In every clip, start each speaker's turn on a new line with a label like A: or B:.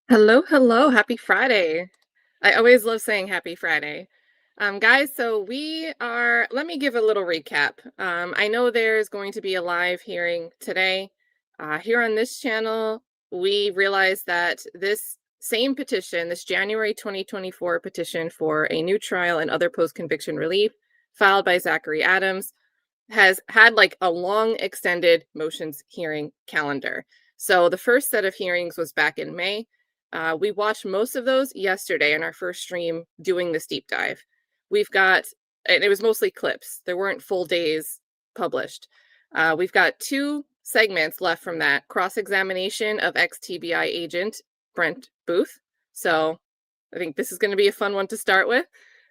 A: Hello, hello. Happy Friday. I always love saying happy Friday. Guys, so let me give a little recap. I know there's going to be a live hearing today. Here on this channel, we realized that this same petition, this January 2024 petition for a new trial and other post-conviction relief filed by Zachary Adams, has had like a long extended motions hearing calendar. So the first set of hearings was back in May. We watched most of those yesterday in our first stream doing this deep dive. And it was mostly clips. There weren't full days published. We've got two segments left from that cross-examination of ex-TBI agent Brent Booth. So I think this is going to be a fun one to start with.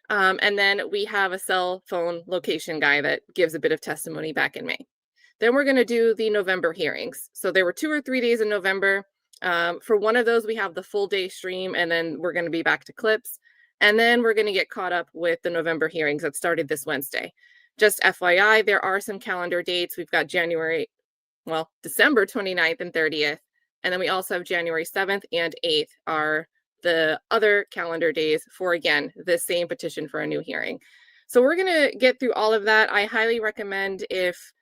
A: And then we have a cell phone location guy that gives a bit of testimony back in May. Then we're going to do the November hearings. So there were 2 or 3 days in November. For one of those, we have the full day stream, and then we're going to be back to clips. And then we're going to get caught up with the November hearings that started this Wednesday. Just FYI, there are some calendar dates. We've got December 29th and 30th. And then we also have January 7th and 8th are the other calendar days for, again, the same petition for a new hearing. So we're going to get through all of that. I highly recommend if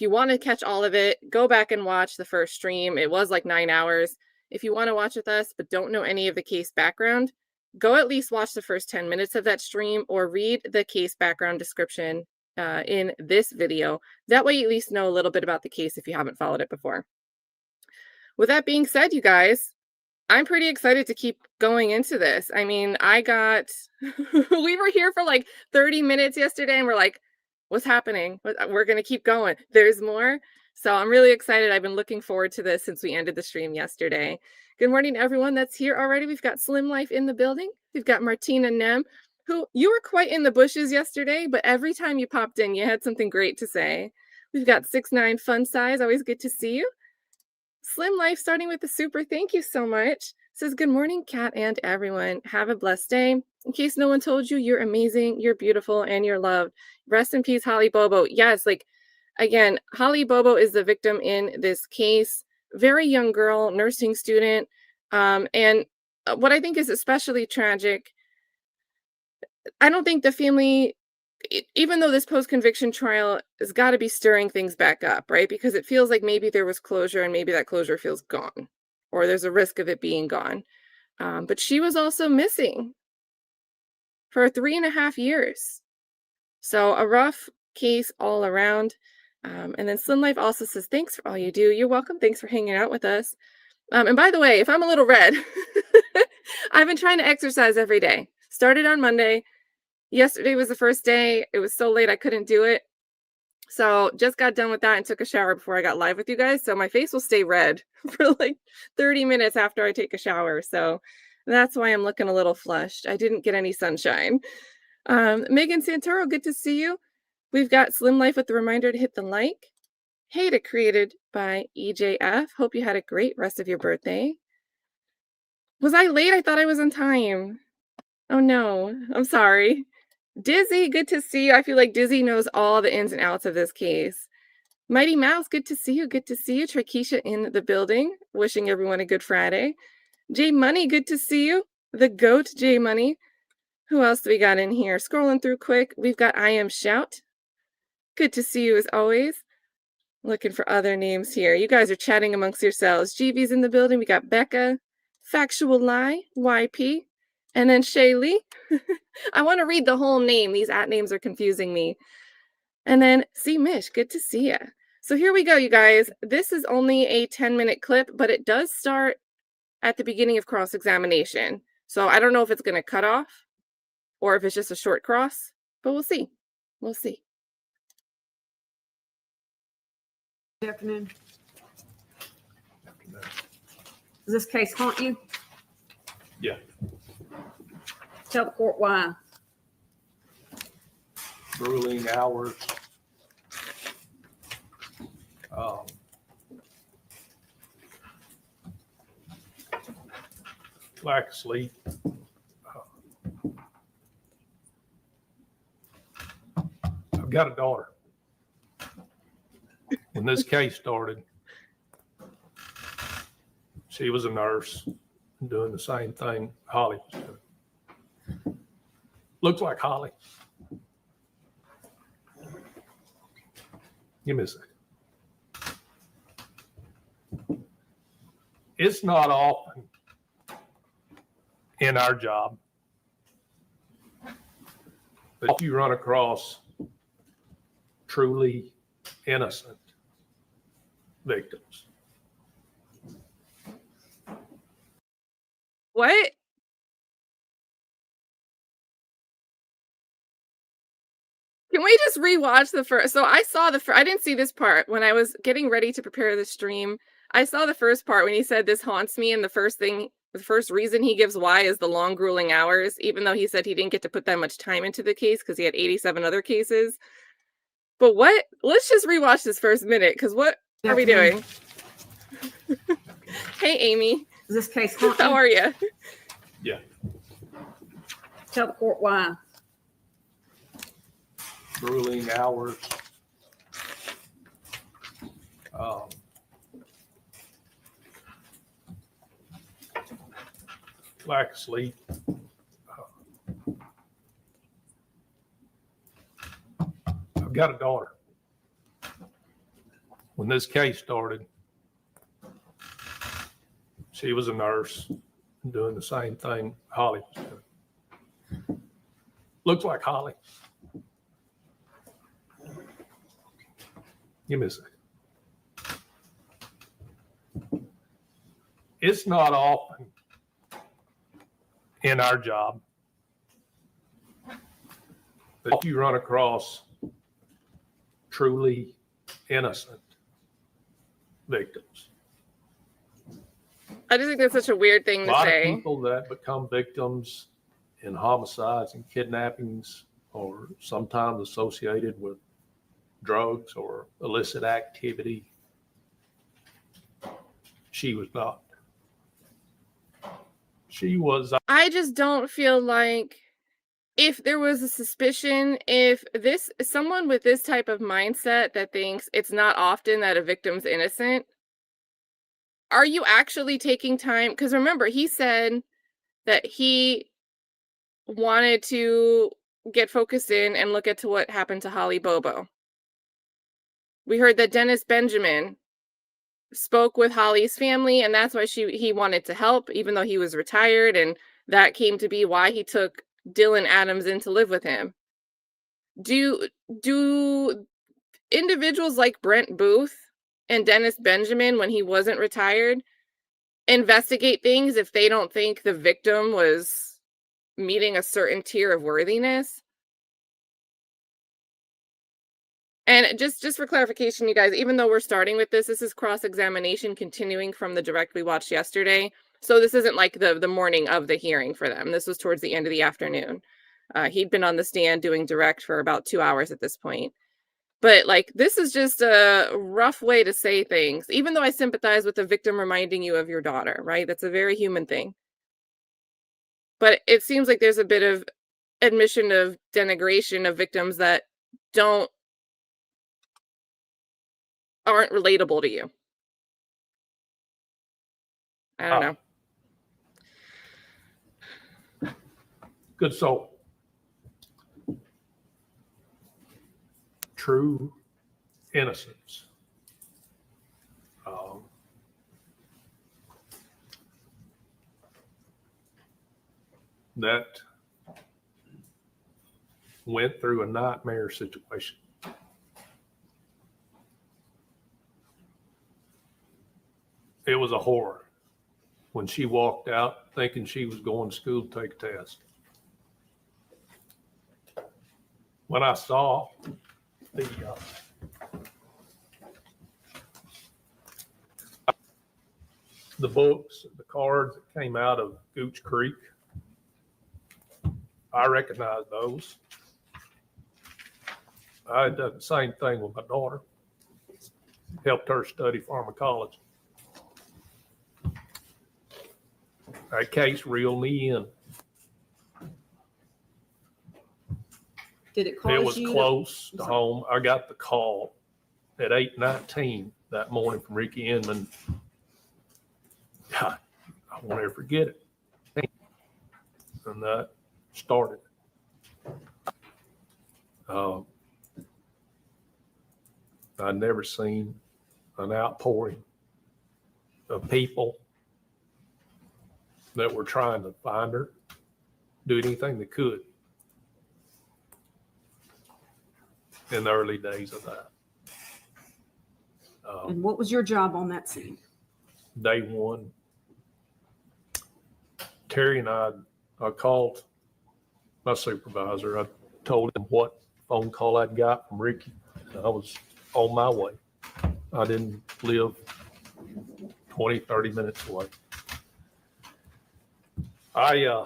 A: you want to catch all of it, go back and watch the first stream. It was like 9 hours. If you want to watch with us but don't know any of the case background, go at least watch the first 10 minutes of that stream or read the case background description in this video. That way you at least know a little bit about the case if you haven't followed it before. With that being said, you guys, I'm pretty excited to keep going into this. I mean, we were here for like 30 minutes yesterday and we're like, what's happening? We're going to keep going. There's more. So I'm really excited. I've been looking forward to this since we ended the stream yesterday. Good morning, everyone that's here already. We've got Slim Life in the building. We've got Martina Nem, who you were quite in the bushes yesterday, but every time you popped in, you had something great to say. We've got 6'9" Fun Size. Always good to see you. Slim Life starting with the super. Thank you so much. Says, good morning, Kat and everyone. Have a blessed day. In case no one told you, you're amazing, you're beautiful, and you're loved. Rest in peace, Holly Bobo. Yes, again, Holly Bobo is the victim in this case. Very young girl, nursing student. And what I think is especially tragic, I don't think the family, even though this post-conviction trial has got to be stirring things back up, right? Because it feels like maybe there was closure and maybe that closure feels gone, or there's a risk of it being gone. But she was also missing for 3.5 years. So a rough case all around. And then Slim Life also says, thanks for all you do. You're welcome. Thanks for hanging out with us. And by the way, if I'm a little red, I've been trying to exercise every day. Started on Monday. Yesterday was the first day. It was so late I couldn't do it. So just got done with that and took a shower before I got live with you guys. So my face will stay red for like 30 minutes after I take a shower. So that's why I'm looking a little flushed. I didn't get any sunshine. Megan Santoro, good to see you. We've got Slim Life with the reminder to hit the like. Hey, created by EJF. Hope you had a great rest of your birthday. Was I late? I thought I was on time. Oh no, I'm sorry. Dizzy, good to see you. I feel like Dizzy knows all the ins and outs of this case. Mighty Mouse, good to see you. Good to see you. Trakisha in the building. Wishing everyone a good Friday. J Money, good to see you. The GOAT, J Money. Who else do we got in here? Scrolling through quick. We've got I Am Shout. Good to see you as always. Looking for other names here. You guys are chatting amongst yourselves. GV's in the building. We got Becca. Factual Lie. YP. And then Shaylee. I want to read the whole name. These @names are confusing me. And then C Mish, good to see ya. So here we go, you guys. This is only a 10-minute clip, but it does start at the beginning of cross-examination. So I don't know if it's going to cut off or if it's just a short cross, but we'll see. We'll see.
B: Good afternoon. Does this case haunt you?
C: Yeah.
B: Tell the court why.
C: Grueling hours. Lack of sleep. I've got a daughter. When this case started, she was a nurse. doing the same thing Holly was doing. Looks like Holly. Give me a second. It's not often in our job that you run across truly innocent victims.
A: What? Can we just rewatch the first? So I saw I didn't see this part when I was getting ready to prepare the stream. I saw the first part when he said this haunts me, and the first reason he gives why is the long grueling hours, even though he said he didn't get to put that much time into the case because he had 87 other cases. But what? Let's just rewatch this first minute, because what are we doing? Hey, Amy.
B: Does this case haunt you?
A: How are you?
C: Yeah.
B: Tell the court why.
C: Grueling hours. Lack of sleep. I've got a daughter. When this case started, she was a nurse doing the same thing Holly was doing. Looks like Holly. Give me a second. It's not often in our job that you run across truly innocent victims.
A: I just think that's such a weird thing
C: A
A: to
C: lot
A: say.
C: of people that become victims in homicides and kidnappings are sometimes associated with drugs or illicit activity. She was not. She was.
A: I just don't feel like if there was a suspicion, if someone with this type of mindset that thinks it's not often that a victim's innocent, are you actually taking time? Because remember, he said that he wanted to get focused in and look at what happened to Holly Bobo. We heard that Dennis Benjamin spoke with Holly's family, and that's why he wanted to help, even though he was retired, and that came to be why he took Dylan Adams in to live with him. Do individuals like Brent Booth and Dennis Benjamin, when he wasn't retired, investigate things if they don't think the victim was meeting a certain tier of worthiness? And just for clarification, you guys, even though we're starting with this is cross-examination continuing from the direct we watched yesterday. So this isn't like the morning of the hearing for them. This was towards the end of the afternoon. He'd been on the stand doing direct for about 2 hours at this point. But like, this is just a rough way to say things, even though I sympathize with the victim reminding you of your daughter, right? That's a very human thing. But it seems like there's a bit of admission of denigration of victims that aren't relatable to you. I don't know.
C: Good soul. True innocence. That went through a nightmare situation. It was a horror when she walked out thinking she was going to school to take a test. When I saw the books, the cards that came out of Gooch Creek, I recognized those. I had done the same thing with my daughter, helped her study pharmacology. That case reeled me in.
B: Did it cause
C: It was
B: you
C: close to home. I got the call at 8:19 that morning from Ricky Inman. God, won't ever forget it. And that started. I'd never seen an outpouring of people that were trying to find her, do anything they could in the early days of that.
B: And what was your job on that scene?
C: Day one, Terry and I called my supervisor. I told him what phone call I'd got from Ricky. I was on my way. I didn't live 20, 30 minutes away. I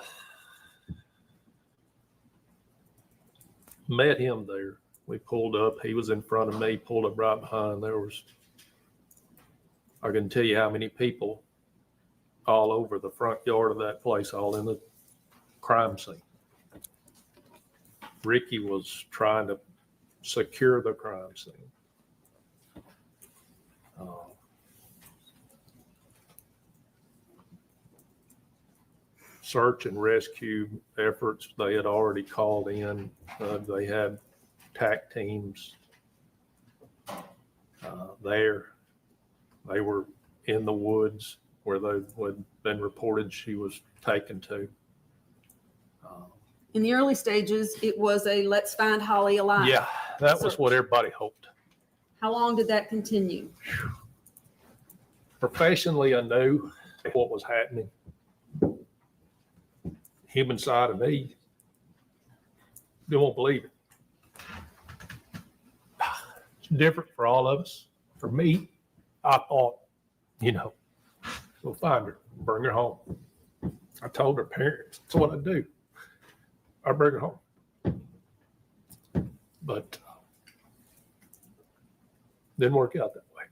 C: met him there. We pulled up. He was in front of me, pulled up right behind. I can tell you how many people all over the front yard of that place, all in the crime scene. Ricky was trying to secure the crime scene. Search and rescue efforts, they had already called in. They had TAC teams there. They were in the woods where they had been reported she was taken to.
B: In the early stages, it was a let's find Holly alive.
C: Yeah, that was
B: search.
C: what everybody hoped.
B: How long did that continue?
C: Professionally, I knew what was happening. Human side of me, you won't believe it. It's different for all of us. For me, I thought, we'll find her, bring her home. I told her parents, that's what I do. I bring her home. But didn't work out that way.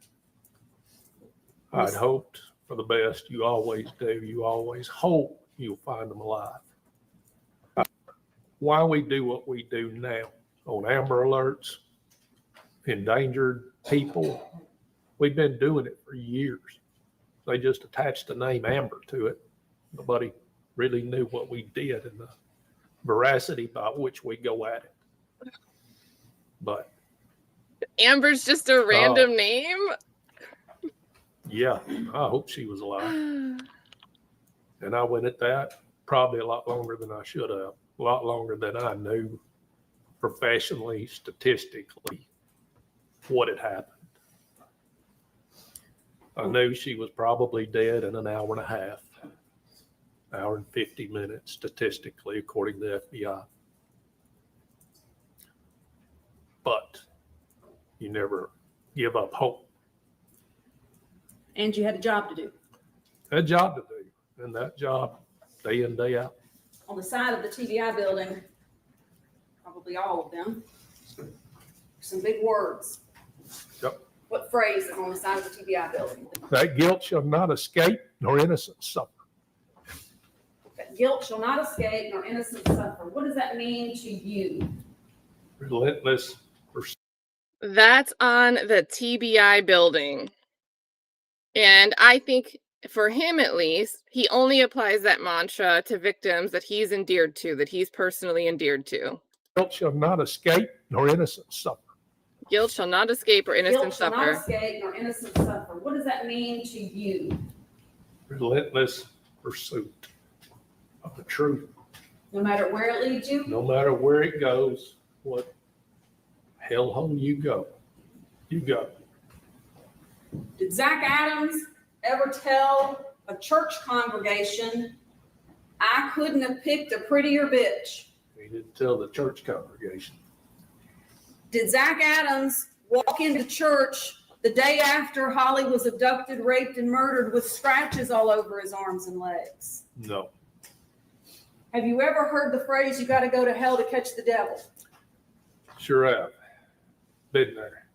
C: I'd hoped for the best. You always do. You always hope you'll find them alive. Why we do what we do now on Amber Alerts, endangered people, we've been doing it for years. They just attached the name Amber to it. Nobody really knew what we did and the veracity by which we go at it. But
A: Amber's just a random name.
C: yeah, I hope she was alive. And I went at that probably a lot longer than I should have, a lot longer than I knew professionally, statistically, what had happened. I knew she was probably dead in an hour and a half, hour and 50 minutes, statistically, according to the FBI. But you never give up hope.
B: And you had a job to do.
C: A job to do, and that job, day in, day out.
B: On the side of the TBI building, probably all of them, some big words.
C: Yep.
B: What phrase is on the side of the TBI building?
C: That guilt shall not escape, nor innocence suffer.
B: That guilt shall not escape, nor innocence suffer. What does that mean to you?
C: Relentless pursuit.
A: That's on the TBI building. And I think for him, at least, he only applies that mantra to victims that he's endeared to, that he's personally endeared to.
C: Guilt shall not escape, nor innocence suffer.
A: Guilt shall not escape or innocence
B: Guilt shall
A: suffer.
B: not escape, nor innocence suffer. What does that mean to you?
C: Relentless pursuit of the truth.
B: No matter where it leads you?
C: No matter where it goes, what hellhole you go, you go.
B: Did Zach Adams ever tell a church congregation, I couldn't have picked a prettier bitch?
C: He didn't tell the church congregation.
B: Did Zach Adams walk into church the day after Holly was abducted, raped, and murdered with scratches all over his arms and legs?
C: No.
B: Have you ever heard the phrase, you got to go to hell to catch the devil?
C: Sure have. Been there.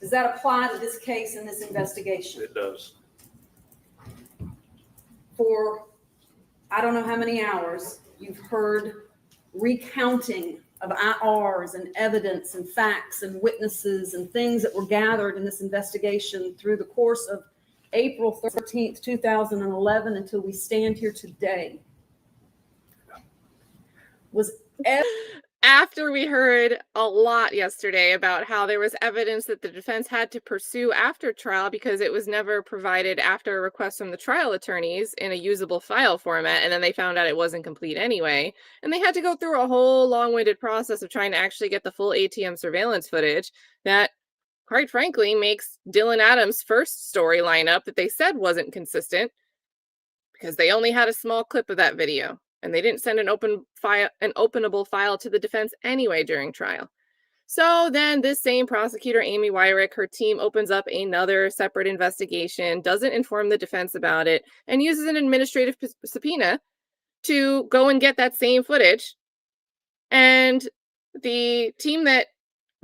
B: Does that apply to this case and this investigation?
C: It does.
B: For I don't know how many hours, you've heard recounting of IRs and evidence and facts and witnesses and things that were gathered in this investigation through the course of April 13th, 2011 until we stand here today was
A: after we heard a lot yesterday about how there was evidence that the defense had to pursue after trial because it was never provided after a request from the trial attorneys in a usable file format, and then they found out it wasn't complete anyway, and they had to go through a whole long-winded process of trying to actually get the full ATM surveillance footage that, quite frankly, makes Dylan Adams' first storyline up that they said wasn't consistent because they only had a small clip of that video. And they didn't send an openable file to the defense anyway during trial. So then this same prosecutor, Amy Weirich, her team opens up another separate investigation, doesn't inform the defense about it, and uses an administrative subpoena to go and get that same footage. And the team that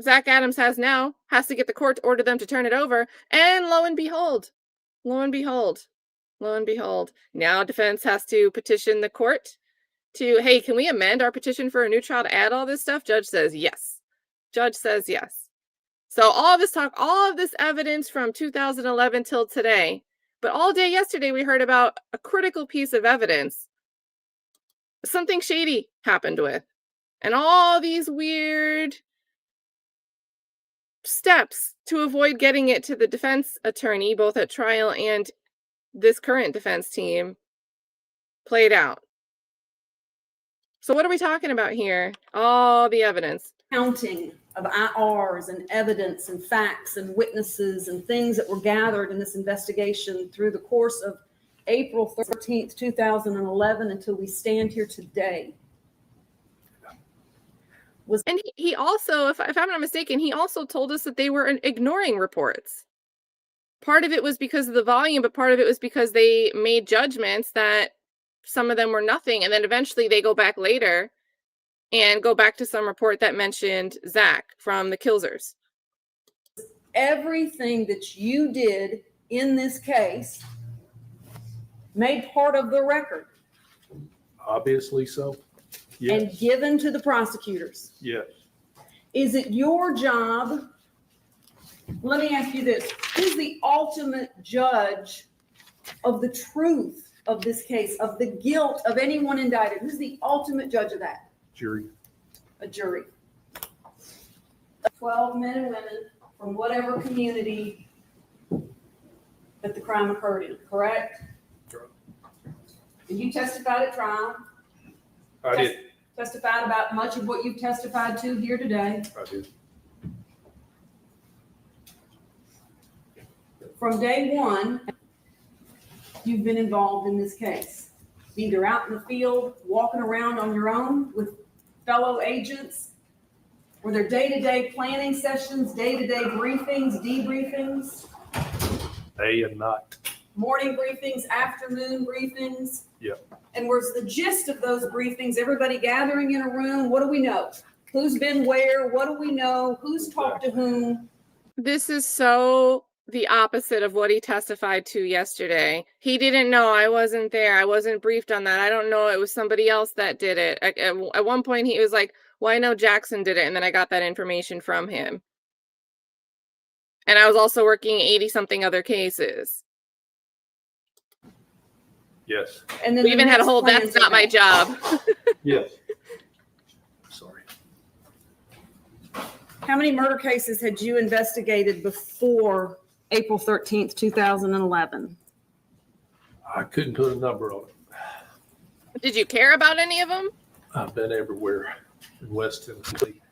A: Zach Adams has now has to get the court to order them to turn it over. And lo and behold, now defense has to petition the court to, hey, can we amend our petition for a new trial to add all this stuff? Judge says yes. So all of this talk, all of this evidence from 2011 till today, but all day yesterday we heard about a critical piece of evidence something shady happened with, and all these weird steps to avoid getting it to the defense attorney, both at trial and this current defense team, played out. So what are we talking about here? All the evidence.
B: Counting of IRs and evidence and facts and witnesses and things that were gathered in this investigation through the course of April 13th, 2011 until we stand here today.
A: And he also, if I'm not mistaken, he also told us that they were ignoring reports. Part of it was because of the volume, but part of it was because they made judgments that some of them were nothing. And then eventually they go back later and go back to some report that mentioned Zach from the Kilsers.
B: Everything that you did in this case made part of the record.
C: Obviously so. Yes.
B: And given to the prosecutors.
C: Yes.
B: Is it your job? Let me ask you this. Who's the ultimate judge of the truth of this case, of the guilt of anyone indicted? Who's the ultimate judge of that?
C: Jury.
B: A jury. 12 men and women from whatever community that the crime occurred in, correct?
C: Sure.
B: And you testified at trial.
C: I did.
B: Testified about much of what you've testified to here today.
C: I did.
B: From day one, you've been involved in this case, either out in the field, walking around on your own with fellow agents. Were there day-to-day planning sessions, day-to-day briefings, debriefings?
C: Day and night.
B: Morning briefings, afternoon briefings?
C: Yep.
B: And was the gist of those briefings everybody gathering in a room? What do we know? Who's been where? What do we know? Who's talked to whom?
A: This is so the opposite of what he testified to yesterday. He didn't know. I wasn't there. I wasn't briefed on that. I don't know. It was somebody else that did it. At one point, he was like, well, I know Jackson did it. And then I got that information from him. And I was also working 80-something other cases.
C: Yes.
B: And then
A: we even had a whole, that's not my job.
C: Yes. Sorry.
B: How many murder cases had you investigated before April 13th, 2011?
C: I couldn't put a number on it.
A: Did you care about any of them?
C: I've been everywhere in West Tennessee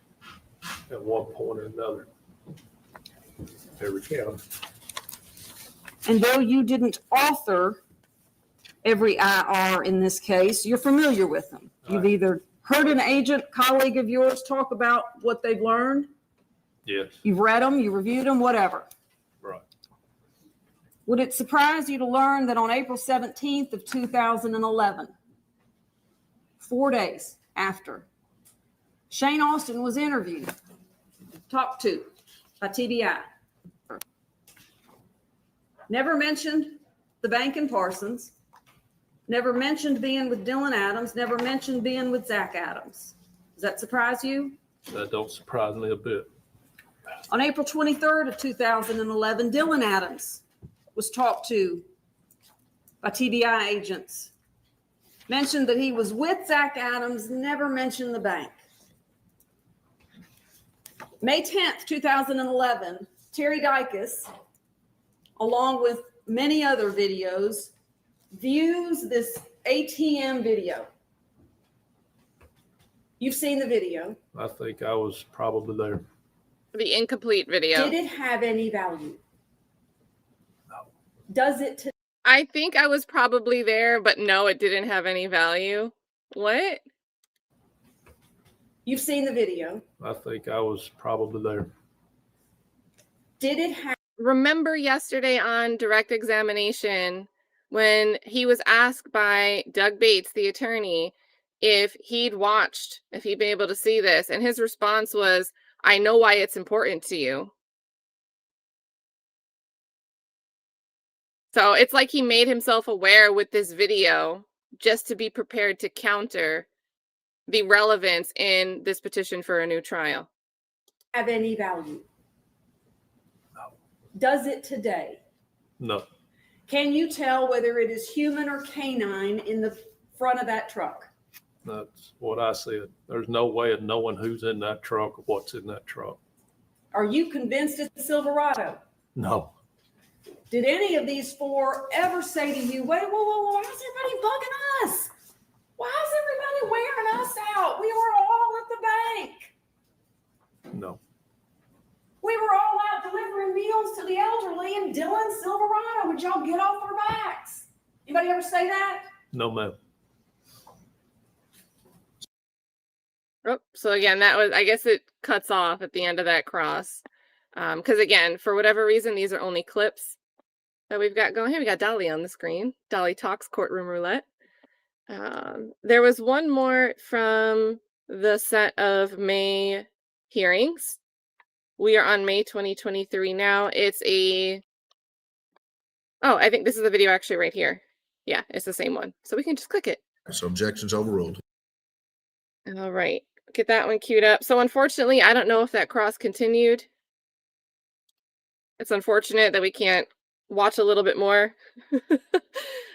C: at one point or another. Every county.
B: And though you didn't author every IR in this case, you're familiar with them. You've either heard an agent, colleague of yours talk about what they've learned.
C: Yes.
B: You've read them, you reviewed them, whatever.
C: Right.
B: Would it surprise you to learn that on April 17th of 2011, 4 days after, Shane Austin was interviewed, talked to by TBI. Never mentioned the bank in Parsons, never mentioned being with Dylan Adams, never mentioned being with Zach Adams. Does that surprise you?
C: That don't surprise me a bit.
B: On April 23rd of 2011, Dylan Adams was talked to by TBI agents. Mentioned that he was with Zach Adams, never mentioned the bank. May 10th, 2011, Terry Dicus, along with many other videos, views this ATM video. You've seen the video.
C: I think I was probably there.
A: The incomplete video.
B: Did it have any value? No. Does it today?
A: I think I was probably there, but no, it didn't have any value. What?
B: You've seen the video.
C: I think I was probably there.
B: Did it have?
A: Remember yesterday on direct examination when he was asked by Doug Bates, the attorney, if he'd watched, if he'd been able to see this, and his response was, "I know why it's important to you." So it's like he made himself aware with this video just to be prepared to counter the relevance in this petition for a new trial.
B: Have any value?
C: No.
B: Does it today?
C: No.
B: Can you tell whether it is human or canine in the front of that truck?
C: That's what I said. There's no way of knowing who's in that truck or what's in that truck.
B: Are you convinced it's a Silverado?
C: No.
B: Did any of these four ever say to you, wait, whoa, why is everybody bugging us? Why is everybody wearing us out? We were all at the bank.
C: No.
B: We were all out delivering meals to the elderly in Dylan's Silverado. Would y'all get off our backs? Anybody ever say that?
C: No, ma'am.
A: Oh, so again, that was, I guess it cuts off at the end of that cross. Because again, for whatever reason, these are only clips that we've got going here. We got Dolly on the screen. Dolly Talks Courtroom Roulette. There was one more from the set of May hearings. We are on May 2023 now. It's a, oh, I think this is the video actually right here. Yeah, it's the same one. So we can just click it.
D: So objections overruled.
A: All right, get that one queued up. So unfortunately, I don't know if that cross continued. It's unfortunate that we can't watch a little bit more.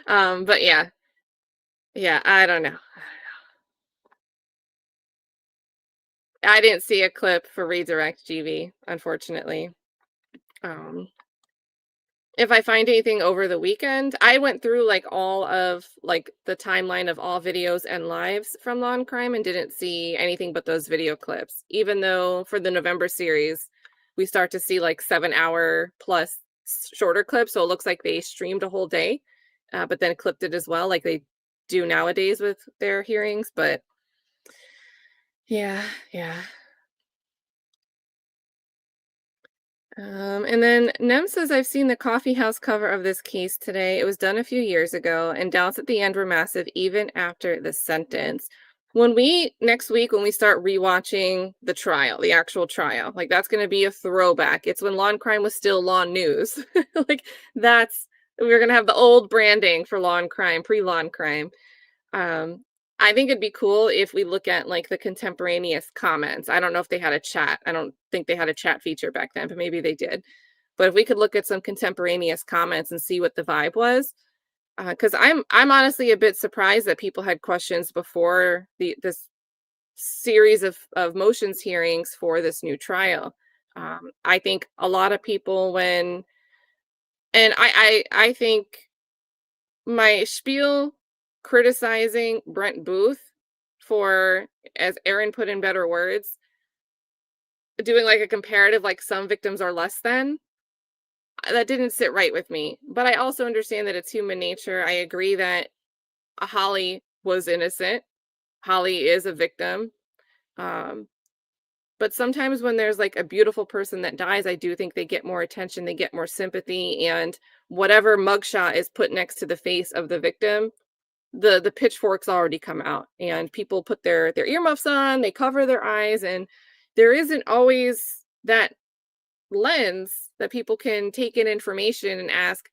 A: But yeah, I don't know. I didn't see a clip for Redirect GV, unfortunately. If I find anything over the weekend, I went through like all of like the timeline of all videos and lives from Law and Crime and didn't see anything but those video clips. Even though for the November series, we start to see like 7-hour plus shorter clips. So it looks like they streamed a whole day, but then clipped it as well, like they do nowadays with their hearings. But yeah. And then Nem says, I've seen the coffee house cover of this case today. It was done a few years ago, and doubts at the end were massive even after the sentence. Next week, when we start rewatching the trial, the actual trial, like that's going to be a throwback. It's when Law and Crime was still Law News. Like we're going to have the old branding for Law and Crime, pre-Law and Crime. I think it'd be cool if we look at like the contemporaneous comments. I don't know if they had a chat. I don't think they had a chat feature back then, but maybe they did. But if we could look at some contemporaneous comments and see what the vibe was, because I'm honestly a bit surprised that people had questions before this series of motions hearings for this new trial. I think a lot of people I think my spiel criticizing Brent Booth for, as Aaron put in better words, doing like a comparative, like some victims are less than, that didn't sit right with me. But I also understand that it's human nature. I agree that Holly was innocent. Holly is a victim. But sometimes when there's like a beautiful person that dies, I do think they get more attention, they get more sympathy, and whatever mugshot is put next to the face of the victim, the pitchforks already come out, and people put their earmuffs on, they cover their eyes, and there isn't always that lens that people can take in information and ask,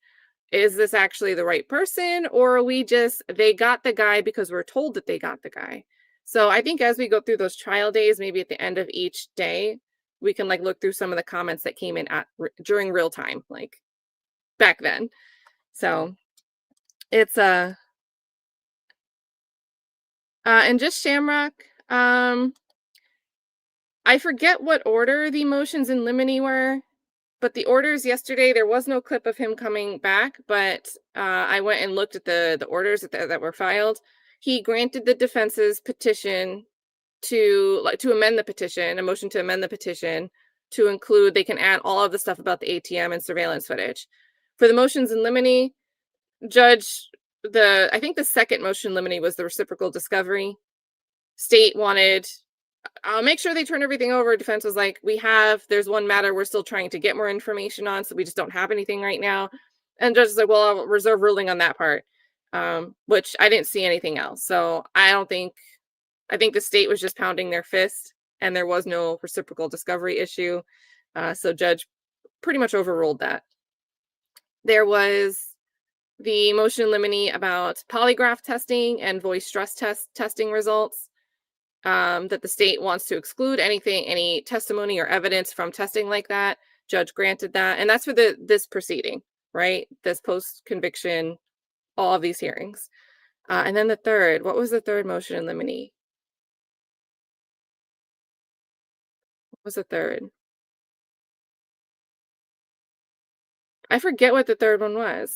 A: is this actually the right person, or are we just, they got the guy because we're told that they got the guy? So I think as we go through those trial days, maybe at the end of each day, we can like look through some of the comments that came in during real time, like back then. So it's and just Shamrock, I forget what order the motions in limine were, but the orders yesterday, there was no clip of him coming back, but I went and looked at the orders that were filed. He granted the defense's petition to amend the petition, a motion to amend the petition to include, they can add all of the stuff about the ATM and surveillance footage. For the motions in limine, I think the second motion in limine was the reciprocal discovery. State wanted, I'll make sure they turn everything over. Defense was like, there's one matter we're still trying to get more information on, so we just don't have anything right now. And judge is like, well, I'll reserve ruling on that part, which I didn't see anything else. So I think the state was just pounding their fist, and there was no reciprocal discovery issue. So judge pretty much overruled that. There was the motion in limine about polygraph testing and voice stress testing results, that the state wants to exclude any testimony or evidence from testing like that. Judge granted that. And that's for this proceeding, right? This post-conviction, all of these hearings. And then what was the third motion in limine? What was the third? I forget what the third one was.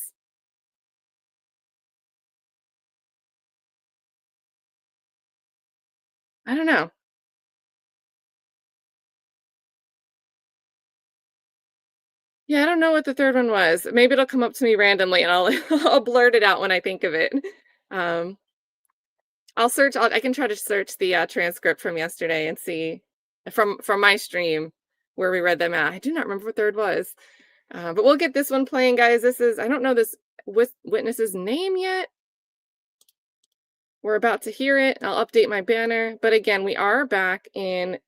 A: I don't know. Yeah, I don't know what the third one was. Maybe it'll come up to me randomly and I'll blurt it out when I think of it. I can try to search the transcript from yesterday and see from my stream where we read them out. I do not remember what third was. But we'll get this one playing, guys. I don't know this witness's name yet. We're about to hear it. I'll update my banner. But again, we are back in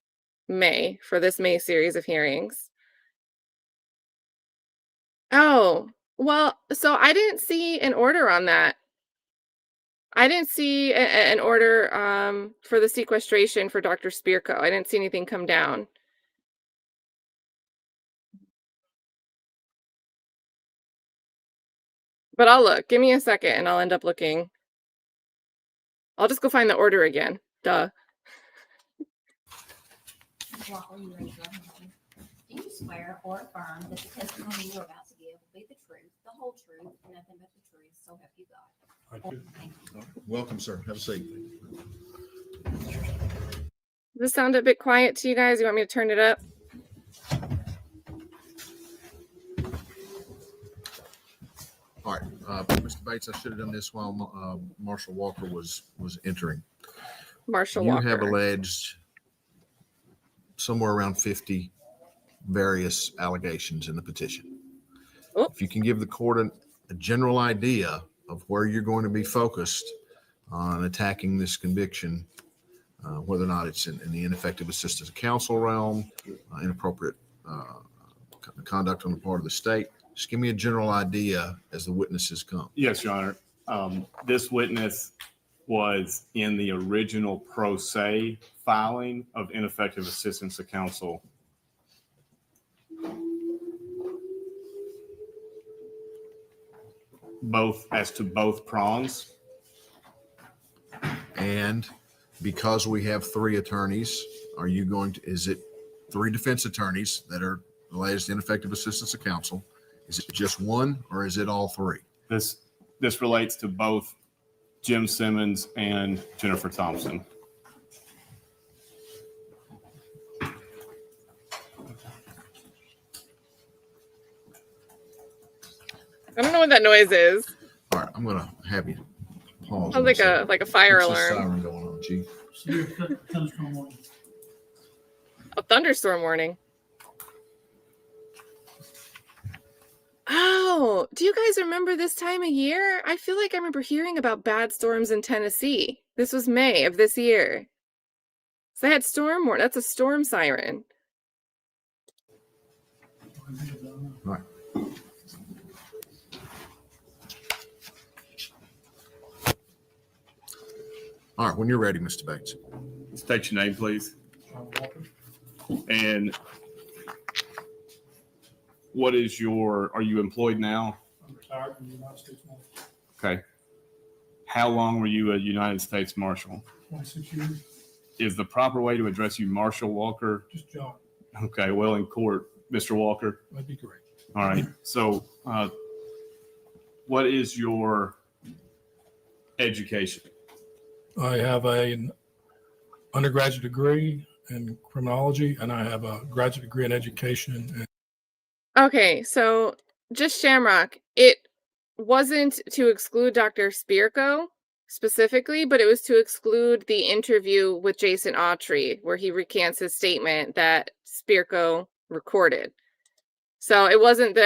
A: May for this May series of hearings. Oh, well, so I didn't see an order on that. I didn't see an order for the sequestration for Dr. Spearco. I didn't see anything come down. But I'll look. Give me a second and I'll end up looking. I'll just go find the order again. Duh.
D: Do you swear or affirm that the testimony you're about to give will be the truth, the whole truth, and nothing but the truth, so help you God?
E: I do.
D: Thank you.
E: Welcome, sir. Have a seat.
A: Does this sound a bit quiet to you guys? You want me to turn it up?
E: All right, Mr. Bates, I should have done this while Marshal Walker was entering.
A: Marshal
E: You
A: Walker.
E: have alleged somewhere around 50 various allegations in the petition.
A: Oh.
E: If you can give the court a general idea of where you're going to be focused on attacking this conviction, whether or not it's in the ineffective assistance of counsel realm, inappropriate conduct on the part of the state. Just give me a general idea as the witnesses come.
F: Yes, Your Honor. This witness was in the original pro se filing of ineffective assistance of counsel. As to both prongs.
E: And because we have three attorneys, is it three defense attorneys that are alleged ineffective assistance of counsel? Is it just one or is it all three?
F: This relates to both Jim Simmons and Jennifer Thompson.
A: I don't know what that noise is.
E: All right, I'm going to have you pause.
A: Sounds like a fire
E: What's this
A: alarm.
E: siren going on, Chief?
G: Thunderstorm warning.
A: A thunderstorm warning. Oh, do you guys remember this time of year? I feel like I remember hearing about bad storms in Tennessee. This was May of this year. So they had storm warning. That's a storm siren.
E: All right. All right, when you're ready, Mr. Bates.
F: State your name, please. And are you employed now?
G: in the United States Marshal.
F: Okay. How long were you a United States Marshal?
G: 26 years,
F: Is the proper way to address you Marshal Walker?
G: just John.
F: Okay, well, in court, Mr. Walker.
G: That'd be great.
F: All right. So, what is your education?
G: I have an undergraduate degree in criminology, and I have a graduate degree in education. And
A: Okay, so just Shamrock, it wasn't to exclude Dr. Spirko specifically, but it was to exclude the interview with Jason Autry, where he recants his statement that Spirko recorded. So it wasn't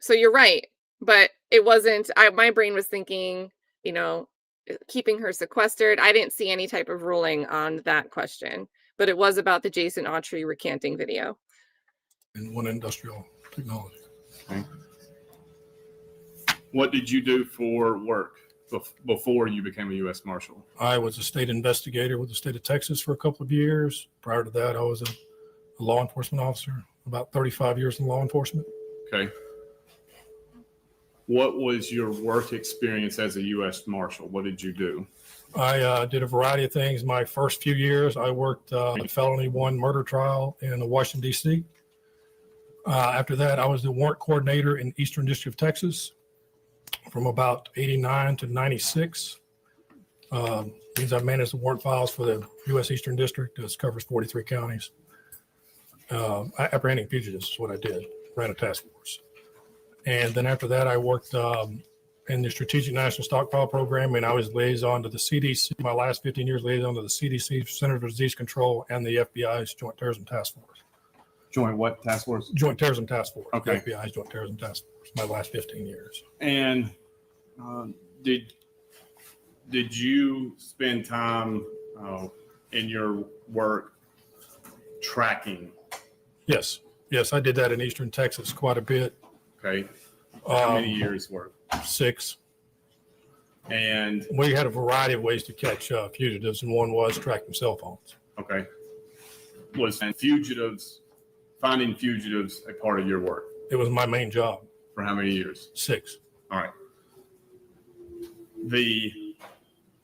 A: so you're right, but it wasn't, my brain was thinking, keeping her sequestered. I didn't see any type of ruling on that question, but it was about the Jason Autry recanting video.
G: in one industrial technology.
F: Okay. What did you do for work before you became a U.S. Marshal?
G: I was a state investigator with the state of Texas for a couple of years. Prior to that, I was a law enforcement officer, about 35 years in law enforcement.
F: Okay. What was your work experience as a U.S. Marshal? What did you do?
G: I did a variety of things. My first few years, I worked a felony 1 murder trial in Washington, D.C. After that, I was the warrant coordinator in Eastern District of Texas from about 89 to 96. Means I managed the warrant files for the U.S. Eastern District. This covers 43 counties. Apprehending fugitives is what I did, ran a task force. And then after that, I worked in the Strategic National Stockpile Program, and I was liaison to the CDC, my last 15 years liaison to the CDC, Center for Disease Control, and the FBI's Joint Terrorism Task Force.
F: Joint what task force?
G: Joint Terrorism Task Force.
F: Okay.
G: The FBI's Joint Terrorism Task Force, my last 15 years.
F: And did you spend time in your work tracking?
G: Yes, I did that in Eastern Texas quite a bit.
F: Okay. How many years work?
G: 6.
F: And
G: We had a variety of ways to catch fugitives, and one was tracking cell phones.
F: okay, was finding fugitives a part of your work?
G: It was my main job.
F: For how many years?
G: 6.
F: All right.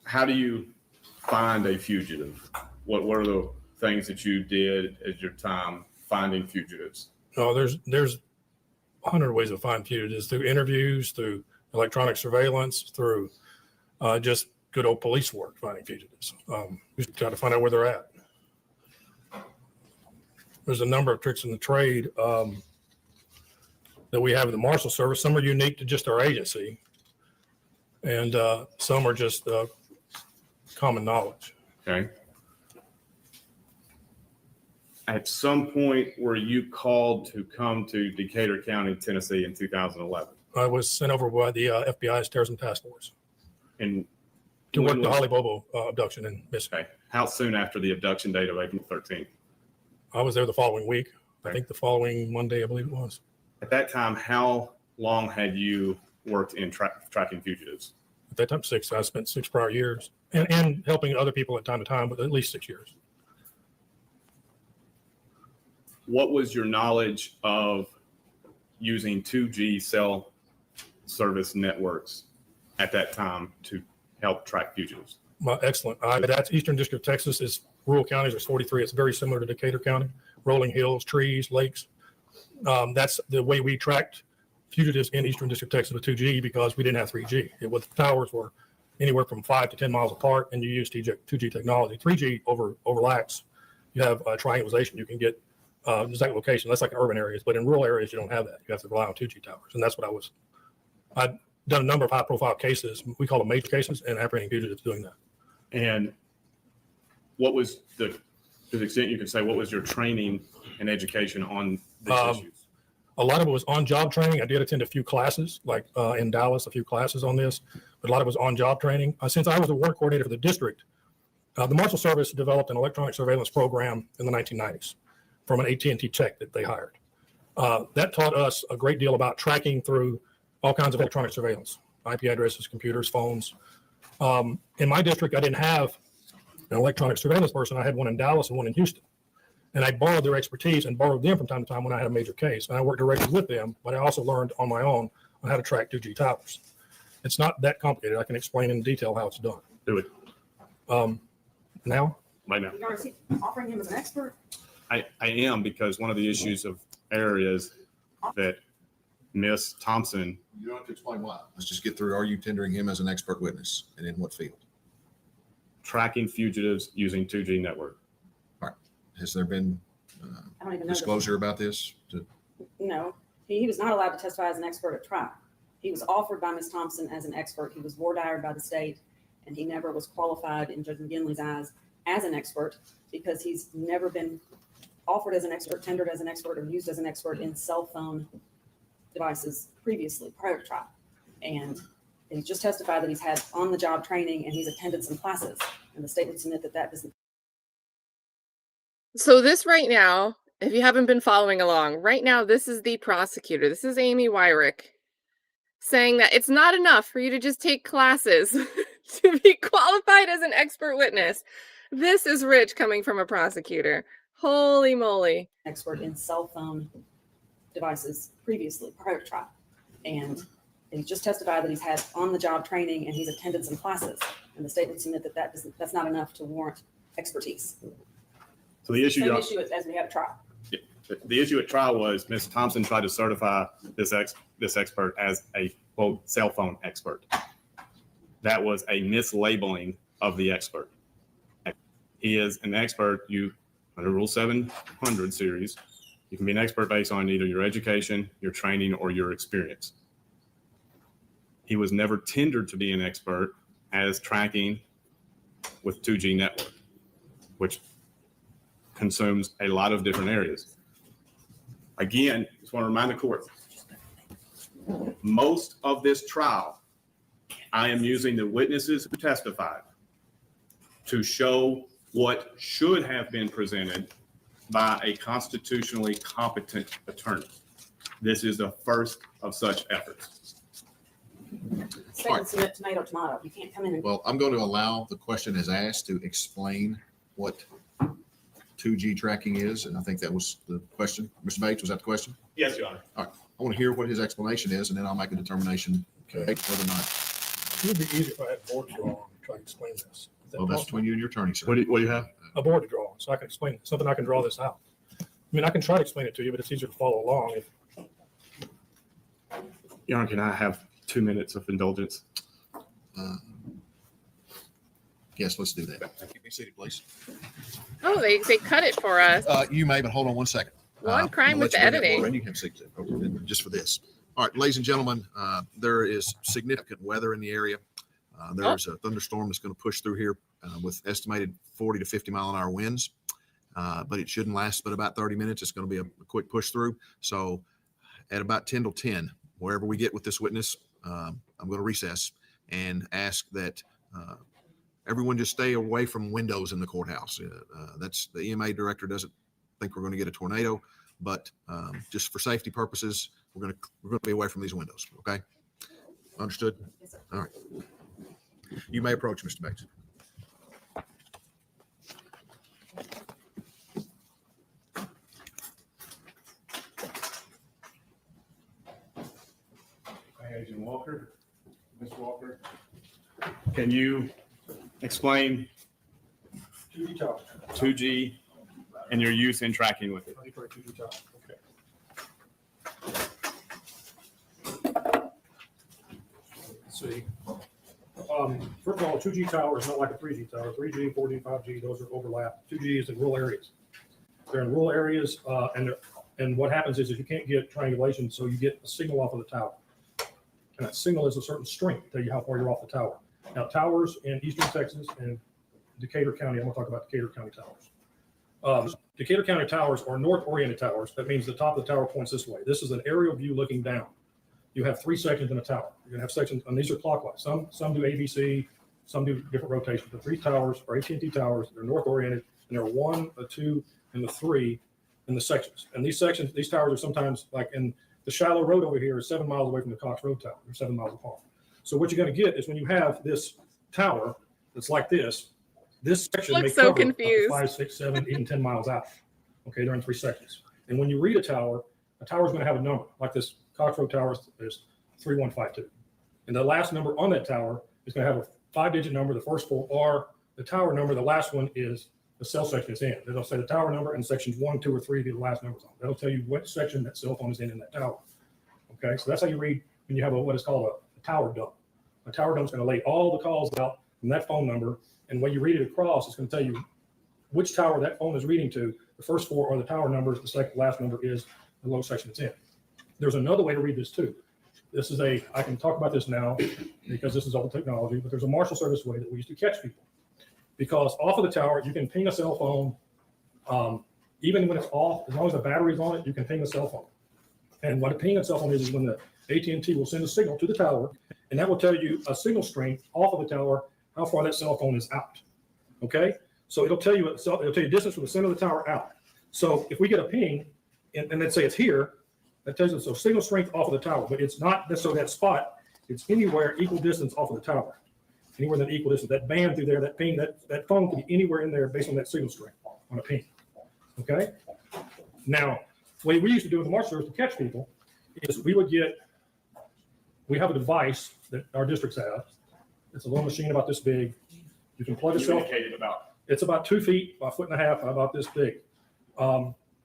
F: How do you find a fugitive? What were the things that you did as your time finding fugitives?
G: No, there's 100 ways to find fugitives, through interviews, through electronic surveillance, through just good old police work finding fugitives. We just got to find out where they're at. There's a number of tricks in the trade that we have in the Marshal Service. Some are unique to just our agency, and some are just common knowledge.
F: Okay. At some point, were you called to come to Decatur County, Tennessee in 2011?
G: I was sent over by the FBI's Terrorism Task Force
F: And
G: to work
F: when
G: the
F: was-
G: Holly Bobo abduction in Mississippi.
F: Okay. How soon after the abduction date of April 13th?
G: I was there the following week. I
F: Okay.
G: think the following Monday, I believe it was.
F: At that time, how long had you worked in tracking fugitives?
G: At that time, 6. I spent 6 prior years and helping other people at time to time, but at least 6 years.
F: What was your knowledge of using 2G cell service networks at that time to help track fugitives?
G: Excellent. That's Eastern District of Texas. Is rural counties. There's 43. It's very similar to Decatur County. Rolling hills, trees, lakes. That's the way we tracked fugitives in Eastern District of Texas with 2G, because we didn't have 3G. The towers were anywhere from 5 to 10 miles apart, and you use 2G technology. 3G overlaps. You have triangulation. You can get exact location. That's like in urban areas, but in rural areas, you don't have that. You have to rely on 2G towers, and that's what I'd done a number of high-profile cases. We call them major cases, and apprehending fugitives doing that.
F: And what was to the extent you can say, what was your training and education on these issues?
G: A lot of it was on-job training. I did attend a few classes, like in Dallas, a few classes on this, but a lot of it was on-job training. Since I was the warrant coordinator for the district, the Marshal Service developed an electronic surveillance program in the 1990s from an AT&T tech that they hired. That taught us a great deal about tracking through all kinds of electronic surveillance, IP addresses, computers, phones. In my district, I didn't have an electronic surveillance person. I had one in Dallas and one in Houston. And I borrowed their expertise and borrowed them from time to time when I had a major case. And I worked directly with them, but I also learned on my own on how to track 2G towers. It's not that complicated. I can explain in detail how it's done.
F: Do it
G: Now,
F: right now.
B: Your Honor, is he offering him as an expert?
F: I am, because one of the issues of error is that Miss Thompson,
E: You don't have to explain why. Let's just get through. Are you tendering him as an expert witness, and in what field?
F: tracking fugitives using 2G network.
E: Has there been
B: I don't even know.
E: disclosure about this?
B: No, he was not allowed to testify as an expert at trial. He was offered by Ms. Thompson as an expert. He was voir dired by the state, and he never was qualified in Judge McGinley's eyes as an expert because he's never been offered as an expert, tendered as an expert, or used as an expert in cell phone devices previously, prior to trial. And he just testified that he's had on-the-job training and he's attended some classes, and the state would submit that that doesn't.
A: So this right now, if you haven't been following along, right now, this is the prosecutor. This is Amy Weirich saying that it's not enough for you to just take classes to be qualified as an expert witness. This is rich coming from a prosecutor. Holy moly.
B: Expert in cell phone devices previously, prior to trial. And he just testified that he's had on-the-job training and he's attended some classes, and the state would submit that that's not enough to warrant expertise.
F: So the issue,
B: Same issue as we had at trial.
F: the issue at trial was Ms. Thompson tried to certify this expert as a quote cell phone expert. That was a mislabeling of the expert. He is an expert. Under Rule 700 series, you can be an expert based on either your education, your training, or your experience. He was never tendered to be an expert as tracking with 2G network, which consumes a lot of different areas. Again, just want to remind the court, most of this trial, I am using the witnesses who testified to show what should have been presented by a constitutionally competent attorney. This is the first of such efforts.
B: State would submit tomato. You can't come in and.
E: Well, I'm going to allow the question as asked to explain what 2G tracking is, and I think that was the question. Mr. Bates, was that the question?
F: Yes, Your Honor.
E: I want to hear what his explanation is, and then I'll make a determination whether or not.
G: it would be easy if I had a board to draw on and try to explain this. Is that
E: Well, that's
G: possible?
E: between you and your attorney, sir.
F: What do you have?
G: A board to draw on, so I can explain it, something I can draw this out. I mean, I can try to explain it to you, but it's easier to follow along.
F: Your Honor, can I have 2 minutes of indulgence?
E: Yes, let's do that. Be seated, please.
A: Oh, they cut it for us.
E: You may, but hold on 1 second.
A: One crime with
E: let's
A: the
E: bring up
A: editing.
E: Laura. You can have seats just for this. All right, ladies and gentlemen, there is significant weather in the area. There's a thunderstorm that's going to push through here with estimated 40 to 50 mile an hour winds, but it shouldn't last but about 30 minutes. It's going to be a quick push through. So at about 10 till 10, wherever we get with this witness, I'm going to recess and ask that everyone just stay away from windows in the courthouse. That's the EMA director doesn't think we're going to get a tornado, but just for safety purposes, we're going to be away from these windows. Okay. Understood?
B: Yes, sir.
E: All right. You may approach, Mr. Bates.
F: Agent Walker, Mr. Walker, can you explain
G: 2G tower.
F: 2G and your use in tracking with it?
G: 2G tower. Okay. Let's see. First of all, 2G tower is not like a 3G tower. 3G, 4G, 5G, those are overlap. 2G is in rural areas. They're in rural areas, and what happens is you can't get triangulation, so you get a signal off of the tower. And that signal is a certain strength to tell you how far you're off the tower. Now, towers in eastern Texas and Decatur County, I'm going to talk about Decatur County towers. Decatur County towers are north-oriented towers. That means the top of the tower points this way. This is an aerial view looking down. You have 3 sections in a tower. You're going to have sections, and these are clockwise. Some do ABC, some do different rotations. The 3 towers are AT&T towers. They're north-oriented, and there are 1, a 2, and the 3 in the sections. And these towers are sometimes like in the shallow road over here is 7 miles away from the Cox Road Tower. They're 7 miles apart. So what you're going to get is when you have this tower that's like this section may
A: Looks so
G: cover up to
A: confused.
G: 5, 6, 7, even 10 miles out. Okay, they're in 3 sections. And when you read a tower is going to have a number. Like this Cox Road Tower, there's 3152. And the last number on that tower is going to have a 5-digit number. The first 4 are the tower number. The last one is the cell section it's in. It'll say the tower number, and sections 1, 2, or 3 be the last numbers on. That'll tell you what section that cell phone is in that tower. Okay, so that's how you read when you have what is called a tower dump. A tower dump is going to lay all the calls out from that phone number, and when you read it across, it's going to tell you which tower that phone is reading to. The first 4 are the tower numbers. The last number is the low section it's in. There's another way to read this too. This is I can talk about this now because this is old technology, but there's a Marshal Service way that we used to catch people. Because off of the tower, you can ping a cell phone, even when it's off, as long as the battery's on it, you can ping a cell phone. And what a ping a cell phone is when the AT&T will send a signal to the tower, and that will tell you a signal strength off of the tower, how far that cell phone is out. Okay? So it'll tell you distance from the center of the tower out. So if we get a ping, and let's say it's here, that tells us so signal strength off of the tower, but it's not necessarily that spot. It's anywhere equal distance off of the tower. Anywhere that equal distance, that band through there, that ping, that phone can be anywhere in there based on that signal strength on a ping. Okay? Now, what we used to do with the Marshal Service to catch people is we have a device that our districts have. It's a little machine about this big. You can plug a cell. It's about 2 feet, about 1.5 feet, about this big.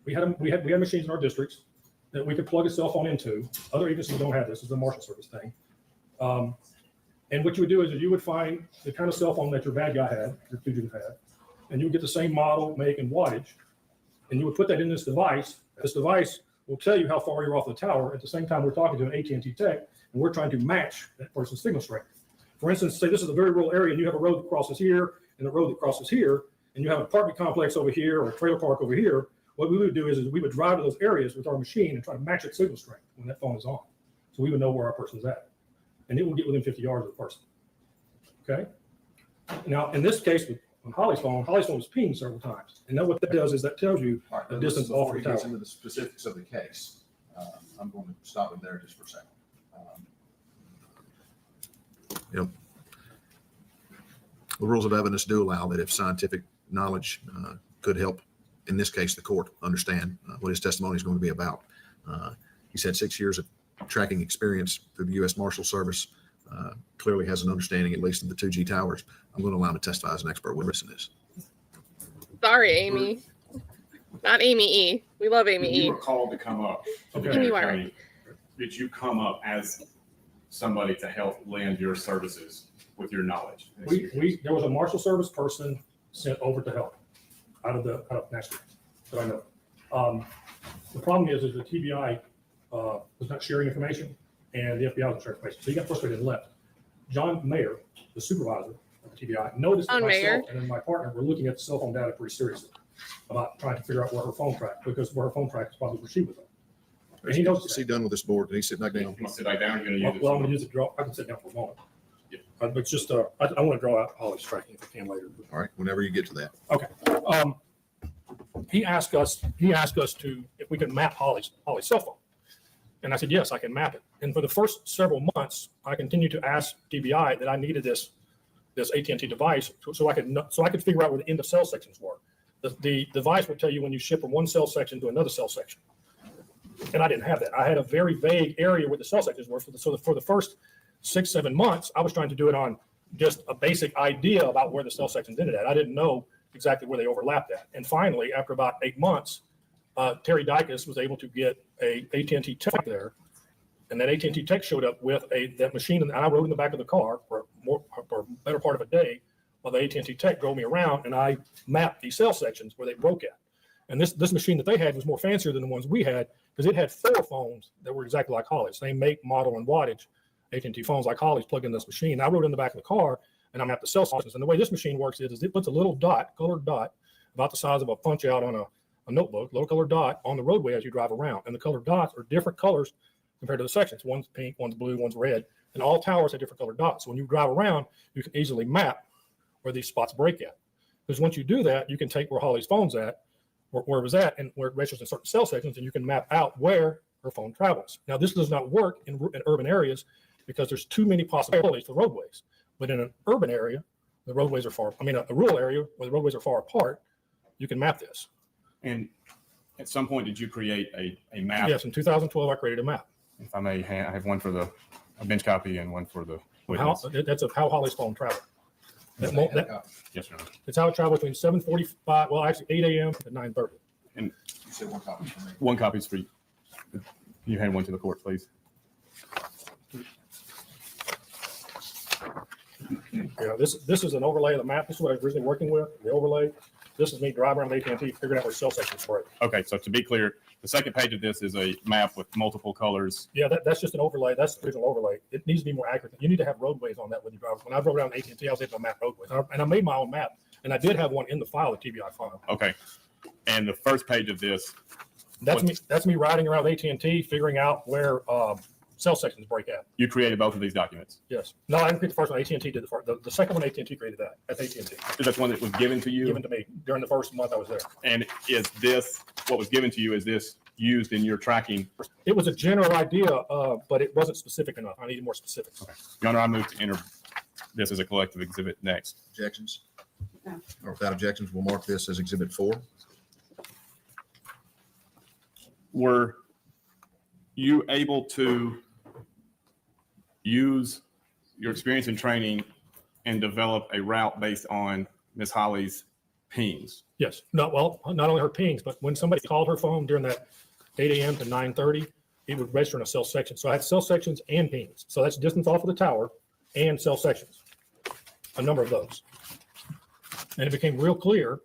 G: We had machines in our districts that we could plug a cell phone into. Other agencies don't have this. This is a Marshal Service thing. And what you would do is you would find the kind of cell phone that your bad guy had, your fugitive had, and you would get the same model, make, and wattage, and you would put that in this device. This device will tell you how far you're off the tower. At the same time, we're talking to an AT&T tech, and we're trying to match that person's signal strength. For instance, say this is a very rural area, and you have a road that crosses here, and a road that crosses here, and you have an apartment complex over here or a trailer park over here. What we would do is we would drive to those areas with our machine and try to match its signal strength when that phone is on. So we would know where our person's at. And it will get within 50 yards of the person. Okay? Now, in this case, on Holly's phone was pinged several times. And then what that does is that tells you the distance off
E: Before
G: the
E: he
G: tower.
E: gets into the specifics of the case, I'm going to stop him there just for a second. The rules of evidence do allow that if scientific knowledge could help, in this case, the court understand what his testimony is going to be about. He's had 6 years of tracking experience through the U.S. Marshal Service, clearly has an understanding, at least of the 2G towers. I'm going to allow him to testify as an expert witness in this.
A: Sorry, Amy. Not Amy E. We love Amy
F: When you
A: E.
F: were called to come up to
G: Okay.
F: Decatur
A: Amy Weirich.
F: County, did you come up as somebody to help lend your services with your knowledge?
G: There was a Marshal Service person sent over to help out of Nashville that I know. The problem is the TBI was not sharing information, and the FBI was sharing information. So he got frustrated and left. John Mayer, the supervisor of the TBI, noticed that
A: John Mayer.
G: myself and then my partner were looking at the cell phone data pretty seriously about trying to figure out where her phone tracked, because where her phone tracked is probably where she was on. And he knows
E: Is he done with this board? Did he sit back down?
F: You sit back down, you're gonna use it.
G: well, I'm going to use it. I can sit down for a moment.
F: Yeah.
G: But it's just, I want to draw out Holly's tracking if I can later.
E: All right, whenever you get to that.
G: Okay. He asked us to, if we could map Holly's cell phone. And I said, yes, I can map it. And for the first several months, I continued to ask TBI that I needed this AT&T device so I could figure out where the end of cell sections were. The device would tell you when you ship from one cell section to another cell section. And I didn't have that. I had a very vague area where the cell sections were. So for the first 6-7 months, I was trying to do it on just a basic idea about where the cell sections ended at. I didn't know exactly where they overlapped at. And finally, after about 8 months, Terry Dicus was able to get a AT&T tech there, and that AT&T tech showed up with that machine, and I rode in the back of the car for a better part of a day while the AT&T tech drove me around, and I mapped these cell sections where they broke at. And this machine that they had was more fancier than the ones we had, because it had 4 phones that were exactly like Holly's, same make, model, and wattage. AT&T phones like Holly's plugged in this machine. I rode in the back of the car, and I mapped the cell sections. And the way this machine works is it puts a little colored dot, about the size of a punch out on a notebook, little colored dot on the roadway as you drive around. And the colored dots are different colors compared to the sections. One's pink, one's blue, one's red, and all towers have different colored dots. So when you drive around, you can easily map where these spots break at. Because once you do that, you can take where Holly's phone's at, where it was at, and where it registers in certain cell sections, and you can map out where her phone travels. Now, this does not work in urban areas because there's too many possibilities for roadways. But in an urban area, the roadways are a rural area where the roadways are far apart, you can map this.
F: And at some point, did you create a map?
G: Yes, in 2012, I created a map.
F: If I may, I have one for the A bench copy and one for the
G: How,
F: witness.
G: that's of how Holly's phone traveled.
F: Yes, Your Honor.
G: It's how it traveled between 7:45, well, actually 8 a.m. and 9:30.
E: You said one copy for me.
F: One copy is for you. You hand one to the court, please.
G: Yeah, this is an overlay of the map. This is what I was originally working with, the overlay. This is me driving around with AT&T, figuring out where cell sections break.
F: Okay, so to be clear, the second page of this is a map with multiple colors.
G: Yeah, that's just an overlay. That's the original overlay. It needs to be more accurate. You need to have roadways on that when you drive. When I drove around AT&T, I was able to map roadways. And I made my own map. And I did have one in the file, the TBI file.
F: Okay. And the first page of this,
G: That's me riding around AT&T, figuring out where cell sections break out.
F: you created both of these documents.
G: Yes. No, I didn't create the first one. AT&T did the first. The second one, AT&T created that. That's AT&T.
F: That's one that was given to you.
G: Given to me during the first month I was there.
F: And is this, what was given to you, is this used in your tracking?
G: It was a general idea, but it wasn't specific enough. I needed more specifics.
F: Okay. Your Honor, I move to enter this as a collective exhibit next.
E: Objections?
B: No.
E: Or without objections, we'll mark this as Exhibit 4.
F: Were you able to use your experience and training and develop a route based on Ms. Holly's pings?
G: Yes. No, well, not only her pings, but when somebody called her phone during that 8 a.m. to 9:30, it would register in a cell section. So I had cell sections and pings. So that's distance off of the tower and cell sections, a number of those. And it became real clear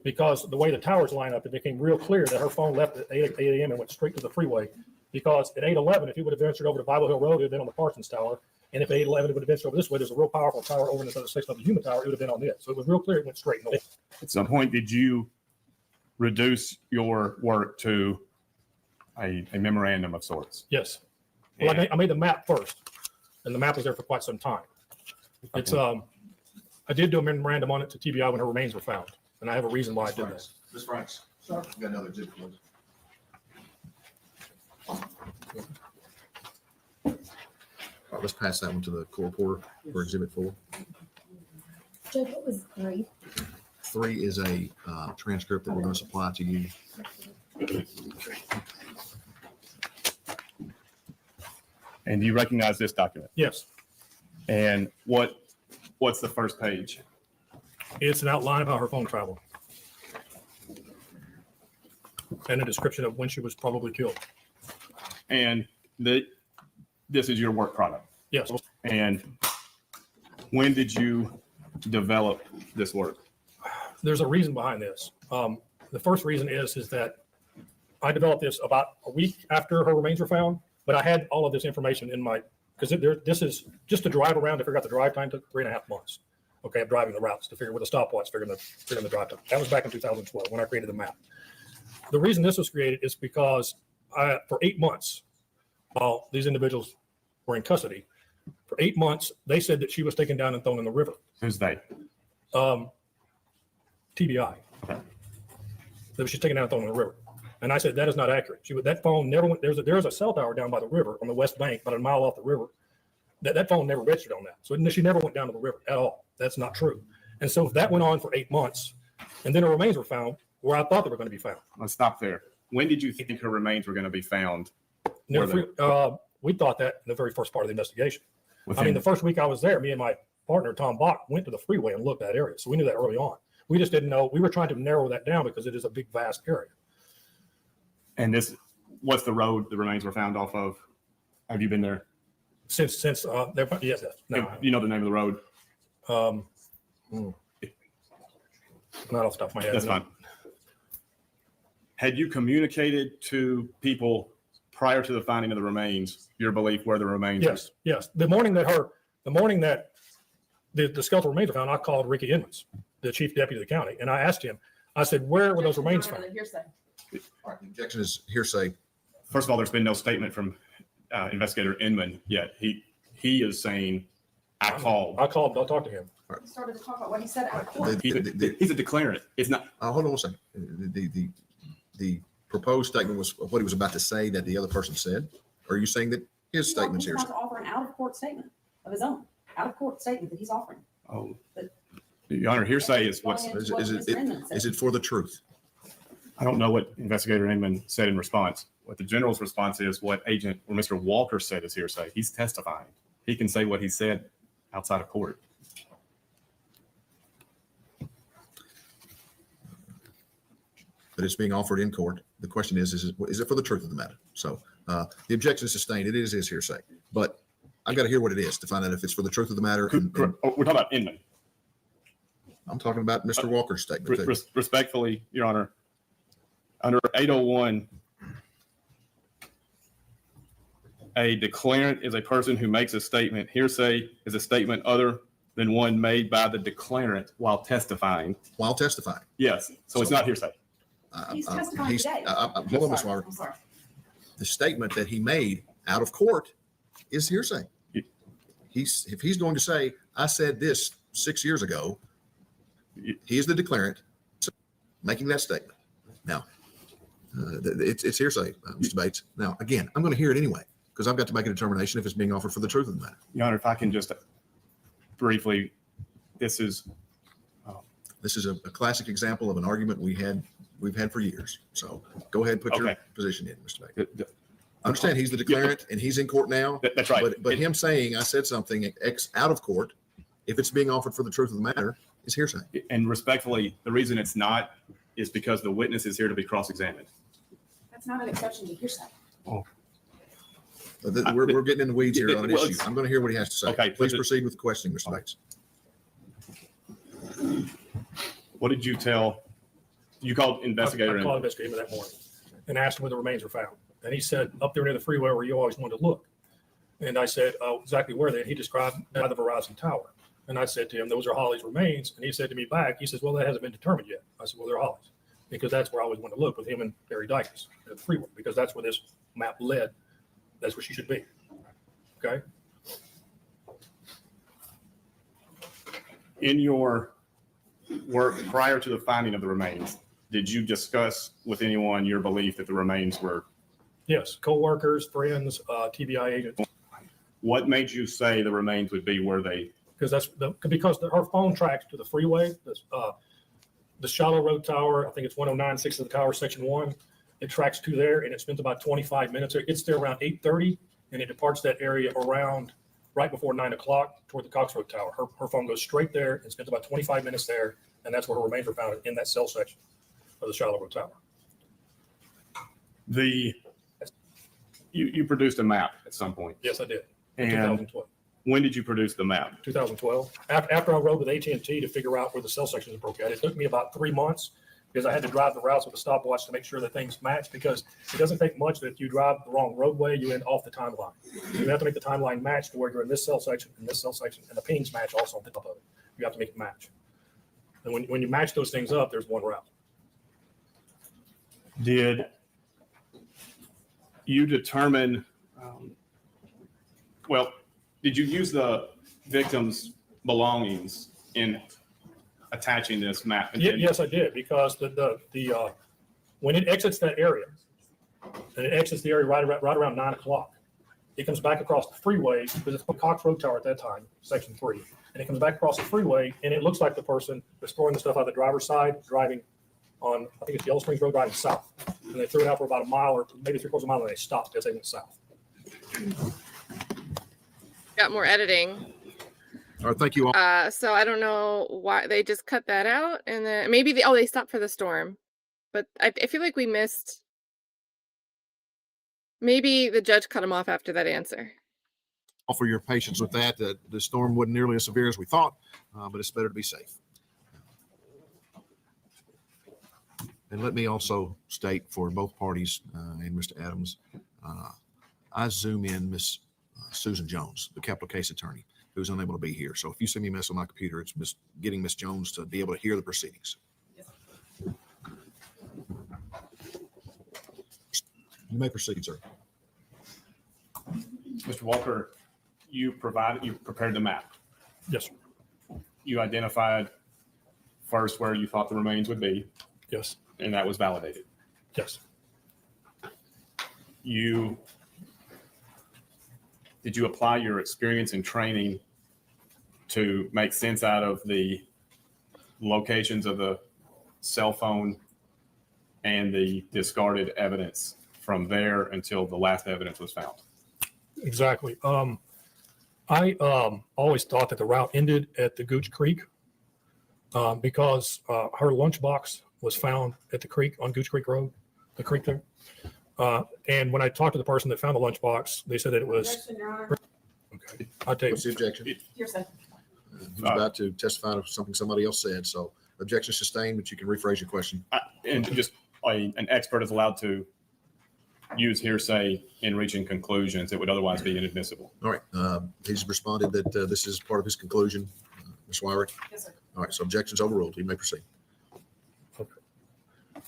G: because the way the towers line up, it became real clear that her phone left at 8 a.m. and went straight to the freeway. Because at 8:11, if he would have ventured over to Bible Hill Road, it would have been on the Parsons Tower. And if at 8:11, it would have ventured over this way, there's a real powerful tower over in this other section of the human tower, it would have been on this. So it was real clear it went straight north.
F: At some point, did you reduce your work to a memorandum of sorts?
G: Yes. Well, I made the map first, and the map was there for quite some time. It's I did do a memorandum on it to TBI when her remains were found, and I have a reason why I did that.
E: Ms. Franks, you got another exhibit, please. All right, let's pass that one to the court reporter for Exhibit 4.
D: Judge, what was 3?
E: 3 is a transcript that we're going to supply to you.
F: And do you recognize this document?
G: Yes.
F: And what's the first page?
G: It's an outline of how her phone traveled. And a description of when she was probably killed.
F: And this is your work product.
G: Yes.
F: And when did you develop this work?
G: There's a reason behind this. The first reason is that I developed this about a week after her remains were found, but I had all of this information in my, because this is just to drive around to figure out the drive time took 3.5 months. Okay, of driving the routes to figure with a stopwatch, figuring the drive time. That was back in 2012 when I created the map. The reason this was created is because for 8 months, while these individuals were in custody, for 8 months, they said that she was taken down and thrown in the river.
F: Who's they?
G: TBI.
F: Okay.
G: That she's taken down and thrown in the river. And I said, that is not accurate. That phone never went, there's a cell tower down by the river on the west bank, about a mile off the river. That phone never registered on that. So she never went down to the river at all. That's not true. And so that went on for 8 months. And then her remains were found where I thought they were going to be found.
F: Let's stop there. When did you think her remains were going to be found?
G: We thought that in the very first part of the investigation.
F: Within-
G: I mean, the first week I was there, me and my partner, Tom Bach, went to the freeway and looked at that area. So we knew that early on. We just didn't know. We were trying to narrow that down because it is a big, vast area.
F: And what's the road the remains were found off of? Have you been there?
G: Yes, no,
F: You know the name of the road?
G: not off the top of my head.
F: That's fine. Had you communicated to people prior to the finding of the remains, your belief where the remains were?
G: Yes. The morning that the skeletal remains were found, I called Ricky Edmonds, the chief deputy of the county, and I asked him, I said, where were those remains found?
B: Hearsay.
E: All right, the objection is hearsay.
F: First of all, there's been no statement from Investigator Inman yet. He is saying, I called.
G: I called, I'll talk to him.
B: He started to talk about what he said out of court.
F: He's a declarant. It's not.
E: Hold on one second. The proposed statement was what he was about to say that the other person said. Or are you saying that his statement's
B: He's
E: hearsay?
B: about to offer an out-of-court statement of his own, out-of-court statement that he's offering.
F: Oh,
B: But-
F: Your Honor, hearsay is what's.
B: Going
E: Is
B: into what
E: it-
B: Mr. Inman said.
E: Is it for the truth?
F: I don't know what Investigator Inman said in response. What the general's response is what Mr. Walker said is hearsay. He's testifying. He can say what he said outside of court.
E: But it's being offered in court. The question is it for the truth of the matter? So the objection is sustained. It is hearsay. But I've got to hear what it is to find out if it's for the truth of the matter.
F: We're talking about Inman.
E: I'm talking about Mr. Walker's statement. Too.
F: Respectfully, Your Honor, under 801, a declarant is a person who makes a statement. Hearsay is a statement other than one made by the declarant while testifying.
E: While testifying.
F: Yes. So it's not hearsay.
B: He's testifying today.
E: Hold on, Ms. Walker.
B: I'm sorry.
E: The statement that he made out of court is hearsay. If he's going to say, I said this 6 years ago, he is the declarant making that statement. Now, it's hearsay, Mr. Bates. Now, again, I'm going to hear it anyway because I've got to make a determination if it's being offered for the truth of the matter.
F: Your Honor, if I can just briefly, this is
E: a classic example of an argument we've had for years. So go ahead and put your position in, Mr. Bates. I understand he's the declarant and he's in court now.
F: That's right.
E: But him saying I said something out of court, if it's being offered for the truth of the matter, is hearsay.
F: And respectfully, the reason it's not is because the witness is here to be cross-examined.
B: That's not an exception to hearsay.
E: We're getting in the weeds here on an
F: well,
E: issue. I'm going to hear what he has to say.
F: Okay,
E: Please proceed with the questioning, Mr. Bates.
F: What did you tell? You called investigator.
G: I called investigator that morning and asked him where the remains were found. And he said, up there near the freeway where you always wanted to look. And I said, oh, exactly where they? He described by the Verizon Tower. And I said to him, those are Holly's remains. And he said to me back, he says, well, that hasn't been determined yet. I said, well, they're Holly's. Because that's where I always wanted to look with him and Barry Dicus at the freeway. Because that's where this map led. That's where she should be. Okay?
F: In your work prior to the finding of the remains, did you discuss with anyone your belief that the remains were?
G: Yes, co-workers, friends, TBI agents.
F: What made you say the remains would be where they?
G: Because her phone tracks to the freeway, the shallow road tower. I think it's 109.6 of the tower, section 1. It tracks to there, and it spends about 25 minutes there. It's there around 8:30, and it departs that area around right before 9 o'clock toward the Cox Road Tower. Her phone goes straight there and spends about 25 minutes there, and that's where her remains were found in that cell section of the shallow road tower.
F: You produced a map at some point.
G: Yes, I did.
F: And
G: 2012.
F: when did you produce the map?
G: 2012. After I rode with AT&T to figure out where the cell sections broke out, it took me about 3 months because I had to drive the routes with a stopwatch to make sure that things match, because it doesn't take much that if you drive the wrong roadway, you end off the timeline. You have to make the timeline match to where you're in this cell section and this cell section, and the pings match also on top of it. You have to make it match. And when you match those things up, there's one route.
F: Did you determine, did you use the victim's belongings in attaching this map?
G: Yes, I did, because the when it exits that area, and it exits the area right around 9 o'clock, it comes back across the freeway, because it's Cox Road Tower at that time, section 3, and it comes back across the freeway, and it looks like the person was throwing the stuff out the driver's side, driving on, I think it's Yellow Springs Road, driving south. And they threw it out for about a mile or maybe 3/4 mile, and they stopped as they went south.
A: Got more editing.
E: All right, thank you all.
A: So I don't know why they just cut that out, and then maybe they stopped for the storm, but I feel like we missed. Maybe the judge cut him off after that answer.
E: For your patience with that. The storm wasn't nearly as severe as we thought, but it's better to be safe. And let me also state for both parties and Mr. Adams, I zoom in Miss Susan Jones, the capital case attorney, who's unable to be here. So if you see me mess on my computer, it's getting Miss Jones to be able to hear the proceedings. You may proceed, sir.
F: Mr. Walker, you prepared the map.
G: Yes, sir.
F: You identified first where you thought the remains would be,
G: Yes.
F: and that was validated.
G: Yes.
F: Did you apply your experience and training to make sense out of the locations of the cell phone and the discarded evidence from there until the last evidence was found?
G: Exactly. I always thought that the route ended at the Gooch Creek because her lunchbox was found at the creek on Gooch Creek Road, the creek there. And when I talked to the person that found the lunchbox, they said that it was,
B: Objection, Your Honor.
G: okay, I'll take
E: What's the objection?
B: Hearsay.
E: He's about to testify to something somebody else said, so objection sustained, but you can rephrase your question.
F: And just an expert is allowed to use hearsay in reaching conclusions that would otherwise be inadmissible.
E: All right, he's responded that this is part of his conclusion. Ms. Weirich?
B: Yes, sir.
E: All right, so objection's overruled. You may proceed.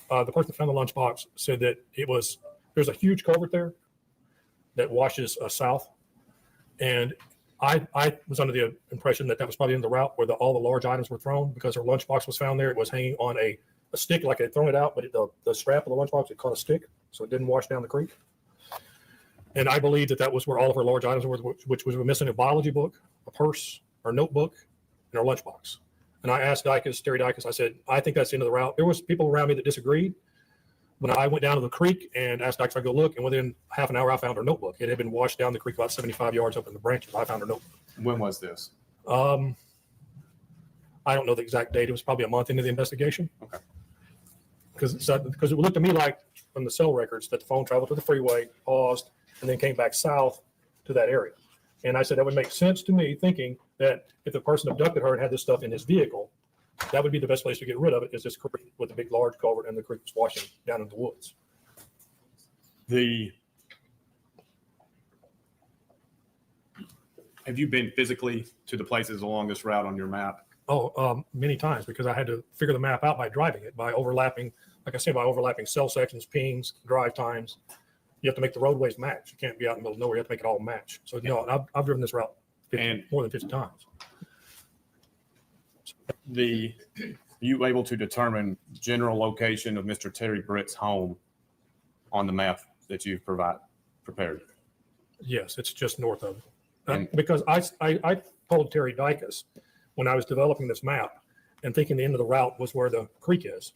G: the person that found the lunchbox said that there's a huge culvert there that washes south. And I was under the impression that was probably in the route where all the large items were thrown, because her lunchbox was found there. It was hanging on a stick, like they'd thrown it out, but the strap of the lunchbox had caught a stick, so it didn't wash down the creek. And I believe that was where all of her large items were, which was missing a biology book, a purse, her notebook, and her lunchbox. And I asked Terry Dicus, I said, I think that's the end of the route. There was people around me that disagreed. When I went down to the creek and asked Dicus if I go look, and within half an hour, I found her notebook. It had been washed down the creek about 75 yards up in the branches. I found her notebook.
F: When was this?
G: I don't know the exact date. It was probably a month into the investigation.
F: Okay.
G: Because it looked to me like from the cell records that the phone traveled to the freeway, paused, and then came back south to that area. And I said that would make sense to me, thinking that if the person abducted her and had this stuff in his vehicle, that would be the best place to get rid of it, is this creek with a big large culvert and the creek was washing down in the woods.
F: Have you been physically to the places along this route on your map?
G: Many times, because I had to figure the map out by driving it, by overlapping, like I said, by overlapping cell sections, pings, drive times. You have to make the roadways match. You can't be out in the middle of nowhere. You have to make it all match. So, I've driven this route more than 50 times.
F: You able to determine general location of Mr. Terry Britt's home on the map that you've prepared?
G: Yes, it's just north of it. Because I told Terry Dicus when I was developing this map and thinking the end of the route was where the creek is,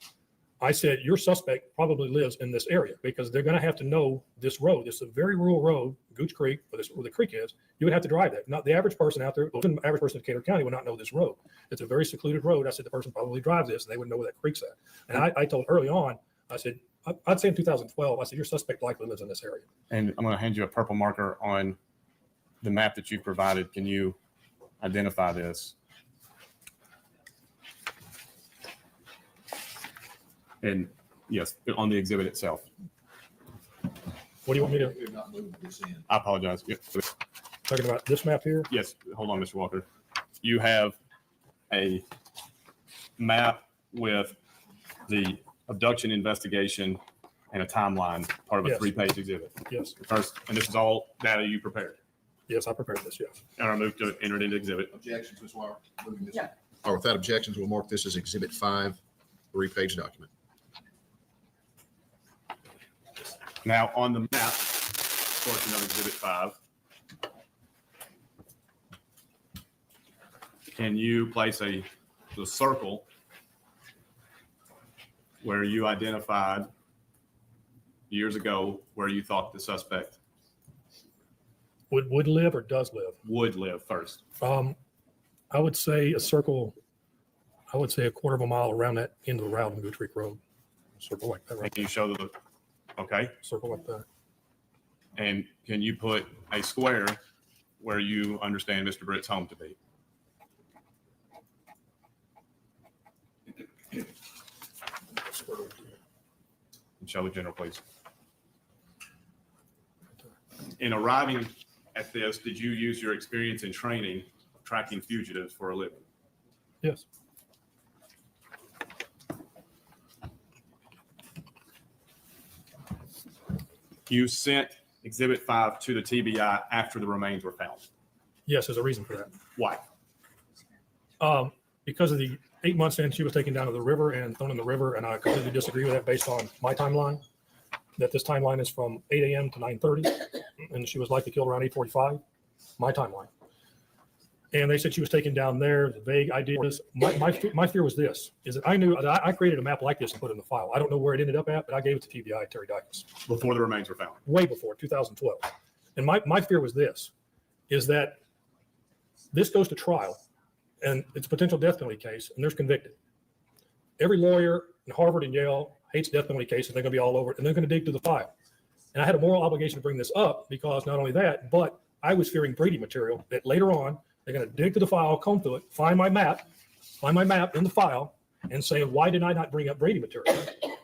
G: I said, your suspect probably lives in this area, because they're going to have to know this road. This is a very rural road, Gooch Creek, where the creek is. You would have to drive that. Not the average person out there, the average person in Decatur County would not know this road. It's a very secluded road. I said, the person probably drives this, and they would know where that creek's at. And I told early on, I said, I'd say in 2012, I said, your suspect likely lives in this area.
F: And I'm going to hand you a purple marker on the map that you provided. Can you identify this? And yes, on the exhibit itself.
G: What do you want me to,
E: We have not moved this in.
F: I apologize.
G: talking about this map here?
F: Yes, hold on, Mr. Walker. You have a map with the abduction investigation and a timeline, part of a
G: Yes.
F: 3-page exhibit.
G: Yes.
F: First, and this is all data you prepared.
G: Yes, I prepared this, yes.
F: And I move to enter it into exhibit.
E: Objections, Ms. Weirich? Moving this.
B: Yeah.
E: Or without objections, we'll mark this as Exhibit 5, 3-page document.
F: Now, on the map portion of exhibit 5, can you place the circle where you identified years ago where you thought the suspect
G: Would live or does live?
F: would live first?
G: I would say a circle, I would say a quarter of a mile around that end of the route on Gooch Creek Road. Circle like that,
F: And
G: right?
F: can you show okay.
G: Circle like that.
F: And can you put a square where you understand Mr. Britt's home to be? And show the general, please. In arriving at this, did you use your experience and training of tracking fugitives for a living?
G: Yes.
F: You sent Exhibit 5 to the TBI after the remains were found.
G: Yes, there's a reason for that.
F: Why?
G: Because of the 8 months in, she was taken down to the river and thrown in the river, and I completely disagree with that based on my timeline, that this timeline is from 8 a.m. to 9:30, and she was likely killed around 8:45, my timeline. And they said she was taken down there, the vague idea. My fear was this, is that I knew that I created a map like this and put it in the file. I don't know where it ended up at, but I gave it to TBI, Terry Dicus.
F: Before the remains were found.
G: Way before, 2012. And my fear was this, is that this goes to trial and it's a potential death penalty case and there's convicted. Every lawyer in Harvard and Yale hates death penalty cases. They're going to be all over it and they're going to dig through the file. And I had a moral obligation to bring this up because not only that, but I was fearing Brady material that later on, they're going to dig through the file, comb through it, find my map in the file, and say, why did I not bring up Brady material?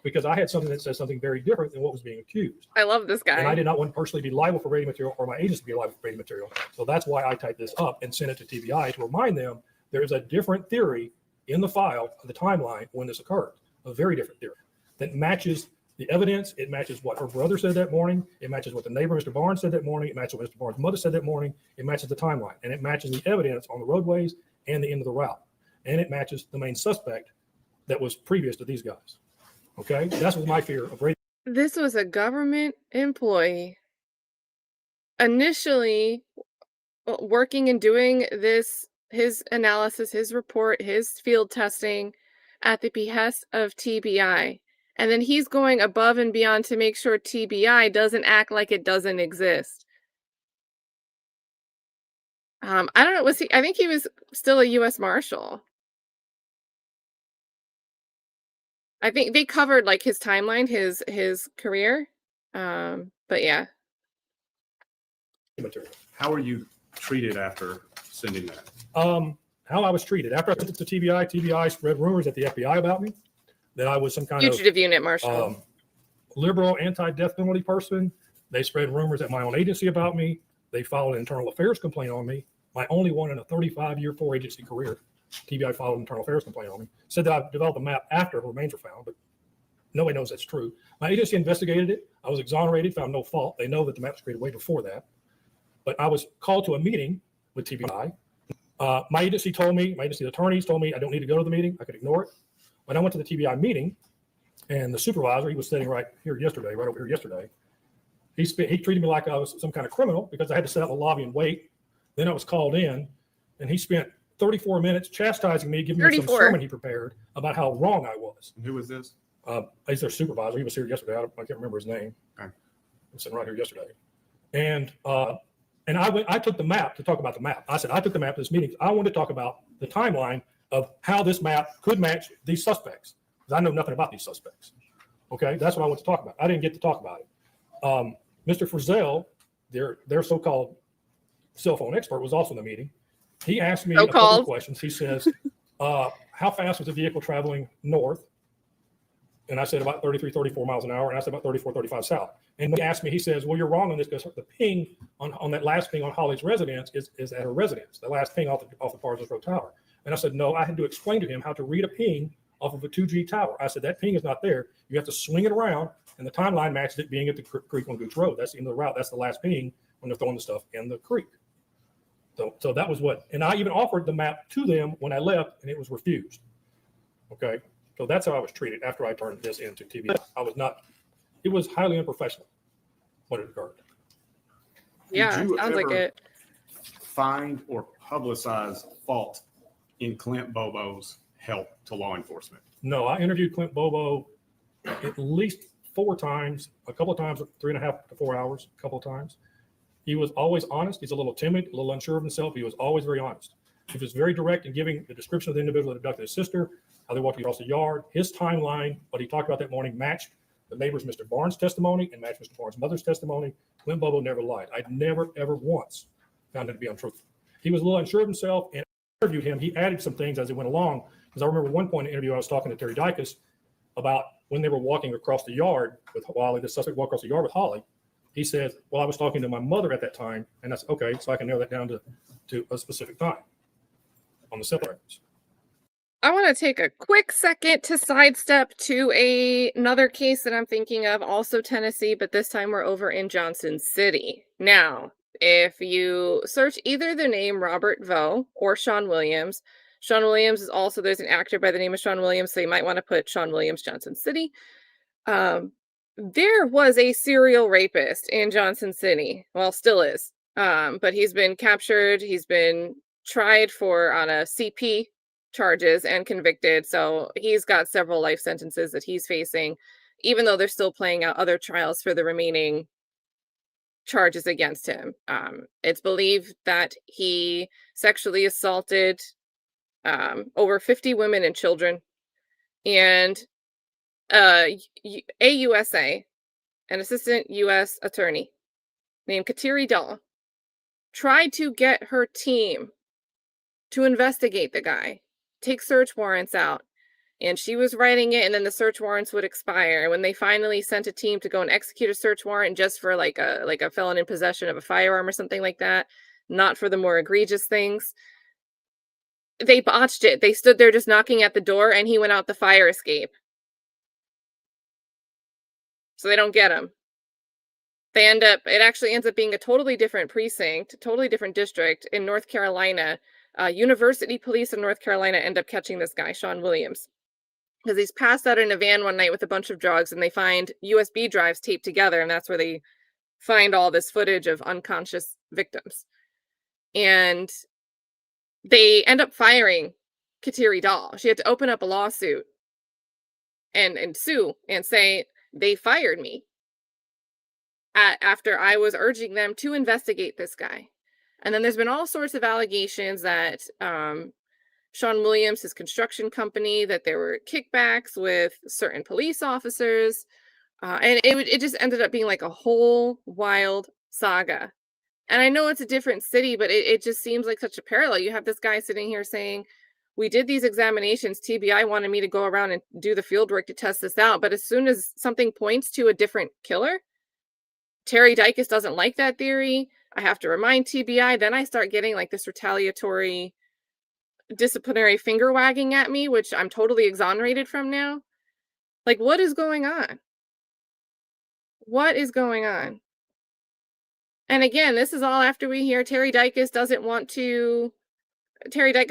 G: Because I had something that says something very different than what was being accused.
A: I love this guy.
G: And I did not want to personally be liable for Brady material or my agents to be liable for Brady material. So that's why I typed this up and sent it to TBI to remind them there is a different theory in the file of the timeline when this occurred, a very different theory that matches the evidence. It matches what her brother said that morning. It matches what the neighbor, Mr. Barnes, said that morning. It matches what Mr. Barnes' mother said that morning. It matches the timeline. And it matches the evidence on the roadways and the end of the route. And it matches the main suspect that was previous to these guys. Okay? That's what my fear of Brady.
A: This was a government employee initially working and doing this, his analysis, his report, his field testing at the behest of TBI. And then he's going above and beyond to make sure TBI doesn't act like it doesn't exist. I don't know. I think he was still a U.S. Marshal. I think they covered like his timeline, his career. But yeah.
F: How were you treated after sending that?
G: How I was treated after I sent it to TBI spread rumors at the FBI about me, that I was some kind
A: Fugitive unit marshal.
G: of liberal anti-death penalty person. They spread rumors at my own agency about me. They filed an internal affairs complaint on me. My only one in a 35-year 4-agency career. TBI filed an internal affairs complaint on me. Said that I developed a map after remains were found, but nobody knows that's true. My agency investigated it. I was exonerated, found no fault. They know that the map was created way before that. But I was called to a meeting with TBI. My agency attorneys told me I don't need to go to the meeting. I could ignore it. When I went to the TBI meeting, and the supervisor, he was sitting right over here yesterday. He treated me like I was some kind of criminal because I had to sit out in the lobby and wait. Then I was called in, and he spent 34 minutes chastising me, giving me some sermon he prepared about how wrong I was.
F: And who was this?
G: He's their supervisor. He was here yesterday. I can't remember his name.
F: Okay.
G: I'm sitting right here yesterday. And I took the map to talk about the map. I said, I took the map to this meeting. I wanted to talk about the timeline of how this map could match these suspects. Because I know nothing about these suspects. Okay, that's what I want to talk about. I didn't get to talk about it. Mr. Frizzell, their so-called cell phone expert, was also in the meeting. He asked me a couple of questions. He says, how fast was the vehicle traveling north? And I said about 33, 34 miles an hour. And I said about 34, 35 south. And he asked me, he says, well, you're wrong on this because the ping on that last ping on Holly's residence is at her residence. The last ping off the Parsons Road Tower. And I said, no, I had to explain to him how to read a ping off of a 2G tower. I said, that ping is not there. You have to swing it around, and the timeline matches it being at the creek on Gooch Road. That's the end of the route. That's the last ping when they're throwing the stuff in the creek. So that was what, and I even offered the map to them when I left, and it was refused. Okay, so that's how I was treated after I turned this into TV. It was highly unprofessional when it occurred.
A: Yeah,
F: Did you
A: sounds like
F: ever
A: it.
F: find or publicize fault in Clint Bobo's help to law enforcement?
G: No, I interviewed Clint Bobo at least 4 times, a couple of times, 3.5 to 4 hours, a couple of times. He was always honest. He's a little timid, a little unsure of himself. He was always very honest. He was very direct in giving the description of the individual that abducted his sister, how they walked across the yard. His timeline, what he talked about that morning, matched the neighbor's Mr. Barnes' testimony and matched Mr. Barnes' mother's testimony. Clint Bobo never lied. I'd never, ever once found him to be untruthful. He was a little unsure of himself, and I interviewed him. He added some things as he went along, because I remember one point in the interview I was talking to Terry Dicus about when they were walking across the yard with Holly, the suspect walked across the yard with Holly. He said, well, I was talking to my mother at that time, and I said, okay, so I can narrow that down to a specific time on the cell records.
A: I want to take a quick second to sidestep to another case that I'm thinking of, also Tennessee, but this time we're over in Johnson City. Now, if you search either the name Robert Vo or Sean Williams is also, there's an actor by the name of Sean Williams, so you might want to put Sean Williams, Johnson City. There was a serial rapist in Johnson City. Well, still is. But he's been captured. He's been tried on a CP charges and convicted. So he's got several life sentences that he's facing, even though they're still playing out other trials for the remaining charges against him. It's believed that he sexually assaulted over 50 women and children, and AUSA, an assistant U.S. attorney named Kateri Dahl, tried to get her team to investigate the guy, take search warrants out, and she was writing it, and then the search warrants would expire. When they finally sent a team to go and execute a search warrant just for like a felon in possession of a firearm or something like that, not for the more egregious things, they botched it. They stood there just knocking at the door, and he went out the fire escape. So they don't get him. It actually ends up being a totally different precinct, totally different district in North Carolina. University police in North Carolina end up catching this guy, Sean Williams, because he's passed out in a van one night with a bunch of drugs, and they find USB drives taped together, and that's where they find all this footage of unconscious victims. And they end up firing Kateri Dahl. She had to open up a lawsuit and sue and say, they fired me after I was urging them to investigate this guy. And then there's been all sorts of allegations that Sean Williams, his construction company, that there were kickbacks with certain police officers. And it just ended up being like a whole wild saga. And I know it's a different city, but it just seems like such a parallel. You have this guy sitting here saying, we did these examinations. TBI wanted me to go around and do the field work to test this out. But as soon as something points to a different killer, Terry Dicus doesn't like that theory. I have to remind TBI. Then I start getting like this retaliatory disciplinary finger wagging at me, which I'm totally exonerated from now. Like, what is going on? What is going on? And again, this is all after we hear Terry Dicus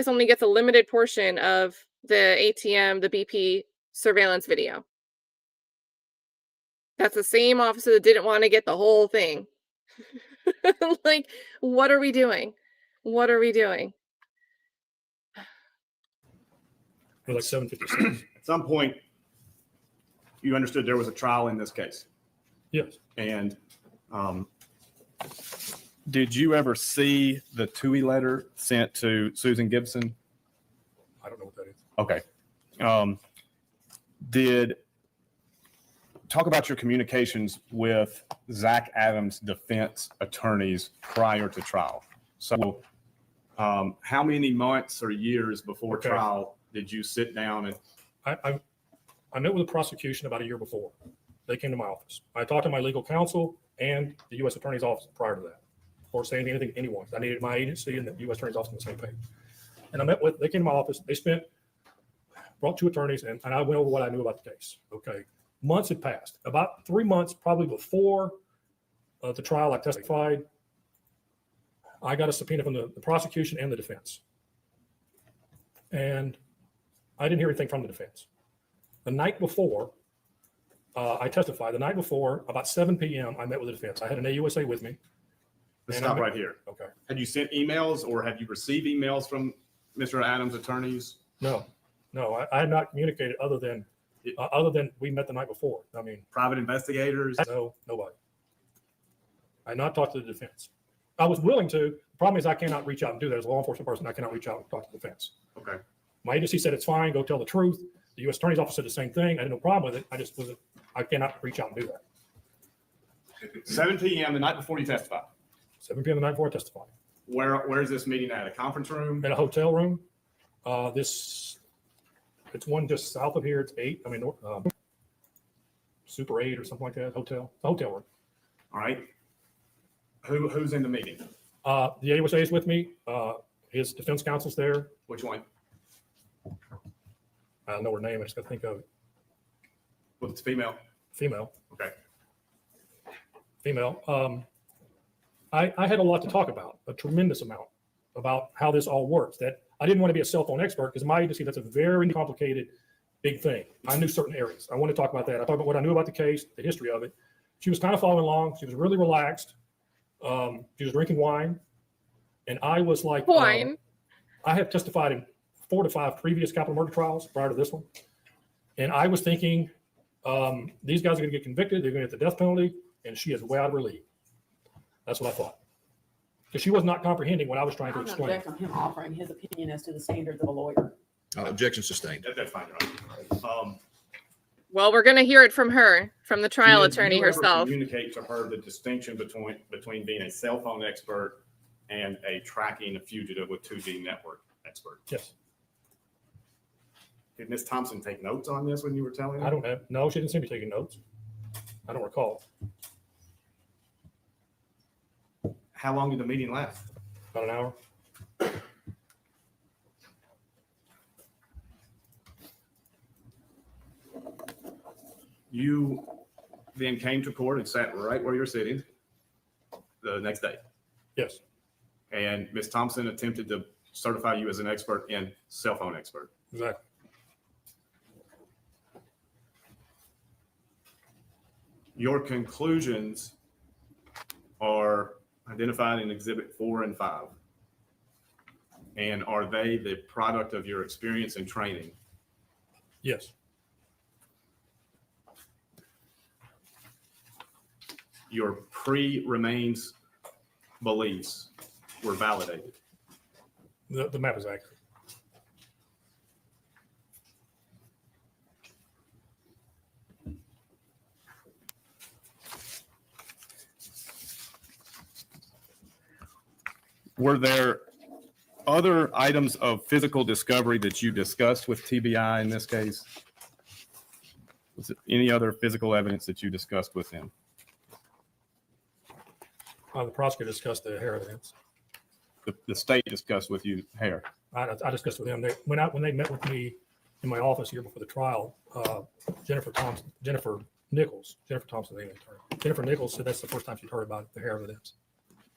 A: only gets a limited portion of the ATM, the BP surveillance video. That's the same officer that didn't want to get the whole thing. Like, what are we doing? What are we doing?
G: We're like 7:56.
F: At some point, you understood there was a trial in this case.
G: Yes.
F: And did you ever see the TUI letter sent to Susan Gibson?
G: I don't know what that is.
F: Okay. Talk about your communications with Zach Adams' defense attorneys prior to trial. So how many months or years before trial did you sit down and?
G: I met with the prosecution about a year before. They came to my office. I talked to my legal counsel and the U.S. Attorney's Office prior to that, before saying anything to anyone. I needed my agency and the U.S. Attorney's Office on the same page. And they came to my office. They brought two attorneys, and I went over what I knew about the case. Okay. Months had passed. About 3 months, probably before the trial, I testified. I got a subpoena from the prosecution and the defense. And I didn't hear anything from the defense. The night before, I testified. The night before, about 7 p.m., I met with the defense. I had an AUSA with me.
F: Let's stop right here.
G: Okay.
F: Had you sent emails or had you received emails from Mr. Adams' attorneys?
G: No, I had not communicated other than we met the night before. I mean,
F: private investigators?
G: No, nobody. I had not talked to the defense. I was willing to. The problem is I cannot reach out and do that as a law enforcement person. I cannot reach out and talk to the defense.
F: Okay.
G: My agency said it's fine. Go tell the truth. The U.S. Attorney's Office said the same thing. I had no problem with it. I cannot reach out and do that.
F: 7 p.m. the night before you testified.
G: 7 p.m. the night before I testified.
F: Where is this meeting at? A conference room?
G: In a hotel room. It's one just south of here. It's 8. I mean, Super 8 or something like that. Hotel room.
F: All right. Who's in the meeting?
G: The AUSA is with me. His defense counsel's there.
F: Which one?
G: I don't know her name. I just got to think of it.
F: Well, it's female.
G: Female.
F: Okay.
G: Female. I had a lot to talk about, a tremendous amount about how this all works. That I didn't want to be a cell phone expert because my agency, that's a very complicated, big thing. I knew certain areas. I want to talk about that. I talked about what I knew about the case, the history of it. She was kind of following along. She was really relaxed. She was drinking wine. And I was like,
A: wine.
G: I have testified in 4 to 5 previous capital murder trials prior to this one. And I was thinking, these guys are going to get convicted. They're going to get the death penalty. And she is way out of her league. That's what I thought. Because she was not comprehending what I was trying to
B: I'm not
G: explain.
B: objecting him offering his opinion as to the standards of a lawyer.
E: Objection sustained.
F: That's fine, Your Honor.
A: Well, we're going to hear it from her, from the trial
F: Did
A: attorney
F: you ever
A: herself.
F: Communicate to her the distinction between being a cell phone expert and a tracking a fugitive with 2G network expert.
G: Yes.
F: Did Ms. Thompson take notes on this when you were telling her?
G: I don't have, no, she didn't seem to be taking notes. I don't recall.
F: How long did the meeting last?
G: About an hour.
F: You then came to court and sat right where you're sitting the next day.
G: Yes.
F: And Ms. Thompson attempted to certify you as an expert in cell phone expert.
G: Exactly.
F: Your conclusions are identified in Exhibit 4 and 5. And are they the product of your experience and training?
G: Yes.
F: Your pre-remains beliefs were validated.
G: The map is accurate.
F: Were there other items of physical discovery that you discussed with TBI in this case? Was there any other physical evidence that you discussed with him?
G: The prosecutor discussed the hair evidence.
F: The state discussed with you hair.
G: I discussed with them. When they met with me in my office here before the trial, Jennifer Thompson, the attorney. Jennifer Nichols said that's the first time she'd heard about the hair evidence.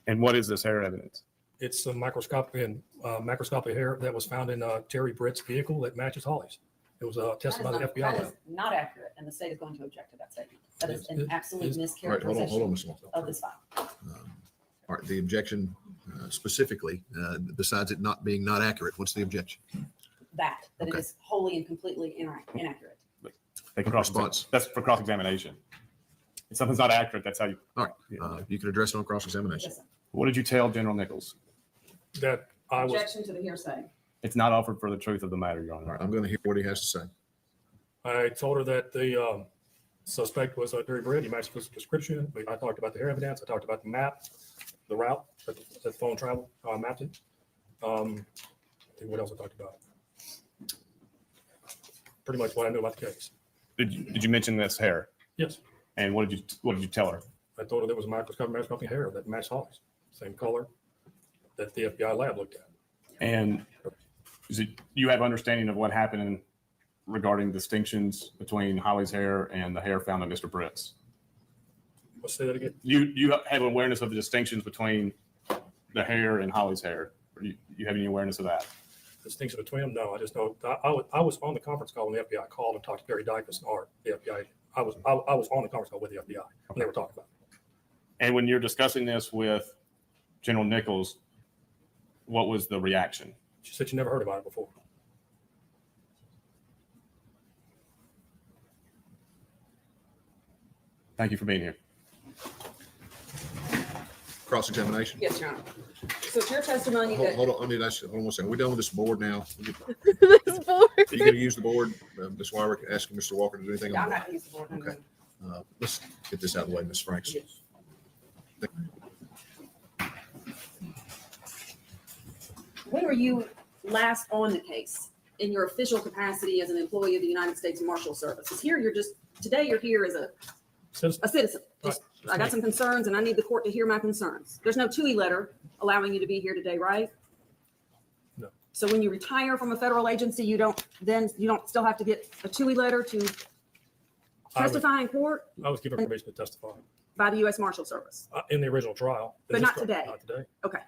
F: And what is this hair evidence?
G: It's a microscopic hair that was found in Terry Britt's vehicle that matches Holly's. It was tested by the FBI.
B: That
G: lab.
B: is not accurate, and the state is going to object to that statement. That is an absolute
E: All right, hold on,
B: mischaracterization
E: Ms. Small.
B: of this file.
E: All right, the objection specifically, besides it not being not accurate, what's the objection?
B: That it
E: Okay.
B: is wholly and completely inaccurate.
F: They can
E: Response.
F: That's for cross-examination. If something's not accurate, that's how you.
E: All right, you can address it on cross-examination.
B: Yes, sir.
F: What did you tell General Nichols?
G: That I was.
B: Objection to the hearsay.
F: It's not offered for the truth of the matter, Your
E: All
F: Honor.
E: right, I'm going to hear what he has to say.
G: I told her that the suspect was Terry Britt. He matched his description. I talked about the hair evidence. I talked about the map, the route that the phone traveled, how I mapped it. I think what else I talked about? Pretty much what I knew about the case.
F: Did you mention this hair?
G: Yes.
F: And what did you tell her?
G: I told her there was a microscopic hair that matched Holly's, same color that the FBI lab looked at.
F: And you have understanding of what happened regarding distinctions between Holly's hair and the hair found on Mr. Britt's?
G: Let's say that again.
F: You have awareness of the distinctions between the hair and Holly's hair? Or do you have any awareness of that?
G: Distinction between them? No, I just know I was on the conference call when the FBI called and talked to Barry Dicus and Art, the FBI. I was on the conference call with the FBI when they were talking about it.
F: And when you're discussing this with General Nichols, what was the reaction?
G: She said she never heard about it before.
F: Thank you for being here.
E: Cross-examination.
B: Yes, Your Honor. So it's your testimony that
E: Hold on, I need to ask you, hold on one second. We're done with this board now.
A: This board.
E: Are you going to use the board? Ms. Wyrick asking Mr. Walker to do anything
B: I'm
E: on
B: not
E: that?
B: going to use the board.
E: Okay. Let's get this out of the way, Ms. Franks.
B: When were you last on the case in your official capacity as an employee of the United States Marshal Service? Because here today you're here as a citizen.
G: Right.
B: I got some concerns and I need the court to hear my concerns. There's no TUI letter allowing you to be here today, right?
G: No.
B: So when you retire from a federal agency, you don't still have to get a TUI letter to testify in court
G: I was given permission to testify
B: by the U.S. Marshal Service.
G: in the original trial.
B: But not today.
G: Not today.
B: Okay.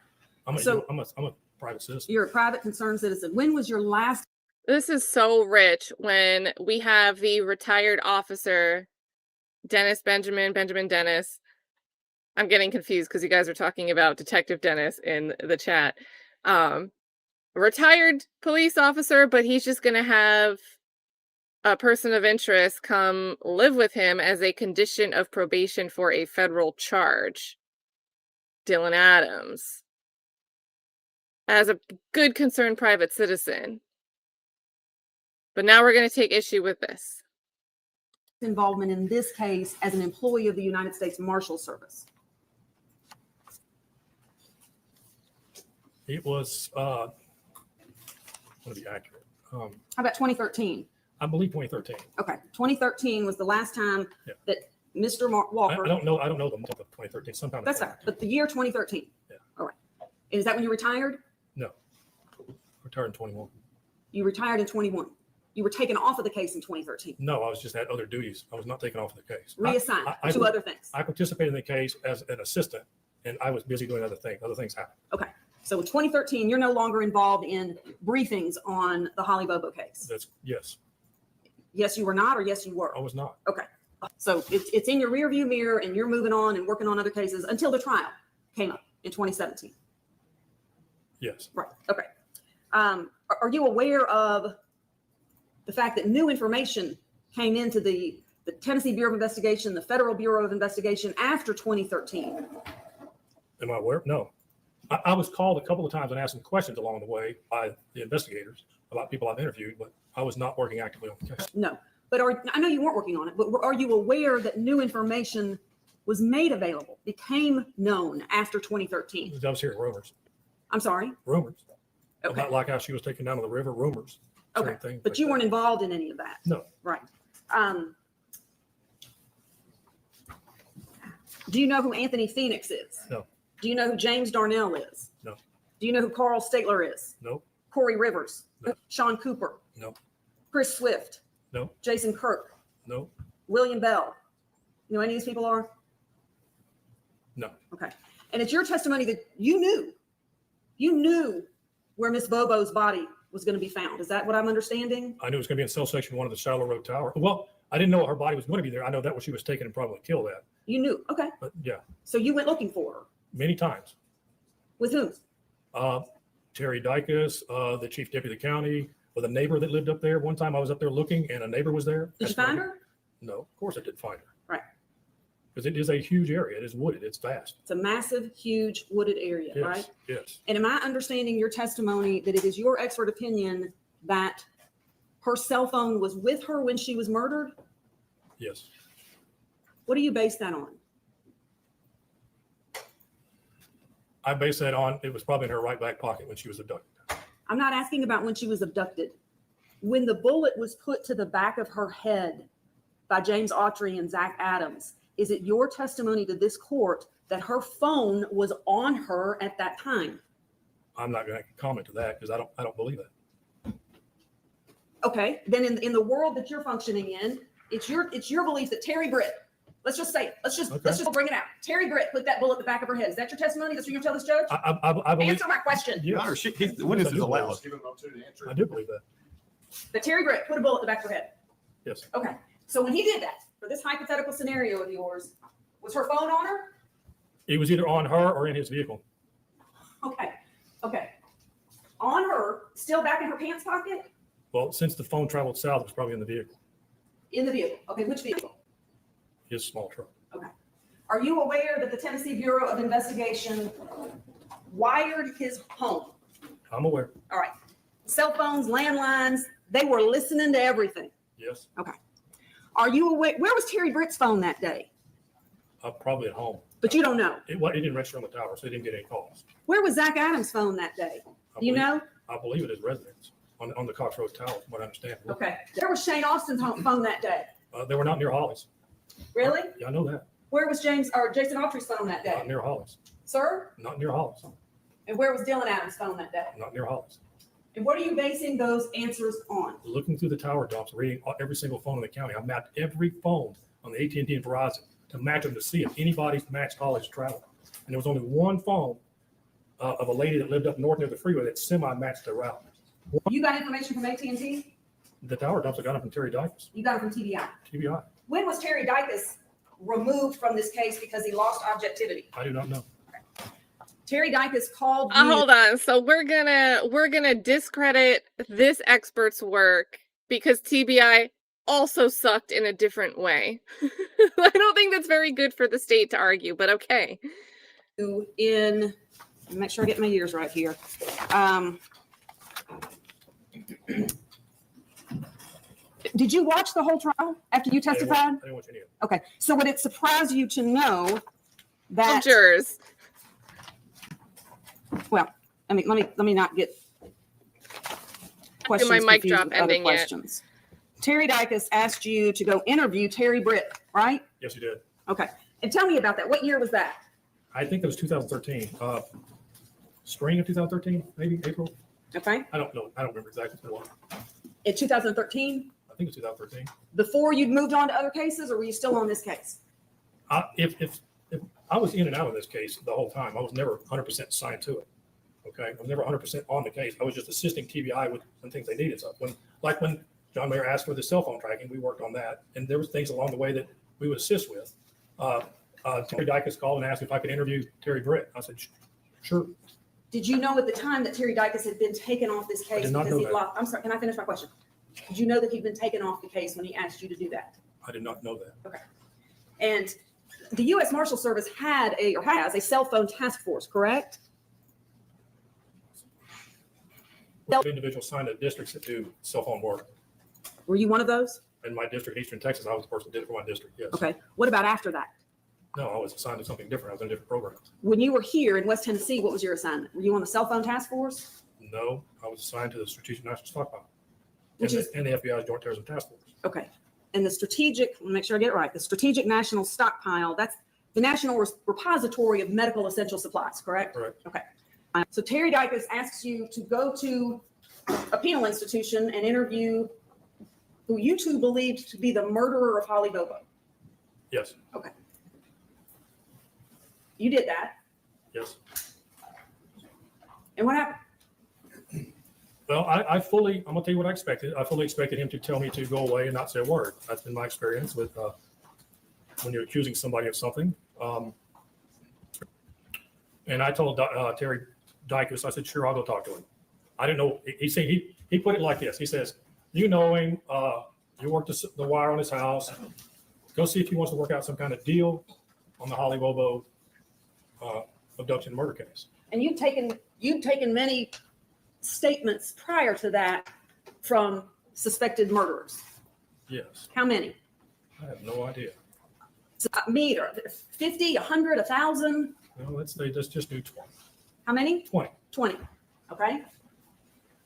G: I'm
B: So-
G: a private citizen.
B: You're a private concerned citizen. When was your last?
A: This is so rich when we have the retired officer, Benjamin Dennis. I'm getting confused because you guys are talking about Detective Dennis in the chat. retired police officer, but he's just going to have a person of interest come live with him as a condition of probation for a federal charge. Dylan Adams. As a good concerned private citizen. But now we're going to take issue with this.
B: Involvement in this case as an employee of the United States Marshal Service.
G: It was, I want to be accurate.
B: How about 2013?
G: I believe 2013.
B: Okay, 2013 was the last time
G: Yeah.
B: that Mr.
G: I
B: Walker.
G: don't know the month of 2013. Sometime.
B: That's fine, but the year 2013.
G: Yeah.
B: All right. And is that when you retired?
G: No. Retired in 21.
B: You retired in 21. You were taken off of the case in 2013.
G: No, I was just at other duties. I was not taken off of the case.
B: Reassigned
G: I-
B: to other things.
G: I participated in the case as an assistant, and I was busy doing other things. Other things happened.
B: Okay. So in 2013, you're no longer involved in briefings on the Holly Bobo case.
G: That's yes.
B: Yes, you were not, or yes, you were.
G: I was not.
B: Okay. So it's in your rearview mirror and you're moving on and working on other cases until the trial came up in 2017.
G: Yes.
B: Right. Okay. Are you aware of the fact that new information came into the Tennessee Bureau of Investigation, the Federal Bureau of Investigation after 2013?
G: Am I aware? No. I was called a couple of times and asked some questions along the way by the investigators about people I've interviewed, but I was not working actively on the case.
B: No. But I know you weren't working on it, but are you aware that new information was made available, became known after 2013?
G: I was hearing rumors.
B: I'm sorry.
G: Rumors.
B: Okay.
G: About like how she was taken down to the river. Rumors.
B: Okay.
G: Certain things
B: But
G: like
B: you
G: that.
B: weren't involved in any of that.
G: No.
B: Right. Do you know who Anthony Phoenix is?
G: No.
B: Do you know who James Darnell is?
G: No.
B: Do you know who Carl Stigler is?
G: No.
B: Corey Rivers?
G: No.
B: Sean Cooper?
G: No.
B: Chris Swift?
G: No.
B: Jason Kirk?
G: No.
B: William Bell? You know any of these people are?
G: No.
B: Okay. And it's your testimony that you knew where Miss Bobo's body was going to be found. Is that what I'm understanding?
G: I knew it was going to be in cell section 1 of the Shallow Road Tower. Well, I didn't know her body was going to be there. I know that was she was taken and probably killed at.
B: You knew. Okay.
G: But yeah,
B: So you went looking for her.
G: many times.
B: With whom?
G: Terry Dicus, the chief deputy of the county, with a neighbor that lived up there. One time I was up there looking and a neighbor was there.
B: Did you find her?
G: No, of course I didn't find her.
B: Right.
G: Because it is a huge area. It is wooded. It's vast.
B: It's a massive, huge wooded area,
G: Yes.
B: right?
G: Yes.
B: And am I understanding your testimony that it is your expert opinion that her cell phone was with her when she was murdered?
G: Yes.
B: What do you base that on?
G: I base that on, it was probably in her right back pocket when she was abducted.
B: I'm not asking about when she was abducted. When the bullet was put to the back of her head by James Autry and Zach Adams, is it your testimony to this court that her phone was on her at that time?
G: I'm not going to comment to that because I don't believe that.
B: Okay, then in the world that you're functioning in, it's your belief that Terry Britt, let's just say it. Let's just bring it out. Terry Britt put that bullet at the back of her head. Is that your testimony? That's what you're gonna tell this judge?
G: I believe.
B: Answer my question.
G: Yes.
F: The witness is allowed.
G: I do believe that.
B: That Terry Britt put a bullet at the back of her head.
G: Yes.
B: Okay, so when he did that, for this hypothetical scenario of yours, was her phone on her?
G: It was either on her or in his vehicle.
B: Okay. On her, still back in her pants pocket?
G: Well, since the phone traveled south, it was probably in the vehicle,
B: In the vehicle. Okay, which vehicle?
G: his small truck.
B: Okay. Are you aware that the Tennessee Bureau of Investigation wired his home?
G: I'm aware.
B: All right. Cell phones, landlines, they were listening to everything.
G: Yes.
B: Are you aware? Where was Terry Britt's phone that day?
G: Probably at home.
B: But you don't know.
G: It didn't register on the tower, so he didn't get any calls.
B: Where was Zach Adams' phone that day? Do you know?
G: I believe it is residence on the Cox Road Tower, from what I understand.
B: Okay. Where was Shane Austin's phone that day?
G: They were not near Holly's.
B: Really?
G: Yeah, I know that.
B: Where was Jason Autry's phone that
G: Not
B: day?
G: near Holly's.
B: Sir?
G: Not near Holly's.
B: And where was Dylan Adams' phone that day?
G: Not near Holly's.
B: And what are you basing those answers on?
G: Looking through the tower dumps, reading every single phone in the county. I mapped every phone on the AT&T and Verizon to match them to see if anybody's matched Holly's travel. And there was only one phone of a lady that lived up north near the freeway that semi-matched the route.
B: You got information from AT&T?
G: The tower dumps, I got them from Terry Dicus,
B: You got it from TBI.
G: TBI.
B: When was Terry Dicus removed from this case because he lost objectivity?
G: I do not know.
B: Terry Dicus called you.
A: Hold on. So we're gonna discredit this expert's work because TBI also sucked in a different way. I don't think that's very good for the state to argue, but okay.
B: In, make sure I get my years right here. Did you watch the whole trial after you testified?
G: I didn't watch any of it.
B: Okay, so would it surprise you to know that?
A: Jurors.
B: Well, I mean, let me not get questions
A: my mic
B: confused
A: drop
B: with other
A: ending yet.
B: questions. Terry Dicus asked you to go interview Terry Britt, right?
G: Yes, you did.
B: Okay, and tell me about that. What year was that?
G: I think it was 2013, spring of 2013, maybe April.
B: Okay,
G: I don't know. I don't remember exactly. It's been a while.
B: in 2013,
G: I think it was 2013.
B: before you'd moved on to other cases, or were you still on this case?
G: If I was in and out of this case the whole time, I was never 100% assigned to it. Okay, I was never 100% on the case. I was just assisting TBI with some things they needed. So when John Mayer asked for the cell phone tracking, we worked on that, and there was things along the way that we would assist with. Terry Dicus called and asked if I could interview Terry Britt. I said, sure.
B: Did you know at the time that Terry Dicus had been taken off this case
G: did not know
B: he
G: that.
B: lost? I'm sorry, can I finish my question? Did you know that he'd been taken off the case when he asked you to do that?
G: I did not know that.
B: And the U.S. Marshal Service has a cell phone task force, correct?
G: Individuals signed to districts that do cell phone work.
B: Were you one of those?
G: In my district, Eastern Texas, I was the person that did it for my district, yes.
B: Okay. What about after that?
G: No, I was assigned to something different. I was in a different program.
B: When you were here in West Tennessee, what was your assignment? Were you on the cell phone task force?
G: No, I was assigned to the Strategic National Stockpile
B: Which
G: and
B: is,
G: the FBI's Joint Terrorism Task Force.
B: okay. And the strategic, let me make sure I get it right. The Strategic National Stockpile, that's the National Repository of Medical Essential Supplies, correct?
G: Correct.
B: Okay. So Terry Dicus asks you to go to a penal institution and interview who you two believed to be the murderer of Holly Bobo.
G: Yes,
B: You did that.
G: yes.
B: And what happened?
G: Well, I'm going to tell you what I expected. I fully expected him to tell me to go away and not say a word. That's been my experience with when you're accusing somebody of something. And I told Terry Dicus, I said, sure, I'll go talk to him. I didn't know. He put it like this. He says, you know him, you worked the wire on his house. Go see if he wants to work out some kind of deal on the Holly Bobo abduction murder case.
B: And you'd taken many statements prior to that from suspected murderers.
G: Yes,
B: How many?
G: I have no idea.
B: Meter, 50, 100, 1,000?
G: Well, let's just do 20.
B: How many?
G: 20.
B: 20. Okay.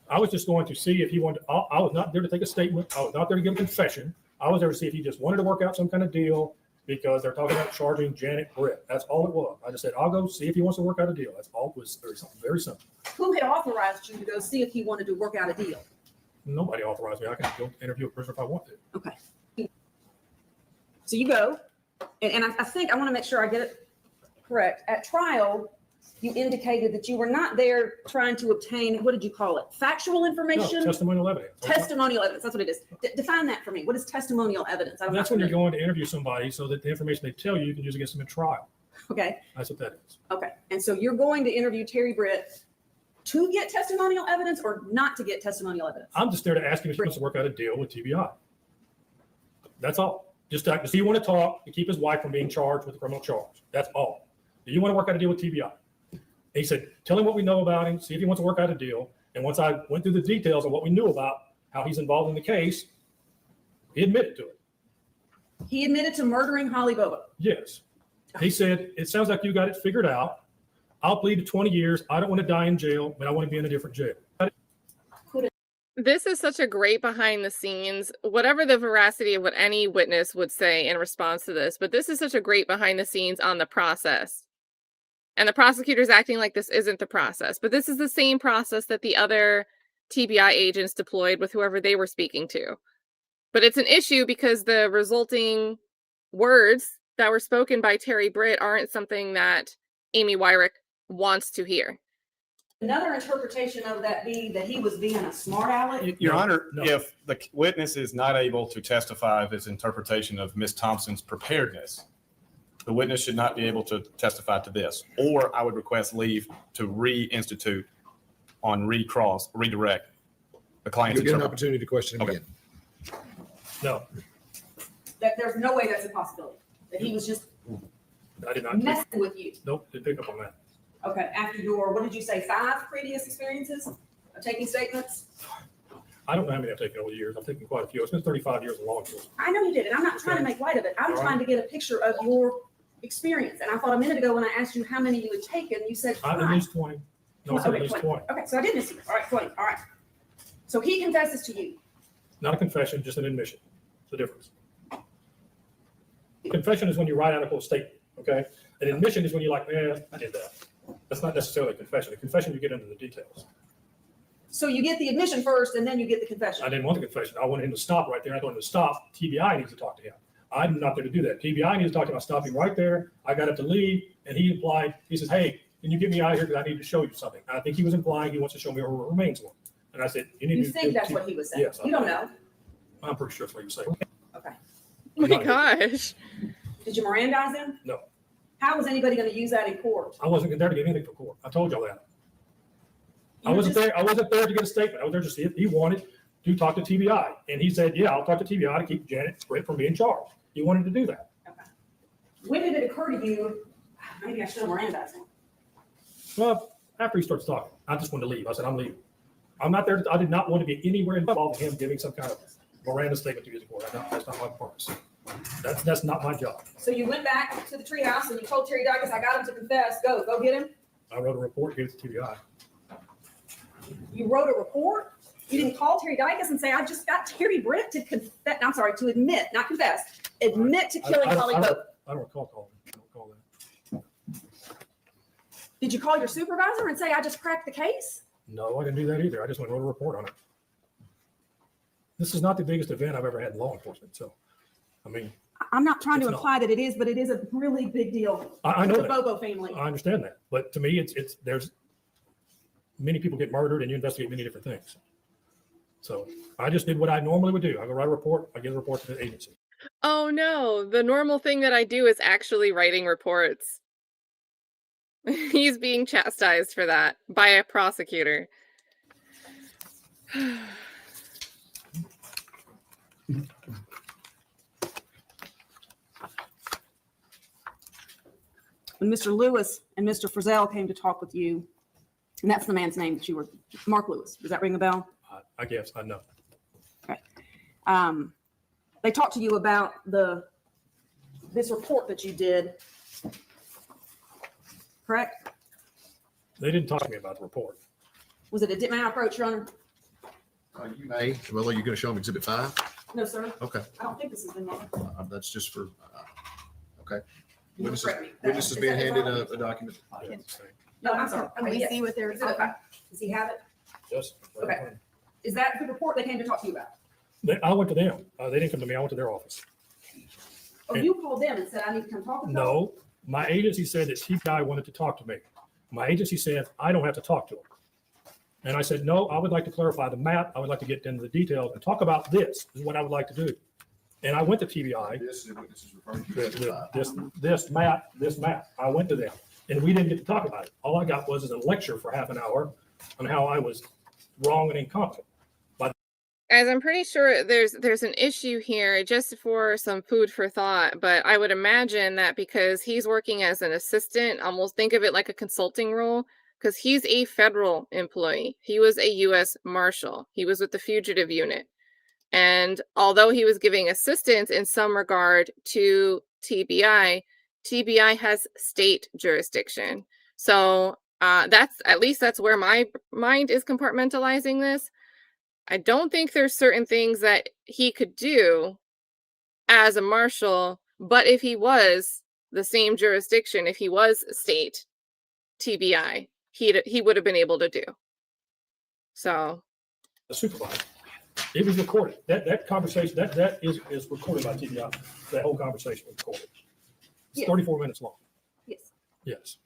G: I was just going to see if he wanted. I was not there to take a statement. I was not there to give a confession. I was there to see if he just wanted to work out some kind of deal because they're talking about charging Janet Britt. That's all it was. I just said, I'll go see if he wants to work out a deal. That's all. It was very simple.
B: Who had authorized you to go see if he wanted to work out a deal?
G: Nobody authorized me. I can go interview a prisoner if I want to.
B: Okay. So you go, and I think I want to make sure I get it correct. At trial, you indicated that you were not there trying to obtain, what did you call it? Factual
G: No,
B: information?
G: testimonial evidence.
B: Testimonial evidence. That's what it is. Define that for me. What is testimonial evidence?
G: That's when you're going to interview somebody so that the information they tell you can use against them in trial.
B: Okay.
G: That's what that is.
B: Okay. And so you're going to interview Terry Britt to get testimonial evidence or not to get testimonial evidence?
G: I'm just there to ask him if he wants to work out a deal with TBI. That's all. Just to see you want to talk to keep his wife from being charged with a criminal charge. That's all. Do you want to work out a deal with TBI? He said, tell him what we know about him, see if he wants to work out a deal. And once I went through the details of what we knew about how he's involved in the case, he admitted to it.
B: He admitted to murdering Holly Bobo.
G: Yes. He said, it sounds like you got it figured out. I'll plead to 20 years. I don't want to die in jail, but I want to be in a different jail.
A: This is such a great behind the scenes, whatever the veracity of what any witness would say in response to this, but this is such a great behind the scenes on the process. And the prosecutor's acting like this isn't the process, but this is the same process that the other TBI agents deployed with whoever they were speaking to. But it's an issue because the resulting words that were spoken by Terry Britt aren't something that Amy Weirich wants to hear.
B: Another interpretation of that be that he was being a smart aleck.
F: Your
G: No,
F: Honor,
G: no.
F: if the witness is not able to testify of his interpretation of Ms. Thompson's preparedness, the witness should not be able to testify to this, or I would request leave to reinstitute on redirect the client's
E: You'll get an
F: interpretation.
E: opportunity to question him
F: Okay.
E: again.
G: No,
B: That there's no way that's a possibility, that he was just
G: I did not.
B: messing with you.
G: Nope, didn't pick up on that.
B: Okay, after your, what did you say, 5 previous experiences of taking statements?
G: I don't know how many I've taken over the years. I've taken quite a few. It's been 35 years in law enforcement.
B: I know you did, and I'm not trying to make light of it. I'm
G: All right.
B: trying to get a picture of your experience. And I thought a minute ago when I asked you how many you had taken, you said
G: At
B: 5.
G: least 20. No, I said at
B: Okay,
G: least 20.
B: Okay, so I did miss you. All right, 20. All right. So he confesses to you.
G: Not a confession, just an admission. It's the difference. Confession is when you write out a whole statement, okay? An admission is when you're like, yeah, I did that. That's not necessarily a confession. A confession, you get into the details.
B: So you get the admission first, and then you get the confession.
G: I didn't want the confession. I wanted him to stop right there. I told him to stop. TBI needs to talk to him. I'm not there to do that. TBI needs to talk to him. I stopped him right there. I got up to leave, and he implied, he says, hey, can you get me out of here because I need to show you something? And I think he was implying he wants to show me where her remains were. And I said, you need
B: You
G: to.
B: think that's what he was saying?
G: Yes.
B: You don't know.
G: I'm pretty sure that's what he was saying.
B: Okay.
A: Oh my gosh.
B: Did you Mirandize him?
G: No.
B: How was anybody going to use that in court?
G: I wasn't there to get anything for court. I told y'all that. I
B: You
G: wasn't
B: just-
G: there. I wasn't there to get a statement. I was there to see if he wanted to talk to TBI. And he said, yeah, I'll talk to TBI to keep Janet Britt from being charged. He wanted to do that.
B: When did it occur to you, maybe I should have Mirandized him?
G: Well, after he starts talking, I just wanted to leave. I said, I'm leaving. I'm not there. I did not want to be anywhere involved with him giving some kind of Miranda statement to his court. That's not my purpose. That's not my job.
B: So you went back to the treehouse and you told Terry Dicus, I got him to confess. Go get him.
G: I wrote a report, gave it to TBI.
B: You wrote a report. You didn't call Terry Dicus and say, I just got Terry Britt to confess. I'm sorry, to admit, not confess, admit to killing Holly Bobo.
G: I don't recall calling. I don't recall that.
B: Did you call your supervisor and say, I just cracked the case?
G: No, I didn't do that either. I just went and wrote a report on it. This is not the biggest event I've ever had in law enforcement. So, I mean,
B: I'm not trying to
G: It's not.
B: imply that it is, but it is a really big deal.
G: I know
B: for the
G: that.
B: Bobo family.
G: I understand that. But to me, it's there's many people get murdered and you investigate many different things. So I just did what I normally would do. I go write a report. I give a report to the agency.
A: Oh no, the normal thing that I do is actually writing reports. He's being chastised for that by a prosecutor.
B: When Mr. Lewis and Mr. Frizzell came to talk with you, and that's the man's name that you were, Mark Lewis. Does that ring a bell?
G: I guess I know.
B: They talked to you about this report that you did, correct?
G: They didn't talk to me about the report.
B: Was it a may I approach, Your Honor?
E: You may. Well, are you going to show them Exhibit 5?
B: No, sir.
E: Okay.
B: I don't think this has been done.
E: That's just for, okay.
B: You
E: Witnesses,
B: correct me.
E: witnesses
B: Is
E: being
B: that
E: handed
B: wrong?
E: a document.
B: No, I'm sorry.
H: Can
B: Okay,
H: we
B: yes.
H: see what they're?
B: Exhibit 5. Does he have it?
G: Yes.
B: Okay. Is that the report they came to talk to you about?
G: I went to them. They didn't come to me. I went to their office.
B: Oh, you called them and said, I need to come talk with them?
G: No, my agency said that TBI wanted to talk to me. My agency said, I don't have to talk to him. And I said, no, I would like to clarify the map. I would like to get into the details and talk about this is what I would like to do. And I went to TBI,
E: This is what this is referring to.
G: this map. I went to them and we didn't get to talk about it. All I got was a lecture for half an hour on how I was wrong and incompetent.
A: Guys, I'm pretty sure there's an issue here, just for some food for thought, but I would imagine that because he's working as an assistant, almost think of it like a consulting role, because he's a federal employee. He was a U.S. Marshal. He was with the fugitive unit. And although he was giving assistance in some regard to TBI, TBI has state jurisdiction. So that's where my mind is compartmentalizing this. I don't think there's certain things that he could do as a marshal, but if he was the same jurisdiction, if he was state TBI, he would have been able to do. So
G: The supervisor. It was recorded. That conversation, that is recorded by TBI. That whole conversation was recorded. It's
B: Yes.
G: 34 minutes long.
B: Yes.
G: Yes.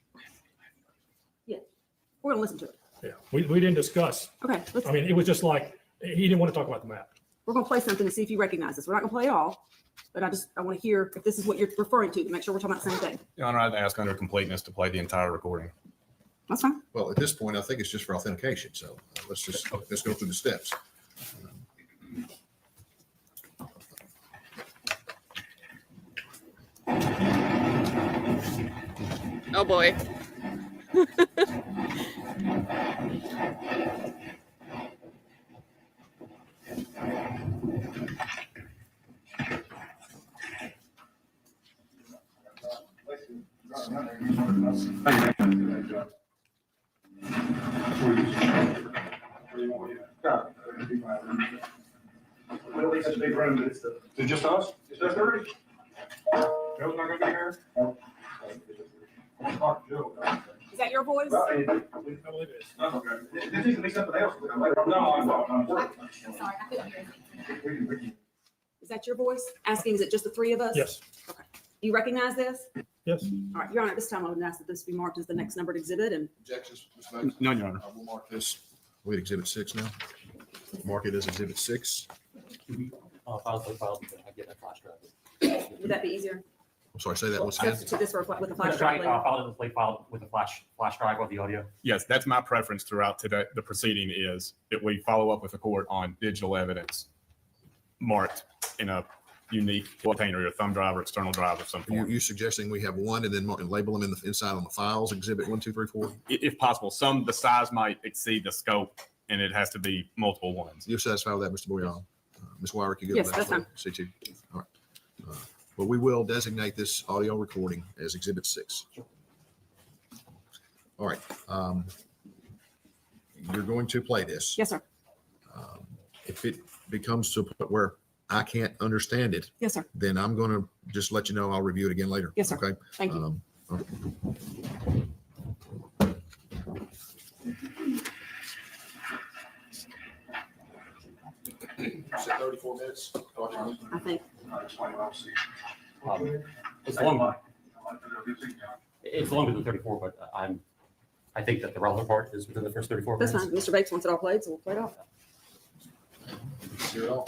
B: We're going to listen to it.
G: Yeah. We didn't discuss.
B: Okay. Let's,
G: I mean, it was just like, he didn't want to talk about the map.
B: We're gonna play something to see if you recognize this. We're not gonna play it all, but I want to hear if this is what you're referring to make sure we're talking about the same thing.
F: Your Honor, I'd ask under completeness to play the entire recording.
B: That's fine.
E: Well, at this point, I think it's just for authentication. So let's go through the steps.
A: Oh boy.
H: Well, it's such a big room, but it's just us? Just us three? Joe's not gonna be here? No. Joe.
B: Is that your voice?
H: Well,
G: I believe it is.
H: okay. This needs to be something else. No, I'm
D: I'm sorry, I couldn't hear you.
B: Is that your voice? Asking, is it just the three of us?
G: Yes,
B: Do you recognize this?
G: yes.
B: All right, Your Honor, at this time I would ask that this be marked as the next numbered exhibit and
E: Objections, Ms. Banks?
F: None, Your Honor.
E: I will mark this. Wait, exhibit 6 now. Mark it as exhibit 6.
I: File, I get a flash drive.
B: would that be easier?
E: I'm sorry, say that once again.
B: To this with a flash
I: Try,
B: drive later?
I: file it with file with a flash drive of the audio.
F: Yes, that's my preference throughout today. The proceeding is that we follow up with the court on digital evidence marked in a unique container, a thumb drive or external drive of some form.
E: You suggesting we have one and then mark and label them in the inside on the files, exhibit 1, 2, 3, 4?
F: If possible, the size might exceed the scope and it has to be multiple ones.
E: You're satisfied with that, Mr. Boyan? Ms. Weirich, you good
B: Yes,
E: with that?
B: that's fine.
E: C2. All right. But we will designate this audio recording as exhibit 6. All right. You're going to play this.
B: Yes, sir.
E: If it becomes to a point where I can't understand it,
B: Yes, sir.
E: then I'm going to just let you know. I'll review it again later.
B: Yes, sir.
E: Okay.
B: Thank you.
E: Okay. Set 34 minutes.
B: I think.
I: It's long. It's longer than 34, but I think that the relevant part is within the first 34
B: That's
I: minutes.
B: fine. Mr. Bates wants it all played, so we'll play it off.
E: See it all.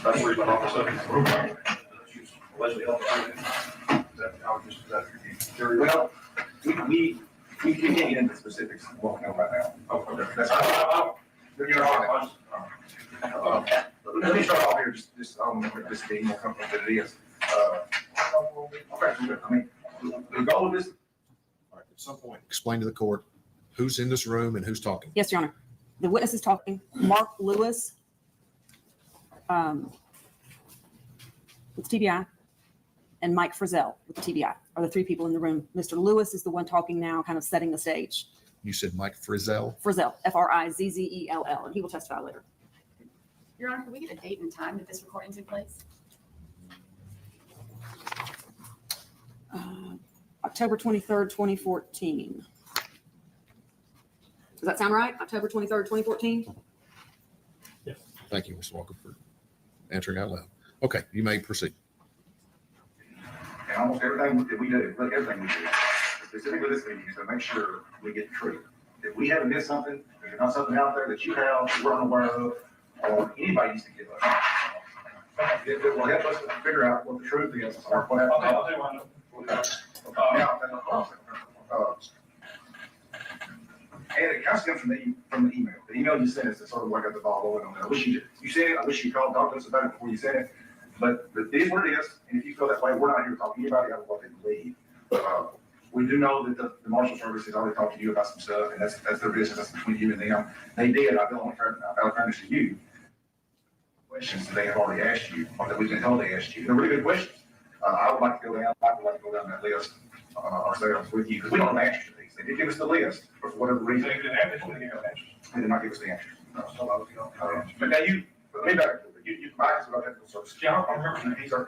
H: That's the reason I'm also allegedly helped. Well, we can't get into specifics of what we know right now. Oh, okay. That's, you're on. Let me start off here, just, I don't know if this being more comfortable than it is. Okay, I mean, the goal of this.
E: All right. At some point, explain to the court who's in this room and who's talking.
B: Yes, Your Honor. The witness is talking. Mark Lewis with TBI and Mike Frizzell with TBI are the three people in the room. Mr. Lewis is the one talking now, kind of setting the stage.
E: You said Mike Frizzell.
B: Frizzell, Frizzell, and he will testify later.
D: Your Honor, can we get a date and time that this recording took place?
B: October 23rd, 2014. Does that sound right? October 23rd, 2014?
E: Thank you, Mr. Walker, for answering out loud. Okay, you may proceed.
H: And almost everything that we do, everything we do, specifically this meeting, is to make sure we get the truth. If we haven't missed something, if there's not something out there that you have, that we're unaware of, or anybody needs to give us, it will help us to figure out what the truth is. Or what happened. And it kind of comes from the email. The email you sent us is sort of what got the ball rolling on that. I wish you said it. I wish you called, talked to us about it before you said it. But it is what it is. And if you feel that way, we're not here to talk to anybody about what they believe. We do know that the Marshal Service has already talked to you about some stuff, and that's their business. That's between you and them. They did. I feel fairness to you. Questions that they have already asked you, or that we've been told they asked you. They're really good questions. I would like to go down. I would like to go down that list ourselves with you because we don't have answers to these. They did give us the list, but for whatever reason, they did not give us the answers. But now let me back up. You Mike is about technical services. Yeah, I'm he's our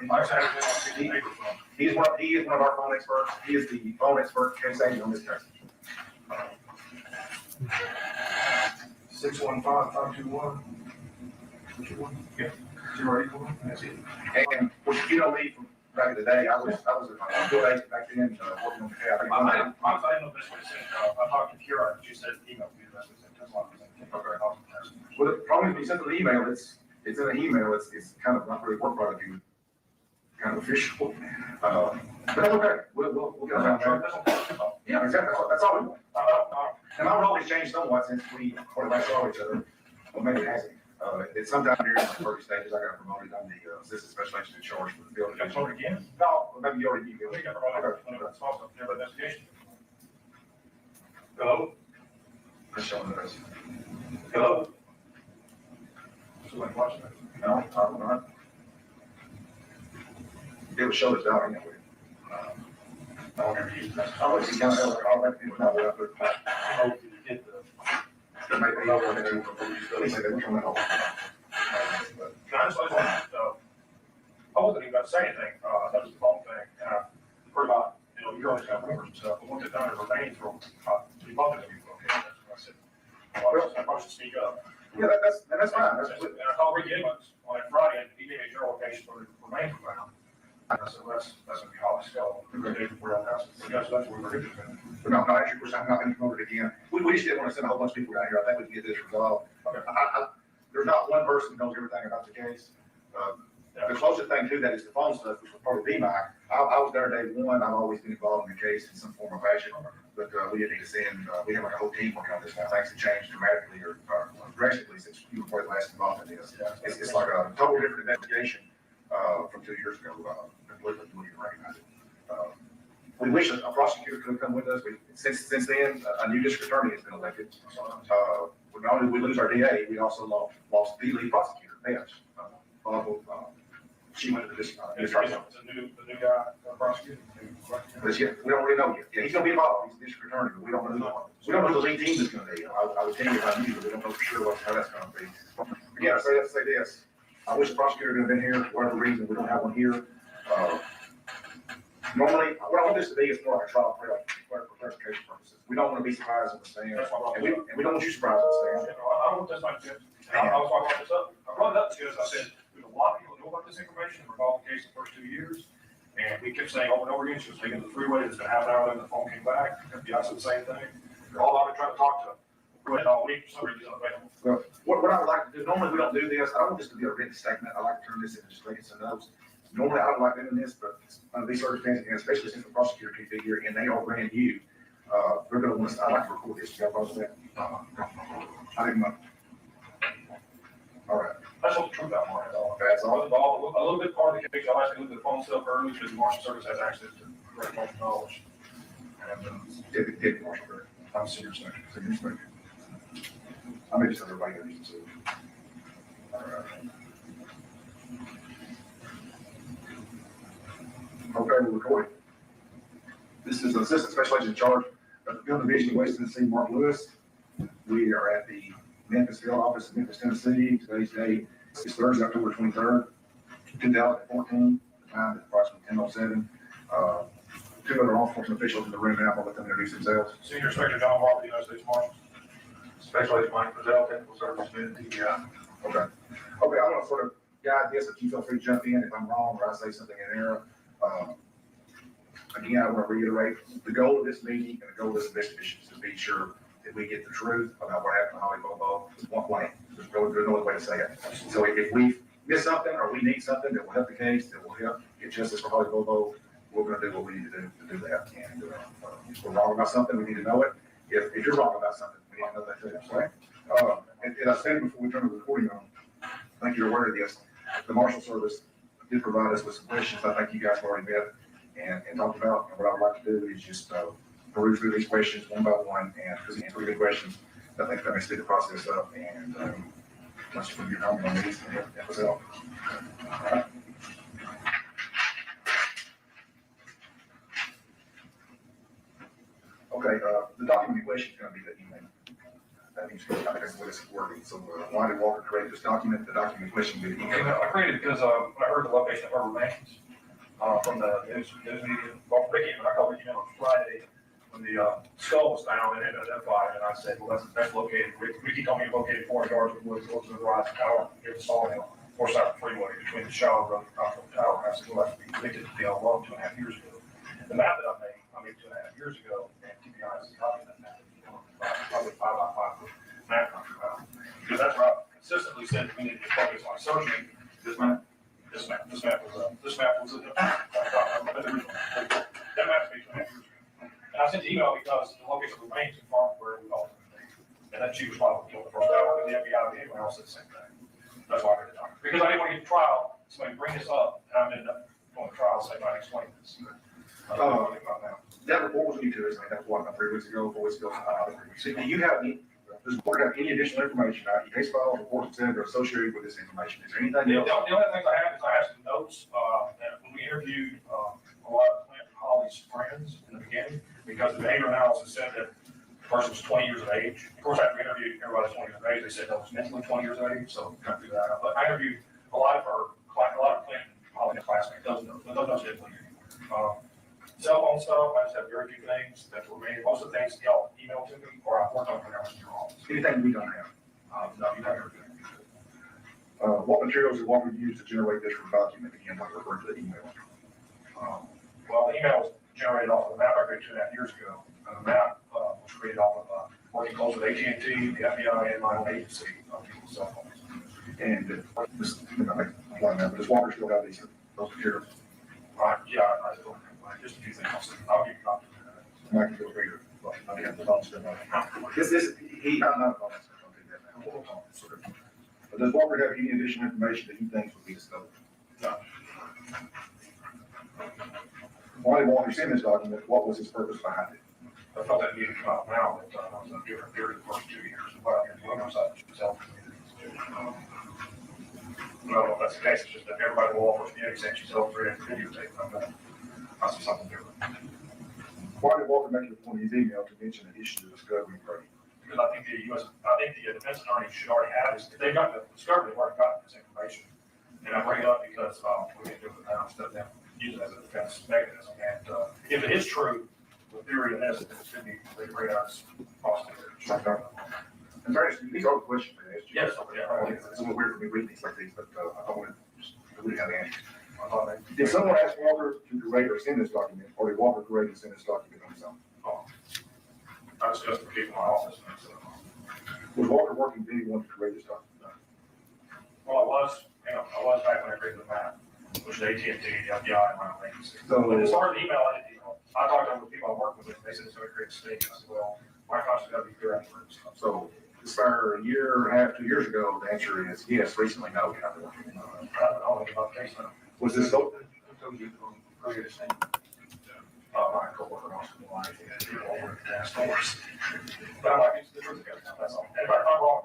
H: He is one of our phone experts. He is the phone expert case agent on this case. 615-521. Yeah. 081. That's it. And you know me from back in the day, I was a field agent back then, working on the cab.
J: I don't know this way to say, I talked to Kira, she said email to you, that's what I said. Okay.
H: Well, the problem is when you send an email, it's in an email, it's kind of not really work product, you kind of official. But that's okay. We'll get around that. Yeah, exactly. That's all we want. And my role has changed somewhat since we last saw each other. Well, maybe it hasn't. It's sometime during my first stages, I got promoted. I'm the assistant special agent in charge for the field.
J: Got promoted again?
H: No, maybe you already did.
J: We got promoted when it was also never investigation. Hello?
H: That's showing us.
J: Hello? Somebody watching it?
H: No, I'm not. It was showed us out anyway.
J: I don't ever use that.
H: I'll let you kind of, I'll let people know that, but
J: I hope you get the.
H: it might be over there before you still say they were coming home. But
J: Can I just let you know, I wasn't even about to say anything, that was the phone thing, and I heard about, you always got rumors and stuff, but once it's done, it remains from, we both of you, okay, that's what I said. I probably should speak up.
H: yeah, that's fine. That's
J: And I called Rick Evans on Friday, and he gave me a general location for the remains found. I said, that's gonna be Holly Skull, we're gonna do where our house is, that's where we're going.
H: But no, actually, of course, I'm not going to promote it again. We just didn't want to send a whole bunch of people down here. I think we can get this resolved.
J: Okay.
H: There's not one person who knows everything about the case. The closest thing to that is the phone stuff, which would probably be mine. I was there day one. I've always been involved in the case in some form or fashion, but we didn't need to send, we have like a whole team working on this now. Things have changed dramatically or drastically since you were probably last involved in this. It's like a totally different investigation from 2 years ago. Completely, we didn't recognize it. We wish a prosecutor could have come with us. Since then, a new district attorney has been elected. Not only did we lose our DA, we also lost the lead prosecutor, she went to the district.
J: The new guy, prosecutor.
H: But yeah, we don't really know yet. Yeah, he's gonna be involved. He's the district attorney, but we don't know. We don't know who the lead team is gonna be. I would tell you if I knew, but we don't know for sure how that's gonna be. Again, I say this. I wish the prosecutor could have been here for whatever reason. We don't have one here. Normally, what I want this to be is more like a trial for clarification purposes. We don't want to be surprised on the stand, and we don't want you surprised on the stand.
J: I don't, that's not good. I was talking about this up. I brought it up because I said, there's a lot of people know about this information, involved in the case the first 2 years. And we kept saying over and over again, she was taking the freeway, it's been half an hour, then the phone came back. FBI said the same thing. All I've been trying to talk to them all week, for some reason, unavailable.
H: Well, what I would like to do, normally we don't do this. I don't want this to be a written statement. I like to turn this into just taking some notes. Normally, I don't like doing this, but under these circumstances, and especially since the prosecutor can't be here and they are brand new, they're going to want us. I like to record this. You got problem with that? I didn't know. All right.
J: That's what the truth out more.
H: That's all.
J: A little bit part of the case, I like to look at the phone stuff early because the Marshal Service has access to great much knowledge. And
H: Did Marshal Service.
J: I'm serious.
H: I may just have everybody get these too. All right. Okay, we're recording. This is Assistant Special Agent in charge of the Field Division of West Tennessee, Mark Lewis. We are at the Memphis Field Office in Memphis, Tennessee. Today's date is Thursday, October 23rd, 2014. The time is approximately 10:07. Two other law enforcement officials in the room now. I'll let them introduce themselves.
J: Senior Inspector John Walker, United States Marshal.
H: Special Agent Mike Frizzell, Technical Services, TBI. Okay. Okay, I'm gonna sort of guide this, but you feel free to jump in if I'm wrong or I say something in error. Again, I want to reiterate, the goal of this meeting and the goal of this investigation is to be sure that we get the truth about what happened to Holly Bobo. One way. There's no other way to say it. So if we miss something or we need something that will help the case, that will help get justice for Holly Bobo, we're going to do what we need to do that. And if we're wrong about something, we need to know it. If you're wrong about something, we need to know that too. Right? And I said before we turn the recording on, I think you're aware of this. The Marshal Service did provide us with some questions I think you guys have already met and talked about. And what I would like to do is just peruse through these questions one by one, and because these are pretty good questions, I think that may speed the process up. And once you put your comment on these, and help us out. All right. Okay, the document in question is going to be the email. That means I think that's the way it's working. So why did Walker create this document? The document in question will be the email.
J: I created it because when I heard the location of her remains, from the news media. Well, Ricky, I called Ricky on Friday when the skull was found and identified, and I said, well, that's located. Ricky told me it's located 400 yards from woods, close to the Verizon Tower, near the sawmill, or side of the freeway between the shower road and the tower. I said, well, that's predicted to be on loan 2.5 years ago. The map that I made 2.5 years ago, and TBI is a copy of that map. Probably 5 by 5 foot map. Because that's where I consistently said we need to focus on searching this map. This map was that map's been 2.5 years ago. And I sent the email because the location remains in front of where we all live. And that she was probably killed the first hour, and the FBI and everyone else said the same thing. That's why I heard it talk. Because I didn't want to get to trial, somebody bring this up, and I'm ended up going to trial, say, I explain this.
H: That report was new to us, I think that's what, about 3 weeks ago, 4 weeks ago. So do you have any, does the board have any additional information, case files, reports, et cetera, associated with this information? Is there anything
J: The
H: else?
J: only thing I have is I have some notes, that when we interviewed, a lot of Clint and Holly's friends in the beginning, because the behavior analysis said that the person was 20 years of age. Of course, after we interviewed everybody 20 years of age, they said that was mentally 20 years of age, so we couldn't figure that out. But I interviewed a lot of Clint and Holly's classmates, those didn't believe me. Cell phone stuff, I just have very few things that remain. Most of the things y'all email to me, or I've worked on for hours in your office.
H: Anything we don't have?
J: No, you have everything.
H: What materials did Walker use to generate this document? Again, like referring to the email.
J: Well, the email was generated off of the map I created 2.5 years ago. And the map was created off of working close with AT&T, the FBI, and my own agency on people's cell phones.
H: And does Walker still have those materials?
J: Right, yeah, I still have just a few things. I'll give you copies.
H: And I can go figure, but I have the phone still. I'm not going to do that now. But does Walker have any additional information that he thinks would be discovered?
J: No.
H: Why did Walker send this document? What was his purpose behind it?
J: I felt that needed to come out now, that I was in a different period the first 2 years. What I'm doing outside of self. Well, if that's the case, it's just that everybody will offer community saying she's over it and videotape on that. I see something different.
H: Why did Walker make it a point in his email to mention an issue of discovery program?
J: Because I think the defense attorney should already have this. If they've got the discovery, they've already got this information. And I bring it up because we can do it now instead of them using it as a defense mechanism. And if it is true, the theory of this, it should be great as possible.
H: And these are the questions.
J: Yes, yeah.
H: It's a little weird for me reading things like these, but I want to really have answers. Did someone ask Walker to create or send this document, or did Walker create and send this document on his own?
J: I discussed with people in my office.
H: Was Walker working with anyone to create this document?
J: Well, I was back when I created the map, which is AT&T, the FBI, and my own agency.
H: So-
J: But as far as the email, I talked to the people I work with, they said it's going to create a statement. I said, well, my conscience got to be clear afterwards.
H: So, as far a year and a half, 2 years ago, the answer is yes, recently, no.
J: I don't know about the case now.
H: Was this so?
J: My coworker also wanted to do all work at stores. But I like the truth together, that's all. And if I'm wrong,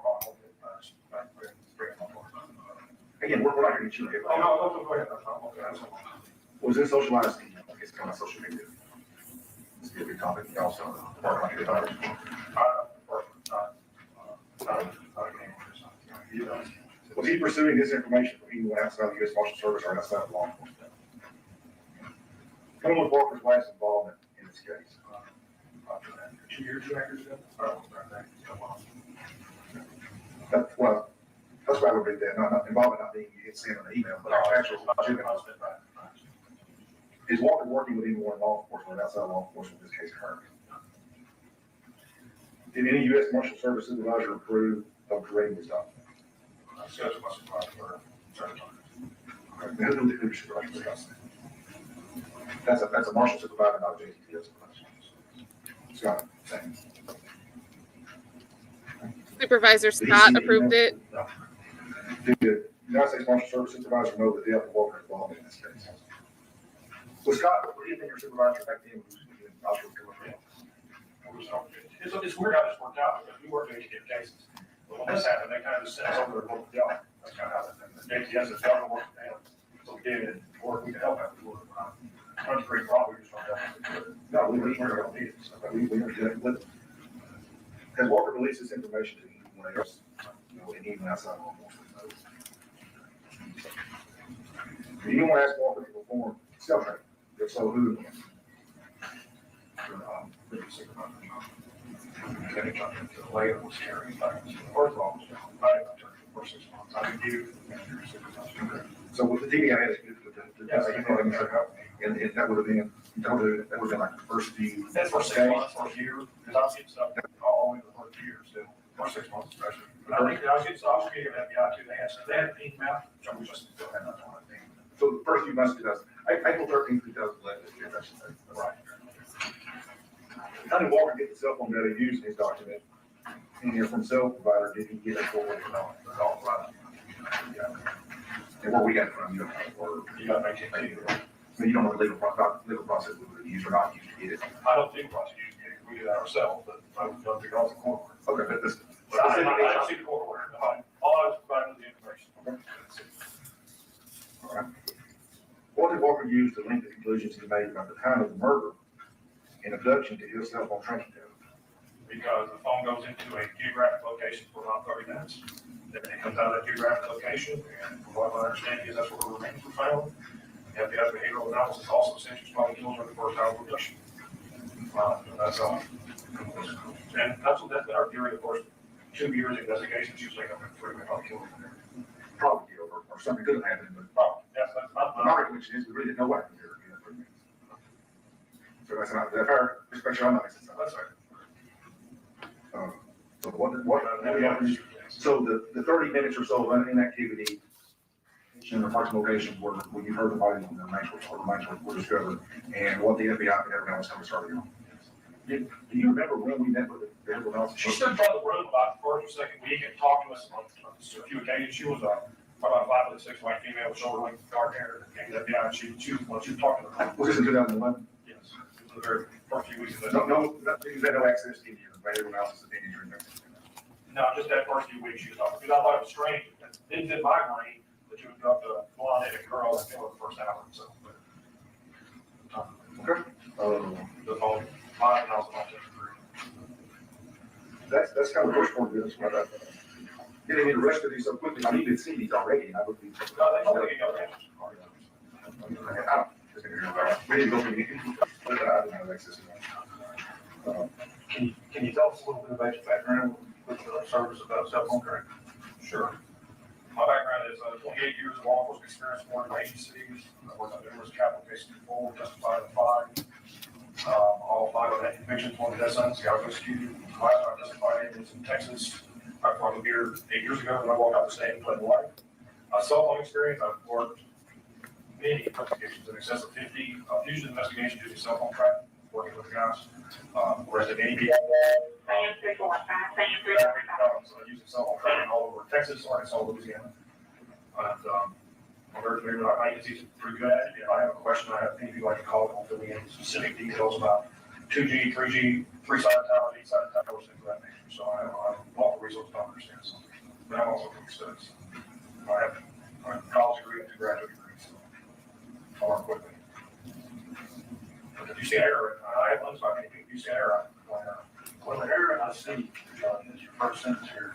J: I'm bring it on board.
H: Again, we're not going to get you.
J: Oh, no, go ahead. That's all.
H: Was this socialized? It's kind of social media. This is a big topic. You also work on your others. Was he pursuing this information from anyone outside the U.S. Marshal Service or outside of law enforcement? When was Walker's last involvement in this case?
J: 2 years ago?
H: That's why I would read that. Not involvement, not being you get sent an email, but actual legitimate. Is Walker working with anyone in law enforcement or outside of law enforcement in this case occurred? Did any U.S. Marshal Service supervisor approve of creating this document? Okay, now who the supervisor discussed that? That's a Marshal supervisor, not a JTTS supervisor. Scott, same.
A: Supervisor Scott approved it.
H: Did the United States Marshal Service supervisor know that Dale Walker involved in this case? Was Scott, what do you think your supervisor back then was doing?
J: It's weird how this worked out because we worked in different cases. But when this happened, they kind of just sent us over to work with y'all. That's kind of how the JTS is government work with them. So we did it, or we could help out. That's a great problem. We just don't have to.
H: No, we don't need it. So we understand it. Has Walker released this information to anyone else? And even outside law enforcement? Did anyone ask Walker to perform Still training. If so, who?
J: Later was carrying back. First of all, I for 6 months. I reviewed manager supervisor.
H: So with the TBI, and that would have been, that would have been like the first few.
J: That's for 6 months, for a year, because I was getting stuff all the way to the first year still, for 6 months especially. But I think I was getting FBI too, they had an email, so we just still had that one thing.
H: So the first few months, April 13th, 2011.
J: Right.
H: How did Walker get the cell phone data used in his document? In here from cell provider, did he get a forward or not? Right. Yeah. And where we got it from, you don't know, or
J: You got to make it.
H: you don't know the legal process we would use or not use to get it.
J: I don't think prosecution, we do that ourselves, but I would love to go to the court.
H: Okay, but this.
J: But I didn't see the court order, all I was providing was the information. That's it.
H: All right. What did Walker use to link the conclusions he made about the time of the murder and abduction to his cell phone tracking data?
J: Because the phone goes into a geographic location for about 30 minutes. Then it comes out of that geographic location, and from what I understand is that's where the remains were found. You have the other behavioral analysis also essentially spinal kills are the first hour of abduction. That's all. And that's what that's been our theory, of course, 2 years investigation, she was like, I'm going to probably kill him there.
H: Probably over, or something could have happened, but
J: Probably, yes, that's not.
H: my recollection is we really didn't know what happened here. So that's not, that fair, especially on the license.
J: That's right.
H: So so the 30 minutes or so of inactivity in the parking location where you heard the body and the remains were discovered, and what the FBI and everyone else started on. Do you remember when we met with the behavioral analysis?
J: She stood in front of the room about the first or second week and talked to us on a few occasions. She was about 5'6" white female with shoulder length dark hair. And came to the FBI, and she was talking to her.
H: Was this in 2011?
J: Yes, it was the very first few weeks of that.
H: No, you had no access to the behavioral analysis opinion during that.
J: No, just that first few weeks she was talking. Because I thought it was strange. It didn't fit my brain that you would go up to a blonde-headed girl and kill her the first hour. So,
H: Okay.
J: the phone, mine, and I was about to agree.
H: That's kind of the first part of this. Getting the rest of these so quickly, I mean, you did see these already, and I would be.
J: No, they told me to go answers.
H: We didn't go through the, but I didn't have access to that.
J: Can you tell us a little bit about your background with the service about cell phone tracking? Sure. My background is 28 years of law enforcement experience, more than agencies. I worked on numerous capital cases before, testified in 5. All 5 of that convictions, 1 death sentence, got executed. Last time I testified in was in Texas. I brought here 8 years ago when I walked out the state and played life. Cell phone experience, I've worked many investigations, in excess of 50 fusion investigations using cell phone tracking, working with the guys, arrested any people. Using cell phone tracking all over Texas, Arkansas, Louisiana. And I'm very familiar with our agencies, pretty good at it. If I have a question, I have anything like to call it, I'll fill in specific details about 2G, 3G, 3-sided towers, 8-sided towers, things of that nature. So I have a lot of resources to understand something. But I'm also from studies. I have a college degree and 2 graduate degrees. So I'll learn quickly. But if you see an error, I have one spot, if you see an error,
K: Well, the error I see is your first sentence here.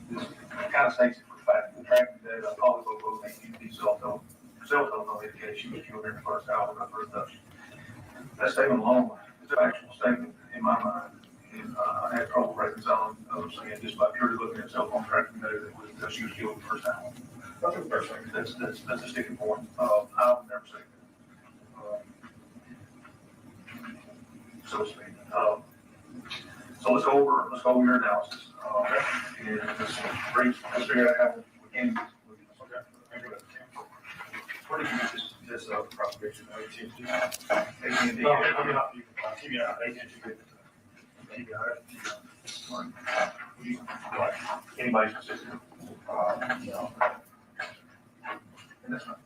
K: This kind of states it for fact. The tracking data, Holly Bobo, cell phone notification, she was killed during the first hour of her first abduction. That statement alone is an actual statement in my mind. And I had trouble reconciling saying just by purely looking at cell phone tracking data that she was killed in the first hour.
J: that's the first thing.
K: That's a sticking point. I would never say that. So to speak. So let's go over your analysis. And just brief, let's figure out how we can. Where did you get this prosecution? AT&T.
J: No, I'm not, TBI, agent,
K: Anybody specific? No. And that's not.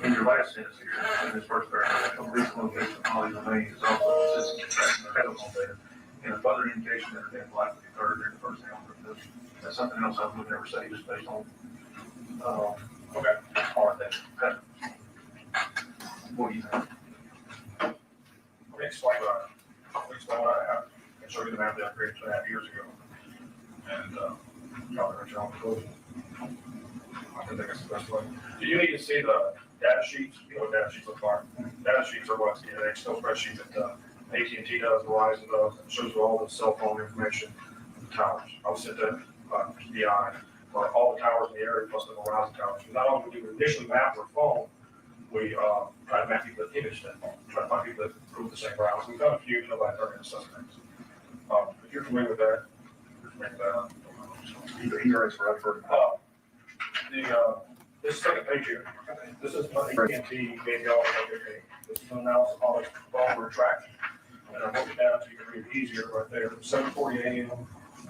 K: In your last sentence here, in this first paragraph, a recent location of Holly's remains is also consistent with tracking the telephone data, and a further indication that event likely occurred during the first hour of abduction. That's something else I would never say just based on, part that. What do you think?
J: Let me explain what I have. and show you the map that I created 2.5 years ago. And, y'all can your own conclusion. I think that's the best way. Do you need to see the data sheets? You know what data sheets look like? Data sheets are what's the Excel spreadsheet that AT&T does, Verizon does, and shows you all the cell phone information of the towers. I'll send that TBI for all the towers in the area plus the Verizon towers. Not only do we initially map their phone, we try to map people that image that phone, try to find people that prove the same routes. We've done a few, nobody targeted suspects. If you're familiar with that,
H: Either he or it's for Alford.
J: This second page here, this is what AT&T gave y'all. This is an analysis of the phone retraction. And I broke it down so you can read it easier right there, from 7:40 a.m.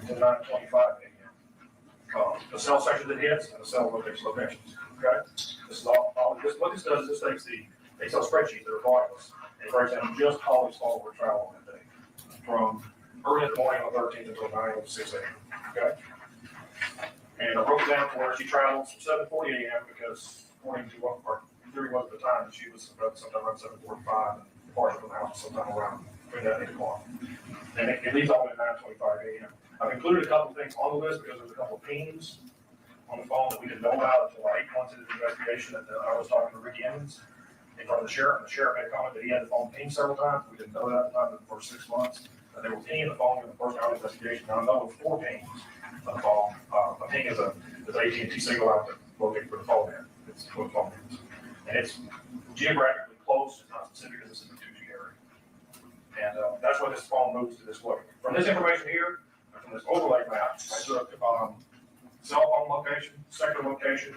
J: to 9:25 a.m. The cell section that hits and the cell locations, okay? This is all this, what this does is this takes the Excel spreadsheets that are voluminous and breaks down just Holly's phone were traveling that day, from early in the morning on the 13th until 9:06 a.m., okay? And I broke it down to where she travels from 7:40 a.m. because according to what our theory was at the time, she was sometime around 7:45 and departed from the house sometime around between that 8 o'clock. And it leaves all at 9:25 a.m. I've included a couple of things on the list because there's a couple of pings on the phone that we didn't know about until 8 months into the investigation. That I was talking to Ricky Evans in front of the sheriff, and the sheriff made a comment that he had the phone pinged several times. We didn't know that at the time in the first 6 months. That they were pinging the phone in the first round of investigation. Now I know it was 4 pings on the phone. A ping is an AT&T signal out there located for the phone there. It's what the phone is. And it's geographically close, it's not specific because it's in the 2G area. And that's why this phone moves to this way. From this information here, from this overlay map, I took cell phone location, sector location,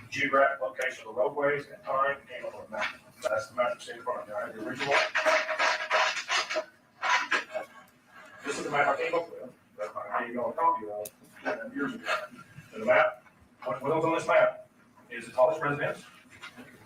J: geographic location of the roadways, and time came up with a map. That's the map you see in front of you. I have the original. This is the map I came up with, that I gave you all a copy of 2.5 years ago. And the map, what was on this map is the tallest residence,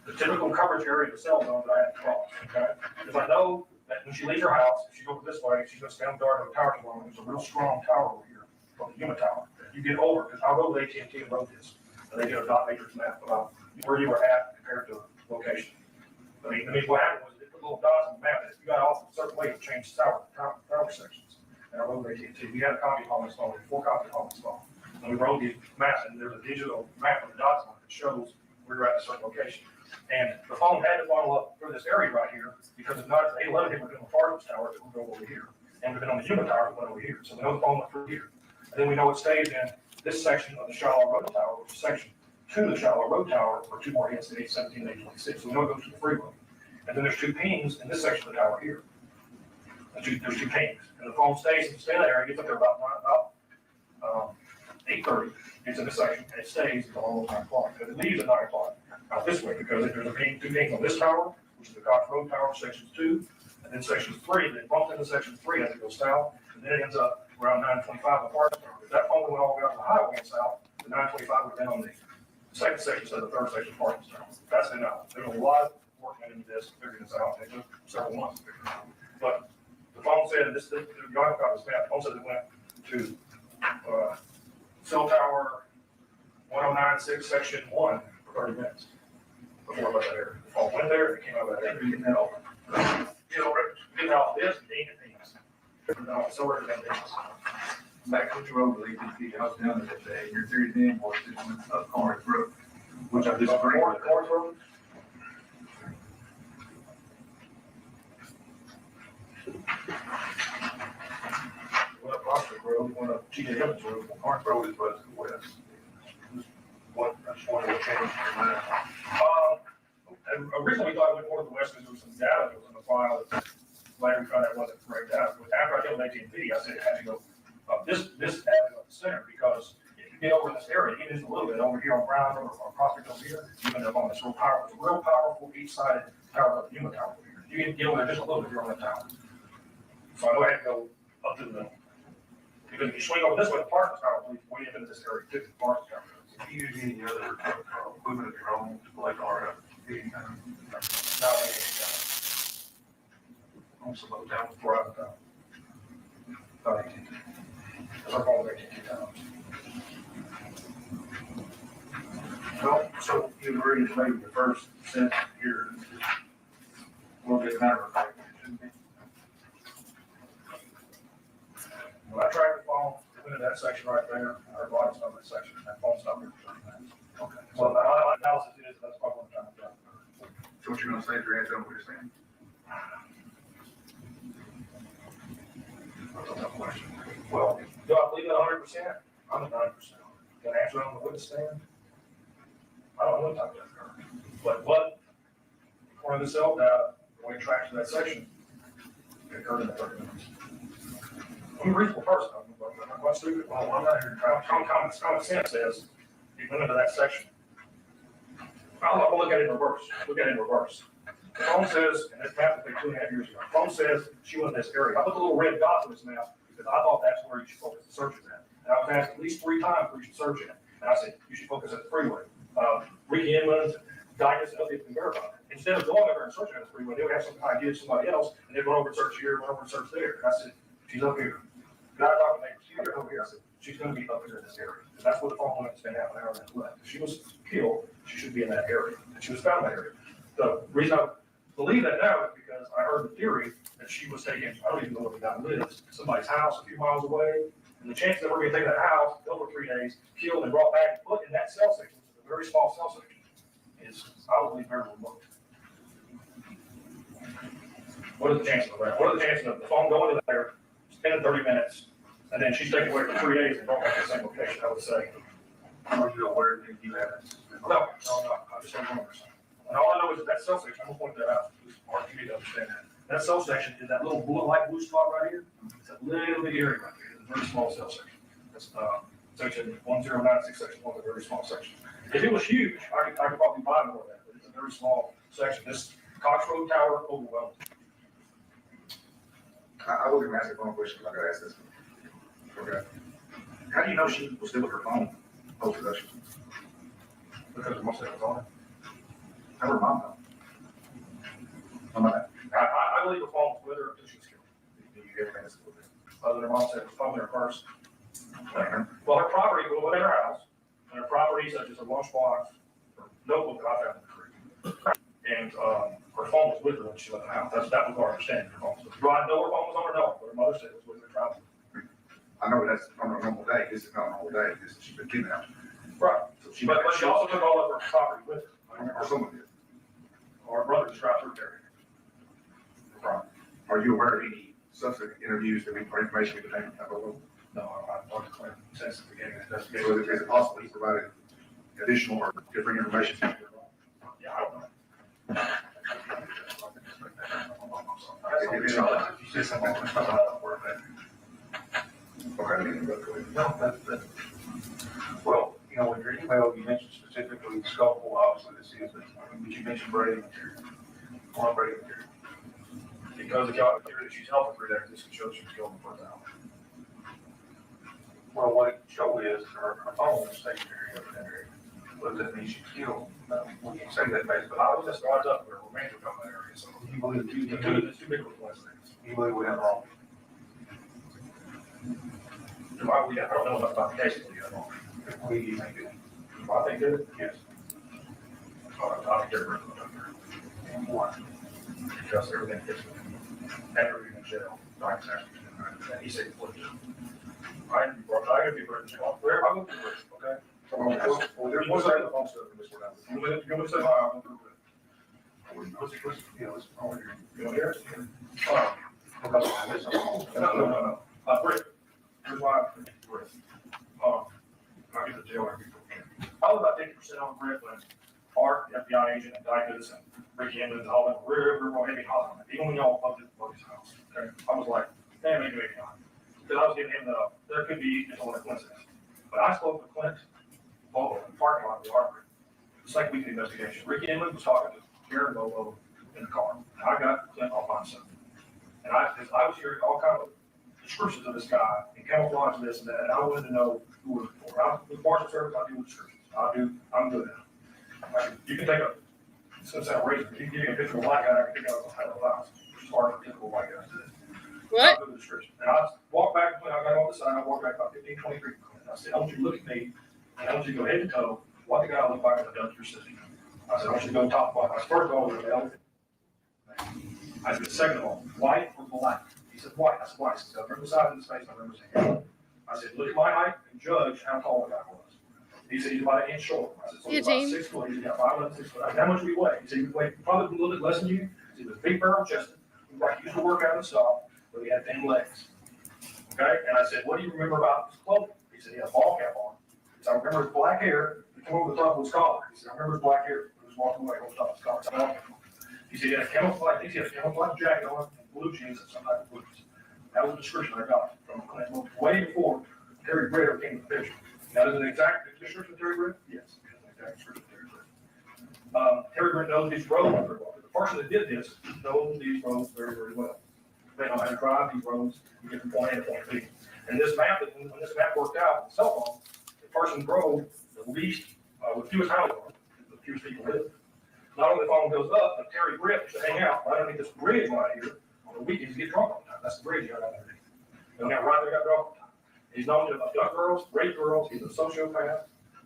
J: the typical coverage area of the cell zone that I had to cross, okay? Because I know that when she leaves her house, if she goes this way, she's going to stand guard of a tower tomorrow. There's a real strong tower over here, called the Unit Tower. You get over, because I wrote AT&T and wrote this, and they did a dot matrix map about where you were at compared to location. I mean, what happened was they put little dots on the map, and if you got off a certain way, it changed tower sections. And I wrote AT&T. We had a copy of Holly's phone, 4 copies of Holly's phone. And we wrote these maps, and there's a digital map with the dots on it that shows where you're at a certain location. And the phone had to follow up through this area right here, because if not, the 811 hit within the Farmers Tower, it would go over here. And we've been on the Unit Tower, it went over here. So we know the phone went through here. And then we know it stays in this section of the Shallow Road Tower, which is section 2 of the Shallow Road Tower, for 2 more hits at 817 and 826. So we know it goes to the freeway. And then there's 2 pings in this section of the tower here. There's 2 pings. And the phone stays in the area, gets up there about 8:30. It's in this section, and it stays until almost 9 o'clock. And it leaves at 9 o'clock out this way, because there's a ping, 2 pings on this tower, which is the Cox Road Tower, section 2, and then section 3. Then it bumps into section 3 as it goes south, and then it ends up around 925 the Farmers Tower. If that phone went all the way out to the highway and south, the 925 would have been on the second section instead of the third section of Farmers Tower. That's enough. There's a lot of work into this, figuring this out. It took several months to figure it out. But the phone said, you all got this map, the phone said it went to cell tower 1096 section 1 for 30 minutes before it left that area. The phone went there, it came out of that area, getting that over. Getting off this, being at things. So where did that take us?
K: Back to the road with AT&T, I was down there that day, and your theory then was it went up Corners Road, which I disagree with.
J: Corners Road? Went up Prospect Road, went up TJ Evans Road,
K: Corners Road is west to west.
J: what changed. Originally, we thought it went more to the west because there was some data that was in the file that later we found out wasn't correct data. But after I told AT&T, I said it had to go up this avenue up the center, because if you get over in this area, even just a little bit over here on Brown or Prospect over here, you end up on this real powerful east-sided tower of the Unit Tower over here. You can get over there just a little bit, you're on that tower. So I know I had to go up to the middle. Because if you swing over this way, the Parsons Tower leads way up into this area, too, the Parsons Tower.
K: If you use any other equipment of your own, like RF,
J: Now,
K: on some other towns,
J: we're out of town. About 18. That's our phone, 18 towns.
K: well, so you agree to maybe the first sentence here, will get matter of fact, it shouldn't be.
J: that section right there, our body's on that section, that phone's not there for 30 minutes. Okay. Well, my analysis is that's probably what I'm trying to do.
H: So what you're gonna say, Dre, tell me what you're saying.
J: That's a tough question. Well, do I believe it 100%? I'm at 90%. Can I answer it on the witness stand? I don't know what type of occurred. But according to self data, when it tracks to that section, it occurred in 30 minutes. I'm a reasonable person. I'm not stupid. Well, I'm not here to try. Common sense says you went into that section. I'll look at it in reverse. Look at it in reverse. The phone says, and this map was like 2.5 years ago. The phone says she went in this area. I put the little red dots on this map because I thought that's where you should focus the searches at. And I was asked at least 3 times where you should search at. And I said, you should focus at the freeway. Ricky Inman's, Dicus and Viveros can verify it. Instead of going over and searching at the freeway, they would have some idea of somebody else, and they'd go over and search here, go over and search there. And I said, she's up here. And I talked to her, she's over here. I said, she's going to be up here in this area. And that's what the phone went and spent half an hour and left. If she was killed, she should be in that area. And she was found in that area. The reason I believe that now is because I heard the theory that she was taken, I don't even know where the guy lives, somebody's house a few miles away. And the chances that we're going to take that house, over 3 days, killed and brought back and put in that cell section, which is a very small cell section, is, I would believe, very remote. What are the chances of that? What are the chances of the phone going to there, spending 30 minutes, and then she's taken away for 3 days and brought back to the same location? I would say.
H: Are you aware that you have it?
J: No. I just don't remember. And all I know is that cell section, I'm going to point that out. Mark, you need to understand that. That cell section is that little light blue spot right here. It's a little bit area right here. It's a very small cell section. It's section 1096, section 1, a very small section. If it was huge, I could probably buy more of that, but it's a very small section. This Cox Road Tower overwhelmed.
H: I was gonna ask a phone question, but I gotta ask this one. Okay. How do you know she was still with her phone post-production?
J: Because most of it was on it.
H: How her mom know?
J: I believe the phone was with her until she was killed.
H: Do you ever ask her?
J: Other than her mom said it was probably her purse.
H: Later.
J: Well, her property was in her house, and her property such as a lunchbox, or notebook that I found in the creek. And her phone was with her when she left the house. That was our understanding. Her phone was with her. Do I know her phone was on her? No, but her mother said it was with her travel.
H: I know that's on a normal day. This is not a normal day. This she's been kidnapped.
J: Right.
H: So she
J: But she also took all of her property with her.
H: or someone did.
J: Or her brother just dropped her there.
H: Right. Are you aware of any subsequent interviews or information we could take about them?
J: No, I've talked to Clint since the beginning of the
H: So
J: investigation.
H: is it possible he provided additional or different information?
J: Yeah, I don't know.
H: You said something about where that. Okay.
K: No, that's, well, you know, in your email, you mentioned specifically the scope, obviously, this is, but you mentioned Brady material. On Brady material.
J: Because the theory that she's held for 3 days, this shows she was killed in the first hour.
K: Well, what it showed is her phone was stationary over that area. What does that mean she's killed? We can say that based, but
J: I was just brought up where Romantic from that area, so
K: you believe
J: it's too big of a coincidence.
K: you believe we have wrong.
J: I don't know about the case, but yeah, wrong.
K: We you think it?
J: I think that,
K: Yes.
J: I think they're written up there.
K: And why?
J: Because everything fits with him. After being in jail, Dr. And he said, "Look, I can be Britt in jail. Where I'm going to be Britt, okay?
H: Well, there's one side of the phone stuff in this one.
J: You want me to say hi? I'm going to Britt.
K: Let's, you know, let's, over here.
J: You want to hear it?
K: No.
J: Britt, here's why I'm Britt. I get to jail every week. I was about 50% on Britt when Art, the FBI agent, and Dicus and Ricky Adams and all them were heavy hollering. Even when y'all bumped into Buddy's house, okay? I was like, damn, maybe not. Because I was giving him there could be just a coincidence. But I spoke to Clint Bobo in the parking lot of the Armory. It's like weekly investigation. Ricky Inman was talking to Jared Bobo in the car. And I got Clint off on something. And I was hearing all kinds of descriptions of this guy and camouflage this and that. And I wanted to know who was it for. I'm with Marshal Service, I do descriptions. I'm good at it. You can take it's going to sound racist, but you can give me a picture of a white guy, I can pick out a title of house, which is hard for typical white guys to do.
A: What?
J: I'll do the description. And I walked back, when I got on the side, I walked back about 15, 20 feet. And I said, I want you to look at me, and I want you to go head to toe, what the guy looked like in the dumpster city. I said, I want you to go top to bottom. First of all, was the elephant. I said, second of all, white or black? He said, white. I said, white. He said, I remember the size of his face, I remember saying, I said, look at my height and judge how tall the guy was. He said, he's about an inch short. I said, so he's about 6 foot. He's got 5'11", 6 foot. I said, how much do you weigh? He said, he weighed probably a little bit less than you. He was big barrel chested. He used to work out and stuff, but he had thin legs. Okay? And I said, what do you remember about his clothing? He said, he had a ball cap on. He said, I remember his black hair. He came over the top of his collar. He said, I remember his black hair. He was walking away over the top of his collar. He said, he had a camouflage, I think he had a camouflage jacket on and blue jeans and some type of boots. That was the description I got from Clint Bobo way before Terry Britt ever came to the picture. Now, is it an exact description of Terry Britt? Yes, it is an exact description of Terry Britt. Terry Britt knows these roads very well. The person that did this knows these roads very, very well. They know how to drive these roads and get from point A to point B. And this map, when this map worked out on the cell phone, the person drove the least, with fewest houses on it, the fewest people live. Not only the phone goes up, but Terry Britt used to hang out right underneath this bridge right here on the weekends to get drunk all the time. That's the bridge right underneath. And now right there got drunk all the time. He's known to abduct girls, rape girls. He's a sociopath.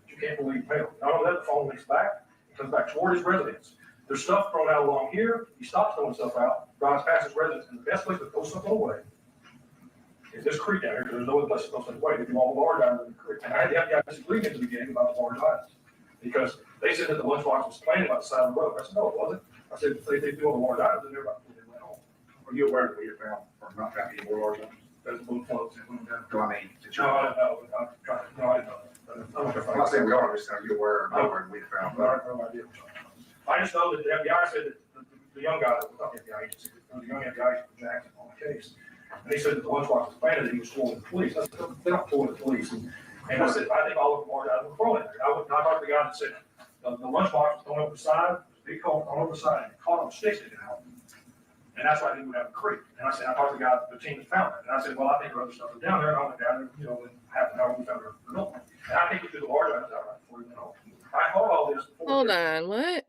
J: You can't believe him. Not only that, the phone leaks back. It comes back toward his residence. There's stuff thrown out along here. He stops throwing stuff out, drives past his residence, and the best place to throw stuff away is this creek down here, because there's no other place to throw stuff away. They do all the large items in the creek. And I had the FBI disagree at the beginning about the large items, because they said that the lunchbox was planted by the side of the road. I said, no, it wasn't. I said, they do all the large items, and they're about to put it home.
H: Are you aware that we have found, or not found any more large items?
J: There's a little floats.
H: No, I mean, did you?
J: No, I don't know. I'm trying to, no, I didn't know.
H: I'm not saying we are, I'm just saying, are you aware or not aware that we have found?
J: I have no idea. I just know that the FBI said that the young guy, not the FBI agency, the young FBI agent from Jackson on the case, and he said that the lunchbox was planted, that he was fooling the police. I said, they're not fooling the police. And I said, I think all of them are out of the thrown in there. I talked to the guy that said the lunchbox was thrown over the side, big hole thrown over the side, and caught on sticks sticking out. And that's why I didn't have a creek. And I said, I talked to the guy, the team that found it. And I said, well, I think other stuff is down there. And I went down there, and half an hour we found it. And I think we took the large items out right before we went home. I caught all this before.
A: Hold on, what?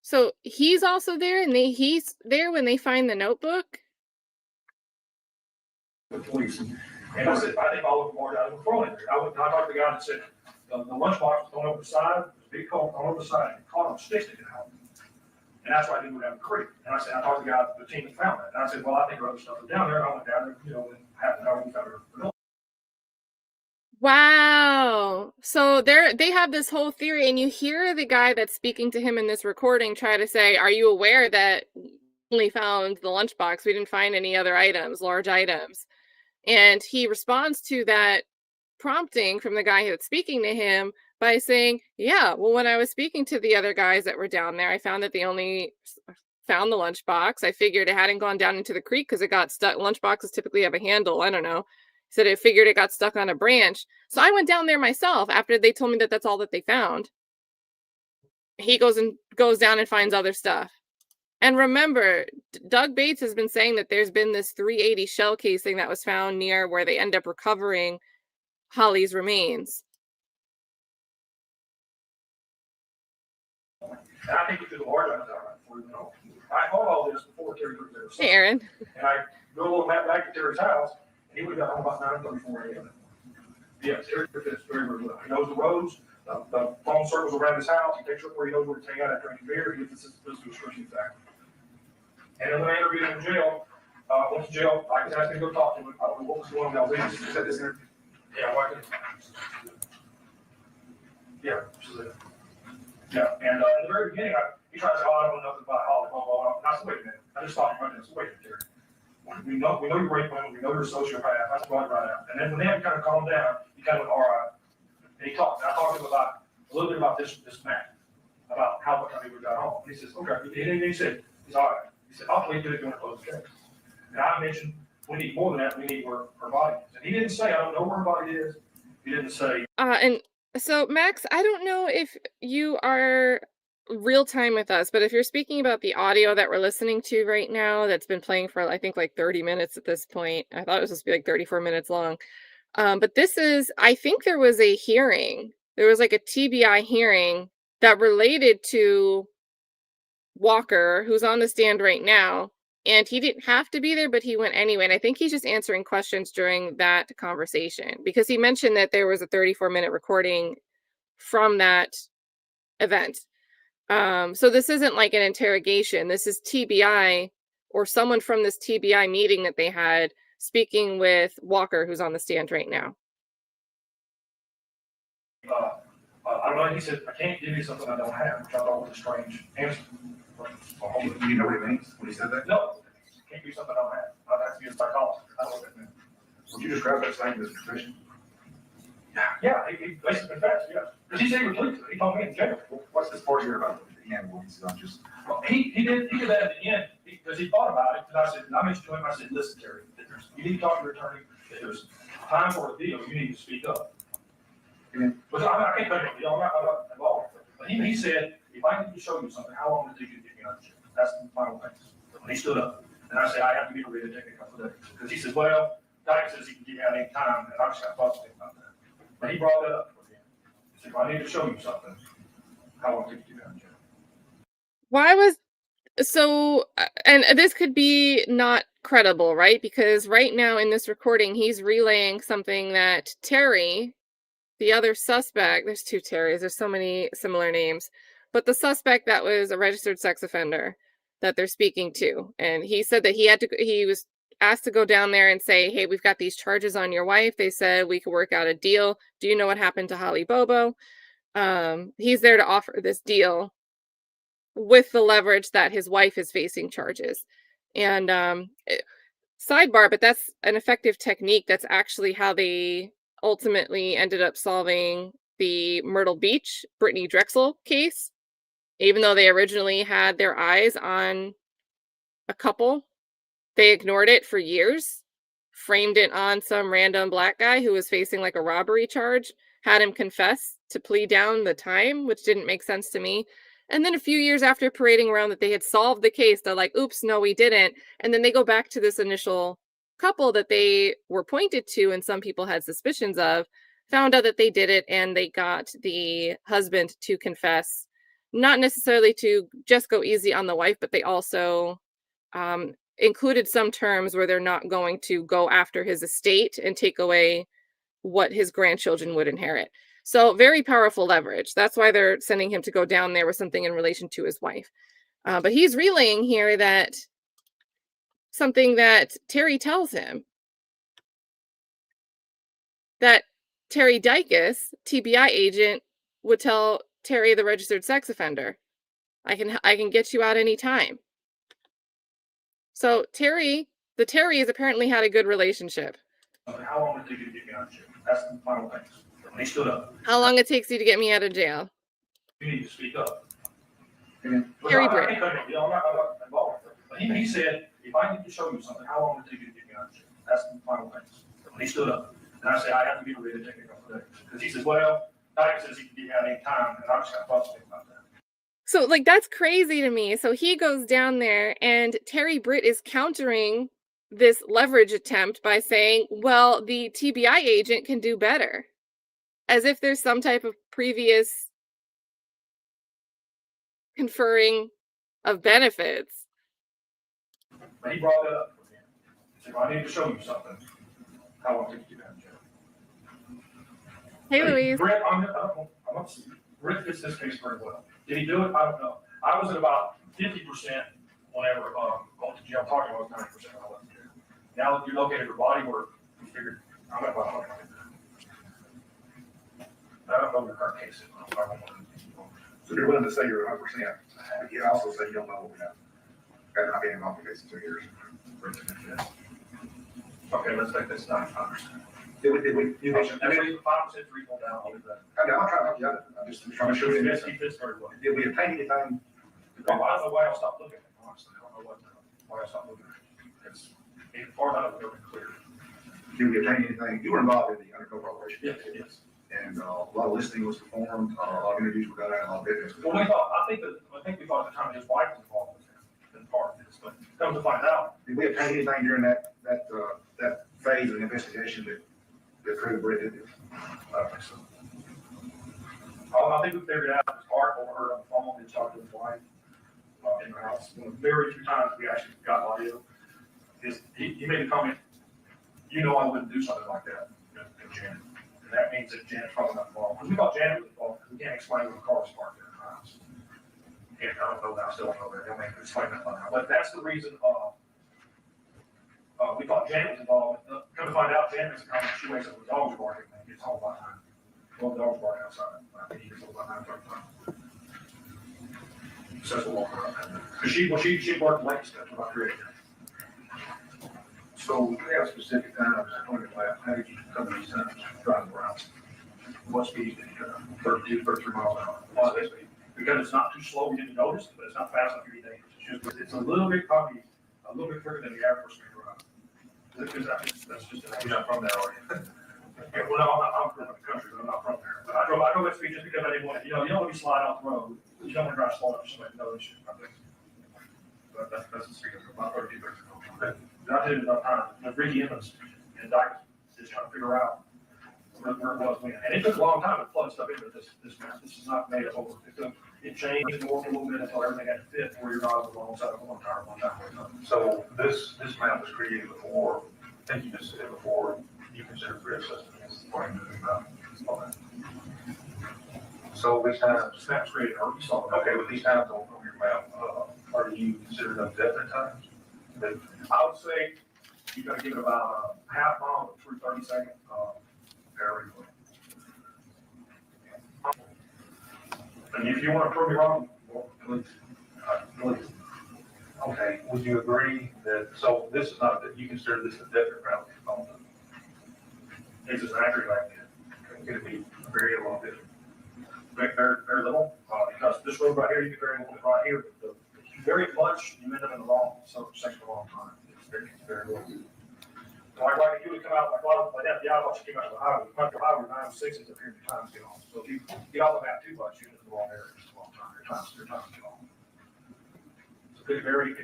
A: So he's also there, and he's there when they find the notebook?
J: The police. And I said, I think all of them large items were thrown in there. I talked to the guy that said the lunchbox was thrown over the side, big hole thrown over the side, and caught on sticks sticking out. And that's why I didn't have a creek. And I said, I talked to the guy, the team that found it. And I said, well, I think other stuff is down there. And I went down there, and half an hour we found it.
A: Wow. So they have this whole theory, and you hear the guy that's speaking to him in this recording try to say, are you aware that we only found the lunchbox? We didn't find any other items, large items. And he responds to that prompting from the guy that's speaking to him by saying, yeah, well, when I was speaking to the other guys that were down there, I found that they only found the lunchbox. I figured it hadn't gone down into the creek because it got stuck. Lunchboxes typically have a handle. I don't know. He said, I figured it got stuck on a branch. So I went down there myself after they told me that that's all that they found. He goes down and finds other stuff. And remember, Doug Bates has been saying that there's been this .380 shell casing that was found near where they end up recovering Holly's remains.
J: And I think we took the large items out right before we went home. I caught all this before Terry was there.
A: Hey, Aaron.
J: And I go a little map back to Terry's house, and he would have got home about 9:34 a.m. Yeah, Terry fits very, very well. He knows the roads, the phone circles around his house. He takes up where he knows where to take out after drinking beer. He gets this description exactly. And then when I interviewed him in jail, went to jail, I was asking to go talk to him. I don't know what was going on. I was in this interview. Yeah, why couldn't yeah, yeah, and in the very beginning, he tried to say, oh, I don't know nothing about Holly Bobo. And I said, wait a minute. I just thought right there. I said, wait a minute, Terry. We know you're rape women. We know you're a sociopath. I said, right out. And then when they had kind of calmed down, he kind of went, all right. And he talked. And I talked to him about a little bit about this map, about how much we got home. And he says, okay. He said, he's all right. He said, I'll plead to it. Going to close the case. And I mentioned we need more than that. We need where her body is. And he didn't say, I don't know where her body is. He didn't say.
A: And so, Max, I don't know if you are real time with us, but if you're speaking about the audio that we're listening to right now, that's been playing for, I think, like 30 minutes at this point. I thought it was supposed to be like 34 minutes long. But this is, I think there was a hearing. There was like a TBI hearing that related to Walker, who's on the stand right now. And he didn't have to be there, but he went anyway. And I think he's just answering questions during that conversation because he mentioned that there was a 34-minute recording from that event. So this isn't like an interrogation. This is TBI or someone from this TBI meeting that they had speaking with Walker, who's on the stand right now.
J: I don't know, he said, I can't give you something I don't have, which I thought was a strange answer.
H: Do you know what it means when he said that?
J: No, can't give you something I don't have. I'd have to be a psychologist. I don't know what that means.
H: Would you describe that statement as confession?
J: Yeah, he basically confessed, yeah. Because he said he was pleased. He told me in jail.
H: What's this part here about the animal? He said, I'm just.
J: Well, he did that at the end because he thought about it. Because I said, and I mentioned to him, I said, listen, Terry, you need to talk to your attorney. If there's time for a deal, you need to speak up. But I can't tell you, I'm not involved. But he said, if I need to show you something, how long does it take you to get me out of jail? That's the final thing. When he stood up, and I said, I have to be ready to take a couple of days. Because he says, well, Dicus says he can get you out any time, and I just got to talk to him about that. But he brought that up again. He said, if I need to show you something, how long does it take you to get out of jail?
A: Why was so, and this could be not credible, right? Because right now in this recording, he's relaying something that Terry, the other suspect, there's two Terrys, there's so many similar names, but the suspect that was a registered sex offender that they're speaking to. And he said that he was asked to go down there and say, hey, we've got these charges on your wife. They said we could work out a deal. Do you know what happened to Holly Bobo? He's there to offer this deal with the leverage that his wife is facing charges. And sidebar, but that's an effective technique. That's actually how they ultimately ended up solving the Myrtle Beach Brittany Drexel case. Even though they originally had their eyes on a couple, they ignored it for years, framed it on some random black guy who was facing like a robbery charge, had him confess to plea down the time, which didn't make sense to me. And then a few years after parading around that they had solved the case, they're like, oops, no, we didn't. And then they go back to this initial couple that they were pointed to and some people had suspicions of, found out that they did it, and they got the husband to confess, not necessarily to just go easy on the wife, but they also included some terms where they're not going to go after his estate and take away what his grandchildren would inherit. So very powerful leverage. That's why they're sending him to go down there with something in relation to his wife. But he's relaying here that something that Terry tells him, that Terry Dicus, TBI agent, would tell Terry, the registered sex offender, I can get you out anytime. So the Terrys apparently had a good relationship.
J: How long did it take you to get me out of jail? That's the final thing. When he stood up.
A: How long it takes you to get me out of jail?
J: You need to speak up.
A: Terry Britt.
J: I'm not involved. But he said, if I need to show you something, how long did it take you to get me out of jail? That's the final thing. When he stood up, and I said, I have to be ready to take a couple of days. Because he says, well, Dicus says he can get you out any time, and I just got to talk to him about that.
A: So, like, that's crazy to me. So he goes down there, and Terry Britt is countering this leverage attempt by saying, well, the TBI agent can do better. As if there's some type of previous conferring of benefits.
J: But he brought that up again. He said, I need to show you something. How long did you get out of jail?
A: Hey, Louise.
J: Britt, Britt fits this case very well. Did he do it? I don't know. I was at about 50% whenever going to jail. Talking about 90% when I left jail. Now that you located her body work, we figured I'm at about 100%. I don't know your current case.
H: So you're willing to say you're 100%, but you also say you don't know what we have. After not being involved in the case in 2 years.
J: Okay, let's take this 95%.
H: Did we, you
J: That's
H: mentioned,
J: 5% free pull down. I'll leave that.
H: I'm not trying to help you out, I'm just trying to show you.
J: Yes, he fits very well.
H: Did we obtain anything?
J: I don't know why I stopped looking at it, honestly. I don't know why I stopped looking at it. It's, as far as I know, it's clear.
H: Did we obtain anything? You were involved in the undercover operation.
J: Yes, it is.
H: And a lot of listening was performed, a lot of interviews were done, a lot of evidence.
J: Well, I think we thought at the time his wife was involved with him in part of this, but come to find out.
H: Did we obtain anything during that phase of the investigation that proved Britt did this?
J: I don't think so. I think we figured out his heart overheard on the phone. He talked to his wife in the house. One of the very few times we actually got audio. He made a comment, you know I wouldn't do something like that in Janet. And that means that Janet's probably not involved. Because we thought Janet was involved, because we can't explain when the car was parked in the house. And I don't know that, I still don't know that. I mean, explain that by now. But that's the reason We thought Janet was involved. Come to find out, Janet is the kind of, she wakes up with dogs barking and gets home by 9. Well, the dogs barking outside. I think he gets home by 9:35. So that's a walk around. Because she worked late stuff about 3 a.m.
K: So we have specific times when it left. How did you come to these times driving around? What speed did you go? 32, 33 miles an hour.
J: Well, it's- because it's not too slow, we didn't notice, but it's not fast enough to be dangerous. It's a little bit, probably, a little bit quicker than the average speed drive. Because that's just,
K: You're not from there, are you?
J: yeah, well, no, I'm from the country, but I'm not from there. But I drove that speed just because I didn't want to, you don't want to be sliding off the road. You don't want to drive slow enough for somebody to know that I think. But that's the speed of about 32, 34. I did it enough time, with Ricky Evans and Dicus, just trying to figure out where it was when. And it took a long time to plug stuff into this map. This is not made up over. It changed and worked a little bit until everything had to fit where you're not alongside of one tire, one time.
K: So this map was created before, I think you just said before you considered Britt as part of the map. Okay. So which times,
J: This map's created, or you saw it.
K: okay, with these times on your map, are you considered them definite times?
J: I would say you gotta give it about a half mile through 30 seconds, very quick. And if you want to prove me wrong, well, please.
K: Okay, would you agree that, so this is not, that you consider this a definite route?
J: It's as accurate as I can.
K: Could it be very a little different?
J: Very little, because this road right here, you get very little right here, but very much, you end up in the wrong section a long time. It's very little. Like you would come out, like that, the outlet came out of the highway, the highway 906 is a period of time to get on. So if you get off the map too much, you end up in the wrong area, it's a long time, your time to get on. So it very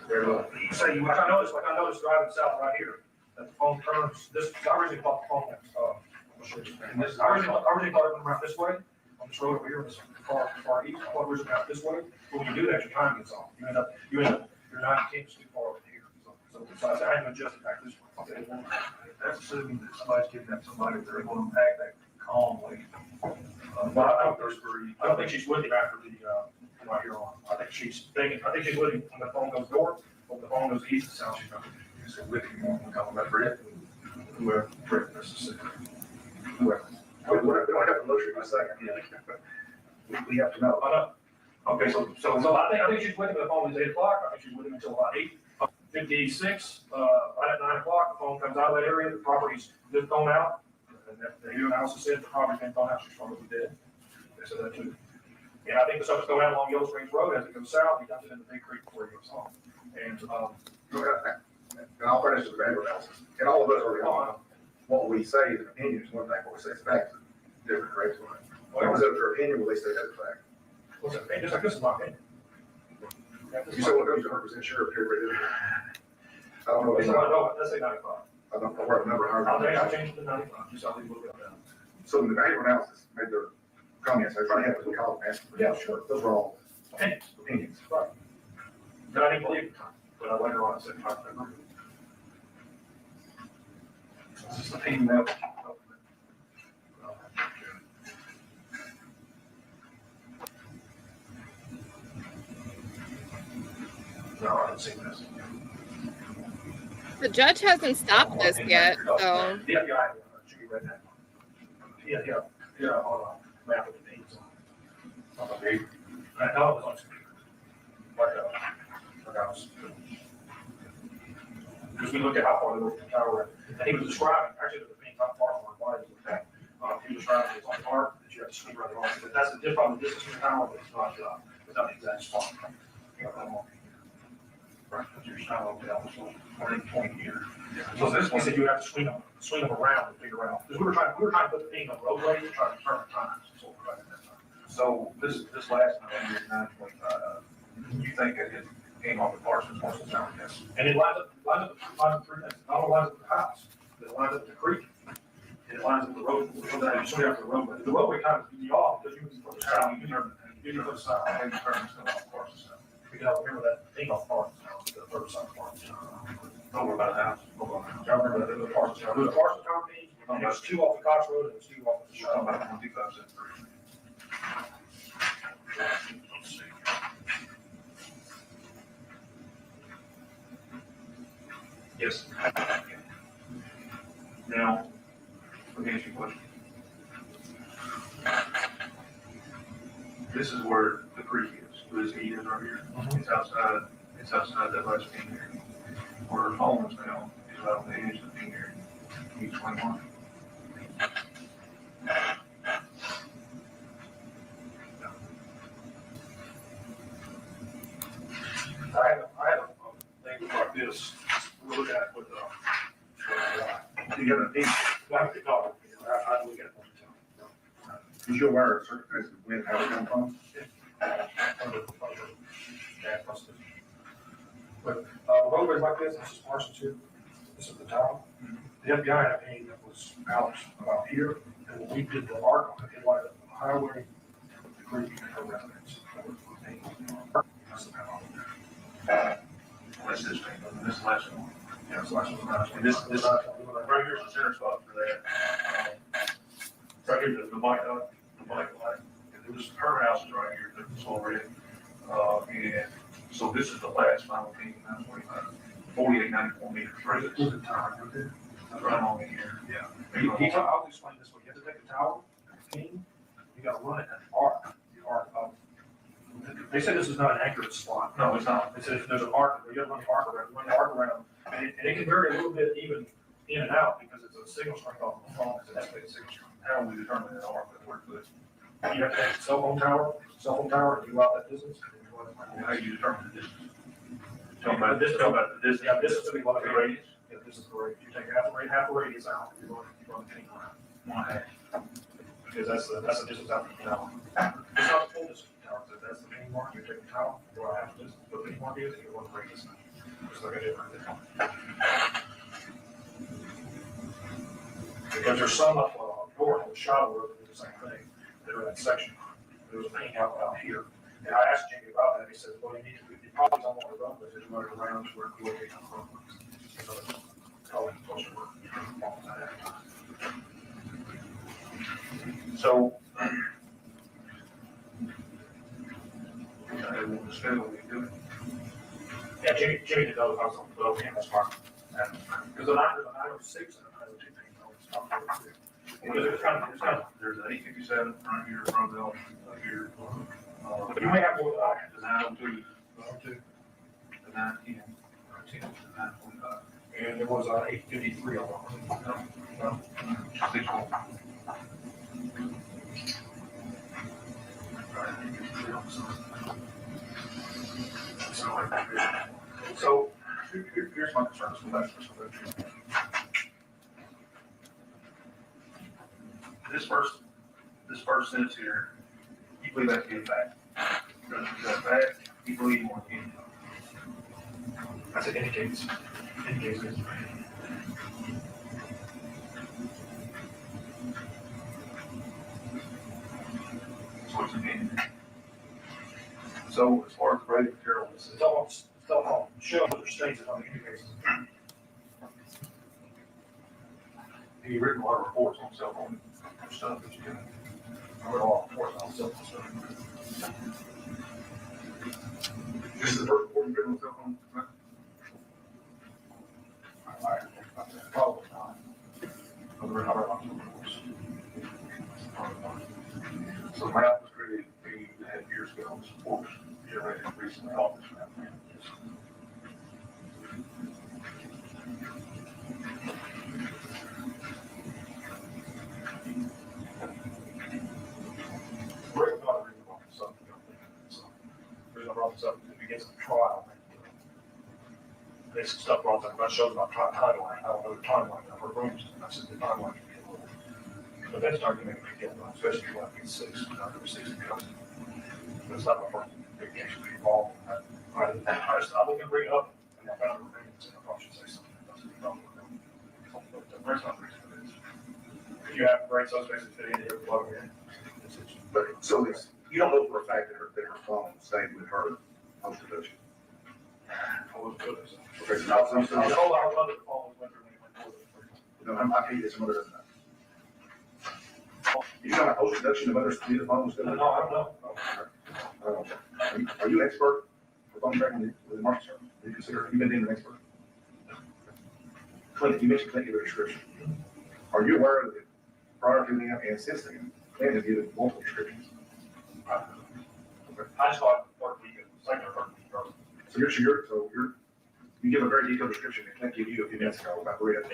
J: little. Like I noticed driving south right here, that the phone turns, I originally thought the phone was, I originally thought it went around this way, on this road over here, this far east, I thought it was about this way, but when you do that, your time gets off. You end up, you're 9/10 too far over here. So I had to adjust it back this way.
K: That's assuming that somebody's kidnapped somebody, they're going to act that calmly.
J: But I don't think she's with him after the, right here on. I think she's with him when the phone goes north, when the phone goes east, it sounds she's not.
K: So with him, we're talking about Britt.
J: Whoever, Britt, Mississippi.
K: Whoever. We don't have to luxury in a second. We have to know.
J: I know. Okay, so I think she's with him when the phone is 8 o'clock. I think she's with him until about 8:56. Right at 9 o'clock, the phone comes out of that area, the property's been thrown out. And the analysis said the property's been thrown out, she's probably dead. They said that too. And I think the stuff is going out along Yellow Springs Road as it goes south, he dumps it in the Big Creek before he goes home. And,
H: And I'll furnish the behavioral analysis. And all of us are on what we say is an opinion is one thing, what we say is fact is different, correct? When was it their opinion, will they say that's fact?
J: what's that, just like this is my opinion.
H: You said, well, you're 100% sure, period. I don't know.
J: Let's say 95.
H: I don't know where the number.
J: I'll change it to 95, just so I think we'll get that.
H: So when the behavioral analysis made their comments, everybody had to call and ask.
J: Yeah, sure.
H: Those were all
J: Opinions, right. But I didn't believe it, but I later on said, I agree.
K: It's just opinion level.
J: No, I didn't see this.
A: The judge hasn't stopped this yet, so.
J: Yeah, should be read that. Yeah, on a map of the names on the paper. I know it was on speaker. Like I was. Because we looked at how far they were from the tower, and he was describing, actually, the thing, how far from the body was that. He was describing it on part, that you have to speak right along, but that's the difference, the distance from the tower, but it's not the exact spot. Right, because you're trying to look down, so 20 years. So this one said you have to swing them around and figure out, because we were trying to put the thing on roadways and try to determine times. So we're trying at that time.
K: So this last number is 925. You think that it came off the Parsons Town? Yes.
J: And it lines up three things. Not only lines up the house, but it lines up the creek. And it lines up the road. So that you swing out the roadway. The roadway kind of be off because you can put the south, you can put the south, and you turn off Parsons Town. You gotta remember that thing off Parsons Town, the third side of Parsons Town.
K: Don't worry about the house.
J: I remember that, it was Parsons Town. It was Parsons Town, and there was 2 off the Cox Road and there was 2 off the
K: You're talking
J: Shaw.
K: about 2573.
J: Let's see.
K: Yes. Now, let me ask you a question. This is where the creek is, where this heat is right here. It's outside that last pin area. Where our phone is now is out on the edge of the pin area. Can you explain why?
J: I had a thing like this, we look at it with,
H: Do you have an opinion?
J: like the dog, I look at it all the time.
H: Is your wire certified as to when, how it come from?
J: But, roadways like this is Marshal too, this is the town. The FBI had a painting that was out about here, and when we did the arc on it, it lighted up the highway, the creek, and her residence.
H: What's this thing? This last one.
J: Yeah, so that's what
H: And this right here's the center spot for that. Right here, the bike light. And this, her house is right here, that's already. And so this is the last final thing, 4894 meters. Right, it's the tower, right along in here.
J: Yeah. I'll explain this way. You have to take the tower, you gotta run it at the arc of. They said this is not an accurate slot.
H: No, it's not.
J: They said if there's an arc, you gotta run the arc around, and it can vary a little bit even in and out because it's a signal strength off the phone, it's an estimated signal strength.
H: How will we determine that arc that we're good?
J: You have to take the cell phone tower, and you out that distance. And you run it.
H: How do you determine the distance?
J: Tell about the
H: distance.
J: Yeah, this is to be like
H: The radius?
J: Yeah, this is the radius. You take half the radius out, you run the thing around. Because that's the distance out from the tower. It's not the full distance from the tower, but that's the main mark, you take the tower, you run half the distance, put the main mark is, and you run the radius. Just like I did right there. Because there's some up north on the Shadow Road that do the same thing, they're in that section. There was a paint out here, and I asked Jamie about that, he said, well, you probably don't want to run, but you run it around to where the location comes from.
H: So. I will understand what we do.
J: Yeah, Jimmy did know I was on the little campus park. Because the 906 and the 902 thing,
H: There's an 857 right here, front belt, here.
J: you may have more than I have.
H: The 902, the 910, the 925.
J: And there was 853 on
H: No, 61. So here's my concerns with that. This first sentence here, you believe that to be a fact. Is that a fact? You believe more than anything.
J: I said indicates this.
H: So it's an So as far as grading material,
J: It's all shows or states it on the indicates.
H: have you written a lot of reports on cell phone stuff that you can? I read a lot of reports on cell phone stuff. This is the first report you've written on cell phone, right?
J: Probably not.
H: I've read a lot of reports. So the map was created, we had years ago, on supports generated recently off this map.
J: Rick got a reason why something. So, the reason I brought this up is it begins the trial. There's some stuff brought up about shows about timeline. I don't know the timeline. I've heard rumors, and I said the timeline can be a little. But that's not going to make a big deal, especially if you want to get 6, not number 6 in custody. But it's not my first big case to be involved in that. I was going to bring it up, and I found a thing, so I probably should say something. But the first one reason is, if you have great suspects that fit in here, plug it in.
H: But so this, you don't know for a fact that her phone stayed with her post-production.
J: I was good at it.
H: Okay, so now I'm
J: I was told our mother phone was with her when he went forward.
H: no, I'm happy this mother doesn't know. You know, post-production, the mother's the phone was still.
J: No, I don't know.
H: Are you an expert for phone tracking with the Marshal? Do you consider, you been deemed an expert? Clint, you mentioned Clint gave a description. Are you aware that prior to them and since then, Clint has given multiple descriptions?
J: I just thought third week, second or third week,
H: So you give a very detailed description that Clint gave you a few minutes ago about Britt.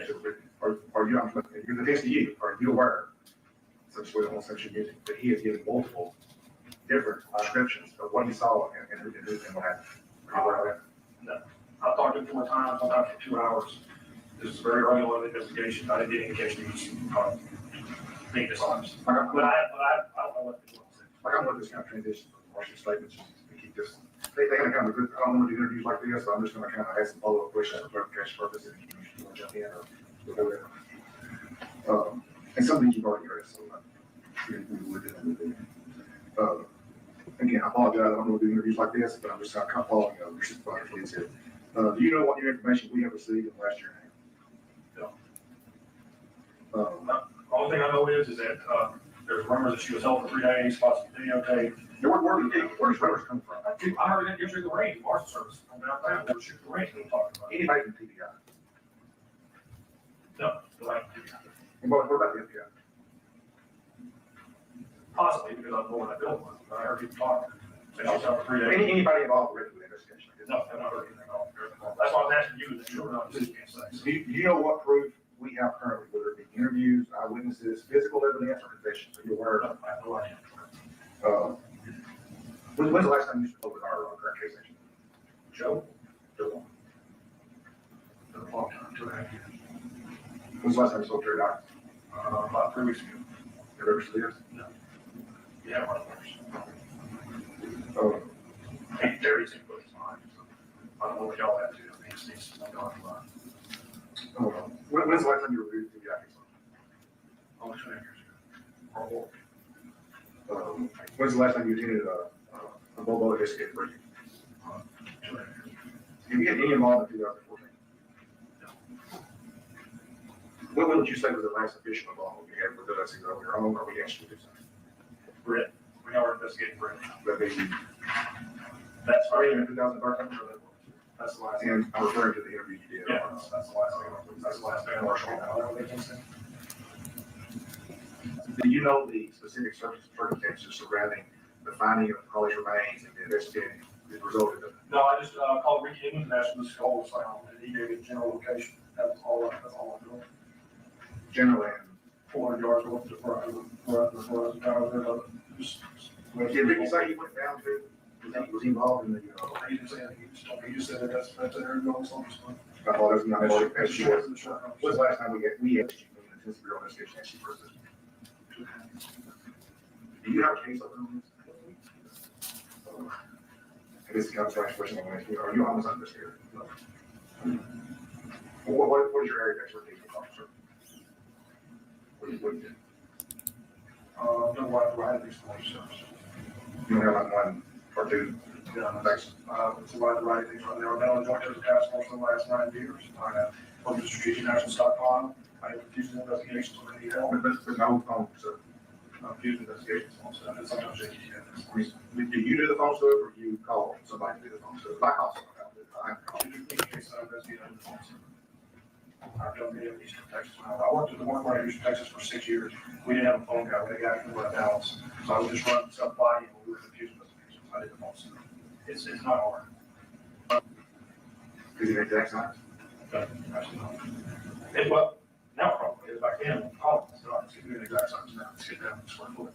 H: Are you, you're the test to you, are you aware, such way on section music, that he has given multiple different descriptions of what he saw and what happened? Are you aware of that?
J: I talked to him 4 times, I talked for 2 hours. This is a very early on in the investigation. I didn't get any indication he was being dishonest. But I don't know what to do.
H: Like, I'm looking at this kind of transition from Marshall statements to keep this, they kind of good, I don't want to do interviews like this, so I'm just gonna kind of ask some follow-up questions for clarification purposes, if you want to jump in or whatever. And some things you've already heard, so, again, I apologize, I don't want to do interviews like this, but I'm just kind of following your supervisor leads here. Do you know what new information we have received in the last year and a half?
J: The only thing I know is that there's rumors that she was held for 3 days, possibly videotaped.
H: Where does rumors come from?
J: I heard that yesterday the range, Marshal Service, from downtown, they were shooting the range they were talking about.
H: Anybody from TBI?
J: No, like,
H: And what about the FBI?
J: possibly, because I'm going to build one, but I heard people talking. They was held for 3 days.
H: Anybody involved with the investigation?
J: No, I've not heard anything at all. That's why I'm asking you, that you don't know, you can't say.
H: Do you know what proof we have currently, whether it be interviews, eyewitnesses, physical evidence, or confessions? Are you aware of?
J: I have no idea.
H: When's the last time you spoke with our current case agent?
J: Joe?
H: Joe.
J: Been a long time, 2.5 years.
H: When's the last time you spoke to your doctor?
J: About 3 weeks ago.
H: Have you ever seen this?
J: No. Yeah, one of
H: Oh,
J: those. There is input in mine. I don't know what y'all have to do. I mean, it's needs to be on line.
H: when's the last time you reviewed the TBI case?
J: Only 2.5 years ago. Or more.
H: When's the last time you attended a Bobo investigative briefing?
J: 2.5 years.
H: Did you get any involvement in 2014?
J: No.
H: When would you say was the last official involvement you had with us, either on your own or we asked you to do something?
J: Britt. We are investigating Britt.
H: That they,
J: That's
H: I
J: right.
H: mean, in 2013?
J: That's the last.
H: And I'm referring to the interview you did.
J: Yeah, that's the last thing. That's the last thing. Marshal.
H: Do you know the specific circumstances surrounding the finding of Holly's remains and the investigating that resulted in?
J: No, I just called Ricky Inman and asked him to skull sign, and he gave me the general location. That's all I'm doing.
H: Generally,
J: 400 yards north of the front.
H: did Ricky say he went down to, was he involved in the,
J: He didn't say anything. He just said that that's there going something.
H: I thought it was not,
J: That's
H: that's
J: short.
H: when's the last time we asked you in the intensive bureau investigation, asked you for this? Do you have a case open on this? And this comes to the question I'm asking you, are you almost investigator? No. What is your area of expertise, officer? What do you do?
J: No, why have these things?
H: You don't have like one or two?
J: Yeah,
H: Thanks.
J: it's a lot of right things right now. I've been on joint task force for the last 9 years. I have worked with Strategic National Stockpile. I have refused investigations when I need help.
H: But no phone, so,
J: Refused investigations on stuff, and sometimes they can't.
H: do you do the phone stuff or you call somebody to do the phone stuff? I call somebody, I call.
J: I've done many of Eastern Texas. I worked at the one part of Eastern Texas for 6 years. We didn't have a phone guy. We had a guy from Dallas. So I would just run stuff by him when we were confused investigations. I did the phone stuff. It's not hard.
H: Is it exact science?
J: Well, now probably, if I can, call them. So it's gonna be an exact science now. Let's get down to square foot.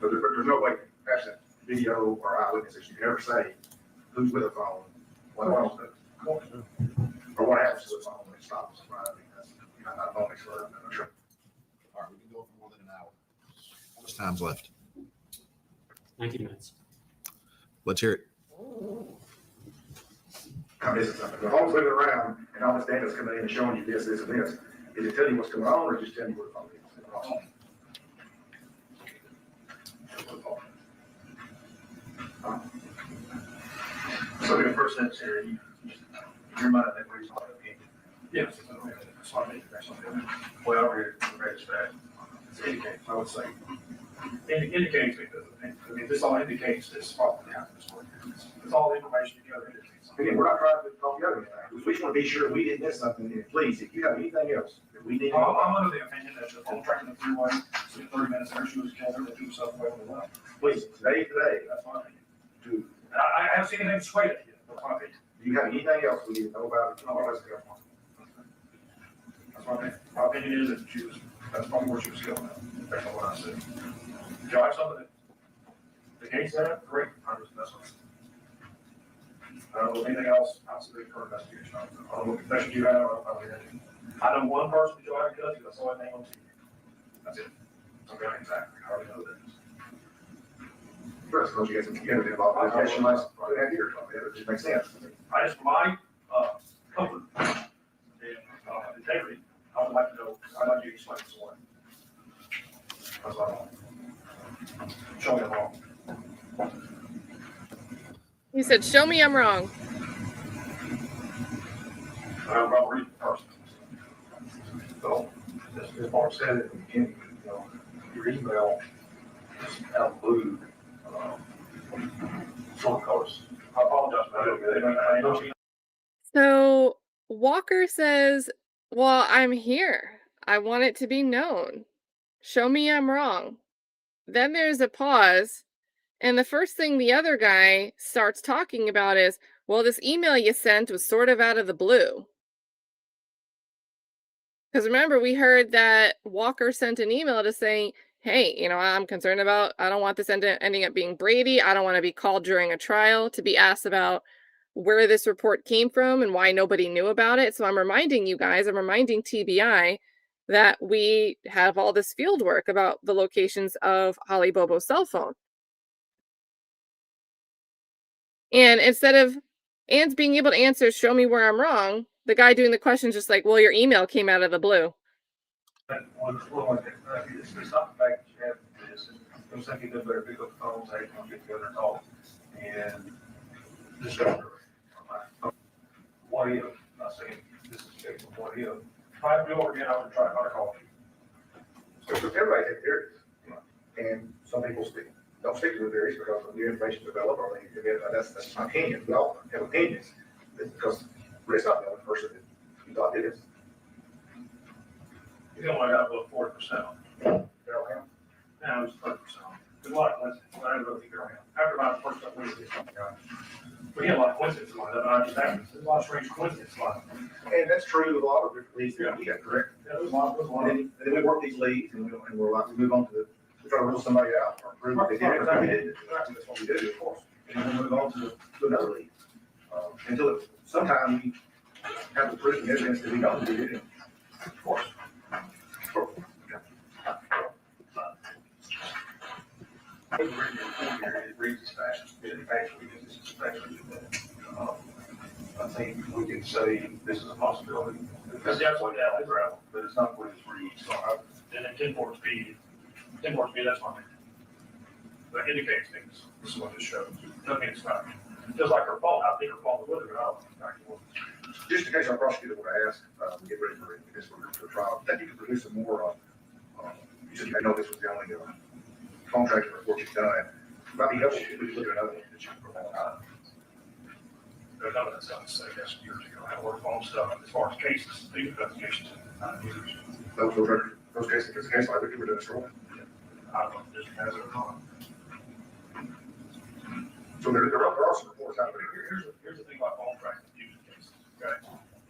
H: But there's no way, absent video or eyewitnesses, you can ever say who's with a phone, what phone's doing. Or what happens to the phone when it stops, right? I mean, that's, not a phone expert, I'm not sure.
E: All right, we can go for more than an hour. How much time's left?
I: 19 minutes.
E: Let's hear it.
H: I'm missing something. The phone's moving around and all this data's coming in and showing you this, this, and this. Is it telling you what's going on or just telling you what the phone is?
K: So in the first sentence here, your mind that we're talking about.
J: Yes. That's what I mean.
K: Well, we're ready to start.
J: It indicates, I would say. It indicates because, I mean, this all indicates this probably happened this morning. It's all the information together indicates.
H: Again, we're not trying to talk you out of anything. We just want to be sure we didn't miss something. And please, if you have anything else that we need to know,
J: I'm under the opinion that the phone track in the freeway, so 30 minutes there, she was killed, that she was self-aware of the way.
H: please, today,
J: That's my opinion.
H: do
J: I haven't seen anything sway it yet, that's my opinion.
H: you have anything else we need to know about it?
J: No, that's good. That's my opinion. My opinion is that she was, that's probably where she was killed at, based on what I said. If y'all have something that negates that, great, that's what. I don't know anything else outside the current investigation. I don't know what confession you have. I know one person that you'll have to judge, that's all I name on TV. That's it. Okay, exactly. I already know that.
H: First, you guys have involved in litigation last year. It just makes sense.
J: I just, for my comfort and integrity, I would like to know, I'd like you to explain this away. That's what I want. Show me I'm wrong.
A: He said, show me I'm wrong.
J: I'll read it first.
K: So, as Mark said at the beginning, your email is out of blue. Of course,
J: I apologize for that.
A: So Walker says, well, I'm here. I want it to be known. Show me I'm wrong. Then there's a pause. And the first thing the other guy starts talking about is, well, this email you sent was sort of out of the blue. Because remember, we heard that Walker sent an email to say, hey, I'm concerned about, I don't want this ending up being Brady. I don't want to be called during a trial to be asked about where this report came from and why nobody knew about it. So I'm reminding you guys, I'm reminding TBI that we have all this field work about the locations of Holly Bobo's cell phone. And instead of Ann's being able to answer, show me where I'm wrong, the guy doing the question is just like, well, your email came out of the blue.
K: it's not the fact that you have this. I was thinking they better pick up the phone, say, come get together and talk. And discover. What if, not saying this is the case, but what if,
J: If I do over again, I would try to call you.
H: So everybody has theories, and some people don't stick to the theories because of new information developed, or that's my opinion. We all have opinions. It's because Britt's not the only person that you thought did this.
J: You don't want to have about 40%. Now it's 30%. Good luck, Wednesday. I don't know if you're after my first couple weeks, we get a lot of coincidences like that, but I just haven't. There's a lot of strange coincidences like that.
H: And that's true with a lot of different leads that we have, correct?
J: Yeah, there's a lot of
H: And then we work these leads, and we're like, we move on to we try to rule somebody out or prove that they did it, or we didn't. That's what we do, of course. And then we move on to another lead. Until sometimes we have the proof and evidence that we don't do it, of course.
K: it reads as fast, I think we can say this is a possibility.
J: Because that's what that is, right?
K: But it's not what it's reads.
J: So then at 10-4 speed, that's my thing. That indicates things. This is what this shows. Doesn't mean it's not. Just like her phone, I think her phone was with her, but I don't think it was.
H: Just in case our prosecutor would ask, get ready for this for trial, I think you could produce some more. You said you may know this was the only contract report you've done. Might be helpful if we could look at another one that you can provide.
J: There's none of that stuff, say, yes, years ago. I had worked on stuff as far as cases, legal investigations, 9 years.
H: Those cases, if it's a case like that, we're doing a story.
J: I don't know if this has it or not.
H: So there are some reports out there.
J: Here's the thing about phone tracking fusion cases, okay,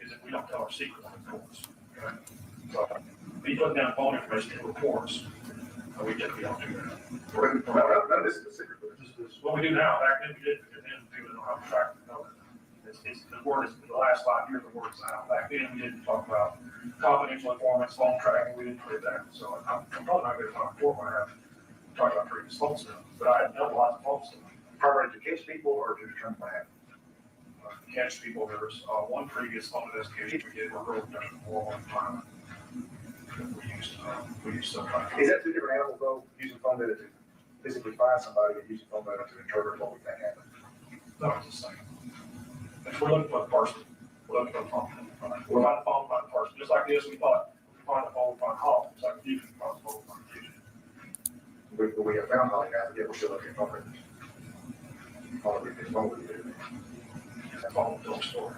J: is that we don't tell our secrets in the courts, okay? So, we put down phone information in reports, and we typically don't do that.
H: None of this is a secret.
J: This is what we do now. Back then we did, and then people don't have to track it. No, it's the word is, in the last 5 years, the word is out. Back then, we didn't talk about confidential informants, phone tracking, we didn't put that. So I'm probably not going to talk before when I have talked about previous phone stuff, but I have done lots of phone stuff.
H: Primarily to catch people or to determine what happened?
J: Catch people. There was one previous phone investigation we did where we were done more one time. We used somebody.
H: Is that two different animals though? Using phone data to physically find somebody and using phone data to interpret what we think happened?
J: No, it's the same. We're looking for the person. We're looking for the phone. We're finding the phone, find the person. Just like this, we thought, we find the phone, find Holly. It's like you can find the phone, find the future.
H: We have found Holly guys, yet we're still looking for phone records.
K: That's all the whole story.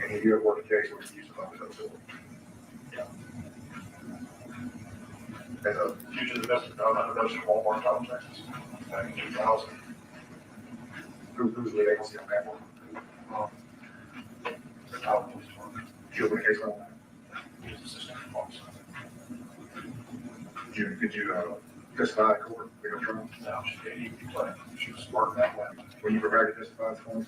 H: And if you ever worked a case where you used to open up the door.
K: Yeah.
H: As a
K: Future investment, I was under those Walmart top Texas back in 2000.
H: who's the agency on that one?
K: I was police department.
H: Did you open a case on that?
K: He was assistant officer.
H: Did you testify in court? We don't try.
K: No, she played. She was working that way.
H: Were you prepared to testify this morning?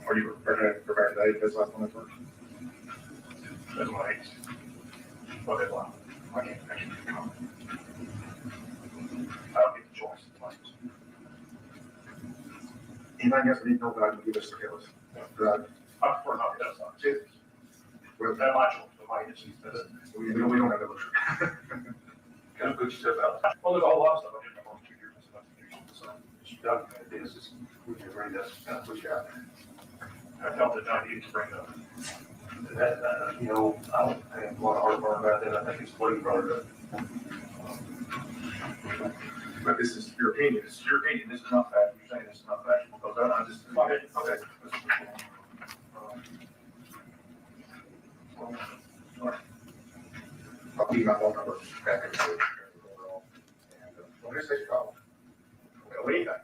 H: Are you prepared today to testify this morning first?
K: That's my agency. But they lie. I can't comment. I don't get the choice.
H: Anything else we need to know about, you give us the tell us.
K: I prefer not to testify.
H: Serious? Well,
K: That's my choice, but my agency says it.
H: we don't have that luxury.
K: Kind of put yourself out. Well, there's a whole lot of stuff I did in my first 2 years as an investigation, so she documented this, is we can bring this, kind of push you out there. I felt that I needed to bring it up. That, you know, I don't have a lot of heartburn about that, I think it's what he brought it up.
H: But this is your opinion.
K: It's your opinion, this is not fact, you're saying this is not factual, because I just. Okay.
H: I'll give you my phone number back in the overall. And when I say you call, well, anything.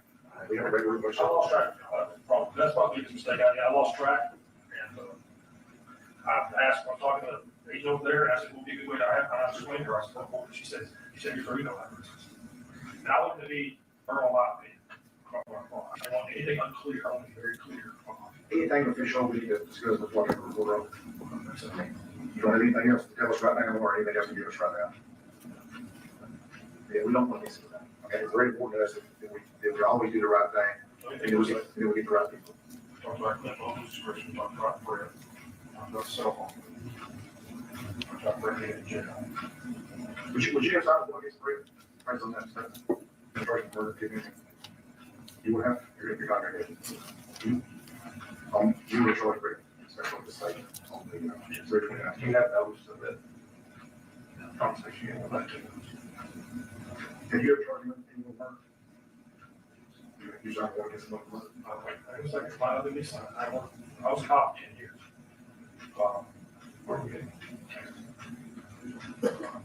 H: We have a regular.
K: I lost track. Problem. That's my biggest mistake. I lost track. And I asked, I'm talking to the agent over there, and I said, "Will be a good way to have." I explained to her. I said, "What?" She said, "You're through, you don't have reasons." And I want to be firm on my opinion. I don't want anything unclear. I want to be very clear.
H: Anything official we need to discuss before we report on. You don't have anything else to tell us right now or anything else to give us right now? Yeah, we don't want to miss it. Okay, it's very important to us that we always do the right thing. And then we get the right people.
K: Talk about Clint Bobo's description, talk about Britt, talk about cell phone. Talk about Britt in general.
H: Would you have time to go against Britt? Based on that stuff? The first murder, you would have, you're not going to get it. You were short Britt. That's what the site on the, bridge went out.
K: You have those so that conversation you have about it.
H: Have you ever charged anyone with murder? You tried to go against someone with murder?
K: It was like my other niece. I was a cop 10 years. Where we getting?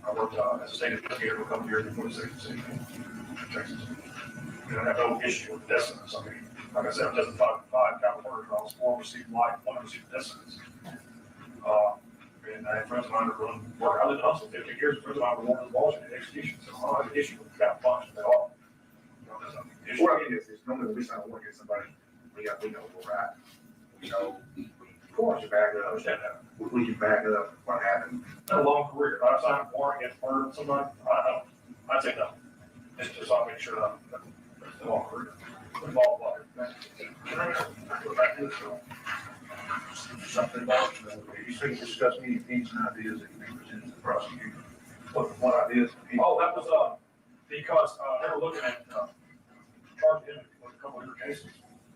K: I worked as a state investigator for a couple years before the city Texas. We don't have no issue with death sentence. I mean, like I said, I'm testifying for 5 capital murder trials, 4 received life, 1 received death sentence. And I had friends of mine who run work. I lived in Huntsville 15 years. Friends of mine were working in Washington execution. So I don't have an issue with capital punishment at all. You know, there's nothing issue.
H: What I mean is normally when we sign a warrant against somebody, we know we're right. We know, of course, you back it up.
K: Understand that.
H: We can back it up what happened.
K: A long career. If I signed a warrant against murder of somebody, I'd say no. It's just I'll make sure that it's a long career. Involved like go back to this.
J: Something about, you say discuss any opinions and ideas that you may present to the prosecutor. What ideas?
K: Oh, that was, because, they were looking at, charging him with a couple of different cases.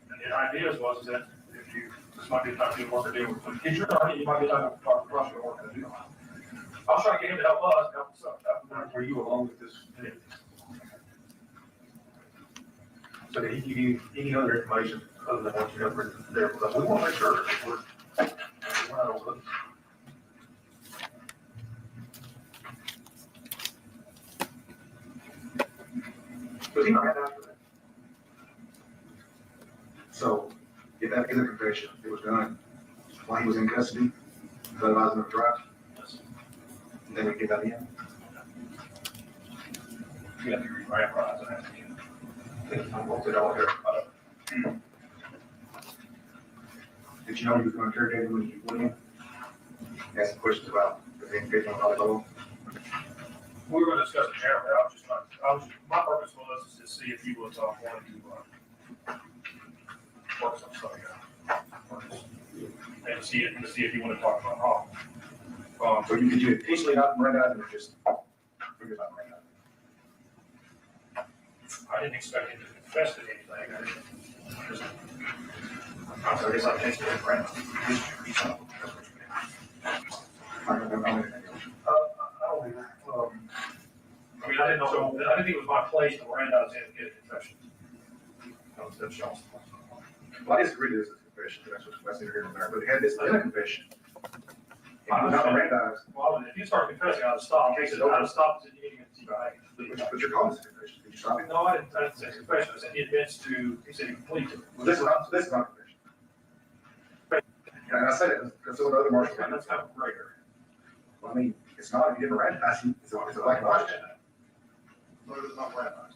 K: And the ideas was that if you, this might be a time to do work to do with, if you're not, you might be a time to talk to the prosecutor what to do. I was trying to get him to help us, help himself.
J: Were you along with this? So did he give you any other information other than what you have written there? Because we want to make sure that we're not over.
H: But he might have after that. So if that is a confession, it was done while he was in custody, otherwise in the drive, then we get that in.
K: You have to rewrite our eyes and ask again.
H: I'm going to tell her. Did you know you were going to interrogate him when you went in? Ask some questions about the individual on the level.
K: We were going to discuss it generally. My purpose was to see if you was wanting to work some stuff out. And to see if you want to talk about how.
H: So did you intentionally not run out or just figure out run out?
K: I didn't expect him to confess to anything. I guess I intentionally didn't run out.
H: I don't know.
K: I mean, I didn't think it was my place to Miranda to get a confession. That's y'all's.
H: Well, I disagree with this confession, that's neither here nor there, but it had this in a confession. And it was not Mirandized,
J: Well, if you start confessing, I'll stop.
H: Okay, so
J: I'll stop the meeting at TBI.
H: but you're calling this a confession, did you stop it?
J: No, I didn't say confession. I said he admits to, he said he completed.
H: Well, this is not a confession. And I said it, because some of the other marshals.
J: That's kind of greater.
H: Well, I mean, it's not, if you didn't Mirandize him, it's a black and white.
J: But it's not Mirandized.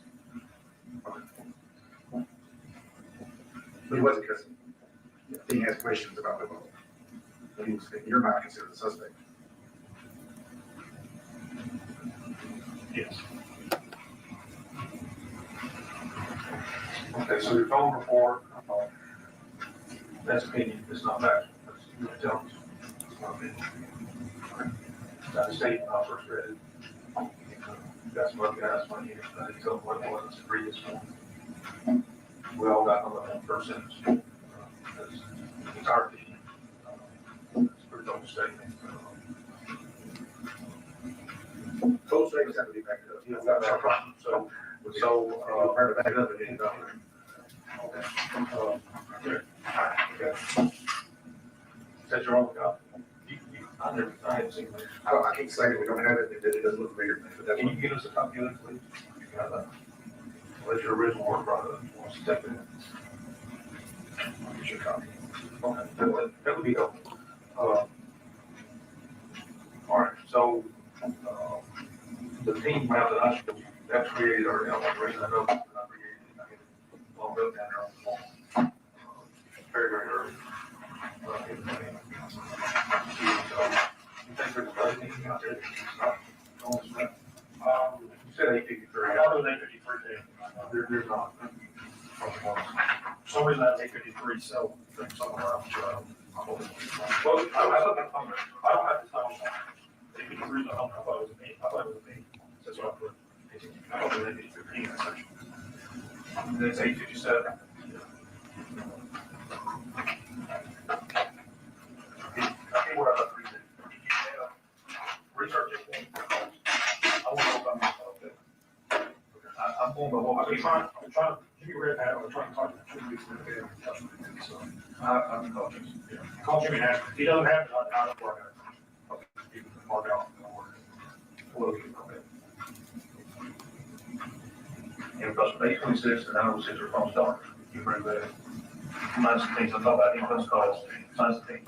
H: But it wasn't because he has questions about the vote. But he was, in your mind, considered a suspect.
J: Yes. Okay, so your phone report, that's opinion, it's not factual. That's your intelligence. It's not opinion. That's a statement I first read it. That's what guys, when you, tell them what it was, it's previous one. We all got on the first sentence. It's our opinion. It's a pretty dumb statement.
H: Those statements have to be backed up.
J: You know, that's our problem. So,
H: Part of back up, it didn't go.
J: Okay. Is that your only copy? I haven't seen that.
H: I can't say that we don't have it, that it doesn't look familiar to me, but that's.
J: Can you get us a copy of that, please? Let your original work product, wants to step in. I'll get your copy. Okay, that would be helpful. All right, so, the team map that I showed you, that's created, or, you know, the reason I know that I created it, I get it all built down there on the wall. Very, very early. You think there's anything out there that's not on this map? You said 853. I thought it was 853. There's not. For some reason I have 853, so somewhere else. Well, I don't have to tell them. 853 is a home. I thought it was a me. That's what I put. I thought it was 853 in that section. That's 857. I think what I left reading. Research it. I want to know about myself. I'm going by what I'm trying to give you a red hat. I'm trying to talk to you. So I'm cautious. Call Jimmy and ask him. If he doesn't have it, I don't worry about it. You can mark out the order. And plus 826 and 906 are phone stars. You bring that. Minus the things I thought about, income calls, minus the things,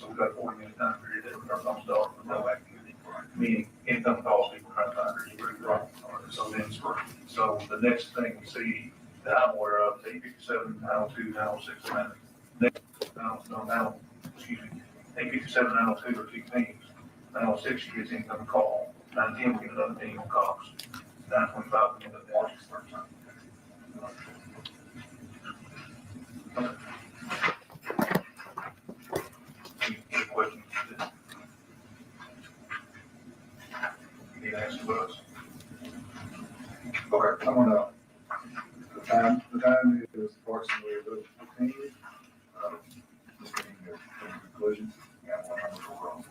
J: so we've got 40 minute time period that we're going to start with no activity. Meaning income calls, people trying to find their degree right, so then spring. So the next thing we see that I'm aware of is 857, 902, 906, and excuse me, 857, 902 are two teams. 906 gets income call, 910 we get another team on calls, 925 we get another watches first time. Any questions? You need to ask us.
H: Okay, I'm gonna, the time is approximately 11:15. Just getting the conclusion. Yeah, one number for wrong.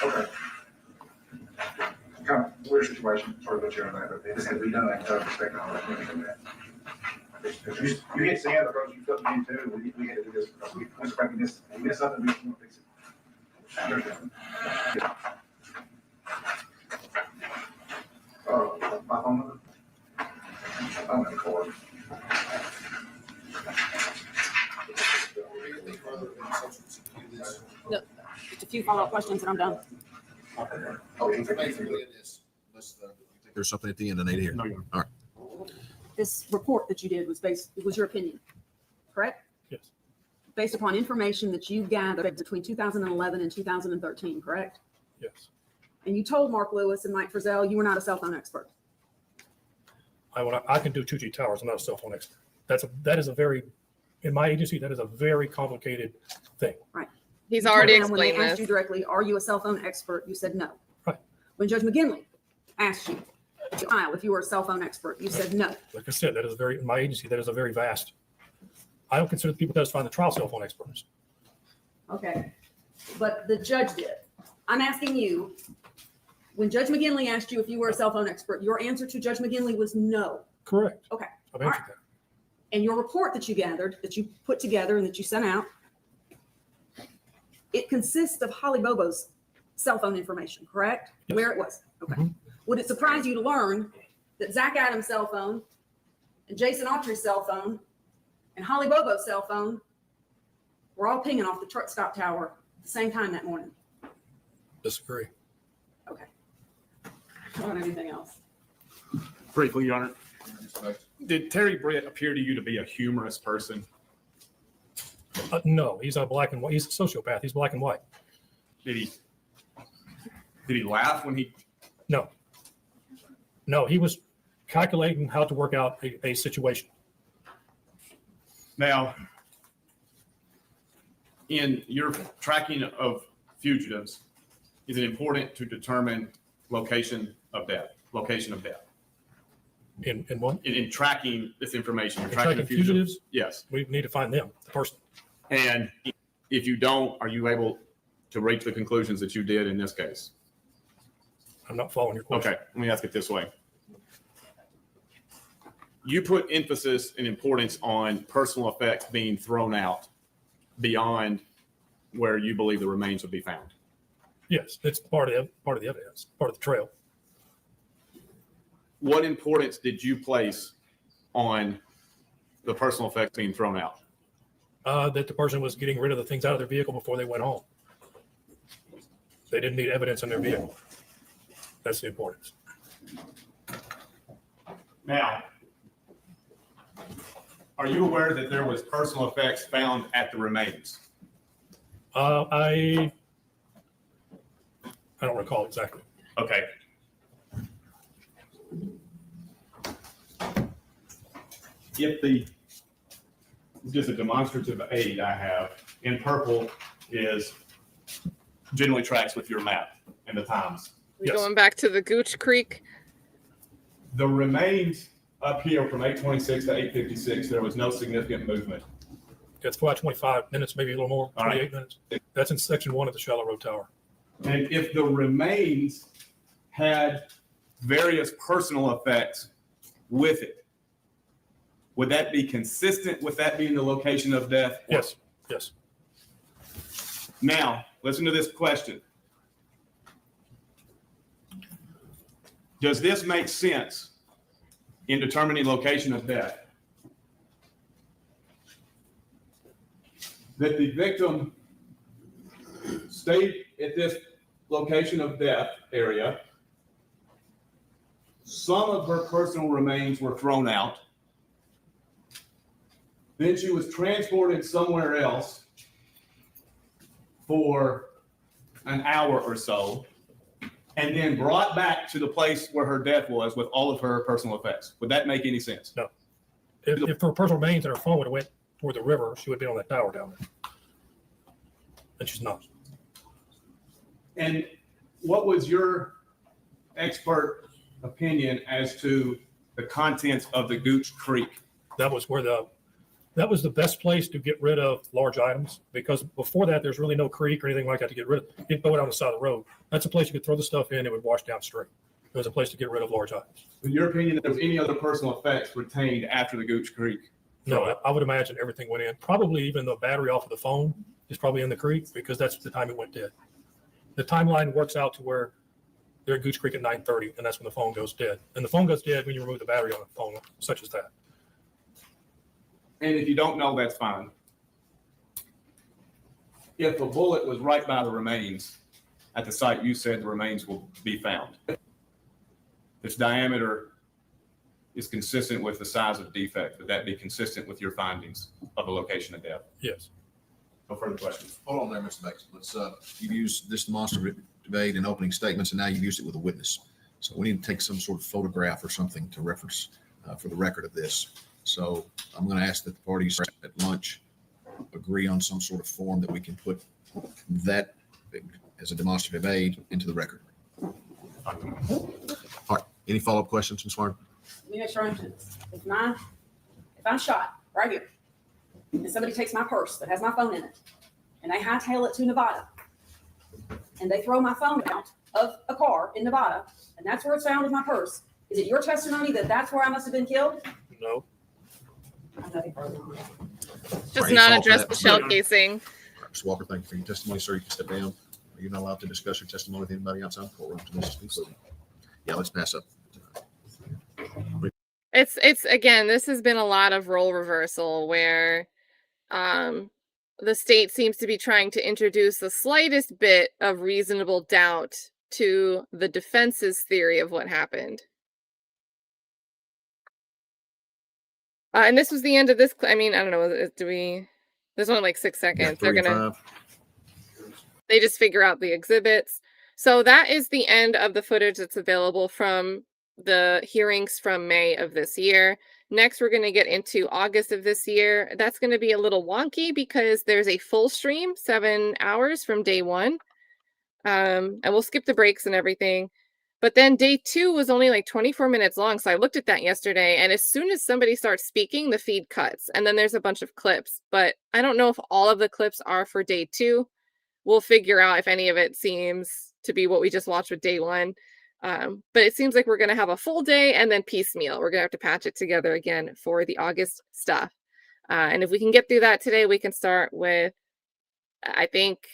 H: Okay. Kind of weird situation, sorry about you on that, but this had to be done, I can tell you, respect all that, we can do that. You get sand because you felt the need to, we had to do this, because we expecting this, we miss something, we want to fix it. My phone number? I'm in the cord.
B: No, just a few follow-up questions and I'm done.
H: Oh, you
E: There's something at the end I need to hear. All right.
B: This report that you did was it was your opinion, correct?
G: Yes.
B: Based upon information that you gathered between 2011 and 2013, correct?
G: Yes.
B: And you told Mark Lewis and Mike Frizzell you were not a cell phone expert.
G: I can do 2G towers. I'm not a cell phone expert. That is a very, in my agency, that is a very complicated thing.
B: Right.
A: He's
B: You told
A: already
B: them when they
A: explained
B: asked you
A: this.
B: directly, are you a cell phone expert? You said no.
G: Right.
B: When Judge McGinley asked you, if you were a cell phone expert, you said no.
G: Like I said, that is in my agency, that is a very vast. I don't consider the people testifying the trial cell phone experts.
B: Okay. But the judge did. I'm asking you, When Judge McGinley asked you if you were a cell phone expert, your answer to Judge McGinley was no.
G: Correct.
B: Okay.
G: I've answered that.
B: And your report that you gathered, that you put together and that you sent out, it consists of Holly Bobo's cell phone information, correct?
G: Yes.
B: Where it was. Okay.
G: Mhm.
B: Would it surprise you to learn that Zach Adams' cell phone and Jason Autry's cell phone and Holly Bobo's cell phone were all pinging off the truck stop tower at the same time that morning?
G: Disagree.
B: Okay. I don't have anything else.
F: Briefly, Your Honor, did Terry Britt appear to you to be a humorous person?
G: No, he's a black and white. He's a sociopath. He's black and white.
F: Did he laugh when he?
G: No, he was calculating how to work out a situation.
F: Now, in your tracking of fugitives, is it important to determine location of death?
G: In what?
F: In tracking this information, you're
G: In
F: tracking the
G: tracking fugitives?
F: Yes.
G: We need to find them, the person.
F: And if you don't, are you able to reach the conclusions that you did in this case?
G: I'm not following your question.
F: Okay, let me ask it this way. You put emphasis and importance on personal effects being thrown out beyond where you believe the remains would be found.
G: Yes, it's part of the evidence, part of the trail.
F: What importance did you place on the personal effects being thrown out?
G: That the person was getting rid of the things out of their vehicle before they went home. They didn't need evidence in their vehicle. That's the importance.
F: Now, are you aware that there was personal effects found at the remains?
G: I don't recall exactly.
F: Okay. Just a demonstrative aid I have in purple is generally tracks with your map and the times.
G: Yes.
A: Going back to the Gooch Creek.
F: The remains up here from 8:26 to 8:56, there was no significant movement.
G: It's about 25 minutes, maybe a little more,
F: All right.
G: 28 minutes. That's in section 1 of the Shallow Road Tower.
F: And if the remains had various personal effects with it, would that be consistent with that being the location of death?
G: Yes, yes.
F: Now, listen to this question. Does this make sense in determining location of death? That the victim stayed at this location of death area. Some of her personal remains were thrown out. Then she was transported somewhere else for an hour or so, and then brought back to the place where her death was with all of her personal effects. Would that make any sense?
G: No. If her personal remains and her phone would have went toward the river, she would be on that tower down there. And she's not.
F: And what was your expert opinion as to the contents of the Gooch Creek?
G: That was the best place to get rid of large items, because before that, there's really no creek or anything like that to get rid of. You'd throw it on the side of the road. That's a place you could throw the stuff in, it would wash down straight. It was a place to get rid of large items.
F: In your opinion, if there was any other personal effects retained after the Gooch Creek?
G: No, I would imagine everything went in. Probably even the battery off of the phone is probably in the creek, because that's the time it went dead. The timeline works out to where they're at Gooch Creek at 9:30, and that's when the phone goes dead. And the phone goes dead when you remove the battery on the phone, such as that.
F: And if you don't know, that's fine. If a bullet was right by the remains at the site you said the remains will be found, its diameter is consistent with the size of defect, would that be consistent with your findings of the location of death?
G: Yes.
F: No further questions.
E: Hold on there, Mr. Bates. You've used this demonstrative aid in opening statements, and now you've used it with a witness. So we need to take some sort of photograph or something to reference for the record of this. So I'm going to ask that the parties at lunch agree on some sort of form that we can put that as a demonstrative aid into the record. All right. Any follow-up questions, Ms. Warren?
B: Let me make sure I understand this. If I'm shot right here, and somebody takes my purse that has my phone in it, and they hightail it to Nevada, and they throw my phone out of a car in Nevada, and that's where it's found in my purse, is it your testimony that that's where I must have been killed?
G: No.
A: Just
E: Right,
A: not
E: all
A: address
E: that.
A: the shell casing.
E: Mr. Walker, thank you for your testimony, sir. You can step down. You're not allowed to discuss your testimony with anybody outside the courtroom until this is concluded. Yeah, let's pass up.
A: It's again, this has been a lot of role reversal where the state seems to be trying to introduce the slightest bit of reasonable doubt to the defense's theory of what happened. And this was the end of this. I mean, I don't know. There's only like 6 seconds. They just figure out the exhibits. So that is the end of the footage that's available from the hearings from May of this year. Next, we're going to get into August of this year. That's going to be a little wonky because there's a full stream, 7 hours from day one. And we'll skip the breaks and everything. But then day 2 was only like 24 minutes long. So I looked at that yesterday, and as soon as somebody starts speaking, the feed cuts. And then there's a bunch of clips. But I don't know if all of the clips are for day 2. We'll figure out if any of it seems to be what we just watched with day 1. But it seems like we're going to have a full day and then piecemeal. We're going to have to patch it together again for the August stuff. And if we can get through that today, we can start with, I think,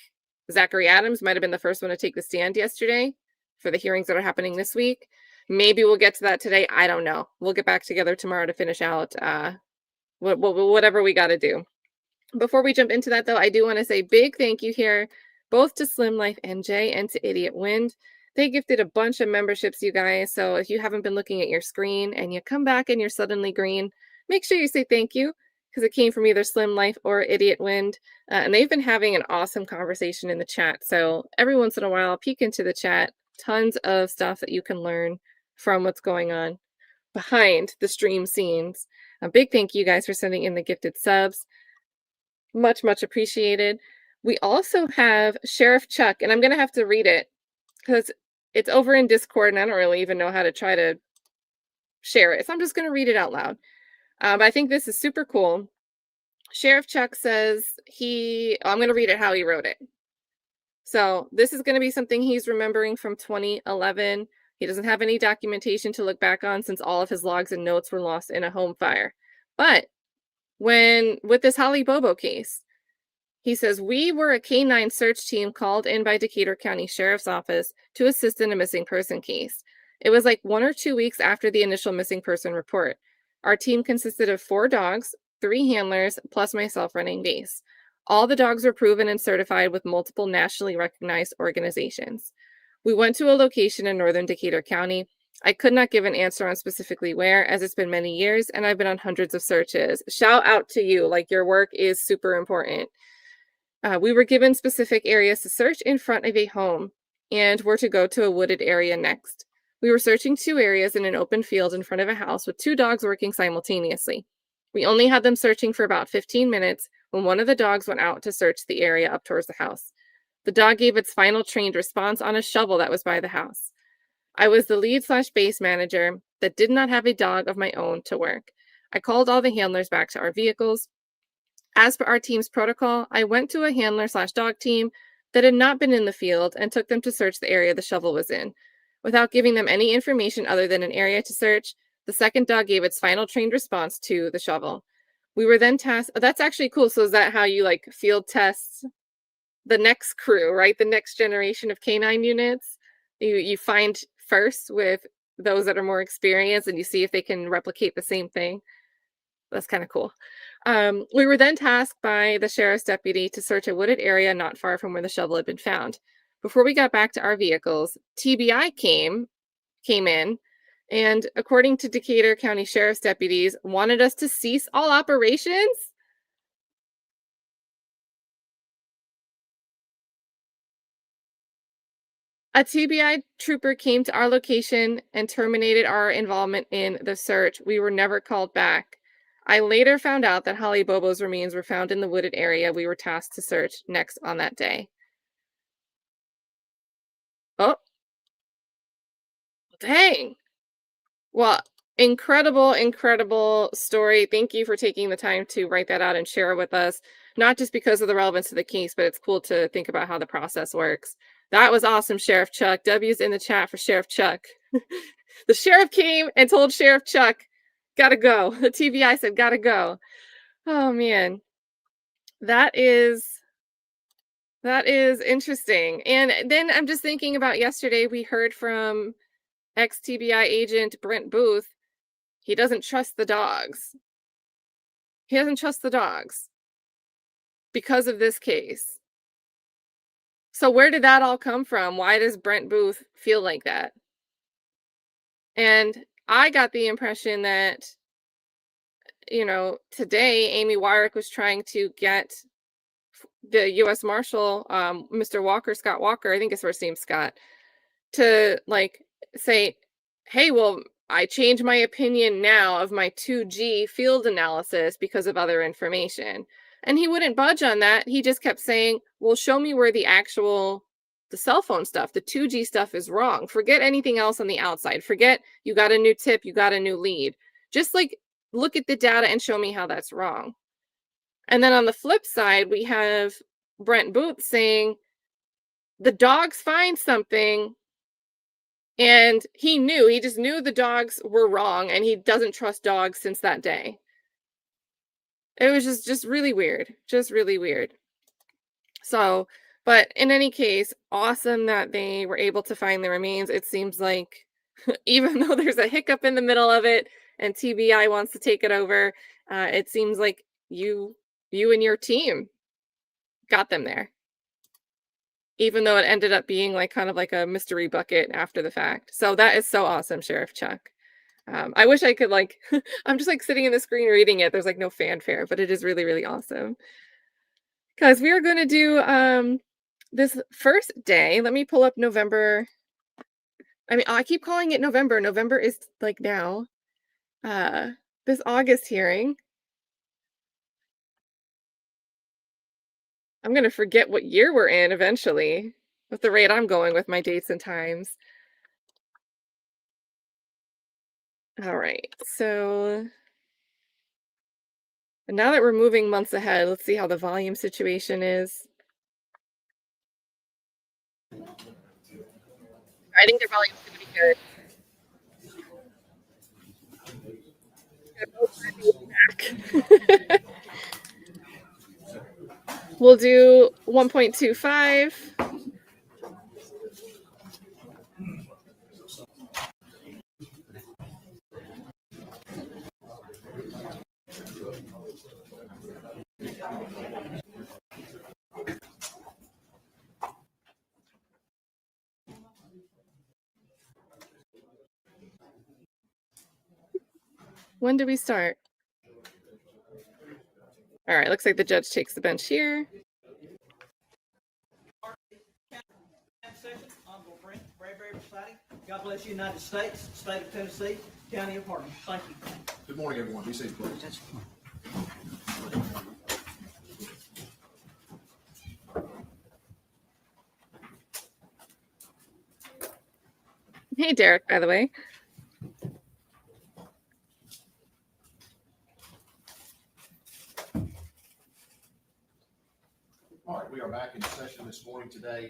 A: Zachary Adams might have been the first one to take the stand yesterday for the hearings that are happening this week. Maybe we'll get to that today. I don't know. We'll get back together tomorrow to finish out whatever we got to do. Before we jump into that, though, I do want to say big thank you here, both to Slim Life NJ and to Idiot Wind. They gifted a bunch of memberships, you guys. So if you haven't been looking at your screen and you come back and you're suddenly green, make sure you say thank you because it came from either Slim Life or Idiot Wind. And they've been having an awesome conversation in the chat. So every once in a while, peek into the chat. Tons of stuff that you can learn from what's going on behind the stream scenes. A big thank you guys for sending in the gifted subs. Much, much appreciated. We also have Sheriff Chuck, and I'm going to have to read it because it's over in Discord, and I don't really even know how to try to share it. So I'm just going to read it out loud. But I think this is super cool. Sheriff Chuck says I'm going to read it how he wrote it. So this is going to be something he's remembering from 2011. He doesn't have any documentation to look back on since all of his logs and notes were lost in a home fire. But with this Holly Bobo case, he says, we were a canine search team called in by Decatur County Sheriff's Office to assist in a missing person case. It was like 1 or 2 weeks after the initial missing person report. Our team consisted of 4 dogs, 3 handlers, plus myself running base. All the dogs were proven and certified with multiple nationally recognized organizations. We went to a location in northern Decatur County. I could not give an answer on specifically where, as it's been many years, and I've been on hundreds of searches. Shout out to you, like your work is super important. We were given specific areas to search in front of a home and were to go to a wooded area next. We were searching 2 areas in an open field in front of a house with 2 dogs working simultaneously. We only had them searching for about 15 minutes when one of the dogs went out to search the area up towards the house. The dog gave its final trained response on a shovel that was by the house. I was the lead/base manager that did not have a dog of my own to work. I called all the handlers back to our vehicles. As per our team's protocol, I went to a handler/dog team that had not been in the field and took them to search the area the shovel was in. Without giving them any information other than an area to search, the second dog gave its final trained response to the shovel. We were then tasked. Oh, that's actually cool. So is that how you like field test the next crew, right? The next generation of canine units? You find first with those that are more experienced and you see if they can replicate the same thing. That's kind of cool. We were then tasked by the sheriff's deputy to search a wooded area not far from where the shovel had been found. Before we got back to our vehicles, TBI came in, and according to Decatur County Sheriff's deputies, wanted us to cease all operations. A TBI trooper came to our location and terminated our involvement in the search. We were never called back. I later found out that Holly Bobo's remains were found in the wooded area we were tasked to search next on that day. Oh. Dang. Well, incredible story. Thank you for taking the time to write that out and share it with us. Not just because of the relevance to the case, but it's cool to think about how the process works. That was awesome, Sheriff Chuck. W's in the chat for Sheriff Chuck. The sheriff came and told Sheriff Chuck, gotta go. The TBI said, gotta go. Oh, man. That is interesting. And then I'm just thinking about yesterday, we heard from ex-TBI agent Brent Booth. He doesn't trust the dogs. He doesn't trust the dogs because of this case. So where did that all come from? Why does Brent Booth feel like that? And I got the impression that, you know, today Amy Weirich was trying to get the U.S. Marshal, Mr. Walker, Scott Walker, I think his first name's Scott, to like say, hey, well, I changed my opinion now of my 2G field analysis because of other information. And he wouldn't budge on that. He just kept saying, well, show me where the cell phone stuff, the 2G stuff is wrong. Forget anything else on the outside. Forget you got a new tip, you got a new lead. Just like look at the data and show me how that's wrong. And then on the flip side, we have Brent Booth saying the dogs find something and he just knew the dogs were wrong and he doesn't trust dogs since that day. It was just really weird, just really weird. So, but in any case, awesome that they were able to find the remains. It seems like even though there's a hiccup in the middle of it and TBI wants to take it over, it seems like you and your team got them there. Even though it ended up being like kind of like a mystery bucket after the fact. So that is so awesome, Sheriff Chuck. I wish I could like, I'm just like sitting in the screen reading it. There's like no fanfare, but it is really, really awesome. Guys, we are going to do this first day. Let me pull up November. I mean, I keep calling it November. November is like now. This August hearing. I'm going to forget what year we're in eventually with the rate I'm going with my dates and times. All right, so now that we're moving months ahead, let's see how the volume situation is. I think their volume's going to be good. We'll do 1.25. When do we start? All right, looks like the judge takes the bench here.
L: Honorable Brent Bradbury, God bless you, United States, State of Tennessee, County of Hardin. Thank you.
E: Good morning, everyone. Be safe, please.
A: Hey, Derek, by the way.
E: All right, we are back in session this morning today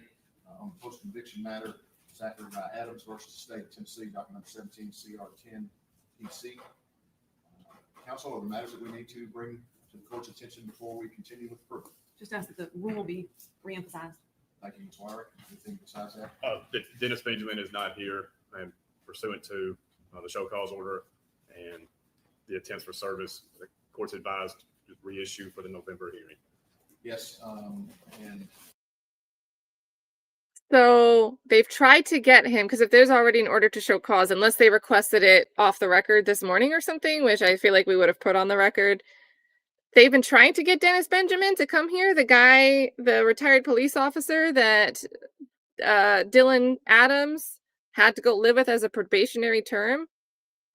E: on the post-conviction matter, Zachary Adams versus the State of Tennessee, document number 17 CR10 PC. Counsel, are the matters that we need to bring to the court's attention before we continue with proof?
B: Just ask that the rule be reemphasized.
E: Thank you, Ms. Weirich. Anything besides that?
F: Dennis Benjamin is not here and pursuant to the show cause order and the attempts for service, the court's advised to reissue for the November hearing.
E: Yes, and
A: So they've tried to get him, because if there's already an order to show cause, unless they requested it off the record this morning or something, which I feel like we would have put on the record, they've been trying to get Dennis Benjamin to come here, the retired police officer that Dylan Adams had to go live with as a probationary term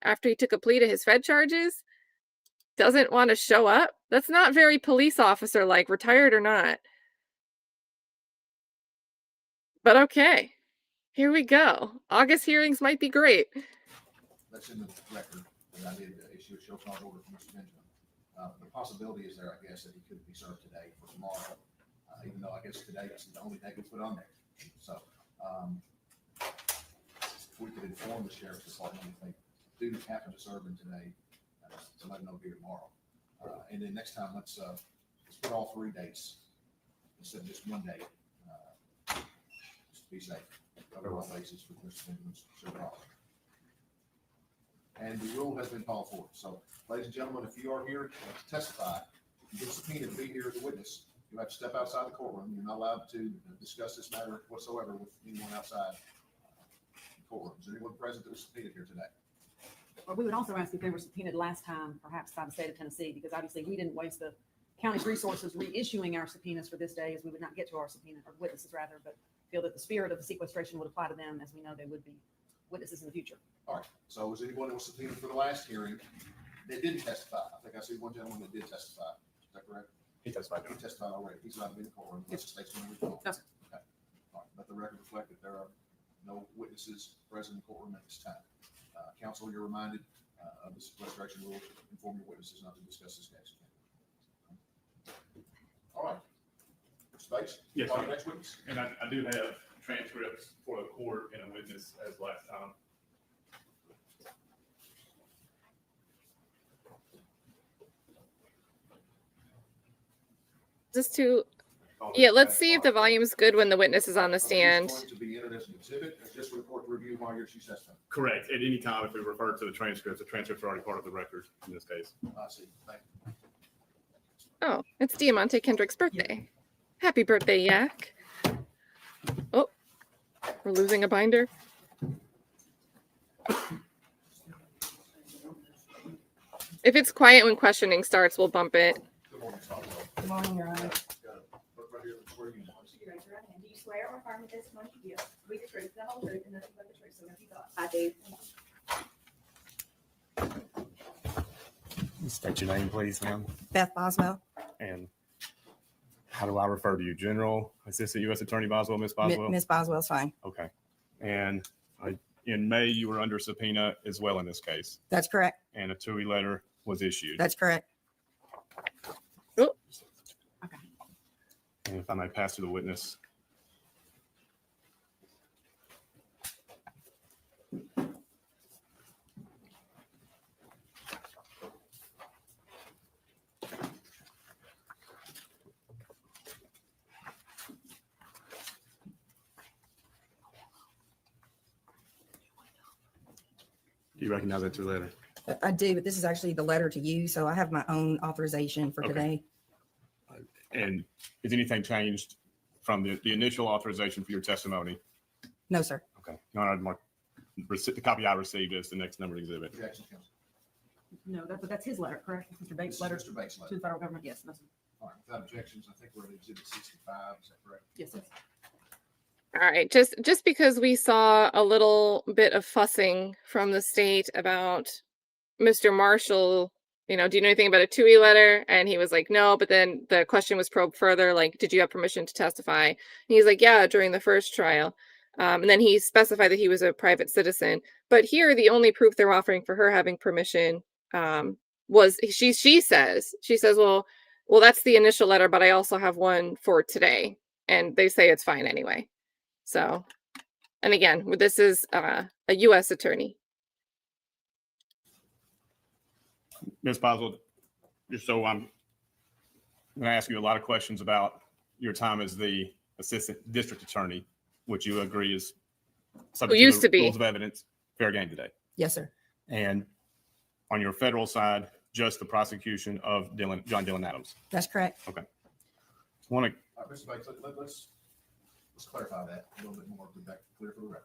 A: after he took a plea to his Fed charges, doesn't want to show up. That's not very police officer-like, retired or not. But okay, here we go. August hearings might be great.
E: that's in the record that I did issue a show cause order for Mr. Benjamin. The possibility is there, I guess, that he could be served today for tomorrow, even though I guess today is the only day we put on there. So inform the sheriff's department if they do happen to serve him today, to let them know here tomorrow. And then next time, let's put all 3 dates instead of just one day. Just to be safe. Cover all bases for Mr. Benjamin's problem. And the rule has been called for. So, ladies and gentlemen, if you are here to testify, you get subpoenaed to be here as a witness, you have to step outside the courtroom. You're not allowed to discuss this matter whatsoever with anyone outside the courtroom. Is there anyone present that was subpoenaed here today?
B: Well, we would also ask if they were subpoenaed last time, perhaps by the state of Tennessee, because obviously we didn't waste the county's resources reissuing our subpoenas for this day, as we would not get to our subpoena, or witnesses rather, but feel that the spirit of the sequestration would apply to them, as we know they would be witnesses in the future.
E: All right. So was anyone that was subpoenaed for the last hearing that didn't testify? I think I see one gentleman that did testify. Is that correct?
F: He testified.
E: He testified already. He's not in the courtroom. Unless the state's going to recall.
B: Yes, sir.
E: Okay. All right. Let the record reflect that there are no witnesses present in the courtroom at this time. Counsel, you're reminded of the sequestration rules. Inform your witnesses not to discuss this case. All right. Mr. Bates?
F: Yes,
E: call
F: sir.
E: your next witness.
F: And I do have transcripts for the court and a witness as last time.
A: Just to, yeah, let's see if the volume's good when the witness is on the
E: It's
A: stand.
E: going to be entered as an exhibit, just for the court to review while she's testifying.
F: Correct. At any time, if we refer to the transcripts are already part of the record in this case.
E: I see. Thank you.
A: Oh, it's Diamante Kendrick's birthday. Happy birthday, Yak. Oh, we're losing a binder. If it's quiet when questioning starts, we'll bump it.
E: Good morning, Mr. Boswell.
B: Good morning, Your Honor.
E: Look right here, swear you in.
D: Do you raise your right hand? Do you swear or affirm the testimony you give will be the truth, the whole truth, and nothing but the truth, so help you God? I do.
F: State your name, please, ma'am.
M: Beth Boswell.
F: And how do I refer to you? General Assistant U.S. Attorney Boswell, Miss Boswell?
M: Miss Boswell's fine.
F: Okay. And in May, you were under subpoena as well in this case,
M: That's correct.
F: and a TUI letter was issued.
M: That's correct.
F: And if I may pass to the witness. Do you recognize that TUI letter?
M: I do, but this is actually the letter to you, so I have my own authorization for
F: Okay.
M: today.
F: And is anything changed from the initial authorization for your testimony?
M: No, sir.
F: Okay. Your Honor, I'd mark the copy I received as the next numbered exhibit.
E: Objection, counsel.
B: No, that's his letter, correct? Mr.
E: This
B: Bates'
E: is
B: letter
E: Mr. Bates'
B: to
E: letter.
B: the federal government? Yes, that's,
E: All right, without objections, I think we're at exhibit 65. Is that correct?
B: yes, sir.
A: All right, just because we saw a little bit of fussing from the state about Mr. Marshall, do you know anything about a TUI letter? And he was like, no, but then the question was probed further, like, did you have permission to testify? And he's like, yeah, during the first trial. And then he specified that he was a private citizen. But here, the only proof they're offering for her having permission was she says, well, that's the initial letter, but I also have one for today. And they say it's fine anyway. So, and again, this is a U.S. attorney.
F: Ms. Boswell, just so I'm going to ask you a lot of questions about your time as the assistant district attorney, which you agree is subject
A: used
F: to
A: to be.
F: the rules of evidence, fair game today.
M: Yes, sir.
F: And on your federal side, just the prosecution of John Dylan Adams.
M: That's correct.
F: Want to
E: All right, Mr. Bates, let's clarify that a little bit more, to be back clear for the record.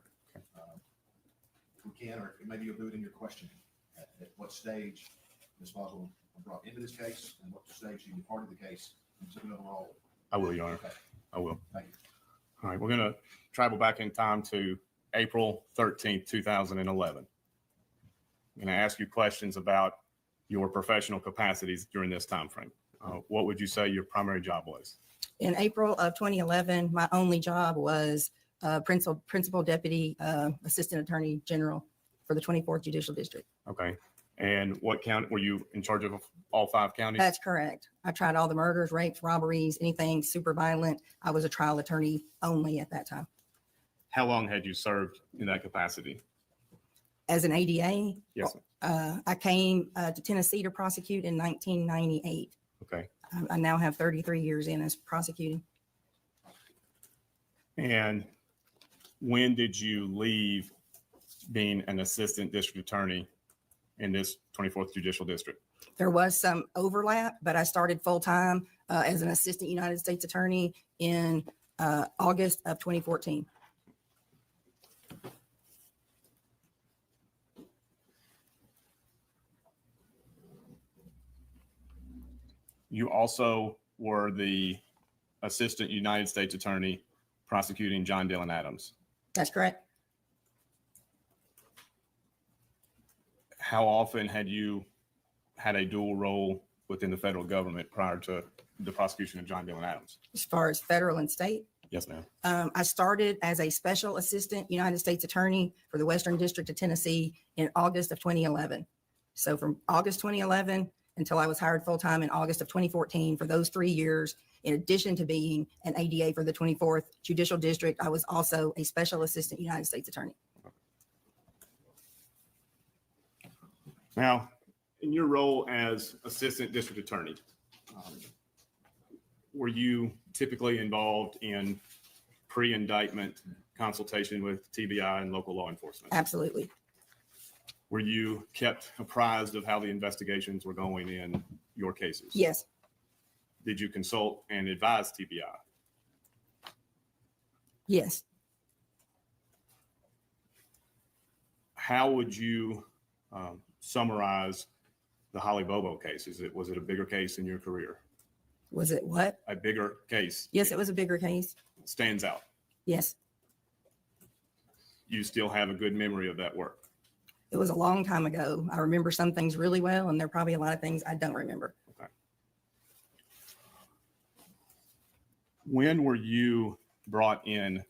E: If we can, or maybe you'll do it in your questioning. At what stage Ms. Boswell was brought into this case, and what stage she departed the case and took another role?
F: I will, Your Honor.
E: Okay,
F: I will.
E: thank you.
F: All right, we're going to travel back in time to April 13th, 2011. I'm going to ask you questions about your professional capacities during this time frame. What would you say your primary job was?
M: In April of 2011, my only job was principal deputy assistant attorney general for the 24th Judicial District.
F: Okay. And what county were you in charge of all 5 counties?
M: That's correct. I tried all the murders, rapes, robberies, anything super violent. I was a trial attorney only at that time.
F: How long had you served in that capacity?
M: As an ADA,
F: Yes.
M: I came to Tennessee to prosecute in 1998.
F: Okay.
M: I now have 33 years in as prosecuting.
F: And when did you leave being an assistant district attorney in this 24th Judicial District?
M: There was some overlap, but I started full-time as an assistant United States attorney in August of 2014.
F: You also were the assistant United States attorney prosecuting John Dylan Adams.
M: That's correct.
F: How often had you had a dual role within the federal government prior to the prosecution of John Dylan Adams?
M: As far as federal and state,
F: Yes, ma'am.
M: I started as a special assistant United States attorney for the Western District of Tennessee in August of 2011. So from August 2011 until I was hired full-time in August of 2014, for those 3 years, in addition to being an ADA for the 24th Judicial District, I was also a special assistant United States attorney.
F: Now, in your role as assistant district attorney, were you typically involved in pre-indictment consultation with TBI and local law enforcement?
M: Absolutely.
F: Were you kept apprised of how the investigations were going in your cases?
M: Yes.
F: Did you consult and advise TBI?
M: Yes.
F: How would you summarize the Holly Bobo case? Was it a bigger case in your career?
M: Was it what?
F: A bigger case?
M: Yes, it was a bigger case.
F: Stands out.
M: Yes.
F: You still have a good memory of that work?
M: It was a long time ago. I remember some things really well, and there are probably a lot of things I don't remember.
F: Okay. When were you brought in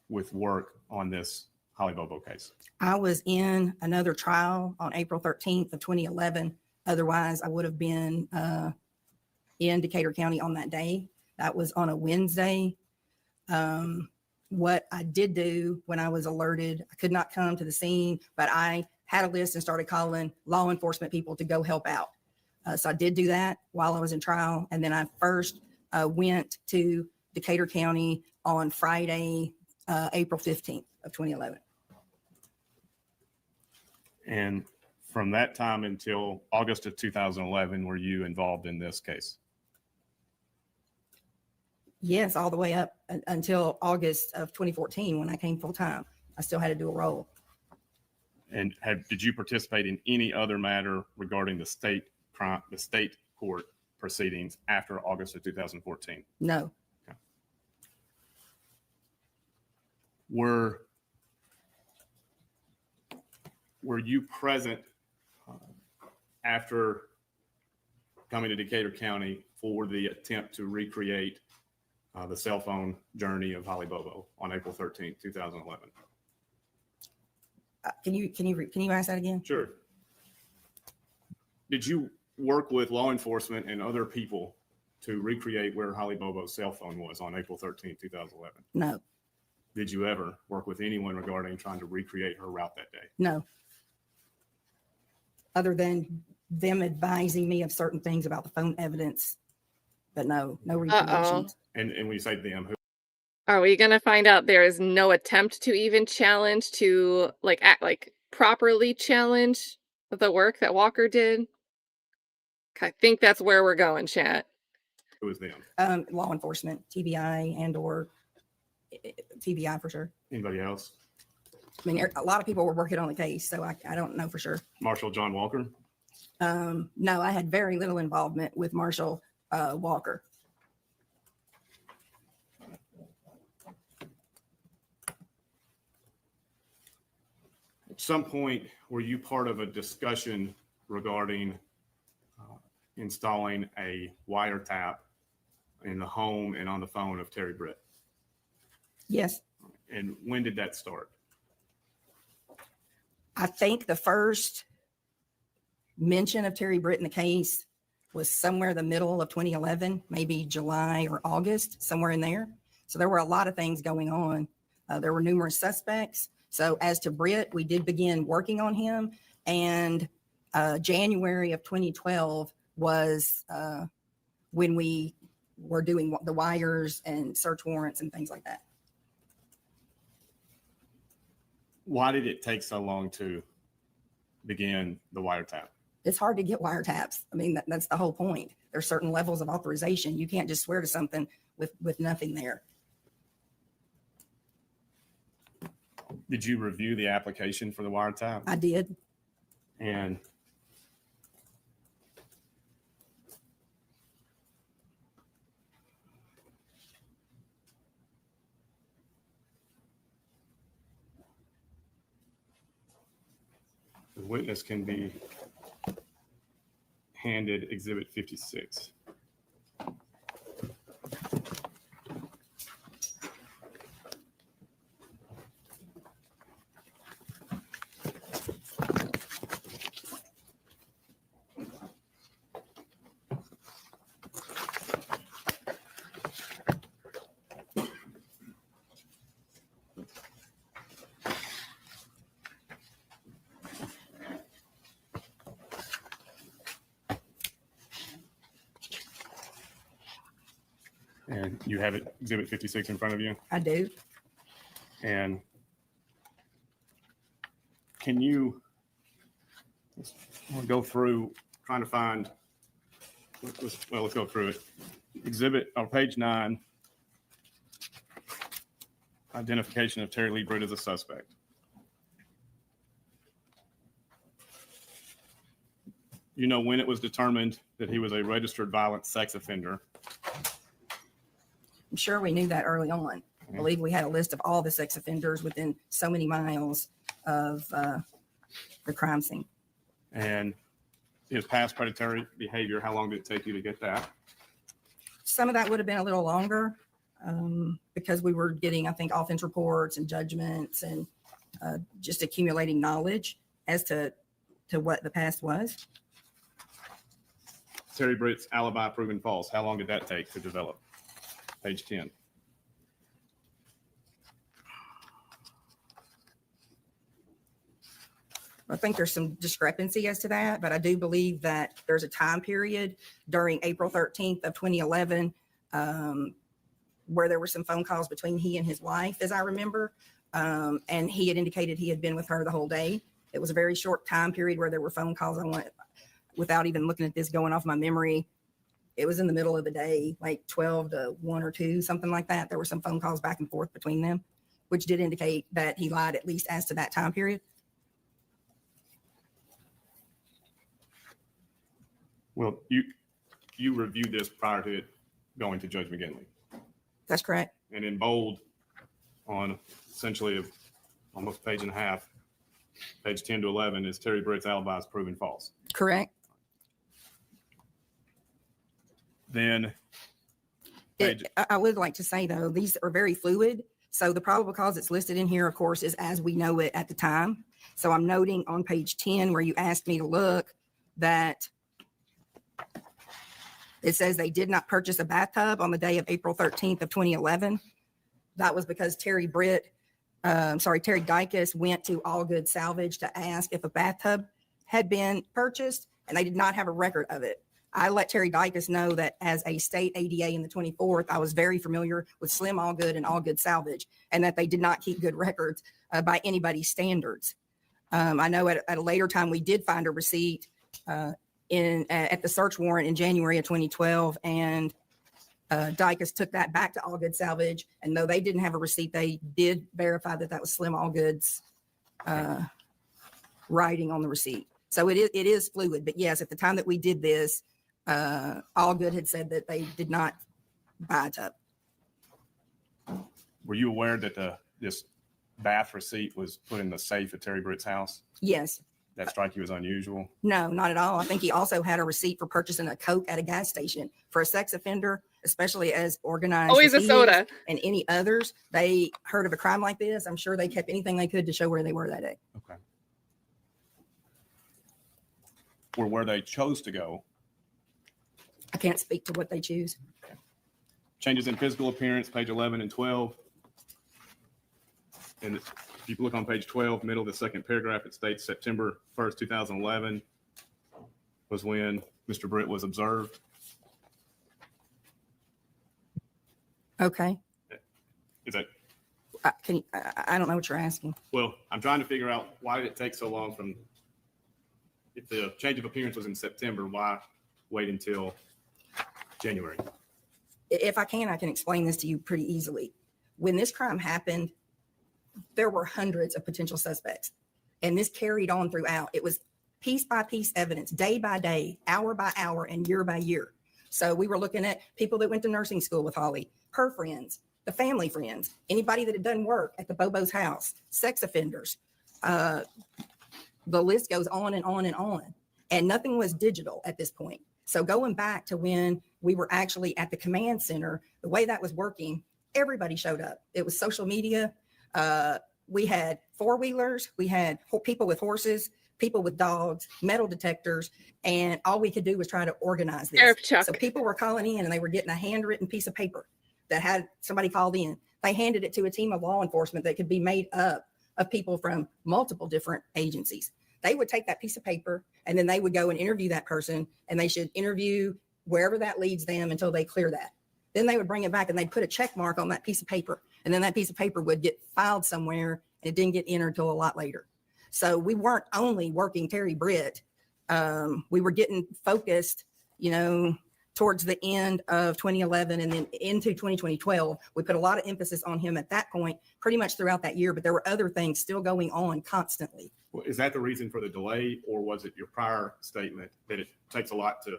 F: with work on this Holly Bobo case?
M: I was in another trial on April 13th of 2011. Otherwise, I would have been in Decatur County on that day. That was on a Wednesday. What I did do when I was alerted, I could not come to the scene, but I had a list and started calling law enforcement people to go help out. So I did do that while I was in trial. And then I first went to Decatur County on Friday, April 15th of 2011.
F: And from that time until August of 2011, were you involved in this case?
M: Yes, all the way up until August of 2014 when I came full time. I still had to do a role.
F: And did you participate in any other matter regarding the state court proceedings after August of 2014?
M: No.
F: Okay. Were you present after coming to Decatur County for the attempt to recreate the cell phone journey of Holly Bobo on April 13th, 2011?
M: Can you ask that again?
F: Sure. Did you work with law enforcement and other people to recreate where Holly Bobo's cell phone was on April 13th, 2011?
M: No.
F: Did you ever work with anyone regarding trying to recreate her route that day?
M: No. Other than them advising me of certain things about the phone evidence, but no recreations.
F: And when you say them, who?
A: Are we gonna find out there is no attempt to even challenge to properly challenge the work that Walker did? I think that's where we're going, chat.
F: Who was them?
M: Law enforcement, TBI and or TBI for sure.
F: Anybody else?
M: I mean, a lot of people were working on the case, so I don't know for sure.
F: Marshal John Walker?
M: No, I had very little involvement with Marshal Walker.
F: At some point, were you part of a discussion regarding installing a wiretap in the home and on the phone of Terry Britt?
M: Yes.
F: And when did that start?
M: I think the first mention of Terry Britt in the case was somewhere the middle of 2011, maybe July or August, somewhere in there. So there were a lot of things going on. There were numerous suspects. So as to Britt, we did begin working on him, and January of 2012 was when we were doing the wires and search warrants and things like that.
F: Why did it take so long to begin the wiretap?
M: It's hard to get wiretaps. I mean, that's the whole point. There's certain levels of authorization. You can't just swear to something with nothing there.
F: Did you review the application for the wiretap?
M: I did.
F: And the witness can be handed Exhibit 56. And you have it, Exhibit 56 in front of you?
M: I do.
F: And can you go through trying to find, let's go through it. Exhibit on page 9, identification of Terry Lee Britt as a suspect. You know when it was determined that he was a registered violent sex offender?
M: I'm sure we knew that early on. I believe we had a list of all the sex offenders within so many miles of the crime scene.
F: And his past predatory behavior, how long did it take you to get that?
M: Some of that would have been a little longer because we were getting, I think, offense reports and judgments and just accumulating knowledge as to what the past was.
F: Terry Britt's alibi proven false. How long did that take to develop? Page 10.
M: I think there's some discrepancy as to that, but I do believe that there's a time period during April 13th of 2011 where there were some phone calls between he and his wife, as I remember, and he had indicated he had been with her the whole day. It was a very short time period where there were phone calls. Without even looking at this, going off my memory, it was in the middle of the day, like 12 to 1 or 2, something like that. There were some phone calls back and forth between them, which did indicate that he lied, at least as to that time period.
F: Well, you reviewed this prior to it going to Judge McGinley.
M: That's correct.
F: And in bold on essentially almost a page and a half, page 10 to 11, is Terry Britt's alibi is proven false.
M: Correct.
F: Then
M: I would like to say, though, these are very fluid. So the probable cause that's listed in here, of course, is as we know it at the time. So I'm noting on page 10 where you asked me to look that it says they did not purchase a bathtub on the day of April 13th of 2011. That was because Terry Dicus went to All Good Salvage to ask if a bathtub had been purchased, and they did not have a record of it. I let Terry Dicus know that as a state ADA in the 24th, I was very familiar with Slim Allgood and All Good Salvage, and that they did not keep good records by anybody's standards. I know at a later time we did find a receipt at the search warrant in January of 2012, and Dicus took that back to All Good Salvage, and though they didn't have a receipt, they did verify that that was Slim Allgood's writing on the receipt. So it is fluid, but yes, at the time that we did this, Allgood had said that they did not buy a tub.
F: were you aware that this bath receipt was put in the safe at Terry Britt's house?
M: Yes.
F: That strike you as unusual?
M: No, not at all. I think he also had a receipt for purchasing a Coke at a gas station. For a sex offender, especially as organized
A: Always
M: as
A: a
M: he
A: soda.
M: is, and any others, they heard of a crime like this. I'm sure they kept anything they could to show where they were that day.
F: Okay. Or where they chose to go.
M: I can't speak to what they choose.
F: Changes in physical appearance, page 11 and 12. And if you look on page 12, middle of the second paragraph, it states September 1st, 2011 was when Mr. Britt was observed.
M: Okay.
F: Is that,
M: I don't know what you're asking.
F: well, I'm trying to figure out why did it take so long from, if the change of appearance was in September, why wait until January?
M: If I can explain this to you pretty easily. When this crime happened, there were hundreds of potential suspects, and this carried on throughout. It was piece by piece evidence, day by day, hour by hour, and year by year. So we were looking at people that went to nursing school with Holly, her friends, the family friends, anybody that had done work at the Bobo's house, sex offenders. The list goes on and on and on. And nothing was digital at this point. So going back to when we were actually at the command center, the way that was working, everybody showed up. It was social media. We had four-wheelers. We had people with horses, people with dogs, metal detectors, and all we could do was try to organize this. So people were calling in and they were getting a handwritten piece of paper that had somebody called in. They handed it to a team of law enforcement that could be made up of people from multiple different agencies. They would take that piece of paper and then they would go and interview that person, and they should interview wherever that leads them until they clear that. Then they would bring it back and they'd put a check mark on that piece of paper. And then that piece of paper would get filed somewhere, and it didn't get entered until a lot later. So we weren't only working Terry Britt. We were getting focused, towards the end of 2011 and then into 2012. We put a lot of emphasis on him at that point, pretty much throughout that year, but there were other things still going on constantly.
F: Well, is that the reason for the delay, or was it your prior statement that it takes a lot to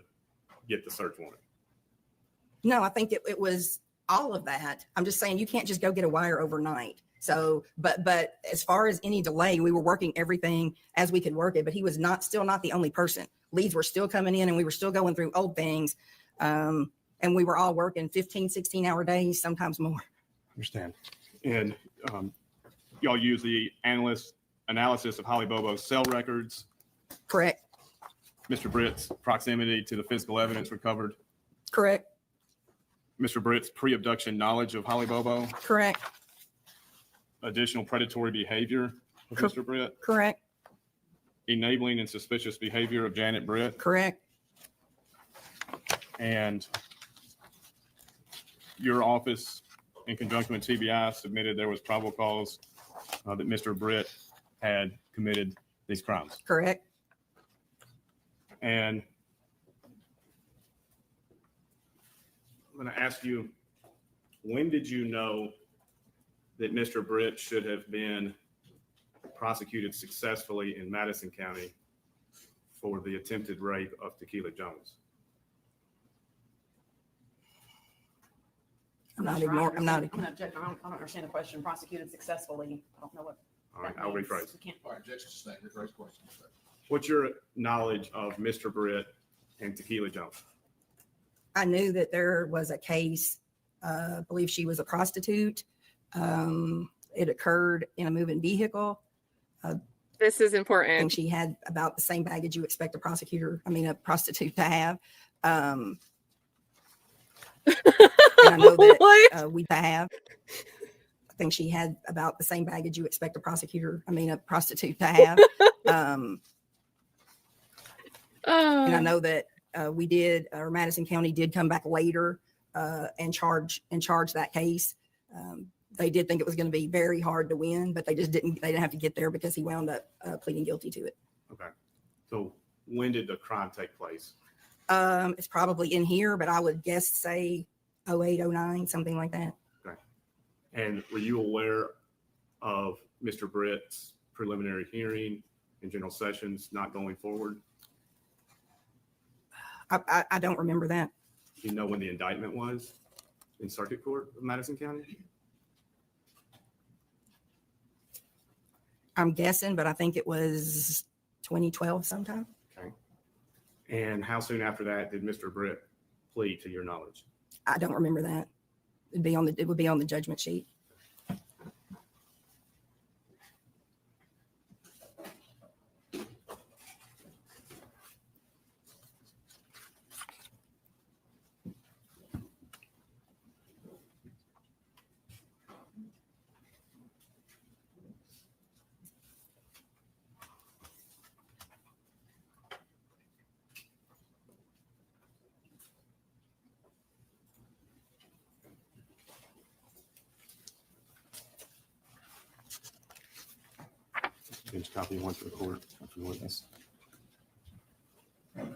F: get the search warrant?
M: No, I think it was all of that. I'm just saying you can't just go get a wire overnight. So, but as far as any delay, we were working everything as we could work it, but he was still not the only person. Leads were still coming in and we were still going through old things. And we were all working 15, 16-hour days, sometimes more.
F: Understand. And y'all use the analysis of Holly Bobo's cell records.
M: Correct.
F: Mr. Britt's proximity to the physical evidence recovered.
M: Correct.
F: Mr. Britt's pre-abduction knowledge of Holly Bobo.
M: Correct.
F: Additional predatory behavior of Mr. Britt.
M: Correct.
F: Enabling and suspicious behavior of Janet Britt.
M: Correct.
F: And your office, in conjunction with TBI, submitted there was probable cause that Mr. Britt had committed these crimes.
M: Correct.
F: And I'm going to ask you, when did you know that Mr. Britt should have been prosecuted successfully in Madison County for the attempted rape of Tequila Jones?
M: I'm not ignoring.
B: I'm going to object. I don't understand the question. Prosecuted successfully. I don't know what.
F: All right, I'll rephrase.
B: We can't.
E: All right, objection sustained. Rephrase question.
F: What's your knowledge of Mr. Britt and Tequila Jones?
M: I knew that there was a case. I believe she was a prostitute. It occurred in a moving vehicle.
A: This is
M: And
A: important.
M: she had about the same baggage you expect a prostitute to have. And I know that we have. I think she had about the same baggage you expect a prostitute to have. And I know that Madison County did come back later and charge that case. They did think it was going to be very hard to win, but they didn't have to get there because he wound up pleading guilty to it.
F: Okay. So when did the crime take place?
M: It's probably in here, but I would guess say 08, 09, something like that.
F: Okay. And were you aware of Mr. Britt's preliminary hearing in general sessions not going forward?
M: I don't remember that.
F: Do you know when the indictment was in circuit court of Madison County?
M: I'm guessing, but I think it was 2012 sometime.
F: Okay. And how soon after that did Mr. Britt plead, to your knowledge?
M: I don't remember that. It would be on the judgment sheet.
F: Just copy one for the court. For the witness. Have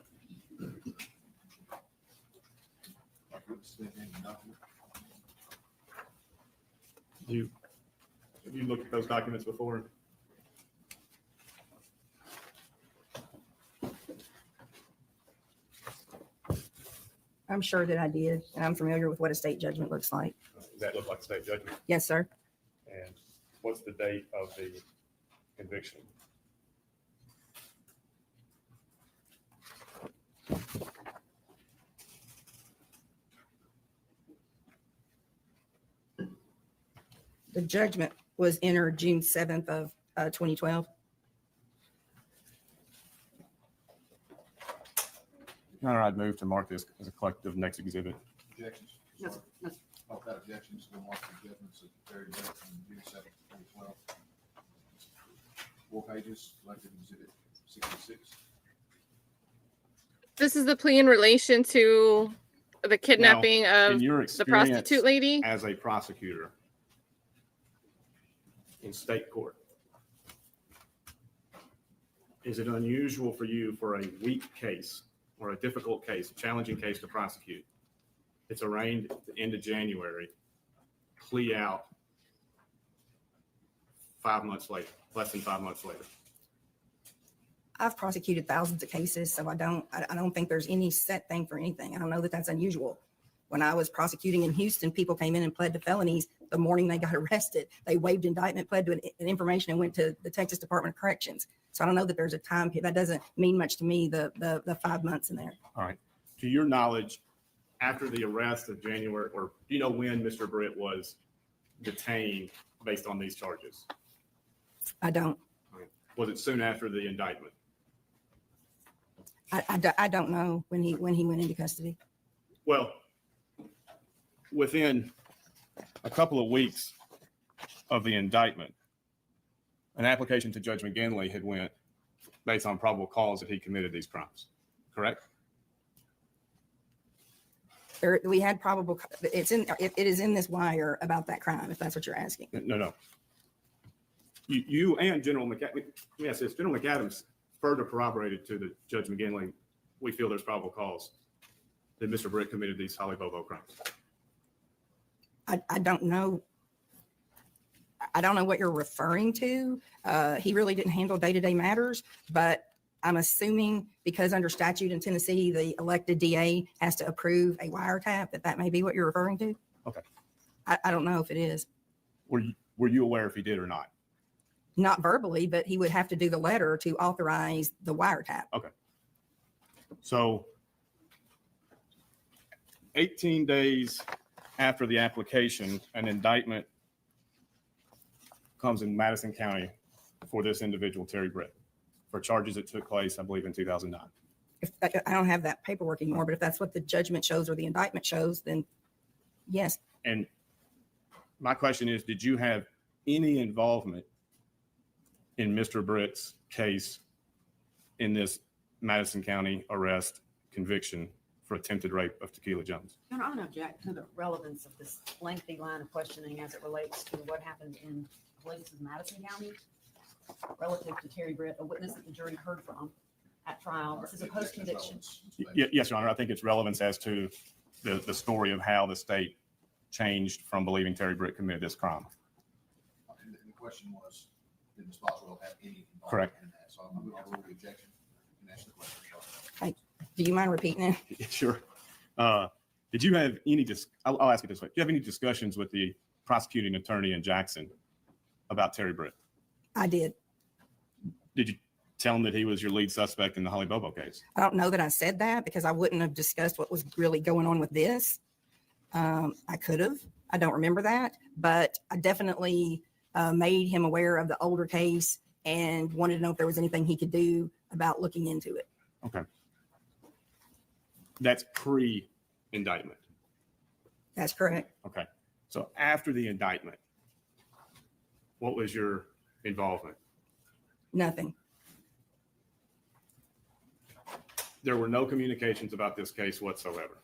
F: you looked at those documents before?
M: I'm sure that I did, and I'm familiar with what a state judgment looks like.
F: Does that look like a state judgment?
M: Yes, sir.
F: And what's the date of the conviction?
M: The judgment was entered June 7th of 2012.
F: Your Honor, I'd move to mark this as a collective next exhibit.
E: Objections?
B: Yes, yes.
E: Without objections, we'll mark the judgments of Terry Brett from June 7th, 2012. 4 pages, collective exhibit 66.
A: This is the plea in relation to the kidnapping
F: In
A: of
F: your
A: the
F: experience
A: prostitute lady.
F: as a prosecutor in state court, is it unusual for you for a weak case or a difficult case, a challenging case to prosecute? It's arraigned at the end of January, plea out 5 months later, less than 5 months later.
M: I've prosecuted thousands of cases, so I don't think there's any set thing for anything. I don't know that that's unusual. When I was prosecuting in Houston, people came in and pled to felonies the morning they got arrested. They waived indictment, pled to an information, and went to the Texas Department of Corrections. So I don't know that there's a time period. That doesn't mean much to me, the 5 months in there.
F: All right. To your knowledge, after the arrest of January, or do you know when Mr. Britt was detained based on these charges?
M: I don't.
F: Was it soon after the indictment?
M: I don't know when he went into custody.
F: Well, within a couple of weeks of the indictment, an application to Judge McGinley had went based on probable cause that he committed these crimes, correct?
M: We had probable. It is in this wire about that crime, if that's what you're asking.
F: No. You and General McAdams, let me ask this, General McAdams further corroborated to the Judge McGinley, we feel there's probable cause that Mr. Britt committed these Holly Bobo crimes.
M: I don't know. I don't know what you're referring to. He really didn't handle day-to-day matters, but I'm assuming because under statute in Tennessee, the elected DA has to approve a wiretap, that may be what you're referring to.
F: Okay.
M: I don't know if it is.
F: Were you aware if he did or not?
M: Not verbally, but he would have to do the letter to authorize the wiretap.
F: Okay. So 18 days after the application, an indictment comes in Madison County for this individual, Terry Britt, for charges that took place, I believe, in 2009.
M: If I don't have that paperwork anymore, but if that's what the judgment shows or the indictment shows, then yes.
F: And my question is, did you have any involvement in Mr. Britt's case in this Madison County arrest conviction for attempted rape of Tequila Jones?
B: Your Honor, I want to object to the relevance of this lengthy line of questioning as it relates to what happened in, I believe this is Madison County, relative to Terry Britt, a witness that the jury heard from at trial. This is a post-conviction.
F: Yes, Your Honor. I think it's relevance as to the story of how the state changed from believing Terry Britt committed this crime.
E: And the question was, did Ms. Boswell have any involvement
F: Correct.
E: in that? So I'm going to rule the objection and ask the question.
M: Do you mind repeating it?
F: Sure. Did you have any, I'll ask it this way. Do you have any discussions with the prosecuting attorney in Jackson about Terry Britt?
M: I did.
F: Did you tell him that he was your lead suspect in the Holly Bobo case?
M: I don't know that I said that because I wouldn't have discussed what was really going on with this. I could have. I don't remember that, but I definitely made him aware of the older case and wanted to know if there was anything he could do about looking into it.
F: Okay. That's pre-indictment.
M: That's correct.
F: Okay. So after the indictment, what was your involvement?
M: Nothing.
F: There were no communications about this case whatsoever.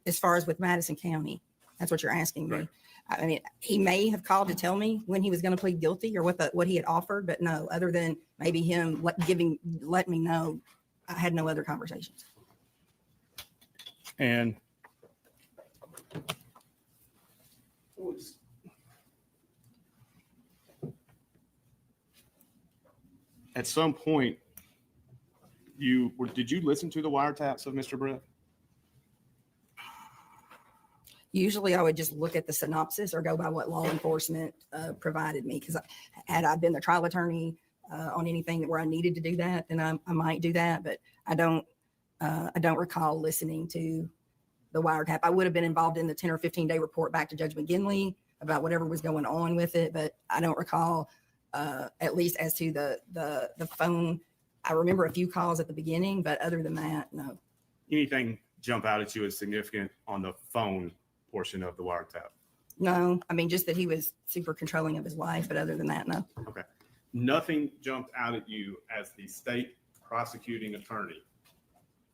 M: As far as with Madison County, that's what you're asking me. I mean, he may have called to tell me when he was going to plead guilty or what he had offered, but no, other than maybe him letting me know, I had no other conversations.
F: And at some point, did you listen to the wiretaps of Mr. Britt?
M: Usually I would just look at the synopsis or go by what law enforcement provided me. Because had I been the trial attorney on anything where I needed to do that, then I might do that. But I don't recall listening to the wiretap. I would have been involved in the 10 or 15 day report back to Judge McGinley about whatever was going on with it. But I don't recall, at least as to the phone. I remember a few calls at the beginning, but other than that, no.
F: Anything jump out at you as significant on the phone portion of the wiretap?
M: No, I mean, just that he was super controlling of his wife, but other than that, no.
F: Okay. Nothing jumped out at you as the state prosecuting attorney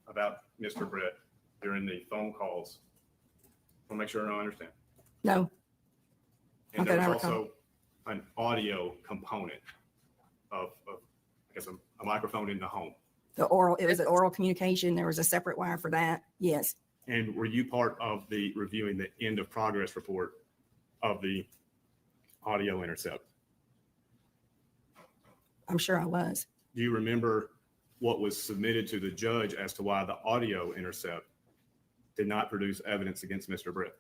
F: about Mr. Britt during the phone calls? I'll make sure I understand.
M: No.
F: And
M: Not that
F: there
M: I
F: was also an audio component of I guess, a microphone in the home.
M: It was an oral communication. There was a separate wire for that. Yes.
F: And were you part of the reviewing the end of progress report of the audio intercept?
M: I'm sure I was.
F: Do you remember what was submitted to the judge as to why the audio intercept did not produce evidence against Mr. Britt?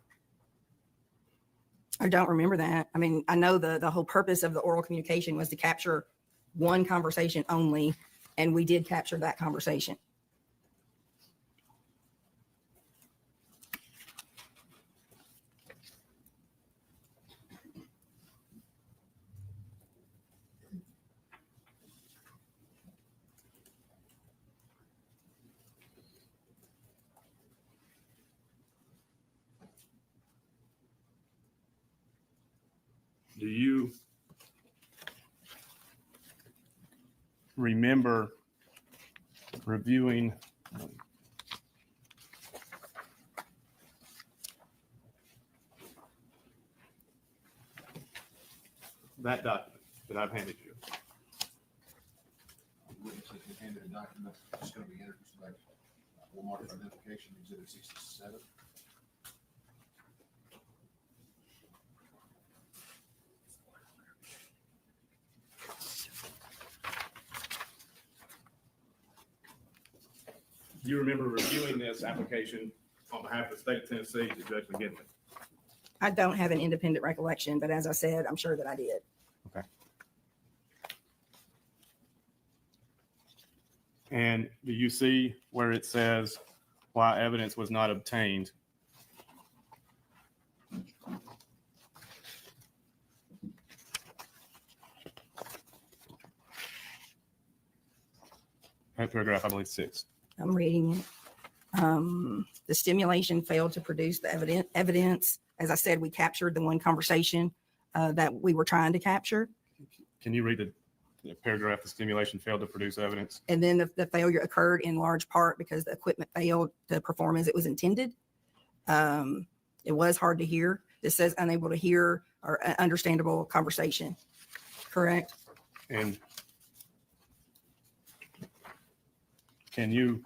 M: I don't remember that. I mean, I know the whole purpose of the oral communication was to capture one conversation only, and we did capture that conversation.
F: Do you remember reviewing that document that I've handed you?
E: Handed a document that's going to be entered by mark of identification, exhibit 67.
F: Do you remember reviewing this application on behalf of the state of Tennessee to Judge McGinley?
M: I don't have an independent recollection, but as I said, I'm sure that I did.
F: Okay. And do you see where it says why evidence was not obtained? That paragraph, I believe, 6.
M: I'm reading it. The stimulation failed to produce the evidence. As I said, we captured the one conversation that we were trying to capture.
F: Can you read the paragraph? The stimulation failed to produce evidence.
M: And then the failure occurred in large part because the equipment failed to perform as it was intended. It was hard to hear. This says unable to hear or understandable conversation. Correct?
F: And can you,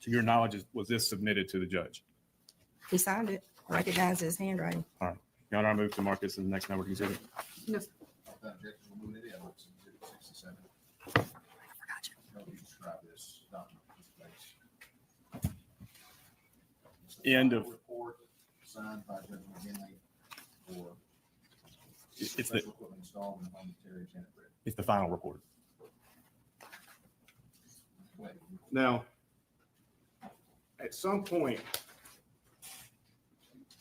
F: to your knowledge, was this submitted to the judge?
M: He signed it. Recognized his handwriting.
F: All right. Your Honor, I move to mark this as the next number exhibit.
M: Yes.
E: Without objection, we'll move it in. It's exhibit 67.
M: I forgot you.
E: How do you describe this document?
F: End of.
E: Report signed by Judge McGinley for
F: It's the
E: special equipment installed in the home of Terry Janet Britt.
F: it's the final report.
E: Wait,
F: Now, at some point,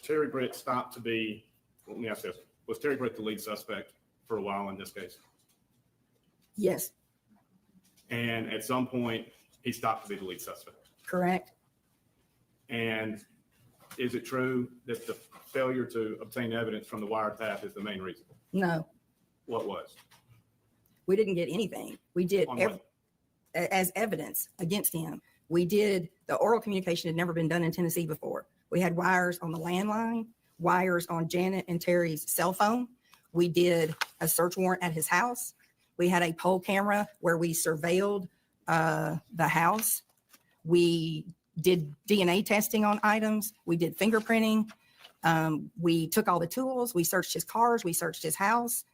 F: Terry Britt stopped to be, let me ask this, was Terry Britt the lead suspect for a while in this case?
M: Yes.
F: And at some point, he stopped to be the lead suspect.
M: Correct.
F: And is it true that the failure to obtain evidence from the wiretap is the main reason?
M: No,
F: What was?
M: we didn't get anything. We did
F: On what?
M: as evidence against him. We did, the oral communication had never been done in Tennessee before. We had wires on the landline. wires on Janet and Terry's cell phone. We did a search warrant at his house. We had a poll camera where we surveilled the house. We did DNA testing on items. We did fingerprinting. We took all the tools. We searched his cars. We searched his house.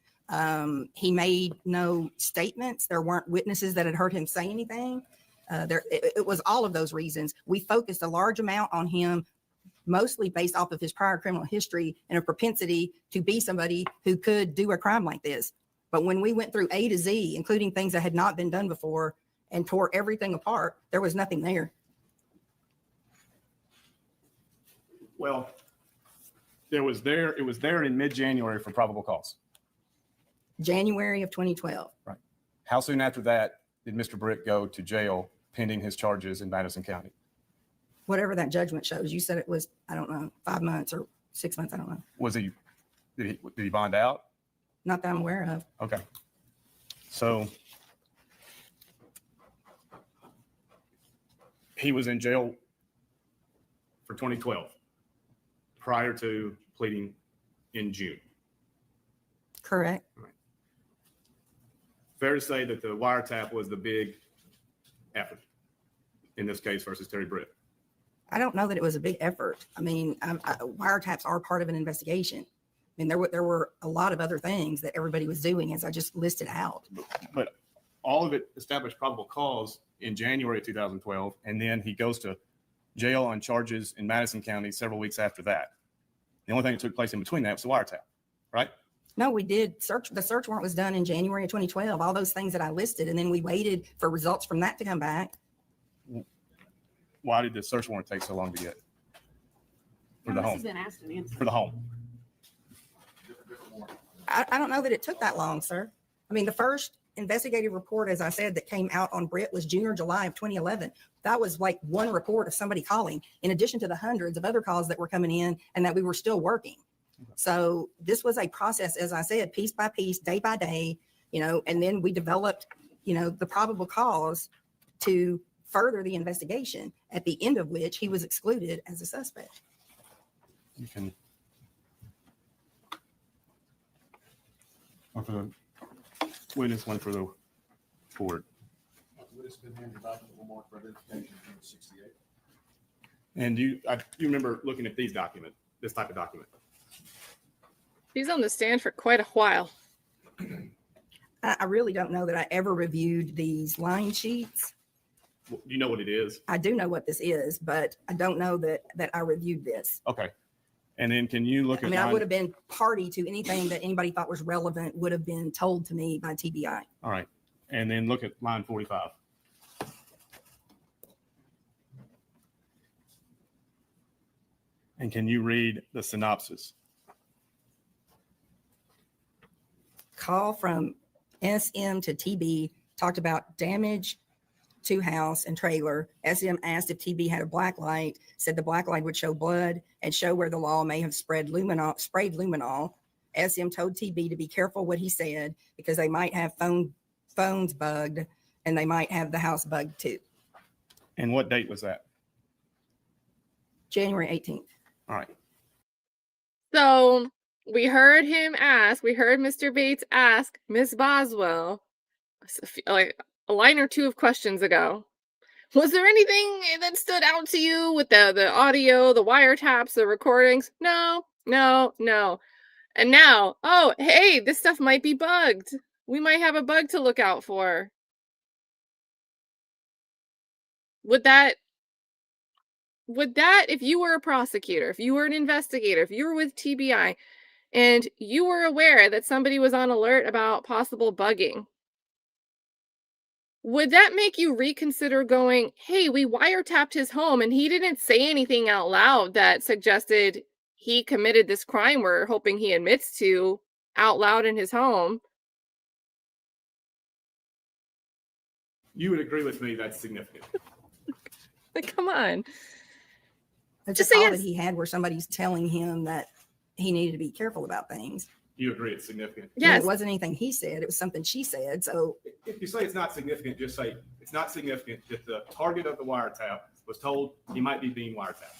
M: He made no statements. There weren't witnesses that had heard him say anything. It was all of those reasons. We focused a large amount on him, mostly based off of his prior criminal history and a propensity to be somebody who could do a crime like this. But when we went through A to Z, including things that had not been done before, and tore everything apart, there was nothing there.
F: Well, it was there in mid-January for probable cause.
M: January of 2012.
F: Right. How soon after that did Mr. Britt go to jail pending his charges in Madison County?
M: Whatever that judgment shows. You said it was, I don't know, 5 months or 6 months. I don't know.
F: Did he bond out?
M: Not that I'm aware of.
F: Okay. So he was in jail for 2012 prior to pleading in June.
M: Correct.
F: Right. Fair to say that the wiretap was the big effort in this case versus Terry Britt.
M: I don't know that it was a big effort. I mean, wiretaps are part of an investigation. I mean, there were a lot of other things that everybody was doing, as I just listed out.
F: But all of it established probable cause in January of 2012, and then he goes to jail on charges in Madison County several weeks after that. The only thing that took place in between that was the wiretap, right?
M: No, we did the search warrant was done in January of 2012, all those things that I listed, and then we waited for results from that to come back.
F: Why did the search warrant take so long to get? For the home.
B: This has been asked and answered.
F: For the home.
M: I don't know that it took that long, sir. I mean, the first investigative report, as I said, that came out on Britt was June or July of 2011. That was like one report of somebody calling, in addition to the hundreds of other calls that were coming in and that we were still working. So this was a process, as I said, piece by piece, day by day, and then we developed, the probable cause to further the investigation, at the end of which he was excluded as a suspect.
F: You can. One for the witness, one for the court. And you remember looking at this type of document?
A: He's on the stand for quite a while.
M: I really don't know that I ever reviewed these line sheets.
F: Do you know what it is?
M: I do know what this is, but I don't know that I reviewed this.
F: Okay. And then can you look at
M: I would have been party to anything that anybody thought was relevant would have been told to me by TBI.
F: All right. And then look at line 45. And can you read the synopsis?
M: Call from SM to TB talked about damage to house and trailer. SM asked if TB had a black light, said the black light would show blood and show where the law may have sprayed luminol. SM told TB to be careful what he said because they might have phones bugged and they might have the house bugged too.
F: And what date was that?
M: January 18th.
F: All right.
A: So we heard Mr. Bates ask Ms. Boswell, like a line or two of questions ago, was there anything that stood out to you with the audio, the wiretaps, the recordings? No. And now, oh, hey, this stuff might be bugged. We might have a bug to look out for. Would that, if you were a prosecutor, if you were an investigator, if you were with TBI, and you were aware that somebody was on alert about possible bugging, would that make you reconsider going, hey, we wiretapped his home and he didn't say anything out loud that suggested he committed this crime we're hoping he admits to out loud in his home?
F: You would agree with me that's significant.
A: Like, come on.
M: Just say all that he had where somebody's telling him that he needed to be careful about things.
F: You agree it's significant?
M: Yes. It wasn't anything he said. It was something she said. So
F: if you say it's not significant, just say it's not significant that the target of the wiretap was told he might be being wiretapped.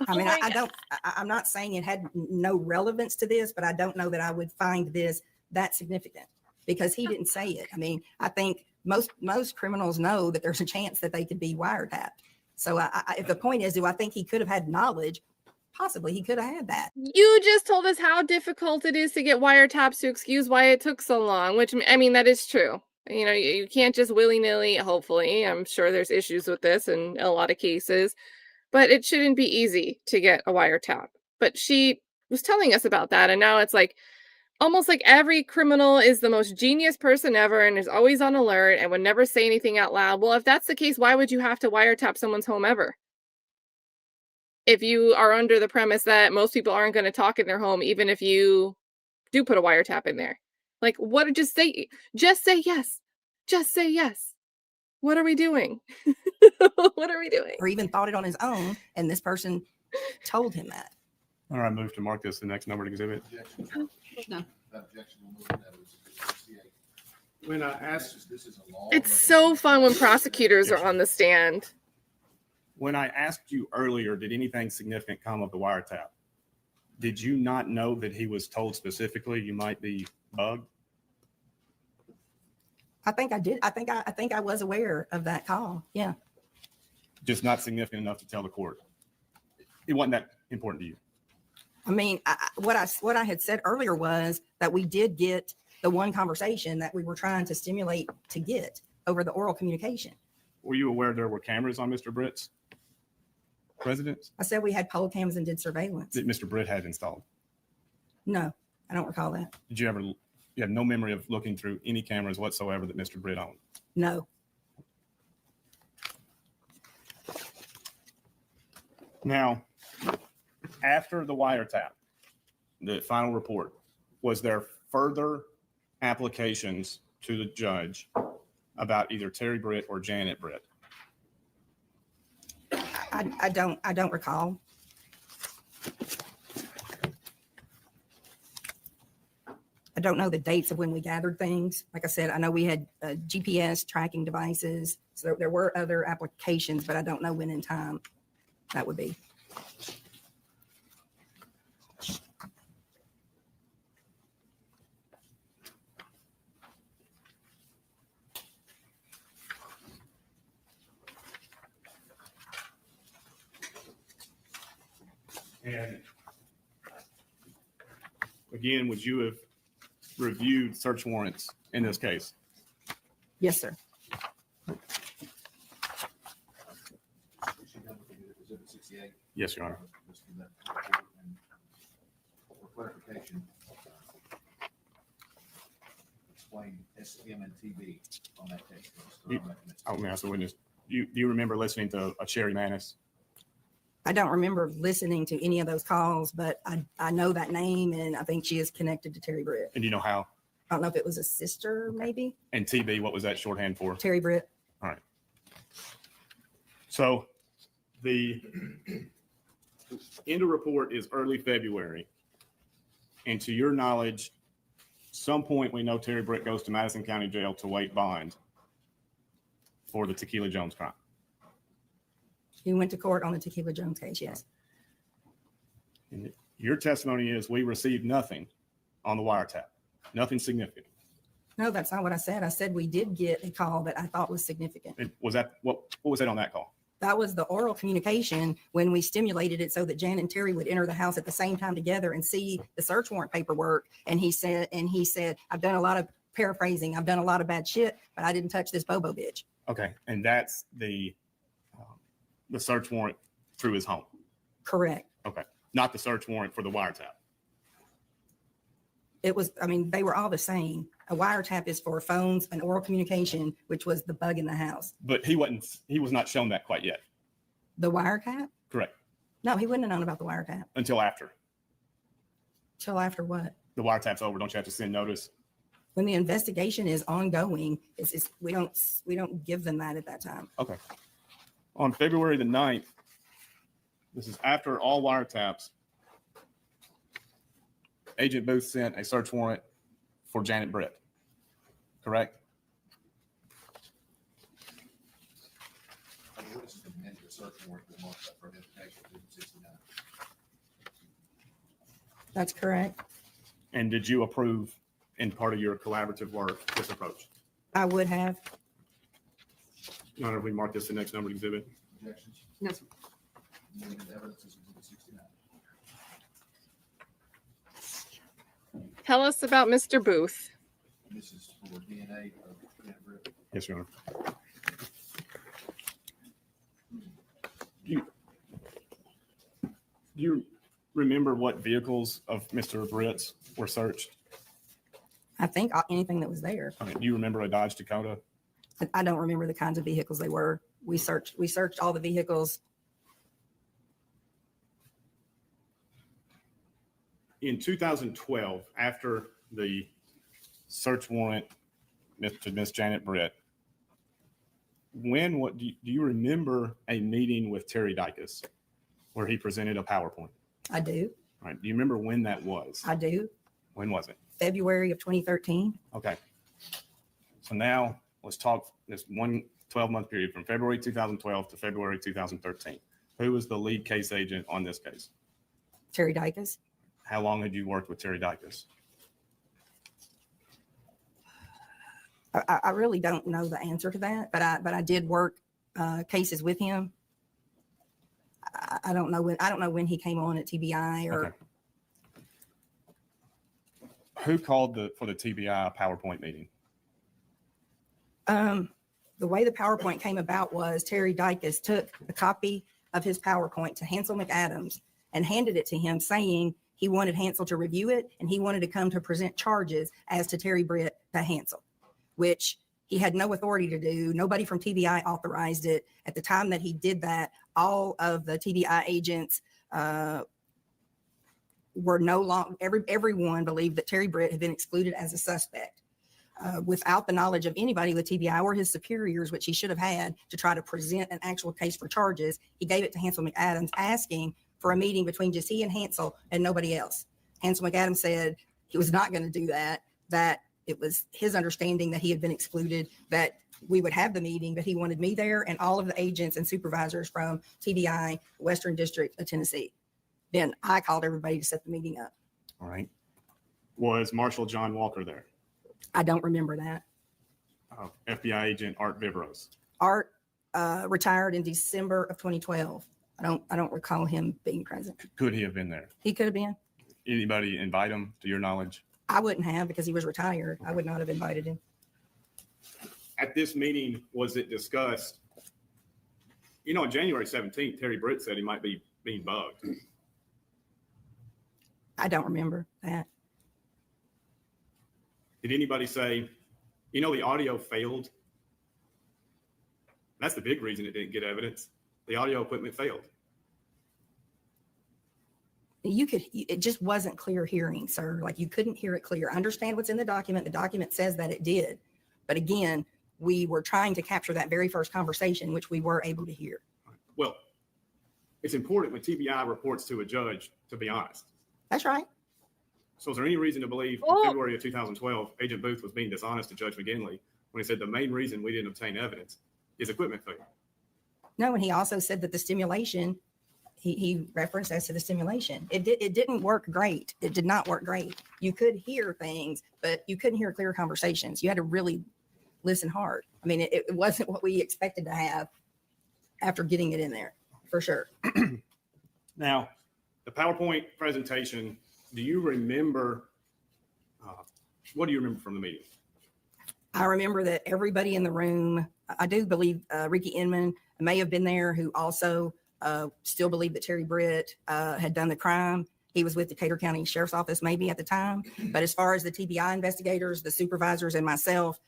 M: I mean,
A: Oh my
M: I
A: God.
M: don't, I'm not saying it had no relevance to this, but I don't know that I would find this that significant because he didn't say it. I mean, I think most criminals know that there's a chance that they could be wiretapped. So if the point is, do I think he could have had knowledge? Possibly he could have had that.
A: You just told us how difficult it is to get wiretaps to excuse why it took so long, which I mean, that is true. You know, you can't just willy-nilly, hopefully. I'm sure there's issues with this in a lot of cases, but it shouldn't be easy to get a wiretap. But she was telling us about that, and now it's like almost like every criminal is the most genius person ever and is always on alert and would never say anything out loud. Well, if that's the case, why would you have to wiretap someone's home ever? If you are under the premise that most people aren't going to talk in their home, even if you do put a wiretap in there. Like, what? Just say yes. Just say yes. What are we doing? What are we doing?
M: Or even thought it on his own, and this person told him that.
F: All right, move to mark this the next numbered exhibit.
D: No.
E: When I asked,
A: It's so fun when prosecutors are on the stand.
F: When I asked you earlier, did anything significant come of the wiretap? Did you not know that he was told specifically you might be bugged?
M: I think I did. I think I was aware of that call. Yeah.
F: Just not significant enough to tell the court. It wasn't that important to you.
M: I mean, what I had said earlier was that we did get the one conversation that we were trying to stimulate to get over the oral communication.
F: Were you aware there were cameras on Mr. Britt's residence
M: I said we had poll cams and did surveillance.
F: that Mr. Britt had installed?
M: No, I don't recall that.
F: Did you ever, you have no memory of looking through any cameras whatsoever that Mr. Britt owned?
M: No.
F: Now, after the wiretap, the final report, was there further applications to the judge about either Terry Britt or Janet Britt?
M: I don't recall. I don't know the dates of when we gathered things. Like I said, I know we had GPS tracking devices. So there were other applications, but I don't know when in time that would be.
F: And again, would you have reviewed search warrants in this case?
M: Yes, sir.
F: Yes, Your Honor.
E: For clarification, explain SM and TB on that case.
F: Oh, man, so witness. Do you remember listening to a Sherry Manis?
M: I don't remember listening to any of those calls, but I know that name, and I think she is connected to Terry Britt.
F: And do you know how?
M: I don't know if it was a sister, maybe.
F: And TB, what was that shorthand for?
M: Terry Britt.
F: All right. So the end of report is early February. And to your knowledge, some point we know Terry Britt goes to Madison County Jail to wait bond for the Tequila Jones crime.
M: He went to court on the Tequila Jones case, yes.
F: And your testimony is we received nothing on the wiretap, nothing significant.
M: No, that's not what I said. I said we did get a call that I thought was significant.
F: Was that what was that on that call?
M: That was the oral communication when we stimulated it so that Jan and Terry would enter the house at the same time together and see the search warrant paperwork. And he said, I've done a lot of paraphrasing. I've done a lot of bad shit, but I didn't touch this Bobo bitch.
F: Okay. And that's the search warrant through his home.
M: Correct.
F: Okay. Not the search warrant for the wiretap.
M: It was, I mean, they were all the same. A wiretap is for phones and oral communication, which was the bug in the house.
F: But he was not shown that quite yet.
M: The wiretap?
F: Correct.
M: No, he wouldn't have known about the wiretap.
F: Until after.
M: Till after what?
F: The wiretap's over. Don't you have to send notice?
M: When the investigation is ongoing, we don't give them that at that time.
F: Okay. On February the 9th, this is after all wiretaps, Agent Booth sent a search warrant for Janet Britt. Correct?
E: search warrant was marked up for identification of 69.
M: That's correct.
F: And did you approve in part of your collaborative work this approach?
M: I would have.
F: Your Honor, we mark this the next numbered exhibit.
E: Objections?
B: No, sir.
E: Negative evidence is exhibit 69.
A: Tell us about Mr. Booth.
E: This is for DNA of Britt.
F: Yes, Your Honor. Do you remember what vehicles of Mr. Britt's were searched?
M: I think anything that was there.
F: Okay, do you remember a Dodge Dakota?
M: I don't remember the kinds of vehicles they were. We searched all the vehicles.
F: In 2012, after the search warrant to Miss Janet Britt, what do you remember a meeting with Terry Dicus where he presented a PowerPoint?
M: I do.
F: All right. Do you remember when that was?
M: I do.
F: When was it?
M: February of 2013.
F: Okay. So now let's talk this 12-month period from February 2012 to February 2013. Who was the lead case agent on this case?
M: Terry Dicus.
F: How long had you worked with Terry Dicus?
M: I really don't know the answer to that, but I did work cases with him. I don't know when he came on at TBI or.
F: Okay. Who called for the TBI PowerPoint meeting?
M: The way the PowerPoint came about was Terry Dicus took a copy of his PowerPoint to Hansel McAdams and handed it to him, saying he wanted Hansel to review it and he wanted to come to present charges as to Terry Britt to Hansel, which he had no authority to do. Nobody from TBI authorized it. At the time that he did that, all of the TBI agents were no longer, everyone believed that Terry Britt had been excluded as a suspect without the knowledge of anybody with TBI or his superiors, which he should have had to try to present an actual case for charges. He gave it to Hansel McAdams asking for a meeting between just he and Hansel and nobody else. Hansel McAdams said he was not going to do that, that it was his understanding that he had been excluded, that we would have the meeting, but he wanted me there and all of the agents and supervisors from TBI, Western District of Tennessee. Then I called everybody to set the meeting up.
F: All right. Was Marshal John Walker there?
M: I don't remember that.
F: FBI agent Art Viveros.
M: Art retired in December of 2012. I don't recall him being present.
F: Could he have been there?
M: He could have been.
F: Anybody invite him to your knowledge?
M: I wouldn't have because he was retired. I would not have invited him.
F: At this meeting, was it discussed? On January 17th, Terry Britt said he might be being bugged.
M: I don't remember that.
F: Did anybody say, the audio failed? That's the big reason it didn't get evidence. The audio equipment failed.
M: It just wasn't clear hearing, sir. Like you couldn't hear it clear. Understand what's in the document. The document says that it did. But again, we were trying to capture that very first conversation, which we were able to hear.
F: Well, it's important when TBI reports to a judge, to be honest.
M: That's right.
F: So is there any reason to believe in February of 2012, Agent Booth was being dishonest to Judge McGinley when he said the main reason we didn't obtain evidence is equipment failure?
M: No, and he also said that the stimulation, he referenced as to the stimulation. It didn't work great. It did not work great. You could hear things, but you couldn't hear clear conversations. You had to really listen hard. I mean, it wasn't what we expected to have after getting it in there, for sure.
F: Now, the PowerPoint presentation, do you remember, what do you remember from the meeting?
M: I remember that everybody in the room, I do believe Ricky Inman may have been there, who also still believed that Terry Britt had done the crime. He was with Decatur County Sheriff's Office maybe at the time. But as far as the TBI investigators, the supervisors, and myself,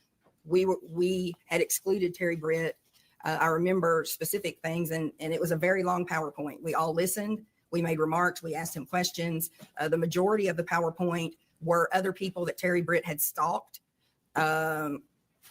M: we had excluded Terry Britt. I remember specific things, and it was a very long PowerPoint. We all listened. We made remarks. We asked him questions. The majority of the PowerPoint were other people that Terry Britt had stalked,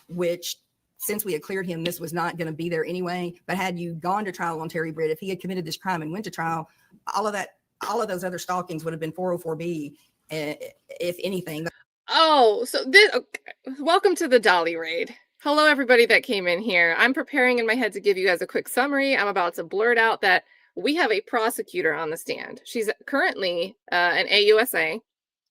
M: which since we had cleared him, this was not going to be there anyway. But had you gone to trial on Terry Britt, if he had committed this crime and went to trial, all of those other stalkings would have been 404B, if anything.
A: Oh, so this, okay. Welcome to the Dolly raid. Hello, everybody that came in here. I'm preparing in my head to give you guys a quick summary. I'm about to blurt out that we have a prosecutor on the stand. She's currently an AUSA,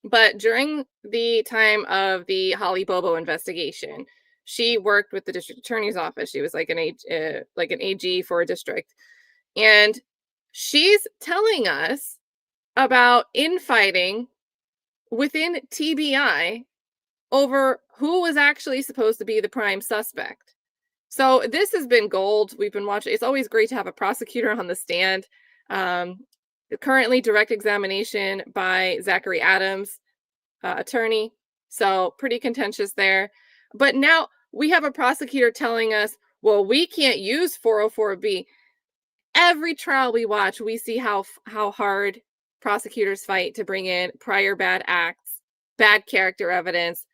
A: but during the time of the Holly Bobo investigation, she worked with the district attorney's office. She was like an AG for a district. And she's telling us about infighting within TBI over who was actually supposed to be the prime suspect. So this has been gold. We've been watching. It's always great to have a prosecutor on the stand. Currently direct examination by Zachary Adams, attorney. So pretty contentious there. But now we have a prosecutor telling us, well, we can't use 404B. Every trial we watch, we see how hard prosecutors fight to bring in prior bad acts, bad character evidence,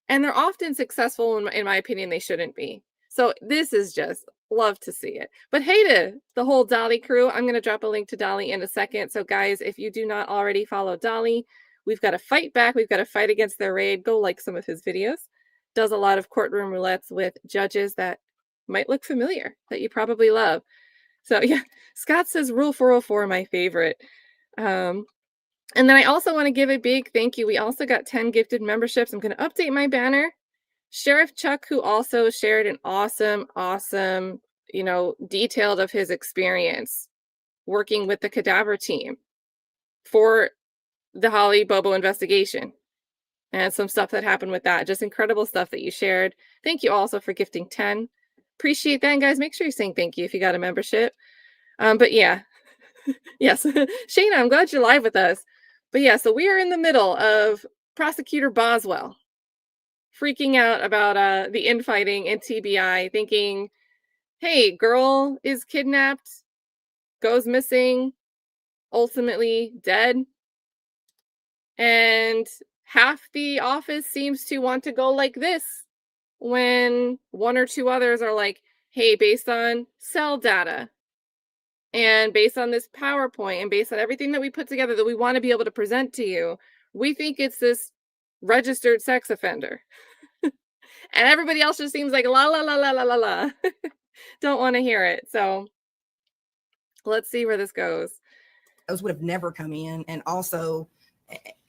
A: and they're often successful. In my opinion, they shouldn't be. So this is just love to see it. But hey to the whole Dolly crew. I'm going to drop a link to Dolly in a second. So guys, if you do not already follow Dolly, we've got to fight back. We've got to fight against their raid. Go like some of his videos. Does a lot of courtroom roulettes with judges that might look familiar, that you probably love. So yeah, Scott says Rule 404, my favorite. And then I also want to give a big thank you. We also got 10 gifted memberships. I'm going to update my banner. Sheriff Chuck, who also shared an awesome, detailed of his experience working with the cadaver team for the Holly Bobo investigation and some stuff that happened with that. Just incredible stuff that you shared. Thank you also for gifting 10. Appreciate that. And guys, make sure you're saying thank you if you got a membership. But yeah, yes, Shayna, I'm glad you're live with us. But yeah, so we are in the middle of Prosecutor Boswell freaking out about the infighting in TBI, thinking, hey, girl is kidnapped, goes missing, ultimately dead. And half the office seems to want to go like this when one or two others are like, hey, based on cell data and based on this PowerPoint and based on everything that we put together that we want to be able to present to you, we think it's this registered sex offender. And everybody else just seems like la la la la la la la. Don't want to hear it. So let's see where this goes.
M: Those would have never come in. And also,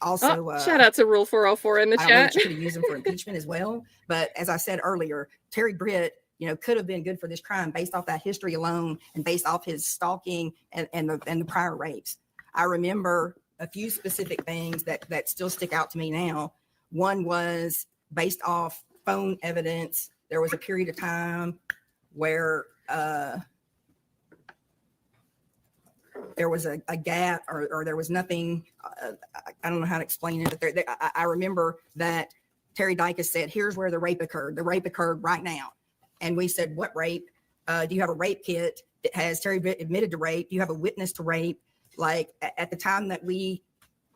A: shout out to Rule 404 in the
M: I
A: chat.
M: don't know that you could have used them for impeachment as well. But as I said earlier, Terry Britt, could have been good for this crime based off that history alone and based off his stalking and the prior rapes. I remember a few specific things that still stick out to me now. One was based off phone evidence. There was a period of time where there was a gap or there was nothing. I don't know how to explain it, but I remember that Terry Dicus said, here's where the rape occurred. The rape occurred right now. And we said, what rape? Do you have a rape kit? Has Terry admitted to rape? Do you have a witness to rape? Like at the time that we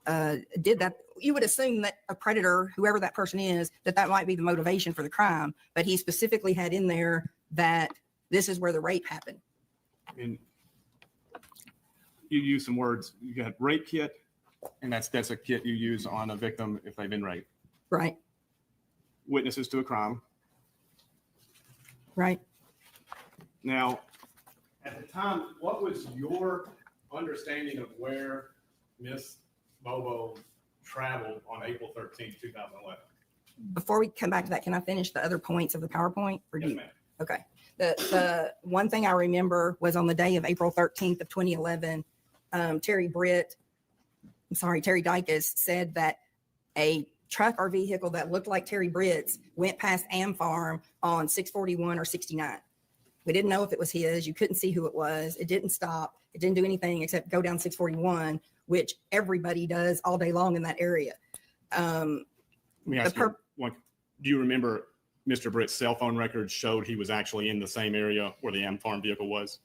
M: did that, you would assume that a predator, whoever that person is, that might be the motivation for the crime. But he specifically had in there that this is where the rape happened.
F: And you use some words. You got rape kit, and that's a kit you use on a victim if they've been raped.
M: Right.
F: Witnesses to a crime.
M: Right.
F: Now, at the time, what was your understanding of where Miss Bobo traveled on April 13th, 2011?
M: Before we come back to that, can I finish the other points of the PowerPoint?
F: Yes, ma'am.
M: Okay. The one thing I remember was on the day of April 13th of 2011, Terry Dicus said that a truck or vehicle that looked like Terry Britt's went past Am Farm on 641 or 69. We didn't know if it was his. You couldn't see who it was. It didn't stop. It didn't do anything except go down 641, which everybody does all day long in that area.
F: Let me ask you one. Do you remember Mr. Britt's cell phone records showed he was actually in the same area where the Am Farm vehicle was?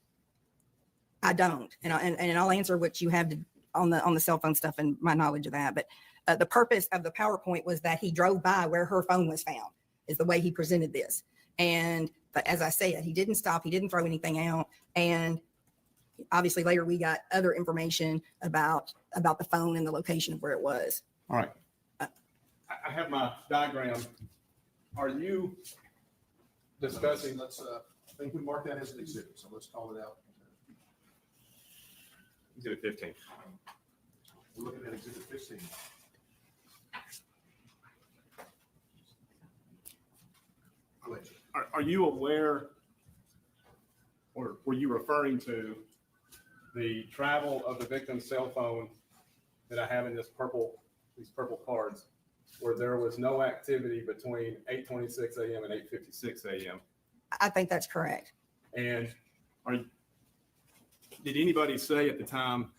M: I don't, and I'll answer what you have on the cell phone stuff and my knowledge of that. But the purpose of the PowerPoint was that he drove by where her phone was found, is the way he presented this. But as I said, he didn't stop. He didn't throw anything out. And obviously later we got other information about the phone and the location of where it was.
F: All right. I have my diagram. Are you discussing.
E: Let's, I think we marked that as an exhibit, so let's call it out.
F: Exhibit 15.
E: We're looking at exhibit 15. Go ahead.
F: Are you aware, or were you referring to the travel of the victim's cell phone that I have in these purple cards, where there was no activity between 8:26 a.m. and 8:56 a.m.?
M: I think that's correct.
F: And did anybody say at the time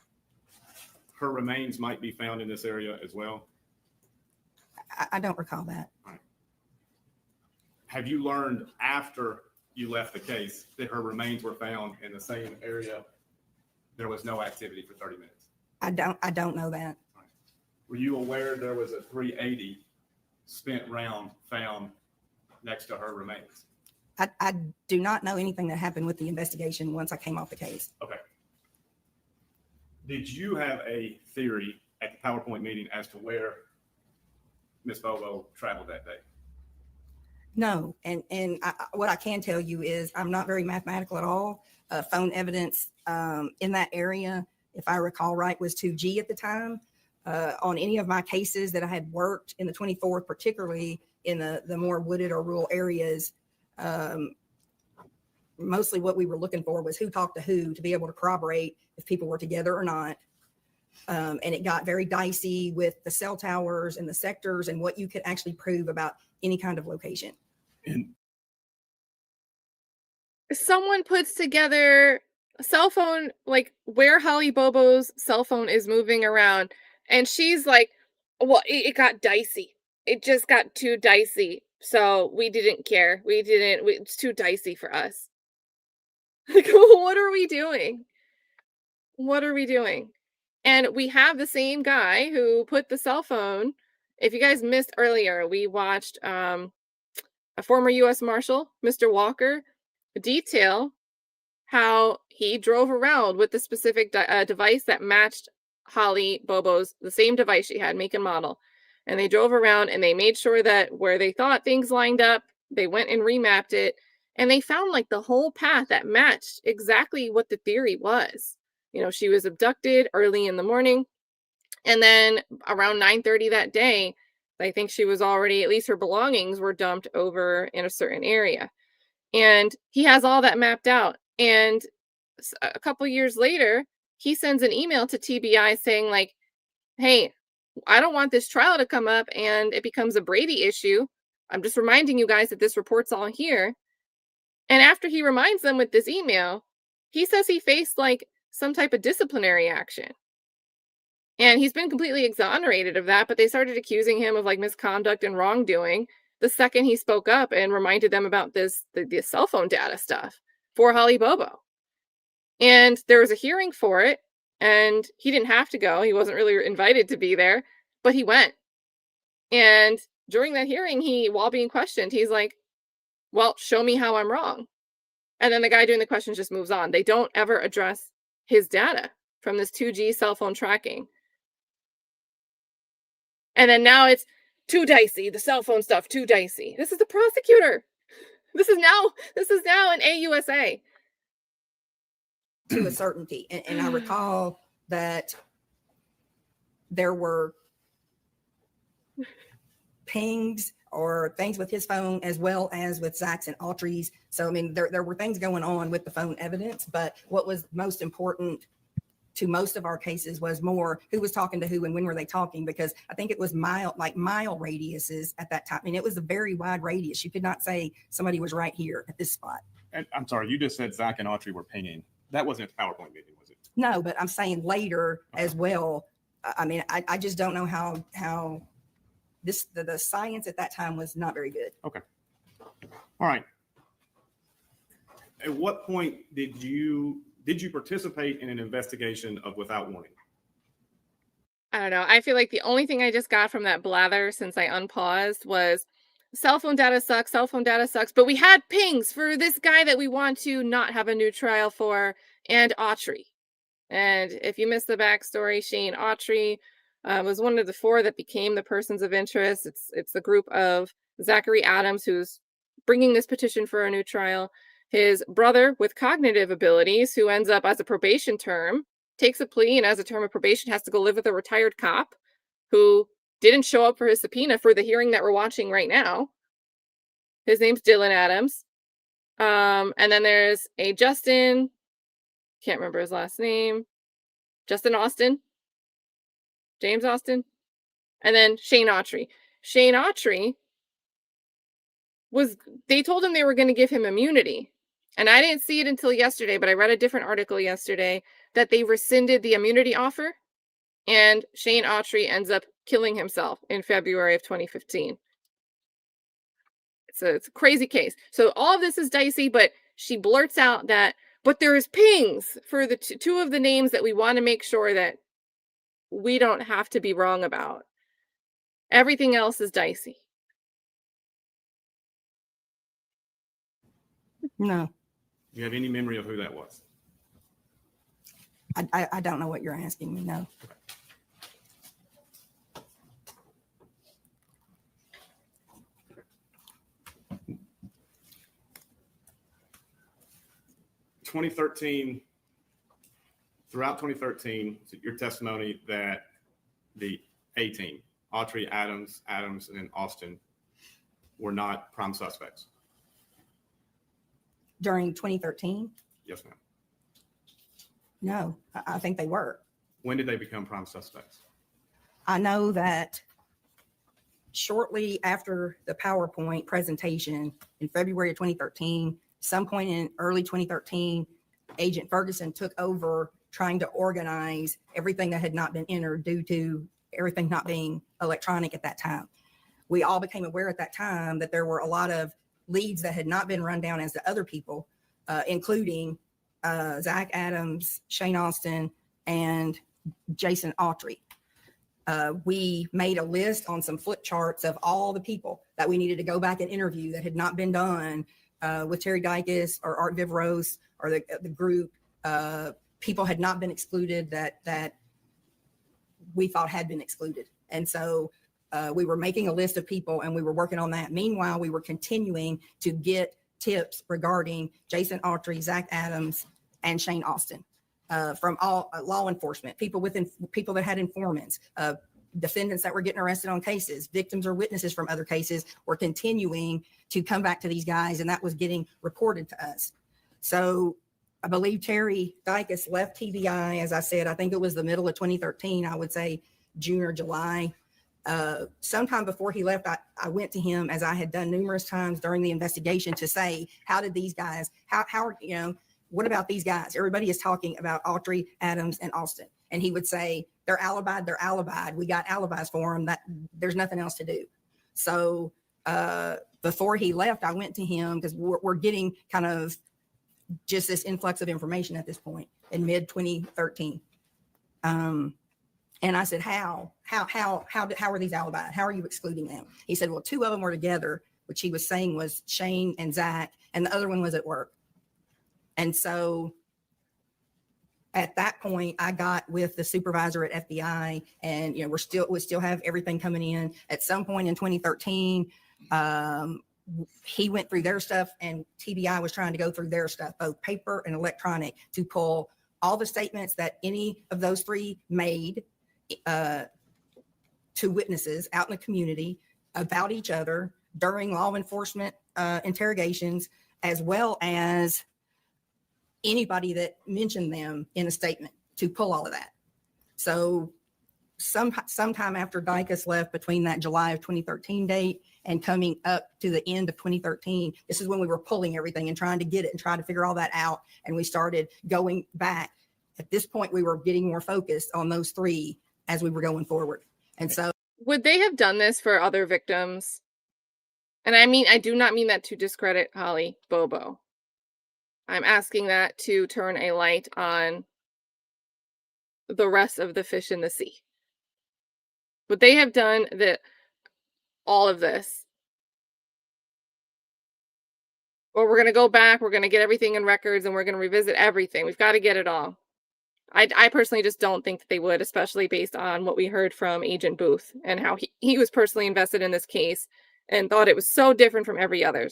F: her remains might be found in this area as well?
M: I don't recall that.
F: Have you learned after you left the case that her remains were found in the same area? There was no activity for 30 minutes.
M: I don't know that.
F: Were you aware there was a .380 spent round found next to her remains?
M: I do not know anything that happened with the investigation once I came off the case.
F: Okay. Did you have a theory at the PowerPoint meeting as to where Ms. Bobo traveled that day?
M: No, and what I can tell you is I'm not very mathematical at all. Phone evidence in that area, if I recall right, was 2G at the time. On any of my cases that I had worked in the 24th, particularly in the more wooded or rural areas, mostly what we were looking for was who talked to who to be able to corroborate if people were together or not. And it got very dicey with the cell towers and the sectors and what you could actually prove about any kind of location.
F: And
A: Someone puts together a cell phone, like where Holly Bobo's cell phone is moving around, and she's like, well, it got dicey. It just got too dicey. So we didn't care. It's too dicey for us. Like, what are we doing? What are we doing? And we have the same guy who put the cell phone. If you guys missed earlier, we watched a former U.S. Marshal, Mr. Walker, detail how he drove around with the specific device that matched Holly Bobo's, the same device she had, make and model. And they drove around and they made sure that where they thought things lined up, they went and remapped it. And they found like the whole path that matched exactly what the theory was. You know, she was abducted early in the morning. And then around 9:30 that day, I think she was already, at least her belongings were dumped over in a certain area. And he has all that mapped out. And a couple years later, he sends an email to TBI saying like, hey, I don't want this trial to come up and it becomes a Brady issue. I'm just reminding you guys that this report's all here. And after he reminds them with this email, he says he faced like some type of disciplinary action. And he's been completely exonerated of that, but they started accusing him of like misconduct and wrongdoing the second he spoke up and reminded them about the cell phone data stuff for Holly Bobo. And there was a hearing for it, and he didn't have to go. He wasn't really invited to be there, but he went. And during that hearing, while being questioned, he's like, well, show me how I'm wrong. And then the guy doing the questions just moves on. They don't ever address his data from this 2G cell phone tracking. And then now it's too dicey. The cell phone stuff, too dicey. This is the prosecutor. This is now an AUSA.
M: To a certainty. And I recall that there were pings or things with his phone as well as with Zach's and Autry's. So, I mean, there were things going on with the phone evidence, but what was most important to most of our cases was more who was talking to who and when were they talking, because I think it was mile radiuses at that time. I mean, it was a very wide radius. You could not say somebody was right here at this spot.
F: And I'm sorry, you just said Zach and Autry were pinging. That wasn't a PowerPoint meeting, was it?
M: No, but I'm saying later as well. I mean, I just don't know how the science at that time was not very good.
F: Okay. All right. At what point did you participate in an investigation of without warning?
A: I don't know. I feel like the only thing I just got from that blather since I unpaused was cell phone data sucks, but we had pings for this guy that we want to not have a new trial for, and Autry. And if you missed the backstory, Shane Autry was one of the 4 that became the persons of interest. It's the group of Zachary Adams, who's bringing this petition for a new trial. His brother with cognitive abilities, who ends up as a probation term, takes a plea and as a term of probation has to go live with a retired cop who didn't show up for his subpoena for the hearing that we're watching right now. His name's Dylan Adams. And then there's a Justin, can't remember his last name, Justin Austin, James Austin, and then Shane Autry. Shane Autry they told him they were going to give him immunity. And I didn't see it until yesterday, but I read a different article yesterday that they rescinded the immunity offer, and Shane Autry ends up killing himself in February of 2015. It's a crazy case. So all of this is dicey, but she blurts out that, but there's pings for the two of the names that we want to make sure that we don't have to be wrong about. Everything else is dicey.
M: No,
F: Do you have any memory of who that was?
M: I don't know what you're asking me. No.
F: 2013, throughout 2013, your testimony that the A team, Autry, Adams, and Austin, were not prime suspects.
M: During 2013?
F: Yes, ma'am.
M: No, I think they were.
F: When did they become prime suspects?
M: I know that shortly after the PowerPoint presentation in February of 2013, some point in early 2013, Agent Ferguson took over trying to organize everything that had not been entered due to everything not being electronic at that time. We all became aware at that time that there were a lot of leads that had not been run down as to other people, including Zach Adams, Shane Austin, and Jason Autry. We made a list on some flip charts of all the people that we needed to go back and interview that had not been done with Terry Dicus or Art Viveros or the group. People had not been excluded that we thought had been excluded. And so we were making a list of people and we were working on that. Meanwhile, we were continuing to get tips regarding Jason Autry, Zach Adams, and Shane Austin from all law enforcement, people that had informants, defendants that were getting arrested on cases, victims or witnesses from other cases were continuing to come back to these guys, and that was getting reported to us. So I believe Terry Dicus left TBI, as I said, I think it was the middle of 2013, I would say June or July. Sometime before he left, I went to him, as I had done numerous times during the investigation, to say, how did these guys, what about these guys? Everybody is talking about Autry, Adams, and Austin. And he would say, they're alibied. We got alibis for them. That there's nothing else to do. So before he left, I went to him because we're getting kind of just this influx of information at this point in mid 2013. And I said, how are these alibis? How are you excluding them? He said, well, two of them were together, which he was saying was Shane and Zach, and the other one was at work. And so at that point, I got with the supervisor at FBI, and we still have everything coming in. At some point in 2013, he went through their stuff, and TBI was trying to go through their stuff, both paper and electronic, to pull all the statements that any of those three made to witnesses out in the community about each other during law enforcement interrogations, as well as anybody that mentioned them in a statement, to pull all of that. So sometime after Dicus left, between that July of 2013 date and coming up to the end of 2013, this is when we were pulling everything and trying to get it and trying to figure all that out. And we started going back. At this point, we were getting more focused on those three as we were going forward. And so,
A: would they have done this for other victims? And I do not mean that to discredit Holly Bobo. I'm asking that to turn a light on the rest of the fish in the sea. Would they have done all of this? Or we're going to go back, we're going to get everything in records, and we're going to revisit everything. We've got to get it all. I personally just don't think that they would, especially based on what we heard from Agent Booth and how he was personally invested in this case and thought it was so different from every other.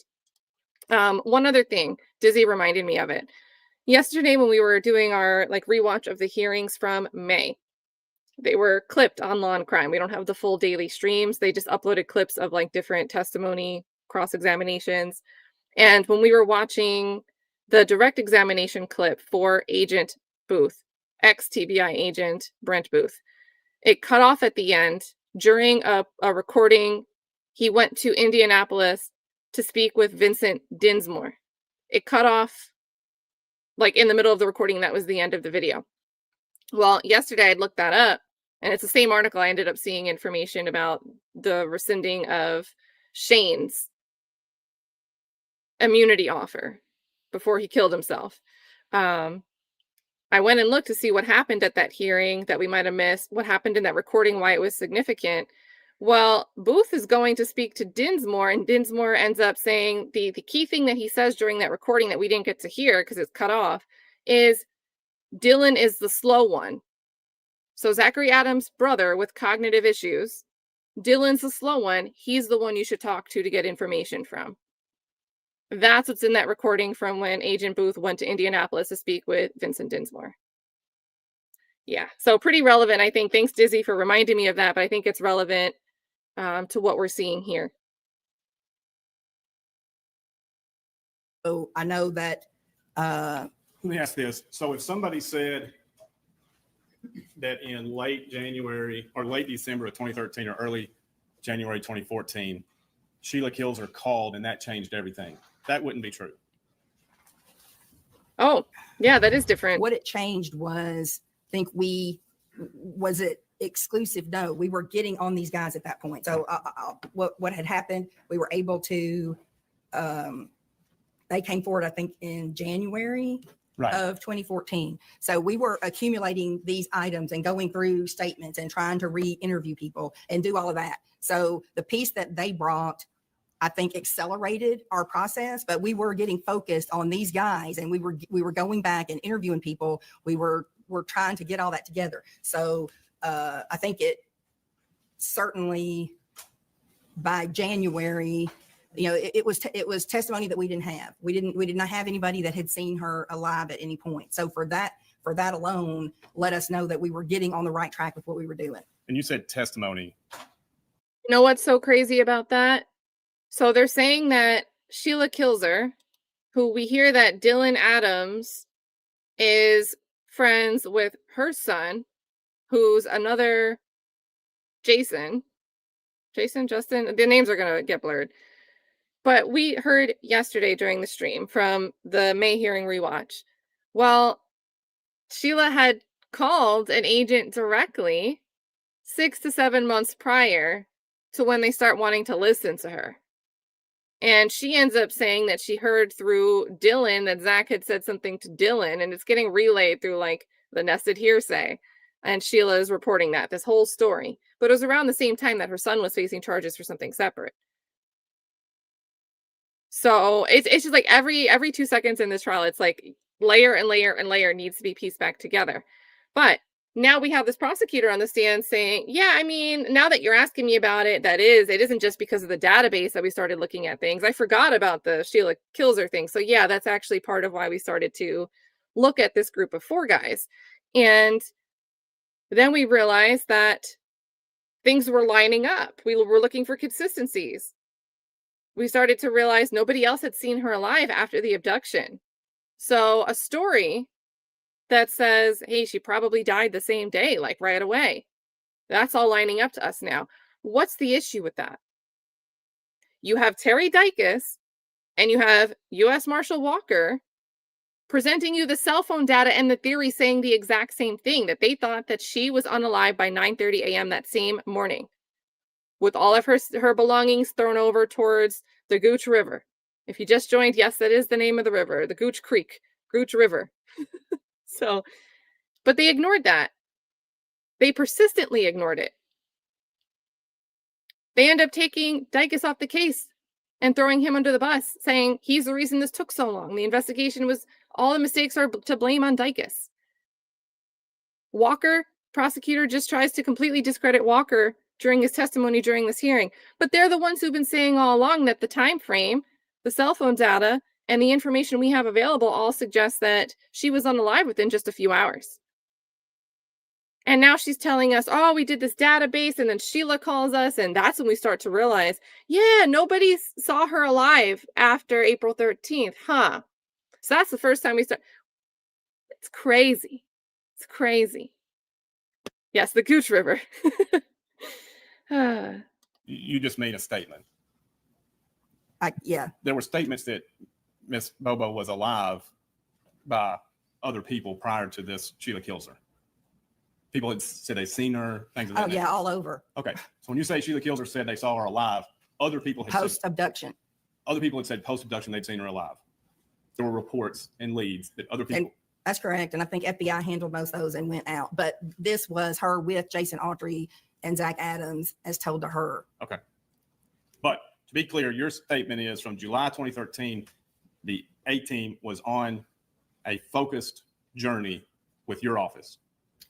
A: One other thing, Dizzy reminded me of it. Yesterday when we were doing our like rewatch of the hearings from May, they were clipped on Law and Crime. We don't have the full daily streams. They just uploaded clips of like different testimony, cross-examinations. And when we were watching the direct examination clip for Agent Booth, ex-TBI Agent Brent Booth, it cut off at the end during a recording. He went to Indianapolis to speak with Vincent Dinsmore. It cut off like in the middle of the recording. That was the end of the video. Well, yesterday I'd looked that up, and it's the same article. I ended up seeing information about the rescinding of Shane's immunity offer before he killed himself. I went and looked to see what happened at that hearing that we might have missed, what happened in that recording, why it was significant. Well, Booth is going to speak to Dinsmore, and Dinsmore ends up saying the key thing that he says during that recording that we didn't get to hear because it's cut off is Dylan is the slow one. So Zachary Adams' brother with cognitive issues, Dylan's the slow one. He's the one you should talk to get information from. That's what's in that recording from when Agent Booth went to Indianapolis to speak with Vincent Dinsmore. Yeah, so pretty relevant, I think. Thanks, Dizzy, for reminding me of that, but I think it's relevant to what we're seeing here.
M: So I know that.
F: Let me ask this. So if somebody said that in late January or late December of 2013 or early January 2014, Sheila Kilzer called and that changed everything, that wouldn't be true.
A: Oh, yeah, that is different.
M: What it changed was, I think was it exclusive? No, we were getting on these guys at that point. So what had happened, we were able to, they came forward, I think in January of 2014. So we were accumulating these items and going through statements and trying to re-interview people and do all of that. So the piece that they brought, I think, accelerated our process, but we were getting focused on these guys, and we were going back and interviewing people. We're trying to get all that together. So I think it certainly by January, it was testimony that we didn't have. We did not have anybody that had seen her alive at any point. So for that alone, let us know that we were getting on the right track with what we were doing.
F: And you said testimony.
A: You know what's so crazy about that? So they're saying that Sheila Kilzer, who we hear that Dylan Adams is friends with her son, who's another Justin, the names are going to get blurred. But we heard yesterday during the stream from the May hearing rewatch. Well, Sheila had called an agent directly 6 to 7 months prior to when they start wanting to listen to her. And she ends up saying that she heard through Dylan that Zach had said something to Dylan, and it's getting relayed through like the nested hearsay. And Sheila is reporting this whole story. But it was around the same time that her son was facing charges for something separate. So it's just like every 2 seconds in this trial, it's like layer and layer and layer needs to be pieced back together. But now we have this prosecutor on the stand saying, yeah, I mean, now that you're asking me about it, it isn't just because of the database that we started looking at things. I forgot about the Sheila Kilzer thing. So yeah, that's actually part of why we started to look at this group of 4 guys. And then we realized that things were lining up. We were looking for consistencies. We started to realize nobody else had seen her alive after the abduction. So a story that says, hey, she probably died the same day, like right away. That's all lining up to us now. What's the issue with that? You have Terry Dicus and you have U.S. Marshal Walker presenting you the cell phone data and the theory saying the exact same thing, that they thought that she was unalive by 9:30 a.m. that same morning, with all of her belongings thrown over towards the Gooch River. If you just joined, yes, that is the name of the river, the Gooch Creek, Gooch River. So, but they ignored that. They persistently ignored it. They end up taking Dicus off the case and throwing him under the bus, saying he's the reason this took so long. The investigation was, all the mistakes are to blame on Dicus. Walker, prosecutor, just tries to completely discredit Walker during his testimony during this hearing. But they're the ones who've been saying all along that the time frame the cell phone data and the information we have available all suggests that she was unalive within just a few hours. And now she's telling us, oh, we did this database, and then Sheila calls us, and that's when we start to realize, yeah, nobody saw her alive after April 13th, huh? So that's the first time we start. It's crazy. It's crazy. Yes, the Gooch River.
F: You just made a statement.
M: Yeah.
F: There were statements that Miss Bobo was alive by other people prior to this Sheila kills her. People had said they'd seen her, things of that nature.
M: Yeah, all over.
F: Okay. So when you say Sheila kills her said they saw her alive, other people had
M: Post-abduction.
F: Other people had said post-abduction they'd seen her alive. There were reports and leads that other people.
M: And that's correct. And I think FBI handled most of those and went out. But this was her with Jason Autry and Zach Adams as told to her.
F: Okay. But to be clear, your statement is from July 2013, the A team was on a focused journey with your office.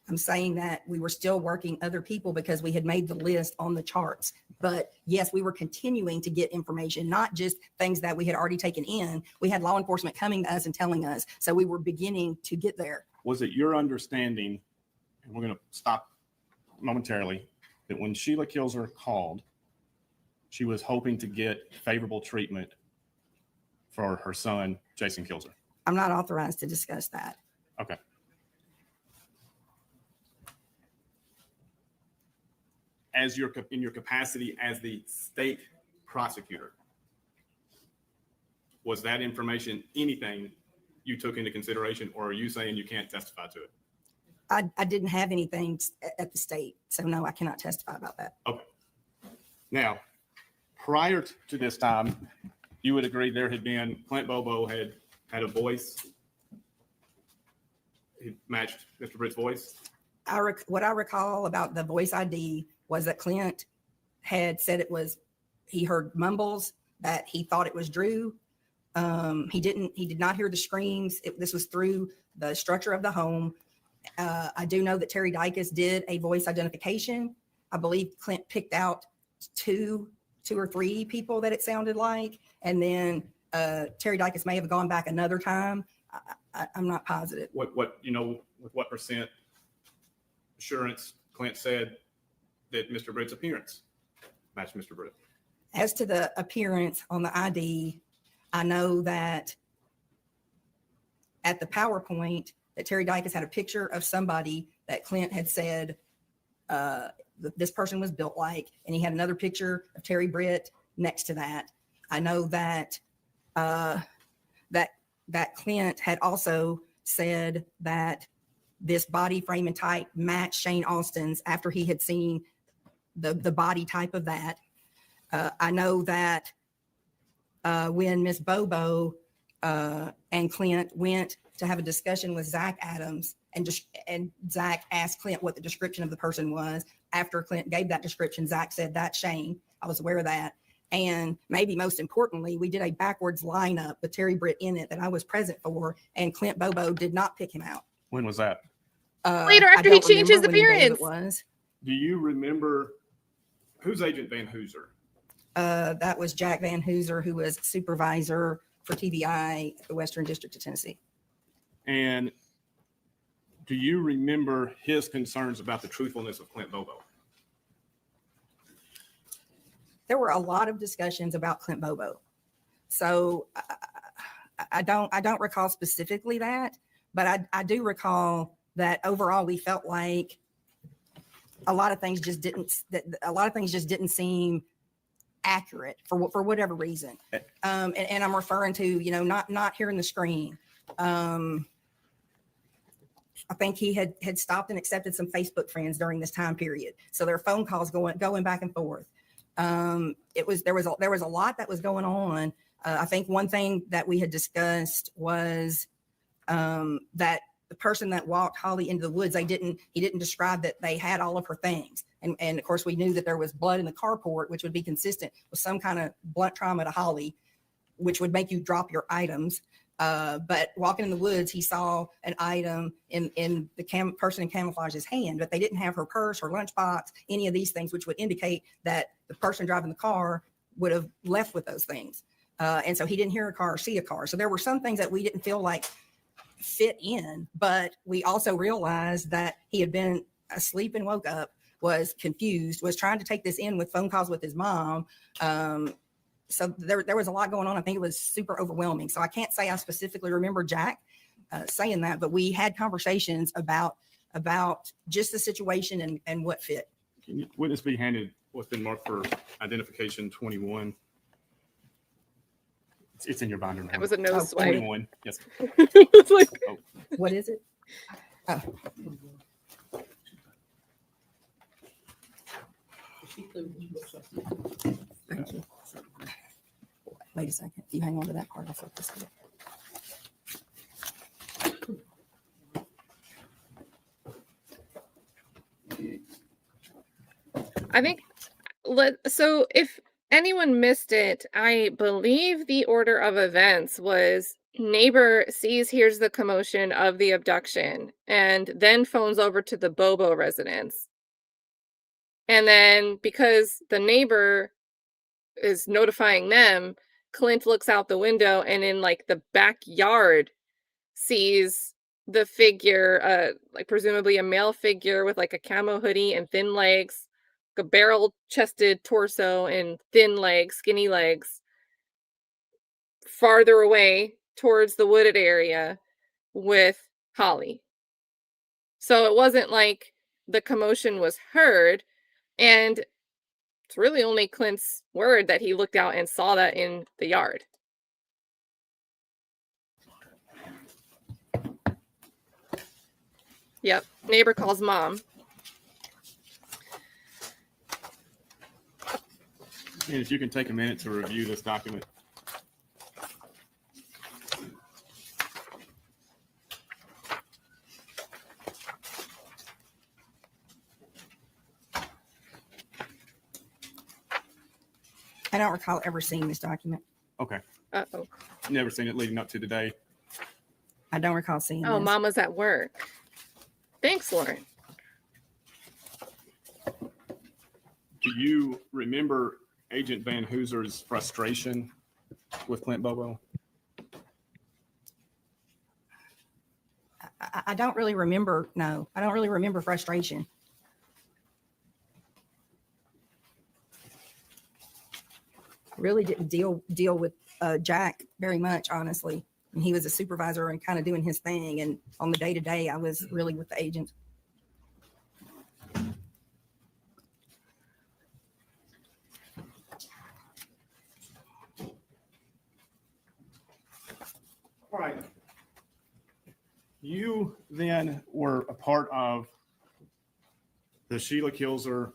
M: I'm saying that we were still working other people because we had made the list on the charts. But yes, we were continuing to get information, not just things that we had already taken in. We had law enforcement coming to us and telling us. So we were beginning to get there.
F: Was it your understanding, and we're going to stop momentarily, that when Sheila Kilser called, she was hoping to get favorable treatment for her son, Jason Kilser?
M: I'm not authorized to discuss that.
F: Okay. In your capacity as the state prosecutor, was that information anything you took into consideration, or are you saying you can't testify to it?
M: I didn't have anything at the state, so no, I cannot testify about that.
F: Okay. Now, prior to this time, you would agree there had been, Clint Bobo had a voice. It matched Mr. Britt's voice.
M: What I recall about the voice ID was that Clint had said he heard mumbles, that he thought it was Drew. He did not hear the screams. This was through the structure of the home. I do know that Terry Dicus did a voice identification. I believe Clint picked out two or three people that it sounded like. And then Terry Dicus may have gone back another time. I'm not positive.
F: With what percent assurance Clint said that Mr. Britt's appearance matched Mr. Britt?
M: As to the appearance on the ID, I know that at the PowerPoint that Terry Dicus had a picture of somebody that Clint had said this person was built like, and he had another picture of Terry Britt next to that. I know that that Clint had also said that this body frame and type matched Shane Austin's after he had seen the body type of that. I know that when Miss Bobo and Clint went to have a discussion with Zach Adams, and Zach asked Clint what the description of the person was. After Clint gave that description, Zach said, "That's Shane." I was aware of that. And maybe most importantly, we did a backwards lineup with Terry Britt in it that I was present for, and Clint Bobo did not pick him out.
F: When was that?
A: Later, after he changed his appearance.
M: It was.
F: Do you remember who's Agent Van Hooser?
M: That was Jack Van Hooser, who was supervisor for TBI at the Western District of Tennessee.
F: And do you remember his concerns about the truthfulness of Clint Bobo?
M: There were a lot of discussions about Clint Bobo. So I don't recall specifically that, but I do recall that overall we felt like a lot of things just didn't seem accurate for whatever reason. And I'm referring to, not hearing the screen. I think he had stopped and accepted some Facebook friends during this time period. So there are phone calls going back and forth. There was a lot that was going on. I think one thing that we had discussed was that the person that walked Holly into the woods, he didn't describe that they had all of her things. And of course we knew that there was blood in the carport, which would be consistent with some kind of blunt trauma to Holly, which would make you drop your items. But walking in the woods, he saw an item in the person in camouflage's hand, but they didn't have her purse, her lunchbox, any of these things, which would indicate that the person driving the car would have left with those things. And so he didn't hear a car or see a car. So there were some things that we didn't feel like fit in, but we also realized that he had been asleep and woke up, was confused, was trying to take this in with phone calls with his mom. So there was a lot going on. I think it was super overwhelming. So I can't say I specifically remember Jack saying that, but we had conversations about just the situation and what fit.
F: Can you, witness be handed what's been marked for identification 21? It's in your binder now.
A: That was a no swipe.
F: 21. Yes.
A: It's like,
M: What is it? Oh. Thank you. Wait a second. If you hang on to that part, I'll flip this one.
A: I think, so if anyone missed it, I believe the order of events was neighbor hears the commotion of the abduction and then phones over to the Bobo residence. And then because the neighbor is notifying them, Clint looks out the window and in like the backyard sees the figure, like presumably a male figure with like a camo hoodie and thin legs, a barrel-chested torso and thin legs, skinny legs, farther away towards the wooded area with Holly. So it wasn't like the commotion was heard, and it's really only Clint's word that he looked out and saw that in the yard. Yep, neighbor calls mom.
F: And if you can take a minute to review this document.
M: I don't recall ever seeing this document.
F: Okay.
A: Uh-oh.
F: Never seen it leading up to today.
M: I don't recall seeing
A: Oh,
M: this.
A: mom was at work. Thanks, Lauren.
F: Do you remember Agent Van Hooser's frustration with Clint Bobo?
M: I don't really remember. No, I don't really remember frustration. Really didn't deal with Jack very much, honestly. And he was a supervisor and kind of doing his thing. And on the day-to-day, I was really with the agent.
F: All right. You then were a part of the Sheila Kilzer,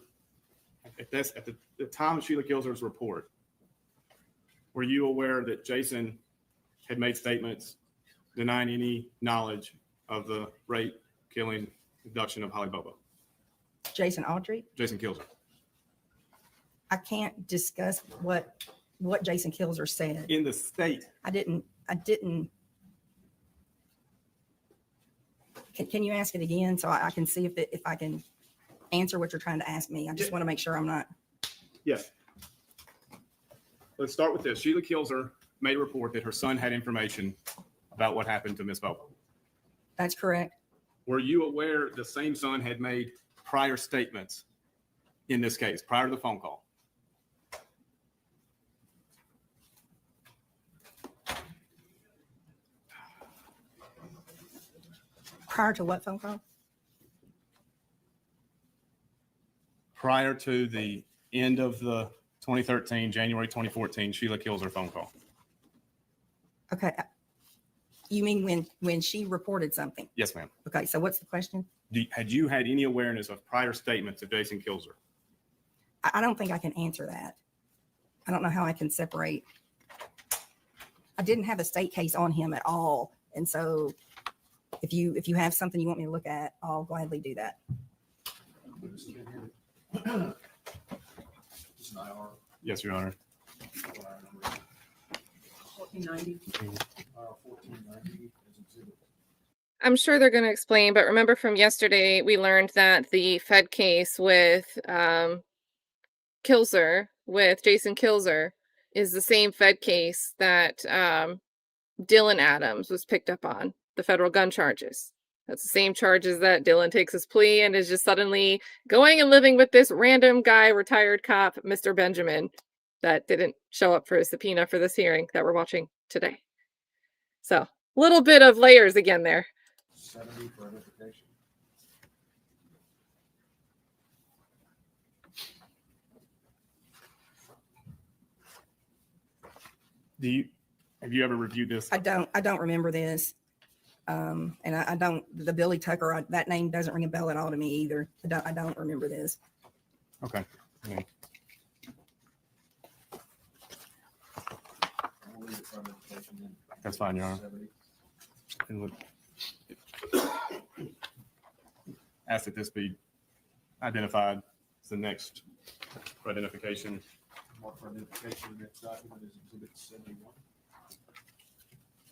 F: at the time of Sheila Kilzer's report. Were you aware that Jason had made statements denying any knowledge of the rape, killing, abduction of Holly Bobo?
M: Jason Autry?
F: Jason Kilzer.
M: I can't discuss what Jason Kilzer said.
F: In the state.
M: I didn't. Can you ask it again so I can see if I can answer what you're trying to ask me? I just want to make sure I'm not.
F: Yes. Let's start with this. Sheila Kilzer made a report that her son had information about what happened to Miss Bobo.
M: That's correct.
F: Were you aware the same son had made prior statements in this case, prior to the phone call?
M: Prior to what phone call?
F: Prior to the end of the 2013, January 2014, Sheila Kilzer phone call.
M: Okay. You mean when she reported something?
F: Yes, ma'am.
M: Okay. So what's the question?
F: Had you had any awareness of prior statements of Jason Kilzer?
M: I don't think I can answer that. I don't know how I can separate. I didn't have a state case on him at all. And so if you have something you want me to look at, I'll gladly do that.
F: Yes, Your Honor.
B: 1490.
A: I'm sure they're going to explain, but remember from yesterday, we learned that the Fed case with Kilzer, with Jason Kilzer, is the same Fed case that Dylan Adams was picked up on, the federal gun charges. That's the same charges that Dylan takes his plea and is just suddenly going and living with this random guy, retired cop, Mr. Benjamin, that didn't show up for a subpoena for this hearing that we're watching today. So a little bit of layers again there.
H: 70 for identification.
F: Have you ever reviewed this?
M: I don't remember this. And I don't, the Billy Tucker, that name doesn't ring a bell at all to me either. I don't remember this.
F: Okay. Yeah. That's fine, Your Honor. And would ask that this be identified as the next for identification.
H: Mark for identification, the next document is Exhibit 71.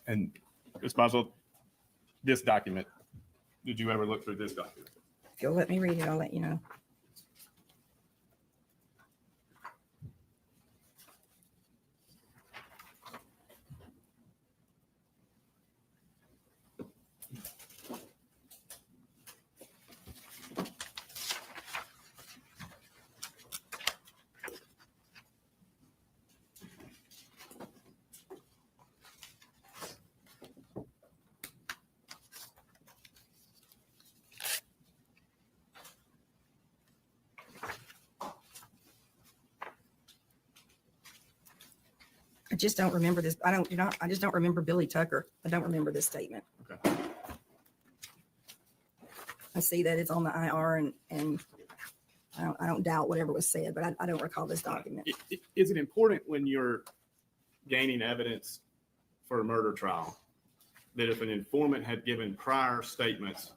F: And Ms. Boswell, this document, did you ever look through this document?
M: If you'll let me read it, I'll let you know. I just don't remember this. I just don't remember Billy Tucker. I don't remember this statement.
F: Okay.
M: I see that it's on the IR and I don't doubt whatever was said, but I don't recall this document.
F: Is it important when you're gaining evidence for a murder trial that if an informant had given prior statements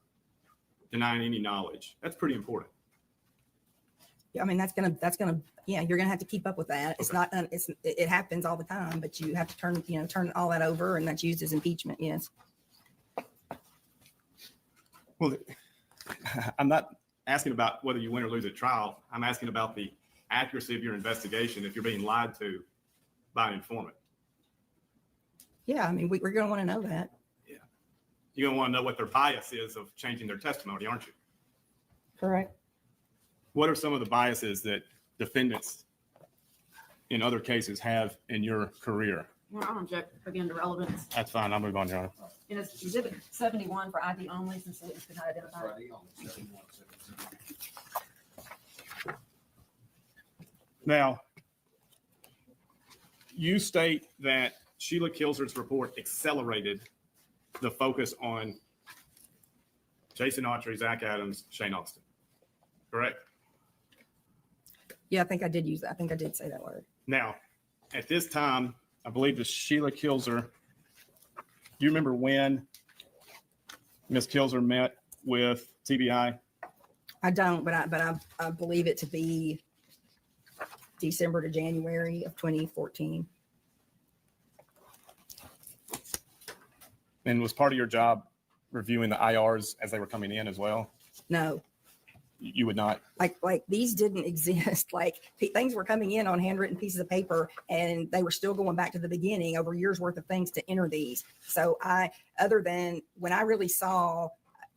F: denying any knowledge, that's pretty important?
M: Yeah, I mean, that's gonna, yeah, you're gonna have to keep up with that. It's not, it happens all the time, but you have to turn all that over, and that's used as impeachment. Yes.
F: Well, I'm not asking about whether you win or lose at trial. I'm asking about the accuracy of your investigation if you're being lied to by an informant.
M: Yeah, I mean, we're gonna want to know that.
F: Yeah. You're gonna want to know what their bias is of changing their testimony, aren't you?
M: Correct.
F: What are some of the biases that defendants in other cases have in your career?
B: Well, I'll object again to relevance.
F: That's fine. I'll move on, Your Honor.
B: And it's Exhibit 71 for ID only, since the witness could not identify.
H: For ID only, 71, 71.
F: Now, you state that Sheila Kilser's report accelerated the focus on Jason Autry, Zach Adams, Shane Austin, correct?
M: Yeah, I think I did use that. I think I did say that word.
F: Now, at this time, I believe that Sheila Kilser, do you remember when Ms. Kilser met with TBI?
M: I don't, but I believe it to be December to January of 2014.
F: And was part of your job reviewing the IRs as they were coming in as well?
M: No.
F: You would not?
M: Like these didn't exist. Like things were coming in on handwritten pieces of paper, and they were still going back to the beginning over years worth of things to enter these. So other than when I really saw,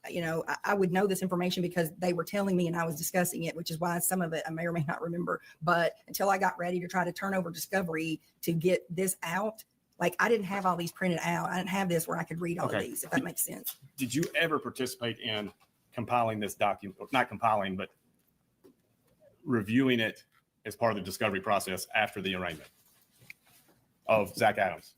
M: I would know this information because they were telling me and I was discussing it, which is why some of it I may or may not remember. But until I got ready to try to turn over discovery to get this out, like I didn't have all these printed out. I didn't have this where I could read all of these, if that makes sense.
F: Did you ever participate in compiling this document, not compiling, but reviewing it as part of the discovery process after the arraignment of Zach Adams?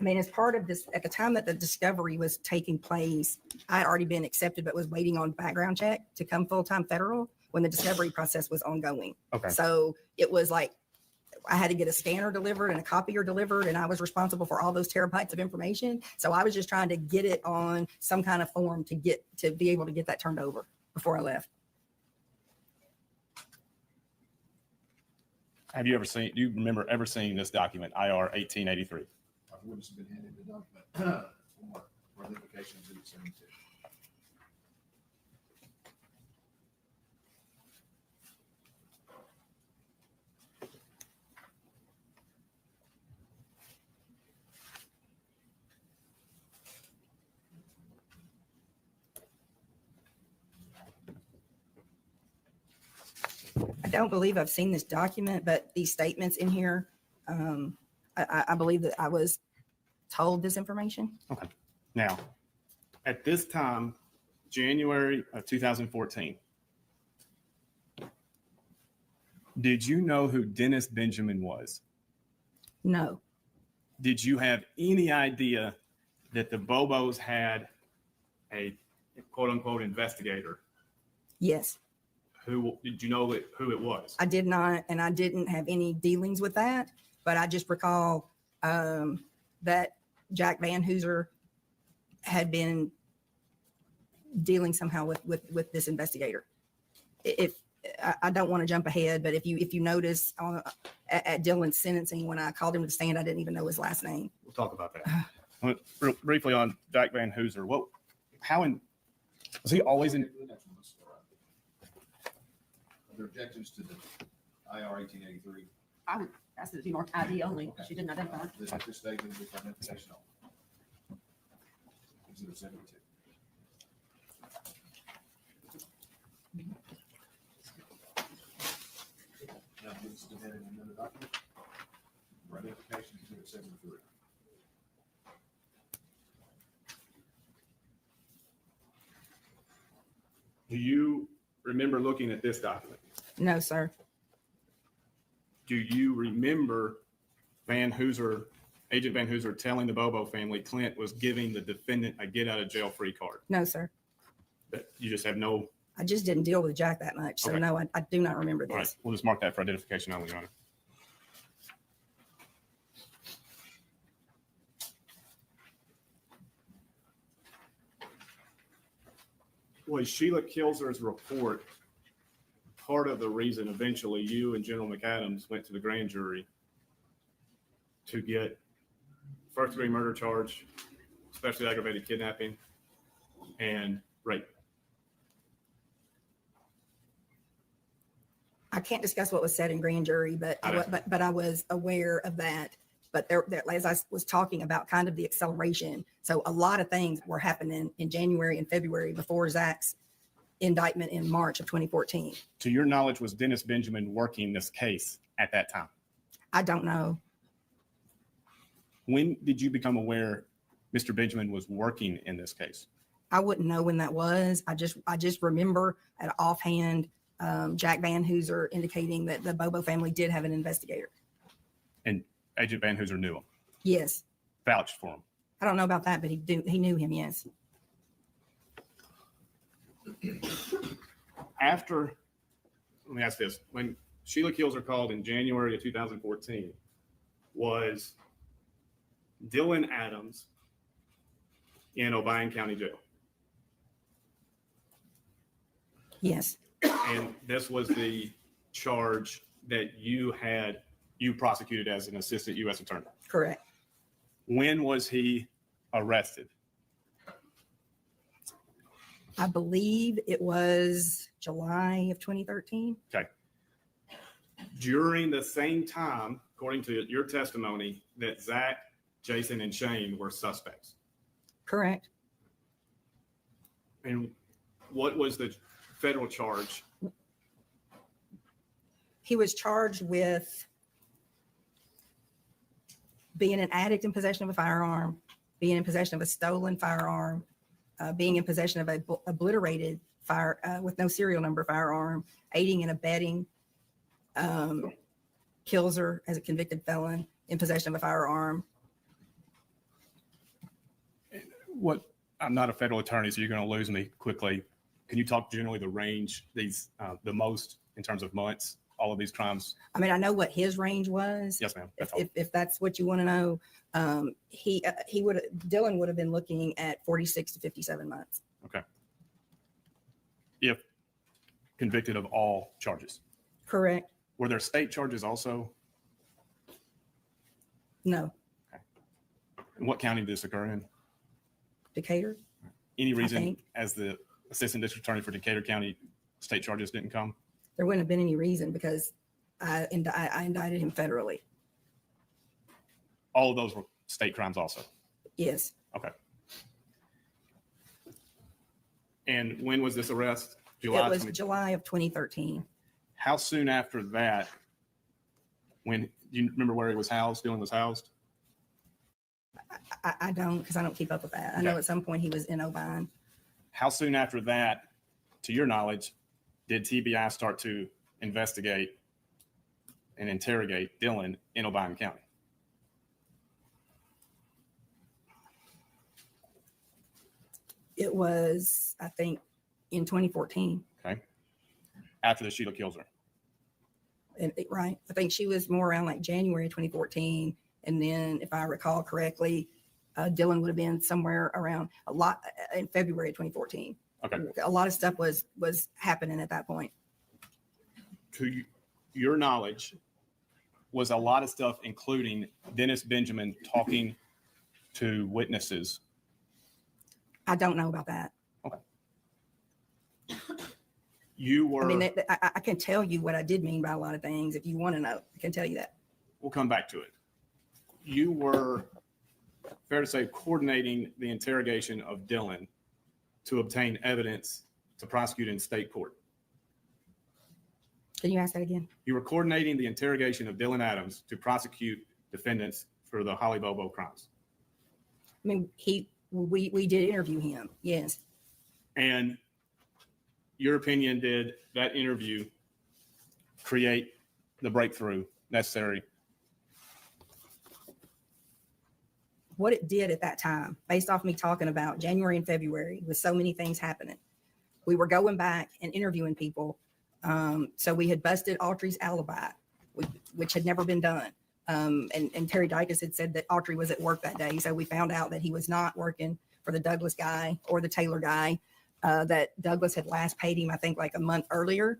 M: I mean, as part of this, at the time that the discovery was taking place, I had already been accepted, but was waiting on background check to come full-time federal when the discovery process was ongoing.
F: Okay.
M: So it was like, I had to get a scanner delivered and a copier delivered, and I was responsible for all those terabytes of information. So I was just trying to get it on some kind of form to be able to get that turned over before I left.
F: Do you remember ever seeing this document, IR 1883?
H: I would have been handed the document for identification Exhibit 72.
M: don't believe I've seen this document, but these statements in here, I believe that I was told this information.
F: Okay. Now, at this time, January of 2014, did you know who Dennis Benjamin was?
M: No,
F: Did you have any idea that the Bobos had a quote unquote investigator?
M: yes,
F: Who did you know who it was?
M: I did not, and I didn't have any dealings with that, but I just recall that Jack Van Hooser had been dealing somehow with this investigator. If I don't want to jump ahead, but if you notice at Dylan's sentencing, when I called him to the stand, I didn't even know his last name.
F: We'll talk about that. Briefly on Jack Van Hooser. Was he always in?
E: There objections to the IR 1883.
B: I would ask that it be marked ID only. She didn't identify.
E: This statement with identification on. Exhibit 72. Now, this is the heading in the document. For identification, exhibit 73.
F: Do you remember looking at this document?
M: No, sir.
F: Do you remember Van Hooser, Agent Van Hooser, telling the Bobo family Clint was giving the defendant a get out of jail free card?
M: No, sir.
F: That you just have no.
M: I just didn't deal with Jack that much. So
F: Okay.
M: no, I do not remember
F: All right,
M: this.
F: we'll just mark that for identification only, Your Honor. Was Sheila Kilser's report part of the reason eventually you and General McAdams went to the grand jury to get first degree murder charge, especially aggravated kidnapping, and rape?
M: I can't discuss what was said in grand jury, but I was aware of that. But there, as I was talking about kind of the acceleration. So a lot of things were happening in January and February before Zach's indictment in March of 2014.
F: To your knowledge, was Dennis Benjamin working this case at that time?
M: I don't know.
F: When did you become aware Mr. Benjamin was working in this case?
M: I wouldn't know when that was. I just remember at offhand, Jack Van Hooser indicating that the Bobo family did have an investigator.
F: And Agent Van Hooser knew him,
M: Yes.
F: vouched for him.
M: I don't know about that, but he knew him. Yes.
F: After, let me ask this, when Sheila Kilser called in January of 2014, was Dylan Adams in Obion County Jail?
M: Yes.
F: And this was the charge that you prosecuted as an assistant U.S. attorney.
M: Correct.
F: When was he arrested?
M: I believe it was July of 2013.
F: Okay. During the same time, according to your testimony, that Zach, Jason, and Shane were suspects.
M: Correct.
F: And what was the federal charge?
M: He was charged with being an addict in possession of a firearm, being in possession of a stolen firearm, being in possession of a obliterated fire with no serial number firearm, aiding and abetting Kilser as a convicted felon in possession of a firearm.
F: What? I'm not a federal attorney, so you're going to lose me quickly. Can you talk generally the range, the most in terms of months, all of these crimes?
M: I mean, I know what his range was.
F: Yes, ma'am.
M: If that's what you want to know, Dylan would have been looking at 46 to 57 months.
F: Okay. If convicted of all charges.
M: Correct.
F: Were there state charges also?
M: No.
F: Okay. And what county did this occur in?
M: Decatur.
F: Any
M: I
F: reason
M: think.
F: as the assistant district attorney for Decatur County, state charges didn't come?
M: There wouldn't have been any reason because I indicted him federally.
F: All of those were state crimes also?
M: Yes.
F: Okay. And when was this arrest? July
M: It was
F: 20
M: July of 2013.
F: How soon after that, when, do you remember where he was housed, Dylan was housed?
M: I don't, because I don't keep up with that. I know
F: Okay.
M: at some point he was in O'Bine.
F: How soon after that, to your knowledge, did TBI start to investigate and interrogate Dylan in O'Bine County?
M: It was, I think, in 2014.
F: Okay. After the Sheila kills her.
M: Right. I think she was more around like January 2014. And then, if I recall correctly, Dylan would have been somewhere around in February of 2014.
F: Okay.
M: A lot of stuff was happening at that point.
F: To your knowledge, was a lot of stuff, including Dennis Benjamin talking to witnesses?
M: I don't know about that.
F: You were.
M: I mean, I can tell you what I did mean by a lot of things. If you want to know, I can tell you that.
F: We'll come back to it. You were, fair to say, coordinating the interrogation of Dylan to obtain evidence to prosecute in state court.
M: Can you ask that again?
F: You were coordinating the interrogation of Dylan Adams to prosecute defendants for the Holly Bobo crimes.
M: I mean, we did interview him. Yes.
F: And your opinion, did that interview create the breakthrough necessary?
M: What it did at that time, based off me talking about January and February, with so many things happening, we were going back and interviewing people. So we had busted Autry's alibi, which had never been done. And Terry Dicus had said that Autry was at work that day. So we found out that he was not working for the Douglas guy or the Taylor guy, that Douglas had last paid him, I think, like a month earlier.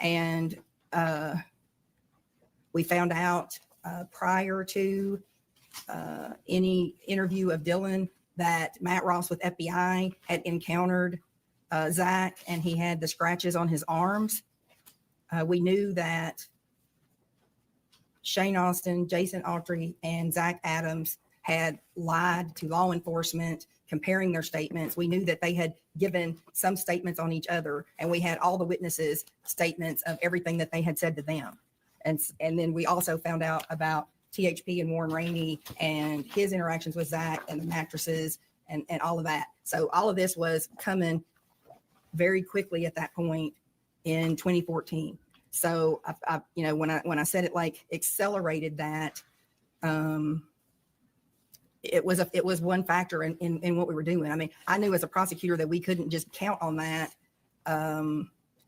M: And we found out prior to any interview of Dylan that Matt Ross with FBI had encountered Zach, and he had the scratches on his arms. We knew that Shane Austin, Jason Autry, and Zach Adams had lied to law enforcement, comparing their statements. We knew that they had given some statements on each other, and we had all the witnesses' statements of everything that they had said to them. And then we also found out about THP and Warren Rainey and his interactions with Zach and the mattresses and all of that. So all of this was coming very quickly at that point in 2014. So I when I said it like accelerated that, it was one factor in what we were doing. I mean, I knew as a prosecutor that we couldn't just count on that.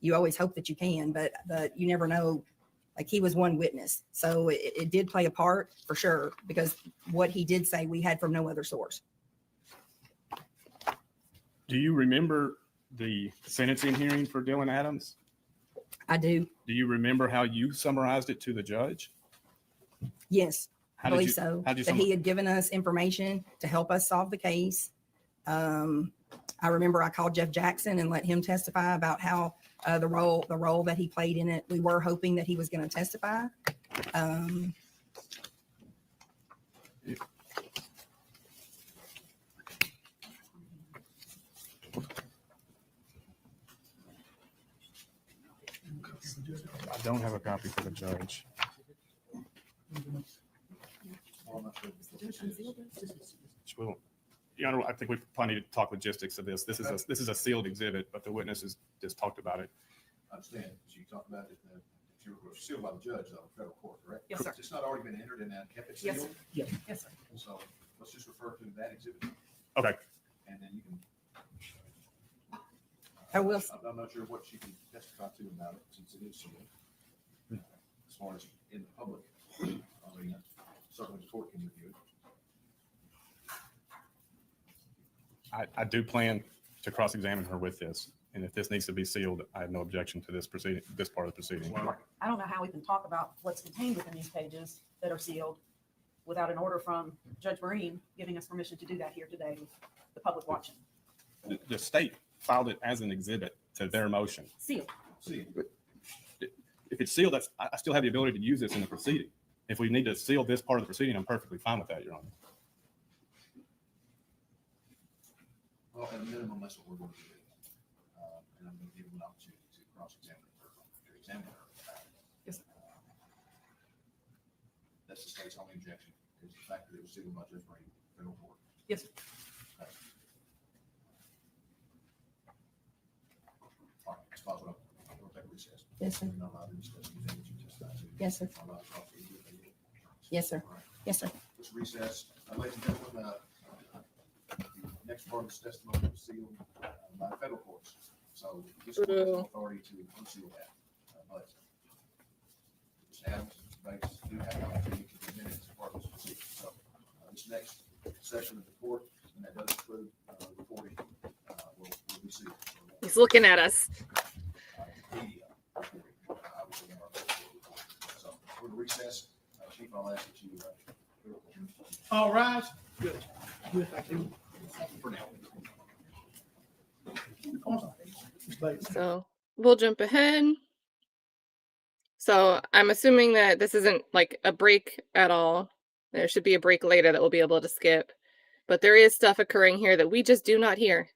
M: You always hope that you can, but you never know. Like, he was one witness. So it did play a part for sure, because what he did say we had from no other source.
F: Do you remember the sentencing hearing for Dylan Adams?
M: I do.
F: Do you remember how you summarized it to the judge?
M: Yes, I
F: How did
M: believe
F: you-
M: so.
F: how'd you
M: That he had given us information to help us solve the case. I remember I called Jeff Jackson and let him testify about how the role that he played in it. We were hoping that he was going to testify.
F: I don't have a copy for the judge. Well, Your Honor, I think we probably need to talk logistics of this. This is a sealed exhibit, but the witnesses just talked about it.
E: I understand. So you talked about it, if you were sealed by the judge, though, federal court, correct?
M: Yes, sir.
E: It's not already been entered and kept it
M: Yes,
E: sealed?
M: sir. Yes, sir.
E: So let's just refer to that exhibit,
F: Okay.
E: and then you can.
M: I will.
E: I'm not sure what she can testify to about it, since it is sealed. As far as in the public, arena, certainly the court can review it.
F: I do plan to cross-examine her with this, and if this needs to be sealed, I have no objection to this proceeding, this part of the proceeding.
B: I don't know how we can talk about what's contained within these pages that are sealed without an order from Judge Marine giving us permission to do that here today with the public watching.
F: The state filed it as an exhibit to their motion.
B: Sealed.
F: If it's sealed, I still have the ability to use this in the proceeding. If we need to seal this part of the proceeding, I'm perfectly fine with that, Your Honor.
E: Well, at a minimum, that's what we're going to do. And I'm going to give them an opportunity to cross-examine her, to examine her. only objection is the fact that it was sealed by Judge Brady, federal court.
L: Yes, sir.
E: All right, Ms. Boswell, we'll take a recess.
M: Yes, sir.
E: We're not allowed to discuss anything that you testified to.
M: Yes, sir.
E: We're not allowed to talk to you if they-
M: Yes, sir.
E: All right.
M: Yes, sir.
E: Let's recess. Ladies and gentlemen, the next part of this testimony was sealed by federal courts. So this court has no authority to unseal that. But Mr. Adams, Mr. Bates do have an opportunity to present it as part of this proceeding. So this next session of the court, and that does include recording, will be sealed.
A: He's looking at us.
E: Media recording, obviously, in our recording. So we're going to recess. Chief, I'll ask that you.
L: All rise. Good. Good, thank you.
E: For now.
A: So we'll jump ahead. So I'm assuming that this isn't like a break at all. There should be a break later that we'll be able to skip. But there is stuff occurring here that we just do not hear.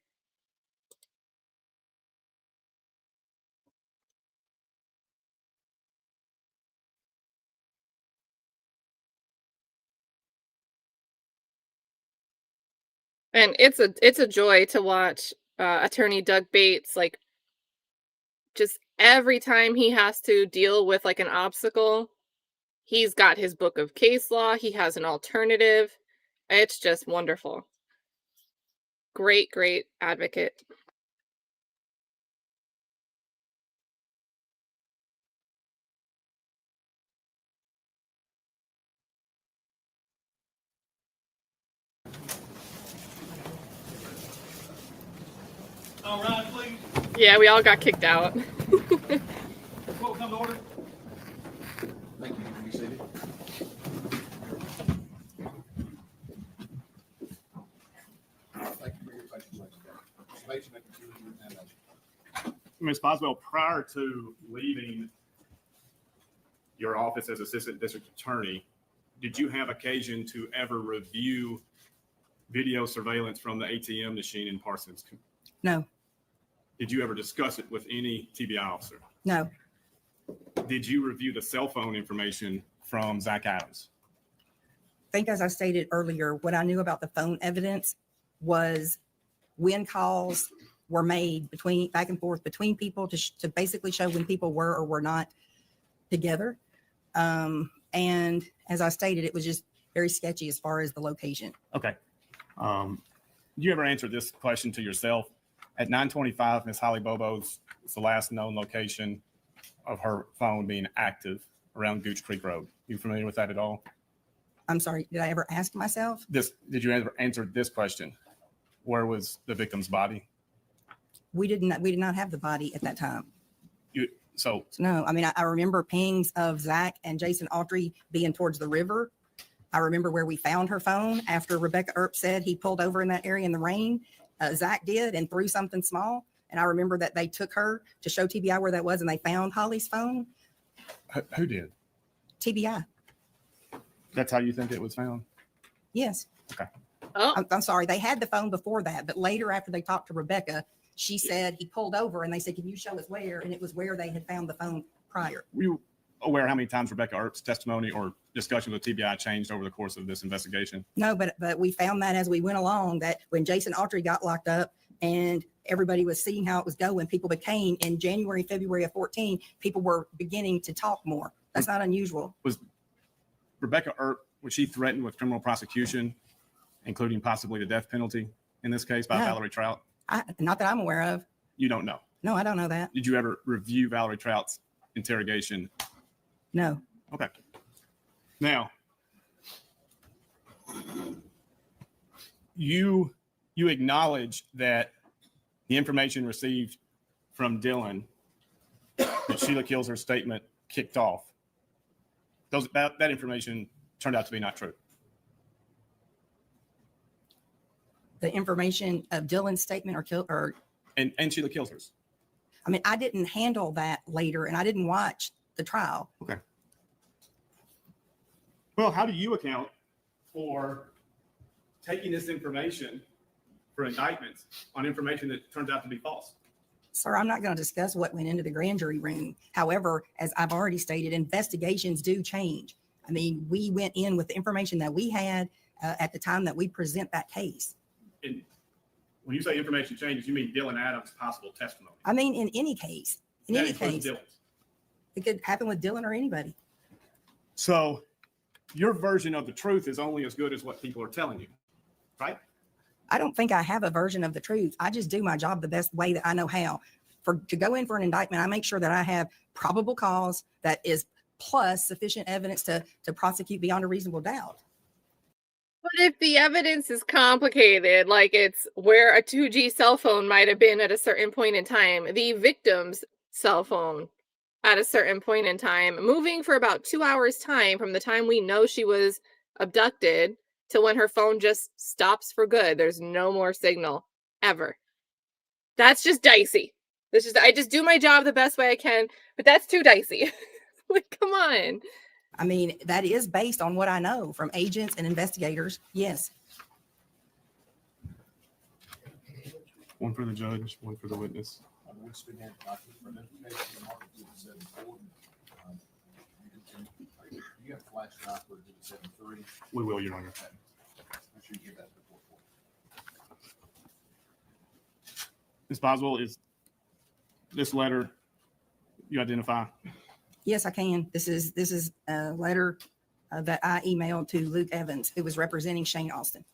A: And it's a joy to watch attorney Doug Bates, like, just every time he has to deal with like an obstacle, he's got his book of case law, he has an alternative. It's just wonderful. Great, great advocate.
L: All right, please.
A: Yeah, we all got kicked out.
L: Court come to order.
E: Thank you. You can be seated. Thank you for your patience, ladies and gentlemen. Mr. Bates, you may continue with your examination.
F: Ms. Boswell, prior to leaving your office as assistant district attorney, did you have occasion to ever review video surveillance from the ATM machine in Parsons?
M: No,
F: Did you ever discuss it with any TBI officer?
M: no,
F: Did you review the cell phone information from Zach Adams?
M: I think as I stated earlier, what I knew about the phone evidence was when calls were made between back and forth between people to basically show when people were or were not together. And as I stated, it was just very sketchy as far as the location.
F: Okay. You ever answered this question to yourself? At 9:25, Miss Holly Bobo's is the last known location of her phone being active around Gooch Creek Road. You familiar with that at all?
M: I'm sorry, did I ever ask myself?
F: Did you ever answer this question? Where was the victim's body?
M: We did not have the body at that time.
F: So
M: No, I mean, I remember pings of Zach and Jason Autry being towards the river. I remember where we found her phone after Rebecca Earp said he pulled over in that area in the rain. Zach did and threw something small. And I remember that they took her to show TBI where that was and they found Holly's phone.
F: who did?
M: TBI.
F: That's how you think it was found?
M: Yes.
F: Okay.
A: Oh,
M: I'm sorry. They had the phone before that, but later after they talked to Rebecca, she said he pulled over and they said, can you show us where? And it was where they had found the phone prior.
F: Were you aware how many times Rebecca Earp's testimony or discussion with TBI changed over the course of this investigation?
M: No, but we found that as we went along, that when Jason Autry got locked up and everybody was seeing how it was going, people became in January, February of 14, people were beginning to talk more. That's not unusual.
F: Was Rebecca Earp, was she threatened with criminal prosecution, including possibly the death penalty in this case by
M: No.
F: Valerie Trout?
M: Not that I'm aware of.
F: You don't know.
M: No, I don't know that.
F: Did you ever review Valerie Trout's interrogation?
M: No.
F: Okay. Now, you acknowledge that the information received from Dylan that Sheila Kilser's statement kicked off, that information turned out to be not true.
M: The information of Dylan's statement
F: And Sheila Kilser's.
M: I mean, I didn't handle that later and I didn't watch the trial.
F: Okay. Well, how do you account for taking this information for indictments on information that turns out to be false?
M: Sir, I'm not going to discuss what went into the grand jury room. However, as I've already stated, investigations do change. I mean, we went in with the information that we had at the time that we present that case.
F: And when you say information changes, you mean Dylan Adams' possible testimony?
M: I mean, in any case, in
F: That
M: any
F: includes
M: case,
F: Dylan's.
M: it could happen with Dylan or anybody.
F: So your version of the truth is only as good as what people are telling you, right?
M: I don't think I have a version of the truth. I just do my job the best way that I know how. To go in for an indictment, I make sure that I have probable cause that is plus sufficient evidence to prosecute beyond a reasonable doubt.
A: But if the evidence is complicated, like it's where a 2G cell phone might have been at a certain point in time, the victim's cell phone at a certain point in time, moving for about 2 hours time from the time we know she was abducted to when her phone just stops for good. There's no more signal ever. That's just dicey. I just do my job the best way I can, but that's too dicey. Like, come on.
M: I mean, that is based on what I know from agents and investigators. Yes.
F: One for the judge, one for the witness. We will, Your Honor. Ms. Boswell, is this letter you identify?
M: Yes, I can. This is a letter that I emailed to Luke Evans, who was representing Shane Austin.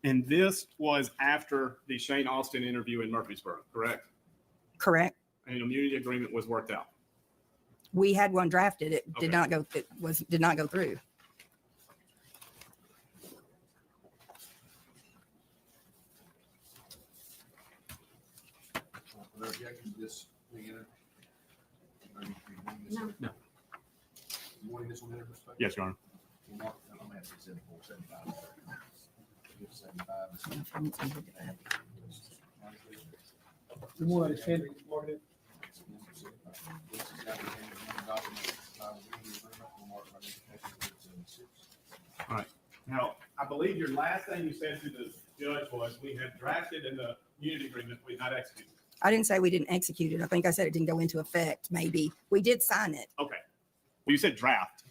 F: And this was after the Shane Austin interview in Murfreesboro, correct?
M: Correct.
F: And an immunity agreement was worked out.
M: We had one drafted. It
F: Okay.
M: did not go. Did not go through.
B: No.
F: No. Yes, Your Honor.
C: Good morning, Sandy. Good morning.
F: All right. Now, I believe your last thing you said to the judge was we had drafted in the immunity agreement, we had not executed.
M: I didn't say we didn't execute it. I think I said it didn't go into effect. Maybe we did sign it.
F: Okay. Well, you said draft.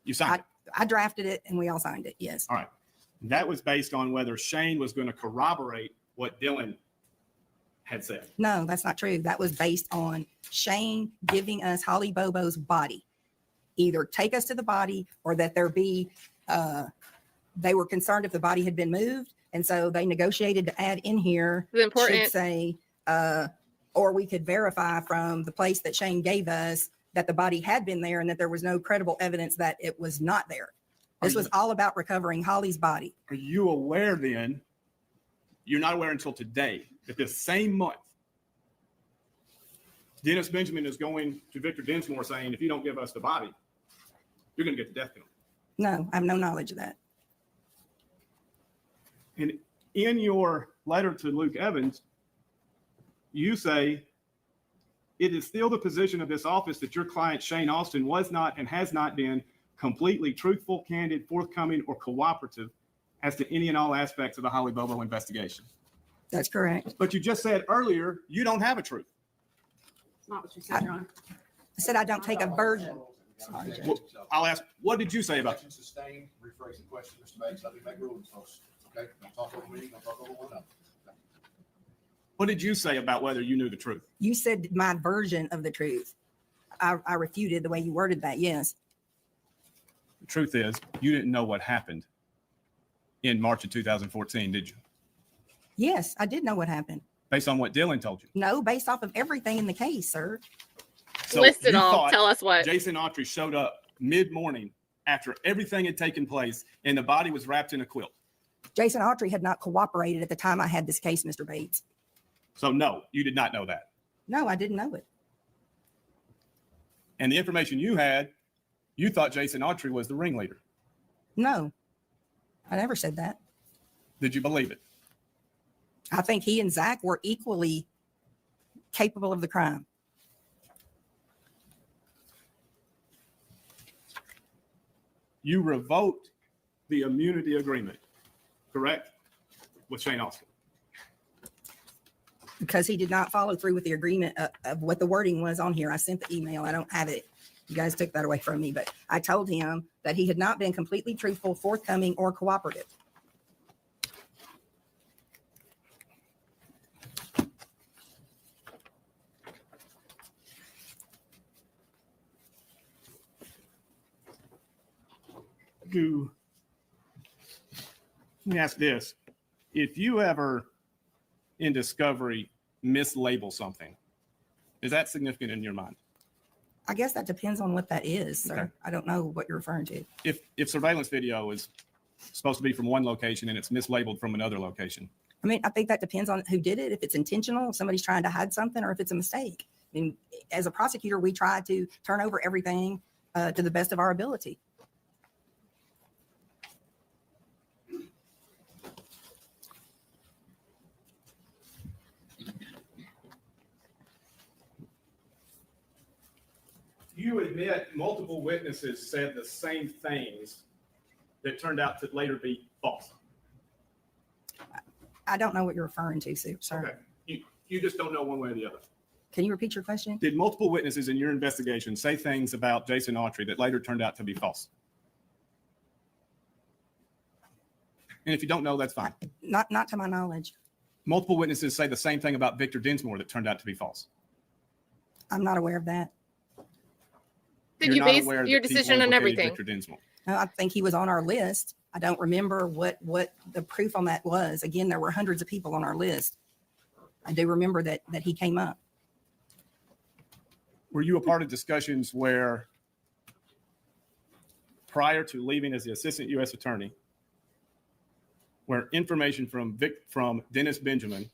F: You signed it.
M: I drafted it and we all signed it. Yes.
F: All right. That was based on whether Shane was going to corroborate what Dylan had said.
M: No, that's not true. That was based on Shane giving us Holly Bobo's body. Either take us to the body or that there be, they were concerned if the body had been moved. And so they negotiated to add in here,
A: It's important.
M: should say, or we could verify from the place that Shane gave us that the body had been there and that there was no credible evidence that it was not there. This was all about recovering Holly's body.
F: Are you aware then, you're not aware until today, that this same month, Dennis Benjamin is going to Victor Densmore saying, if you don't give us the body, you're going to get the death penalty.
M: No, I have no knowledge of that.
F: And in your letter to Luke Evans, you say, it is still the position of this office that your client Shane Austin was not and has not been completely truthful, candid, forthcoming, or cooperative as to any and all aspects of the Holly Bobo investigation.
M: That's correct.
F: But you just said earlier, you don't have a truth.
B: It's not what you said, John.
M: I said I don't take a version.
F: Well, I'll ask, what did you say about it?
E: Sustained, rephrase the question, Mr. Bates. Let me make rulings, folks. Okay? Don't talk over me. Don't talk over one another.
F: What did you say about whether you knew the truth?
M: You said my version of the truth. I refuted the way you worded that. Yes.
F: The truth is, you didn't know what happened in March of 2014, did you?
M: Yes, I did know what happened.
F: Based on what Dylan told you.
M: No, based off of everything in the case, sir.
F: So
A: List it
F: you
A: all.
F: thought
A: Tell us what.
F: Jason Autry showed up mid-morning after everything had taken place and the body was wrapped in a quilt.
M: Jason Autry had not cooperated at the time I had this case, Mr. Bates.
F: So no, you did not know that.
M: No, I didn't know it.
F: And the information you had, you thought Jason Autry was the ringleader.
M: No, I never said that.
F: Did you believe it?
M: I think he and Zach were equally capable of the crime.
F: You revoked the immunity agreement, correct? With Shane Austin.
M: Because he did not follow through with the agreement of what the wording was on here. I sent the email. I don't have it You guys took that away from me, but I told him that he had not been completely truthful, forthcoming, or cooperative.
F: Let me ask this. If you ever in discovery mislabel something, is that significant in your mind?
M: I guess that depends on what that is, sir.
F: Okay.
M: I don't know what you're referring to.
F: If surveillance video is supposed to be from one location and it's mislabeled from another location.
M: I mean, I think that depends on who did it, if it's intentional, if somebody's trying to hide something, or if it's a mistake. I mean, as a prosecutor, we try to turn over everything to the best of our ability.
F: You admit multiple witnesses said the same things that turned out to later be false.
M: I don't know what you're referring to, sir.
F: Okay. You just don't know one way or the other.
M: Can you repeat your question?
F: Did multiple witnesses in your investigation say things about Jason Autry that later turned out to be false? And if you don't know, that's fine.
M: Not to my knowledge.
F: Multiple witnesses say the same thing about Victor Dinsmore that turned out to be false.
M: I'm not aware of that.
A: Did you base your decision on everything?
F: Victor Dinsmore.
M: No, I think he was on our list. I don't remember what the proof on that was. Again, there were hundreds of people on our list. I do remember that he came up.
F: Were you a part of discussions where prior to leaving as the assistant U.S. attorney, where information from Dennis Benjamin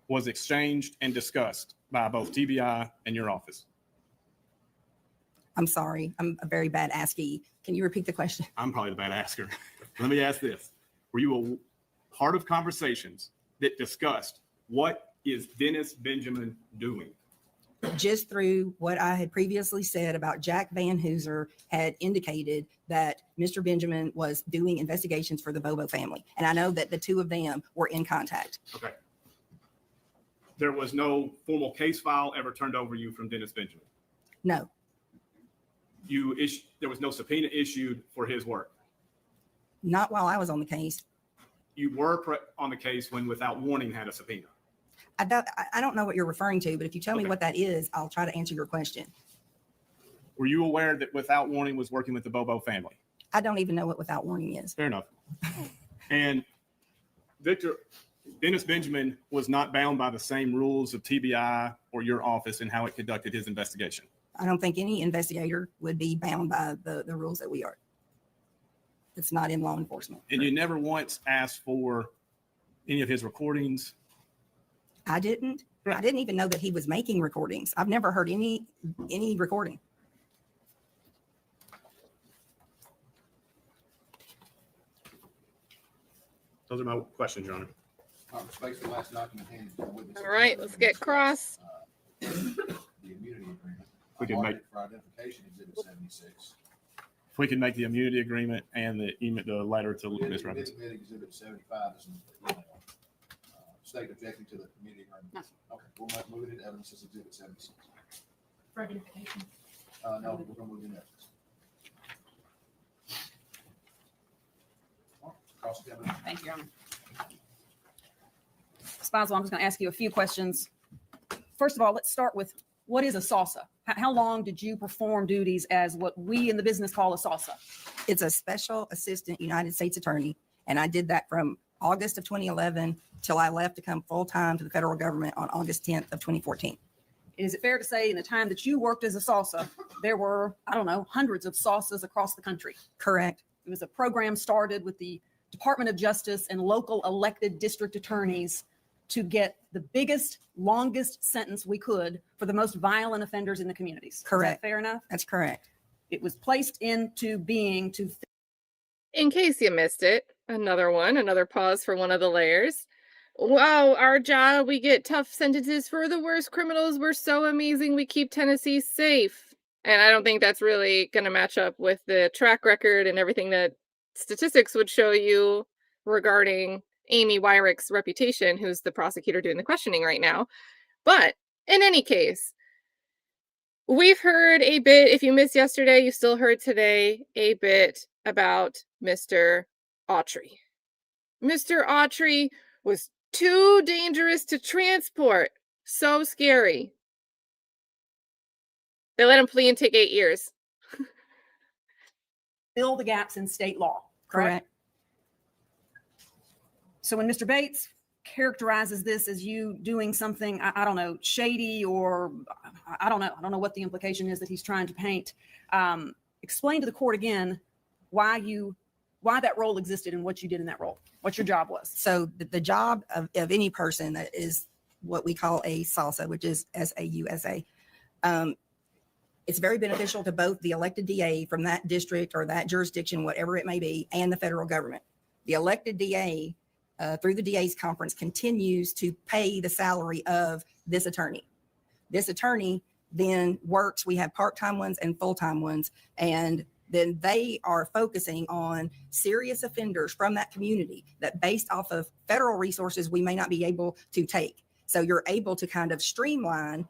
F: was exchanged and discussed by both TBI and your office?
M: I'm sorry. I'm a very bad askee. Can you repeat the question?
F: I'm probably the bad asker. Let me ask this. Were you a part of conversations that discussed what is Dennis Benjamin doing?
M: Just through what I had previously said about Jack Van Hooser had indicated that Mr. Benjamin was doing investigations for the Bobo family. And I know that the two of them were in contact.
F: Okay. There was no formal case file ever turned over you from Dennis Benjamin?
M: No.
F: There was no subpoena issued for his work?
M: Not while I was on the case.
F: You were on the case when Without Warning had a subpoena?
M: I don't know what you're referring to, but if you tell me what that is, I'll try to answer your question.
F: Were you aware that Without Warning was working with the Bobo family?
M: I don't even know what Without Warning is.
F: Fair enough. And Dennis Benjamin was not bound by the same rules of TBI or your office in how it conducted his investigation?
M: I don't think any investigator would be bound by the rules that we are. It's not in law enforcement.
F: And you never once asked for any of his recordings?
M: I didn't.
F: Right.
M: I didn't even know that he was making recordings. I've never heard any recording.
F: Those are my questions, Your Honor.
A: All right, let's get Cross.
E: The immunity agreement.
F: We can make
E: for identification exhibit 76.
F: If we can make the immunity agreement and the letter to Ms. Robbins.
E: Exhibit 75 is an email. State objecting to the immunity agreement.
D: No.
E: Okay, we'll move it into evidence as exhibit 76.
D: For identification.
E: No, we're gonna move it in evidence.
N: Thank you, Your Honor. Ms. Boswell, I'm just going to ask you a few questions. First of all, let's start with what is a SAUSA? How long did you perform duties as what we in the business call a SAUSA?
M: It's a special assistant United States attorney. And I did that from August of 2011 till I left to come full time to the federal government on August 10th of 2014.
N: Is it fair to say in the time that you worked as a SAUSA, there were, I don't know, hundreds of SAUSAs across the country?
M: Correct.
N: It was a program started with the Department of Justice and local elected district attorneys to get the biggest, longest sentence we could for the most violent offenders in the communities.
M: Correct.
N: Is that fair enough?
M: That's correct.
N: It was placed into being to.
A: In case you missed it, another pause for one of the layers. Wow, our job, we get tough sentences for the worst criminals. We're so amazing. We keep Tennessee safe. And I don't think that's really going to match up with the track record and everything that statistics would show you regarding Amy Weirich's reputation, who's the prosecutor doing the questioning right now. But in any case, We've heard a bit, if you missed yesterday, you still heard today, a bit about Mr. Autry. Mr. Autry was too dangerous to transport. So scary. They let him plea and take 8 years.
N: Fill the gaps in state law, correct? So when Mr. Bates characterizes this as you doing something, I don't know, shady, or I don't know what the implication is that he's trying to paint. Explain to the court again why that role existed and what you did in that role, what your job was.
M: So the job of any person that is what we call a SAUSA, which is SAUSA, it's very beneficial to both the elected DA from that district or that jurisdiction, whatever it may be, and the federal government. The elected DA, through the DA's conference, continues to pay the salary of this attorney. This attorney then works, we have part-time ones and full-time ones, and then they are focusing on serious offenders from that community that, based off of federal resources, we may not be able to take. So you're able to kind of streamline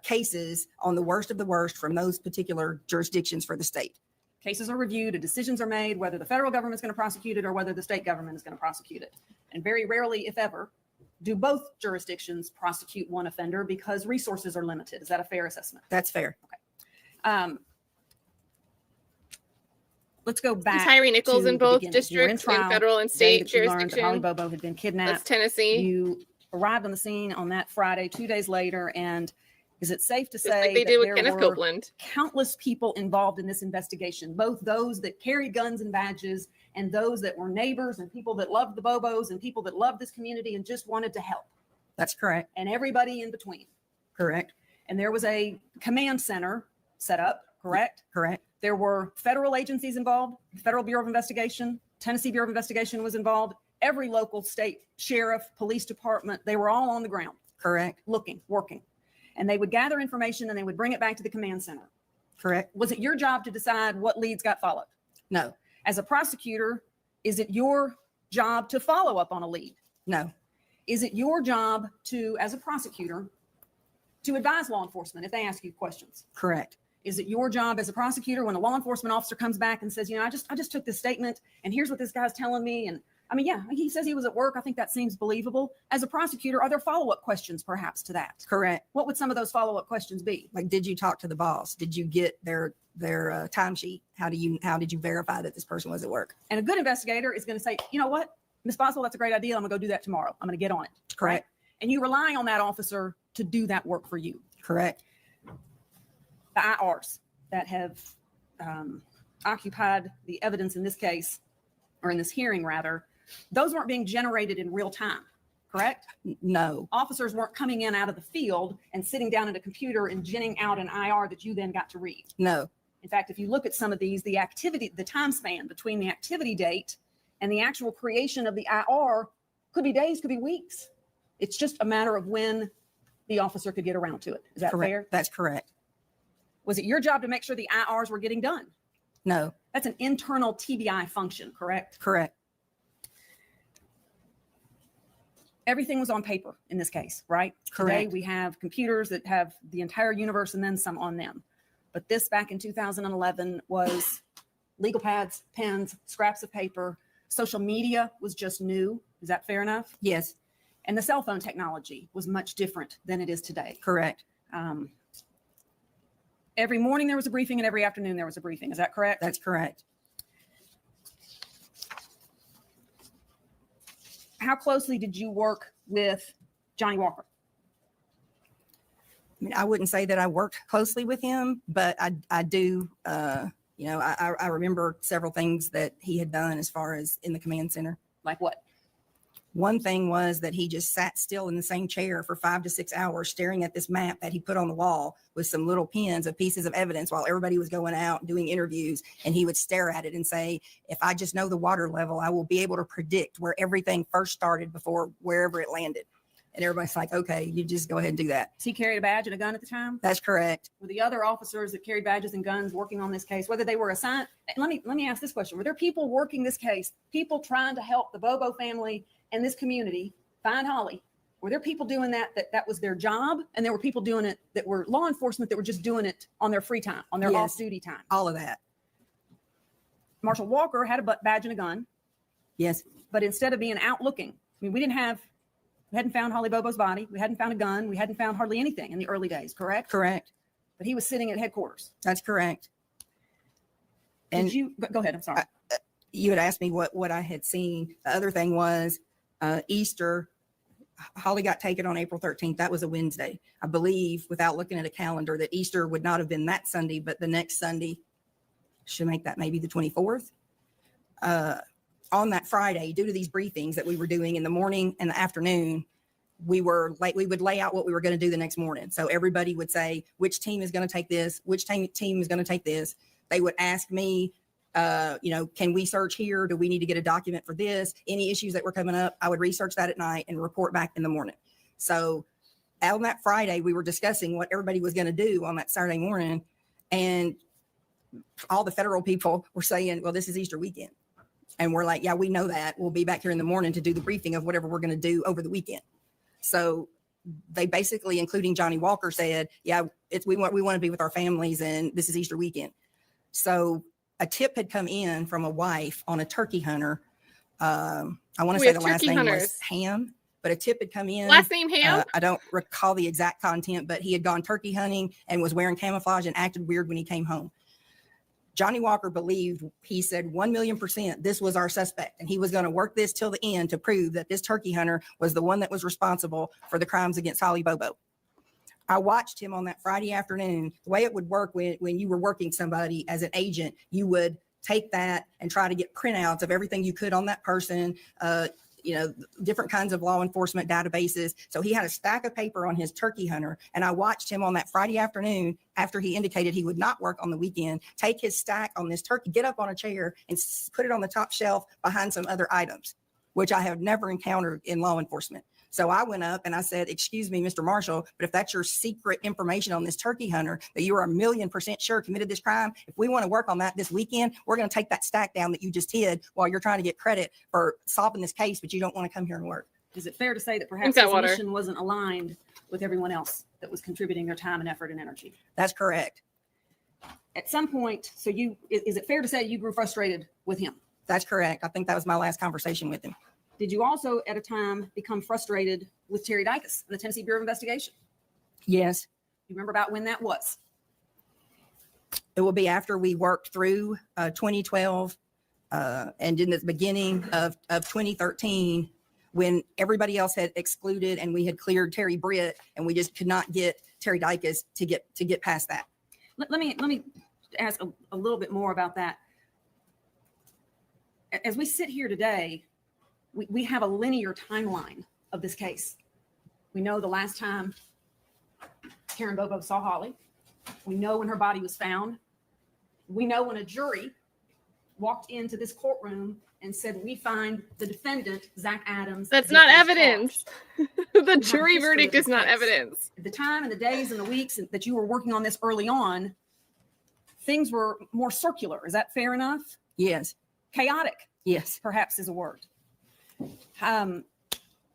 M: cases on the worst of the worst from those particular jurisdictions for the state.
N: Cases are reviewed, decisions are made, whether the federal government is going to prosecute it or whether the state government is going to prosecute it. And very rarely, if ever, do both jurisdictions prosecute one offender because resources are limited. Is that a fair assessment?
M: That's fair.
N: Okay. Let's go back.
A: Tyree Nichols
N: to
A: in
N: the
A: both
N: beginning. You were in
A: districts, in
N: trial
A: federal and
N: the day
A: state
N: that you learned that
A: jurisdiction.
N: Holly Bobo had been kidnapped.
A: That's Tennessee.
N: You arrived on the scene on that Friday, 2 days later, and is it safe to
A: Just
N: say
A: like they
N: that
A: did with
N: there
A: Kenneth
N: were
A: Copeland.
N: countless people involved in this investigation, both those that carried guns and badges and those that were neighbors and people that loved the Bobos and people that loved this community and just wanted to help,
M: That's correct.
N: and everybody in between?
M: Correct.
N: And there was a command center set up, correct?
M: Correct.
N: There were federal agencies involved, Federal Bureau of Investigation, Tennessee Bureau of Investigation was involved, every local state sheriff, police department, they were all on the ground.
M: Correct.
N: Looking, working. And they would gather information and they would bring it back to the command center.
M: Correct.
N: Was it your job to decide what leads got followed?
M: No.
N: As a prosecutor, is it your job to follow up on a lead?
M: No.
N: Is it your job to, as a prosecutor, to advise law enforcement if they ask you questions?
M: Correct.
N: Is it your job as a prosecutor when a law enforcement officer comes back and says, I just took this statement and here's what this guy's telling me, and I mean, yeah, he says he was at work. I think that seems believable. As a prosecutor, are there follow-up questions perhaps to that?
M: Correct.
N: What would some of those follow-up questions be?
M: Like, did you talk to the boss? Did you get their timesheet? How did you verify that this person was at work?
N: And a good investigator is going to say, you know what, Ms. Boswell, that's a great idea. I'm gonna go do that tomorrow. I'm gonna get on it.
M: Correct.
N: Right? And you rely on that officer to do that work for you.
M: Correct.
N: The IRs that have occupied the evidence in this case, or in this hearing rather, those weren't being generated in real time, correct?
M: No.
N: Officers weren't coming in out of the field and sitting down at a computer and genning out an IR that you then got to read.
M: No.
N: In fact, if you look at some of these, the activity, the time span between the activity date and the actual creation of the IR could be days, could be weeks. It's just a matter of when the officer could get around to it. Is that
M: Correct.
N: fair?
M: That's correct.
N: Was it your job to make sure the IRs were getting done?
M: No.
N: That's an internal TBI function, correct?
M: Correct.
N: Everything was on paper in this case, right?
M: Correct.
N: Today we have computers that have the entire universe and then some on them. But this back in 2011 was legal pads, pens, scraps of paper. Social media was just new. Is that fair enough?
M: Yes.
N: And the cell phone technology was much different than it is today.
M: Correct.
N: Every morning there was a briefing and every afternoon there was a briefing. Is that correct?
M: That's correct.
N: How closely did you work with Johnny Walker?
M: I mean, I wouldn't say that I worked closely with him, but I do, I remember several things that he had done as far as in the command center.
N: Like what?
M: One thing was that he just sat still in the same chair for 5 to 6 hours staring at this map that he put on the wall with some little pins of pieces of evidence while everybody was going out doing interviews. And he would stare at it and say, if I just know the water level, I will be able to predict where everything first started before wherever it landed. And everybody's like, okay, you just go ahead and do that.
N: He carried a badge and a gun at the time?
M: That's correct.
N: Were the other officers that carried badges and guns working on this case, whether they were assigned? Let me ask this question. Were there people working this case, people trying to help the Bobo family and this community find Holly Were there people doing that was their job, and there were people doing it that were law enforcement that were just doing it on their free time, on their
M: Yes.
N: off-duty time?
M: All of that.
N: Marshal Walker had a badge and a gun,
M: Yes.
N: but instead of being out looking, I mean, we hadn't found Holly Bobo's body. We hadn't found a gun. We hadn't found hardly anything in the early days, correct?
M: Correct.
N: But he was sitting at headquarters.
M: That's correct. And
N: Did you, go ahead, I'm sorry.
M: you had asked me what I had seen. The other thing was Easter. Holly got taken on April 13th. That was a Wednesday. I believe, without looking at a calendar, that Easter would not have been that Sunday, but the next Sunday should make that maybe the 24th. On that Friday, due to these briefings that we were doing in the morning and the afternoon, we would lay out what we were going to do the next morning. So everybody would say, which team is going to take this? Which team is going to take this? They would ask me, can we search here? Do we need to get a document for this? Any issues that were coming up, I would research that at night and report back in the morning. So on that Friday, we were discussing what everybody was going to do on that Saturday morning. And all the federal people were saying, well, this is Easter weekend. And we're like, yeah, we know that. We'll be back here in the morning to do the briefing of whatever we're going to do over the weekend. So they basically, including Johnny Walker, said, yeah, we want to be with our families, and this is Easter weekend. So a tip had come in from a wife on a turkey hunter. I want to say the last name was Ham, but a tip had come in.
A: Last name Ham?
M: I don't recall the exact content, but he had gone turkey hunting and was wearing camouflage and acted weird when he came home. Johnny Walker believed, he said 1,000,000% this was our suspect, and he was going to work this till the end to prove that this turkey hunter was the one that was responsible for the crimes against Holly Bobo. I watched him on that Friday afternoon. The way it would work when you were working somebody as an agent, you would take that and try to get printouts of everything you could on that person, different kinds of law enforcement databases. So he had a stack of paper on his turkey hunter. And I watched him on that Friday afternoon, after he indicated he would not work on the weekend, take his stack on this turkey, get up on a chair and put it on the top shelf behind some other items, which I have never encountered in law enforcement. So I went up and I said, excuse me, Mr. Marshall, but if that's your secret information on this turkey hunter that you are 1,000,000% sure committed this crime, if we want to work on that this weekend, we're going to take that stack down that you just hid while you're trying to get credit for solving this case, but you don't want to come here and work.
N: Is it fair to say that perhaps his mission wasn't aligned with everyone else that was contributing their time and effort and energy?
M: That's correct.
N: At some point, so is it fair to say you grew frustrated with him?
M: That's correct. I think that was my last conversation with him.
N: Did you also at a time become frustrated with Terry Dicus and the Tennessee Bureau of Investigation?
M: Yes.
N: You remember about when that was?
M: It will be after we worked through 2012 and in the beginning of 2013, when everybody else had excluded and we had cleared Terry Britt, and we just could not get Terry Dicus to get past that.
N: Let me ask a little bit more about that. As we sit here today, we have a linear timeline of this case. We know the last time Karen Bobo saw Holly. We know when her body was found. We know when a jury walked into this courtroom and said, we find the defendant, Zach Adams.
A: That's not evidence. The jury verdict is not evidence.
N: At the time and the days and the weeks that you were working on this early on, things were more circular. Is that fair enough?
M: Yes.
N: Chaotic.
M: Yes.
N: Perhaps is a word.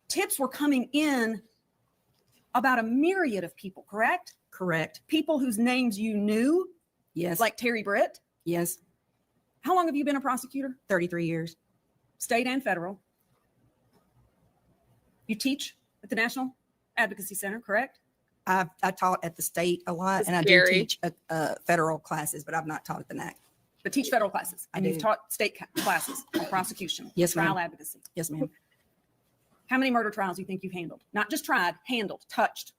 N: Tips were coming in about a myriad of people, correct?
M: Correct.
N: People whose names you knew.
M: Yes.
N: Like Terry Britt.
M: Yes.
N: How long have you been a prosecutor?
M: 33 years.
N: State and federal. You teach at the National Advocacy Center, correct?
M: I taught at the state a lot,
A: That's
M: and I do teach federal classes, but I've not taught at the NAC.
N: But teach federal classes. And you've taught state classes on prosecution,
M: yes,
N: trial
M: ma'am.
N: advocacy.
M: Yes, ma'am.
N: How many murder trials do you think you've handled? Not just tried, handled, touched.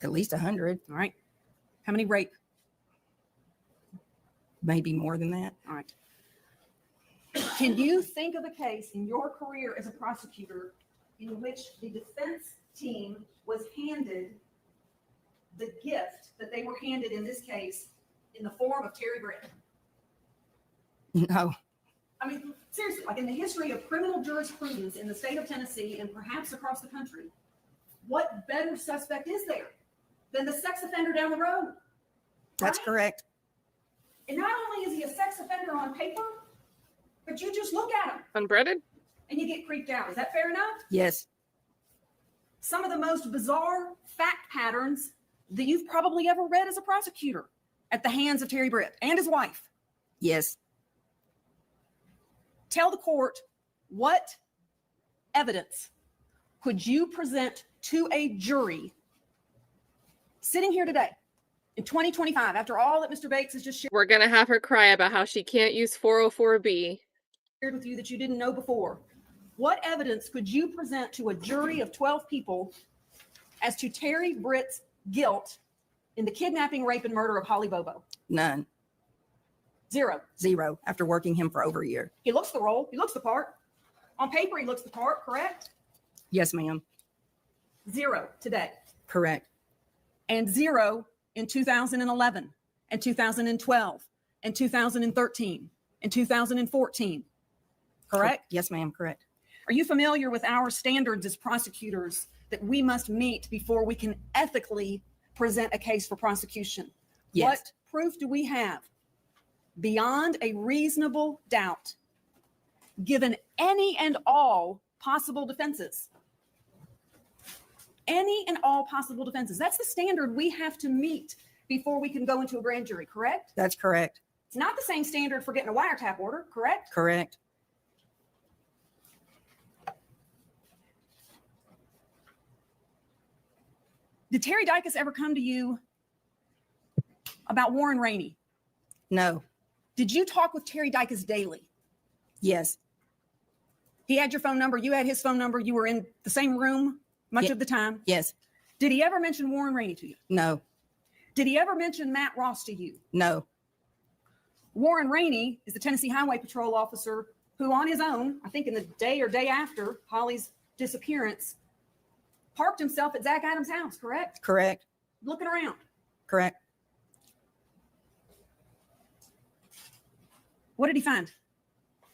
M: At least 100.
N: All right. How many rape?
M: Maybe more than that.
N: All right. Can you think of a case in your career as a prosecutor in which the defense team was handed the gift that they were handed in this case in the form of Terry Britt?
M: No.
N: I mean, seriously, like in the history of criminal jurisprudence in the state of Tennessee and perhaps across the country, what better suspect is there than the sex offender down the road?
M: That's correct.
N: And not only is he a sex offender on paper, But you just look at them
A: Unbreaded?
N: and you get creeped out. Is that fair enough?
M: Yes.
N: Some of the most bizarre fact patterns that you've probably ever read as a prosecutor at the hands of Terry Britt and his wife.
M: Yes.
N: Tell the court, what evidence could you present to a jury sitting here today in 2025 after all that Mr. Bates has just
A: We're going to have her cry about how she can't use 404B.
N: shared with you that you didn't know before? What evidence could you present to a jury of 12 people as to Terry Britt's guilt in the kidnapping, rape, and murder of Holly Bobo?
M: None.
N: Zero.
M: Zero. After working him for over a year.
N: He looks the role. He looks the part. On paper, he looks the part, correct?
M: Yes, ma'am.
N: Zero today.
M: Correct.
N: And zero in 2011 and 2012 and 2013 and 2014. Correct?
M: Yes, ma'am. Correct.
N: Are you familiar with our standards as prosecutors that we must meet before we can ethically present a case for prosecution?
M: Yes.
N: What proof do we have beyond a reasonable doubt, given any and all possible defenses? Any and all possible defenses. That's the standard we have to meet before we can go into a grand jury, correct?
M: That's correct.
N: It's not the same standard for getting a wiretap order, correct?
M: Correct.
N: Did Terry Dicus ever come to you about Warren Rainey?
M: No.
N: Did you talk with Terry Dicus daily?
M: Yes.
N: He had your phone number. You had his phone number. You were in the same room much of the time.
M: Yes.
N: Did he ever mention Warren Rainey to you?
M: No.
N: Did he ever mention Matt Ross to you?
M: No.
N: Warren Rainey is the Tennessee Highway Patrol officer who, on his own, I think in the day or day after Holly's disappearance, parked himself at Zach Adams' house, correct?
M: Correct.
N: Looking around.
M: Correct.
N: What did he find?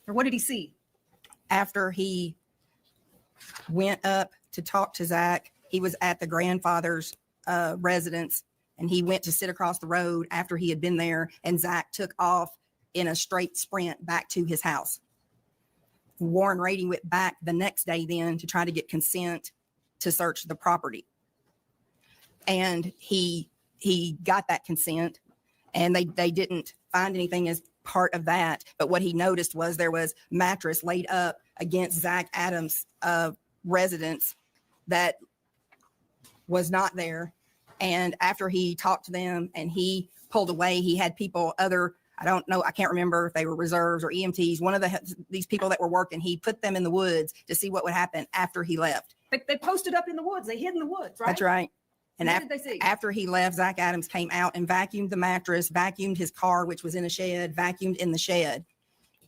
N: Or what did he see?
M: After he went up to talk to Zach, he was at the grandfather's residence, and he went to sit across the road after he had been there, and Zach took off in a straight sprint back to his house. Warren Rainey went back the next day then to try to get consent to search the property. And he got that consent, and they didn't find anything as part of that. But what he noticed was there was mattress laid up against Zach Adams' residence that was not there. And after he talked to them and he pulled away, he had people, I don't know, I can't remember if they were reserves or EMTs. One of these people that were working, he put them in the woods to see what would happen after he left.
N: They posted up in the woods. They hid in the woods, right?
M: That's right. And
N: What did they see?
M: after he left, Zach Adams came out and vacuumed the mattress, vacuumed his car, which was in a shed, vacuumed in the shed.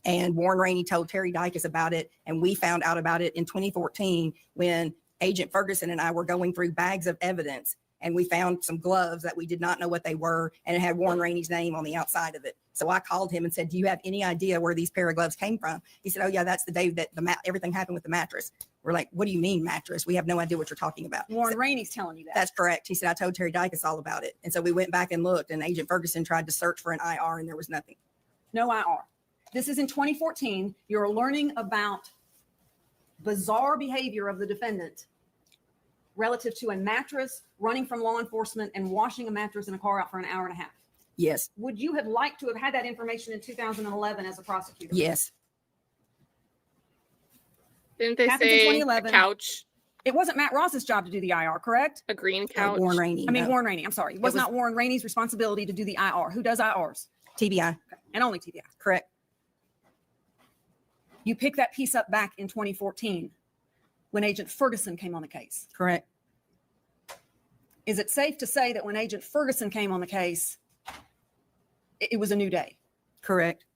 M: And Warren Rainey told Terry Dicus about it. And we found out about it in 2014 when Agent Ferguson and I were going through bags of evidence. And we found some gloves that we did not know what they were. And it had Warren Rainey's name on the outside of it. So I called him and said, do you have any idea where these pair of gloves came from? He said, oh yeah, that's the day that everything happened with the mattress. We're like, what do you mean mattress? We have no idea what you're talking about.
N: Warren Rainey's telling you that.
M: That's correct. He said, I told Terry Dicus all about it. And so we went back and looked, and Agent Ferguson tried to search for an IR, and there was nothing.
N: No IR. This is in 2014. You're learning about bizarre behavior of the defendant relative to a mattress, running from law enforcement, and washing a mattress in a car out for an hour and a half.
M: Yes.
N: Would you have liked to have had that information in 2011 as a prosecutor?
M: Yes.
A: Didn't they
N: Happened in
A: say a
N: 2011.
A: couch?
N: It wasn't Matt Ross's job to do the IR, correct?
A: A green couch?
M: Warren Rainey.
N: Warren Rainey. I'm sorry. It was not Warren Rainey's responsibility to do the IR. Who does IRs?
M: TBI.
N: And only TBI.
M: Correct.
N: You pick that piece up back in 2014 when Agent Ferguson came on the case.
M: Correct.
N: Is it safe to say that when Agent Ferguson came on the case, it was a new day?
M: Correct.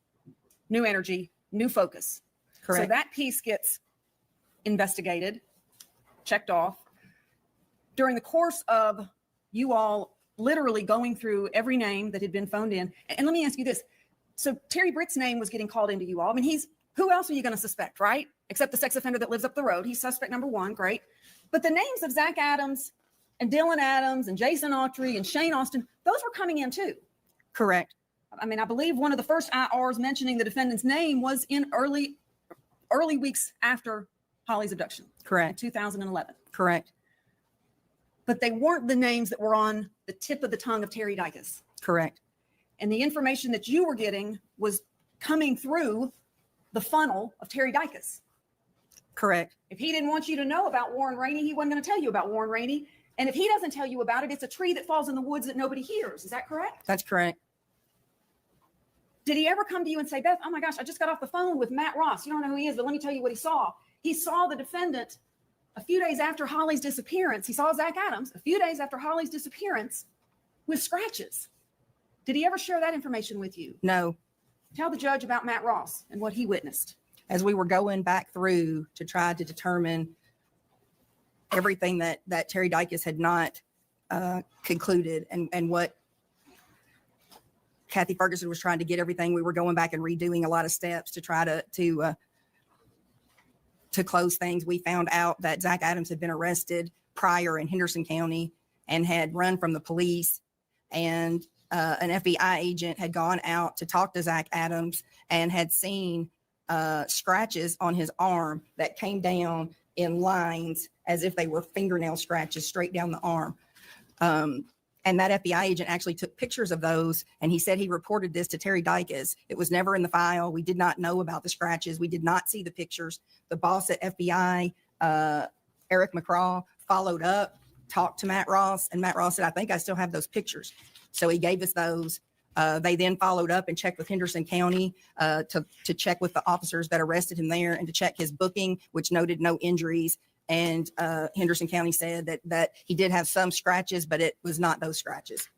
N: New energy, new focus.
M: Correct.
N: So that piece gets investigated, checked off. During the course of you all literally going through every name that had been phoned in, and let me ask you this. So Terry Britt's name was getting called into you all. I mean, who else are you going to suspect, right? Except the sex offender that lives up the road. He's suspect number one, great. But the names of Zach Adams and Dylan Adams and Jason Autry and Shane Austin, those were coming in too.
M: Correct.
N: I mean, I believe one of the first IRs mentioning the defendant's name was in early weeks after Holly's abduction.
M: Correct.
N: 2011.
M: Correct.
N: But they weren't the names that were on the tip of the tongue of Terry Dicus.
M: Correct.
N: And the information that you were getting was coming through the funnel of Terry Dicus.
M: Correct.
N: If he didn't want you to know about Warren Rainey, he wasn't going to tell you about Warren Rainey. And if he doesn't tell you about it, it's a tree that falls in the woods that nobody hears. Is that correct?
M: That's correct.
N: Did he ever come to you and say, Beth, oh my gosh, I just got off the phone with Matt Ross. You don't know who he is, but let me tell you what he saw. He saw the defendant a few days after Holly's disappearance. He saw Zach Adams a few days after Holly's disappearance with scratches. Did he ever share that information with you?
M: No.
N: Tell the judge about Matt Ross and what he witnessed.
M: As we were going back through to try to determine everything that Terry Dicus had not concluded and what Kathy Ferguson was trying to get everything, we were going back and redoing a lot of steps to try to close things. We found out that Zach Adams had been arrested prior in Henderson County and had run from the police, and an FBI agent had gone out to talk to Zach Adams and had seen scratches on his arm that came down in lines as if they were fingernail scratches straight down the arm. And that FBI agent actually took pictures of those, and he said he reported this to Terry Dicus. It was never in the file. We did not know about the scratches. We did not see the pictures. The boss at FBI, Eric McCraw, followed up, talked to Matt Ross, and Matt Ross said, I think I still have those pictures. So he gave us those. They then followed up and checked with Henderson County to check with the officers that arrested him there and to check his booking, which noted no injuries. And Henderson County said that he did have some scratches, but it was not those scratches.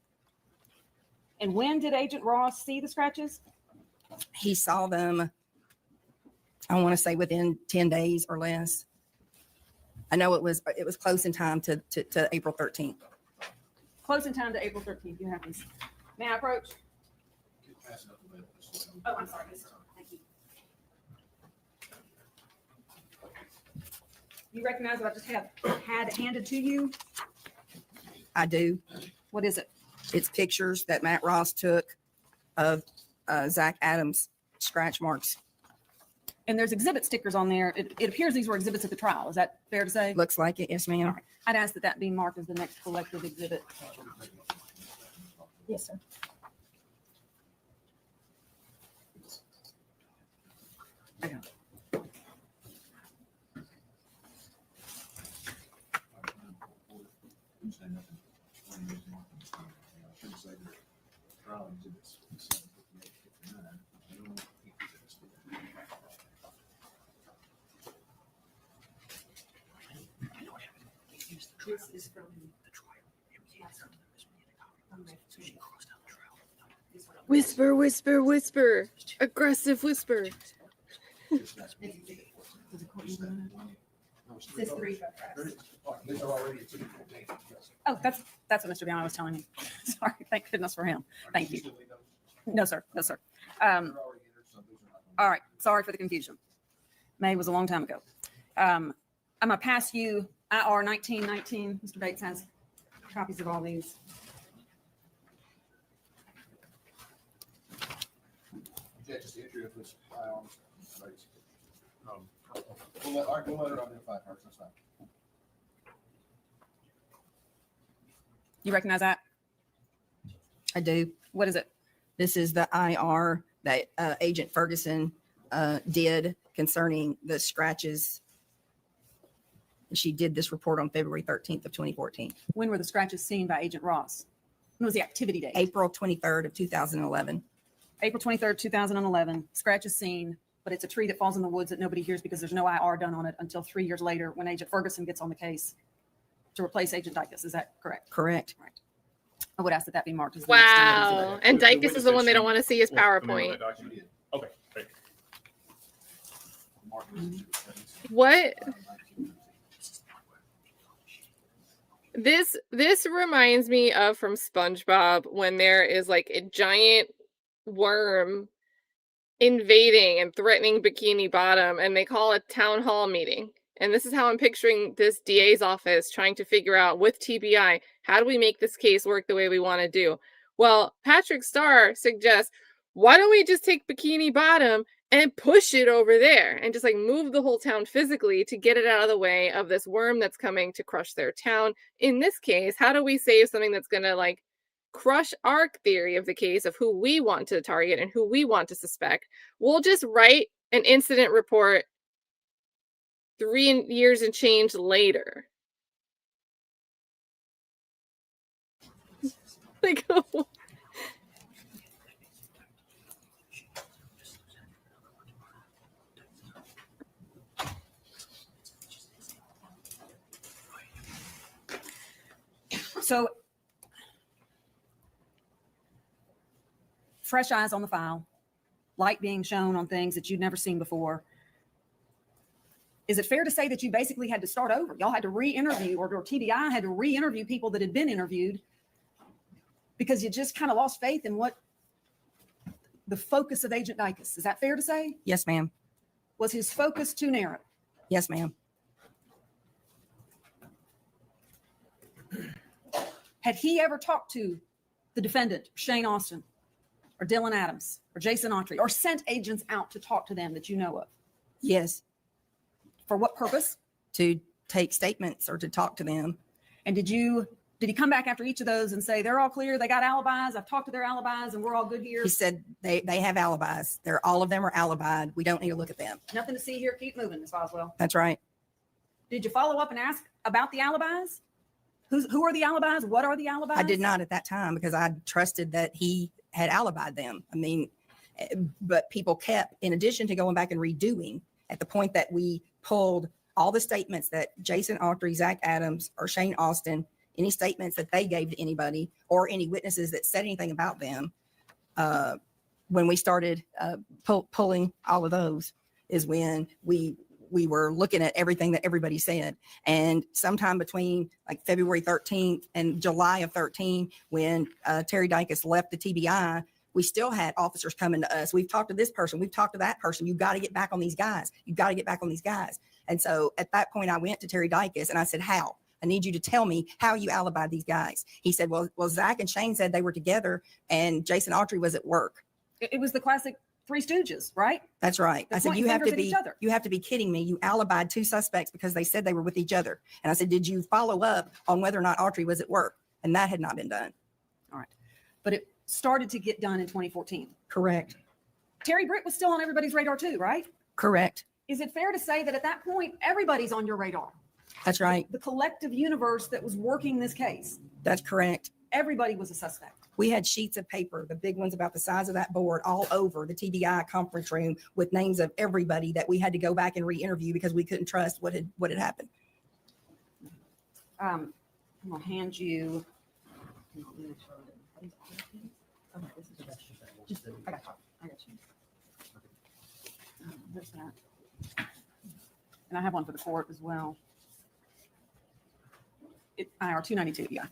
N: And when did Agent Ross see the scratches?
M: He saw them, I want to say within 10 days or less. I know it was close in time to April 13th.
N: Close in time to April 13th. You have these. May I approach? Oh, I'm sorry. Thank you. You recognize what I just had handed to you?
M: I do.
N: What is it?
M: It's pictures that Matt Ross took of Zach Adams' scratch marks.
N: And there's exhibit stickers on there. It appears these were exhibits at the trial. Is that fair to say?
M: Looks like it. Yes, ma'am.
N: All right. I'd ask that be marked as the next collective exhibit. Yes, sir.
B: This is from the trial.
A: Whisper, whisper, whisper. Aggressive whisper.
N: Oh, that's what Mr. Biano was telling me. Sorry. Thank goodness for him. Thank you. No, sir. No, sir. All right. Sorry for the confusion. May was a long time ago. I'm going to pass you IR 1919. Mr. Bates has copies of all these.
E: Yeah, just the entry of this firearms. We'll let her identify first. That's fine.
N: You recognize that?
M: I do.
N: What is it?
M: This is the IR that Agent Ferguson did concerning the scratches. She did this report on February 13th of 2014.
N: When were the scratches seen by Agent Ross? When was the activity date?
M: April 23rd of 2011.
N: April 23rd, 2011. Scratches seen, but it's a tree that falls in the woods that nobody hears because there's no IR done on it until 3 years later when Agent Ferguson gets on the case to replace Agent Dicus. Is that correct?
M: Correct.
N: Right. I would ask that be marked as the next
A: Wow.
N: exhibit.
A: And Dicus is the one they don't want to see his PowerPoint.
F: Okay, great.
A: What? This reminds me of from SpongeBob when there is like a giant worm invading and threatening Bikini Bottom and they call a town hall meeting. And this is how I'm picturing this DA's office trying to figure out with TBI, how do we make this case work the way we want to do? Well, Patrick Starr suggests why don't we just take Bikini Bottom and push it over there and just like move the whole town physically to get it out of the way of this worm that's coming to crush their town? In this case, how do we save something that's going to like crush our theory of the case of who we want to target and who we want to suspect? We'll just write an incident report 3 years and change later. Like,
N: So fresh eyes on the file, light being shown on things that you'd never seen before. Is it fair to say that you basically had to start over? Y'all had to re-interview, or TBI had to re-interview people that had been interviewed because you just kind of lost faith in what the focus of Agent Dicus. Is that fair to say?
M: Yes, ma'am.
N: Was his focus too narrow?
M: Yes, ma'am.
N: Had he ever talked to the defendant, Shane Austin, or Dylan Adams, or Jason Autry, or sent agents out to talk to them that you know of?
M: Yes.
N: For what purpose?
M: To take statements or to talk to them.
N: And did he come back after each of those and say, they're all clear, they got alibis, I've talked to their alibis, and we're all good here?
M: He said they have alibis. All of them are alibied. We don't need to look at them.
N: Nothing to see here. Keep moving, Ms. Boswell.
M: That's right.
N: Did you follow up and ask about the alibis? Who are the alibis? What are the alibis?
M: I did not at that time because I trusted that he had alibied them. I mean, but people kept, in addition to going back and redoing, at the point that we pulled all the statements that Jason Autry, Zach Adams, or Shane Austin, any statements that they gave to anybody or any witnesses that said anything about them, when we started pulling all of those is when we were looking at everything that everybody said. And sometime between like February 13th and July of 13, when Terry Dicus left the TBI, we still had officers coming to us. We've talked to this person. We've talked to that person. You've got to get back on these guys. You've got to get back on these guys. And so at that point, I went to Terry Dicus and I said, how? I need you to tell me how you alibied these guys. He said, well, Zach and Shane said they were together and Jason Autry was at work.
N: It was the classic Three Stooges, right?
M: That's right. I said, you have to be kidding me. You alibied 2 suspects because they said they were with each other. And I said, did you follow up on whether or not Autry was at work? And that had not been done.
N: All right. But it started to get done in 2014.
M: Correct.
N: Terry Britt was still on everybody's radar too, right?
M: Correct.
N: Is it fair to say that at that point, everybody's on your radar?
M: That's right.
N: The collective universe that was working this case.
M: That's correct.
N: Everybody was a suspect.
M: We had sheets of paper, the big ones about the size of that board, all over the TBI conference room with names of everybody that we had to go back and re-interview because we couldn't trust what had happened.
N: I'm gonna hand you. I got you. There's that. And I have one for the court as well. IR 292, yeah.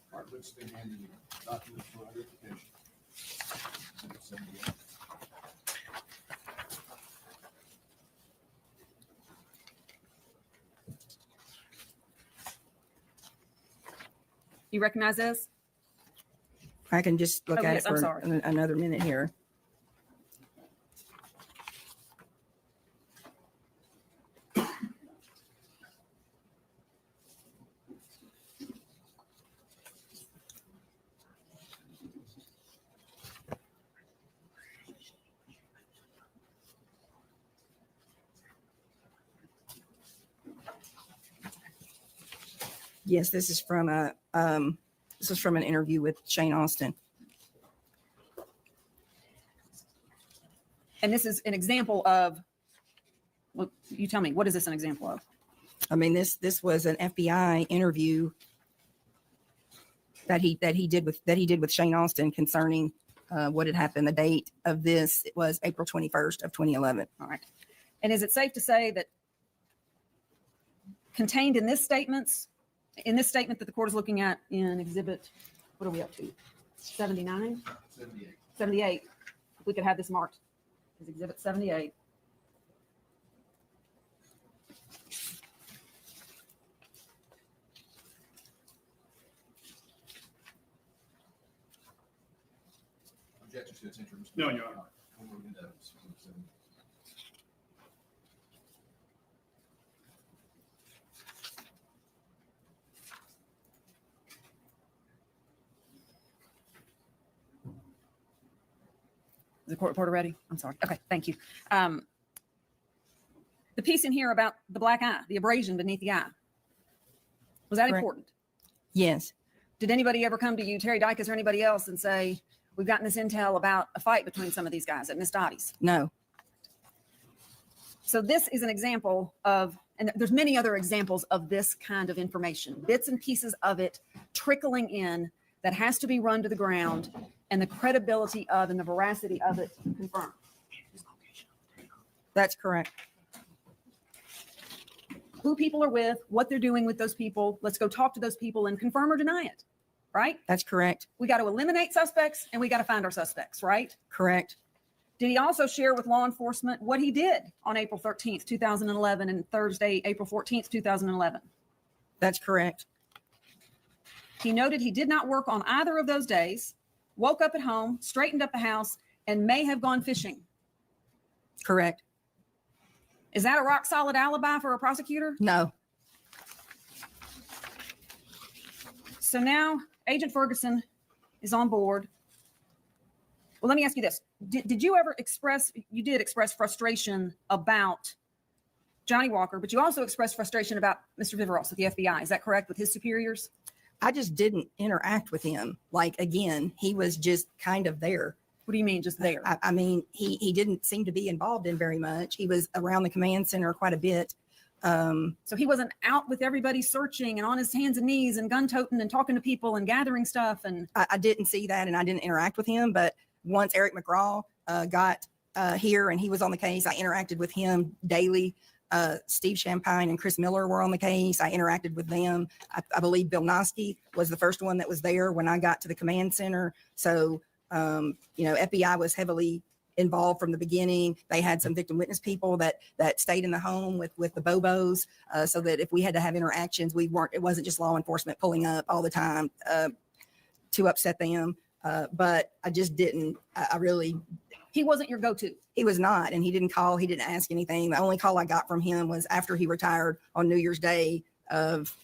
N: You recognize this?
M: I can just look at
N: yes,
M: it for another minute here. Yes, this is from an interview with Shane Austin.
N: And this is an example of, well, you tell me, what is this an example of?
M: I mean, this was an FBI interview that he did with Shane Austin concerning what had happened. The date of this, it was April 21st of 2011.
N: All right. And is it safe to say that contained in this statement that the court is looking at in exhibit, what are we up to? 79? 78. If we could have this marked as exhibit 78.
E: Objection to its interest.
J: No, Your Honor.
N: Is the court reporter ready? I'm sorry. Okay, thank you. The piece in here about the black eye, the abrasion beneath the eye, was that
M: Correct.
N: important?
M: Yes.
N: Did anybody ever come to you, Terry Dicus or anybody else, and say, we've gotten this intel about a fight between some of these guys at Miss Dottie's?
M: No.
N: So this is an example of, and there's many other examples of this kind of information, bits and pieces of it trickling in that has to be run to the ground, and the credibility of and the veracity of it confirmed.
M: That's correct.
N: Who people are with, what they're doing with those people. Let's go talk to those people and confirm or deny it, right?
M: That's correct.
N: We got to eliminate suspects and we got to find our suspects, right?
M: Correct.
N: Did he also share with law enforcement what he did on April 13th, 2011 and Thursday, April 14th, 2011?
M: That's correct.
N: He noted he did not work on either of those days, woke up at home, straightened up the house, and may have gone fishing.
M: Correct.
N: Is that a rock solid alibi for a prosecutor?
M: No.
N: So now Agent Ferguson is on board. Well, let me ask you this. Did you ever express, you did express frustration about Johnny Walker, but you also expressed frustration about Mr. Viveros at the FBI. Is that correct, with his superiors?
M: I just didn't interact with him. Like, again, he was just kind of there.
N: What do you mean just there?
M: I mean, he didn't seem to be involved in very much. He was around the command center quite a bit.
N: So he wasn't out with everybody searching and on his hands and knees and gun toting and talking to people and gathering stuff. And
M: I didn't see that, and I didn't interact with him. But once Eric McGraw got here and he was on the case, I interacted with him daily. Steve Champagne and Chris Miller were on the case. I interacted with them. I believe Bill Noski was the first one that was there when I got to the command center. So, FBI was heavily involved from the beginning. They had some victim witness people that stayed in the home with the Bobos, so that if we had to have interactions, it wasn't just law enforcement pulling up all the time to upset them. But I just didn't,
N: he wasn't your go-to.
M: He was not, and he didn't call, he didn't ask anything. The only call I got from him was after he retired on New Year's Day of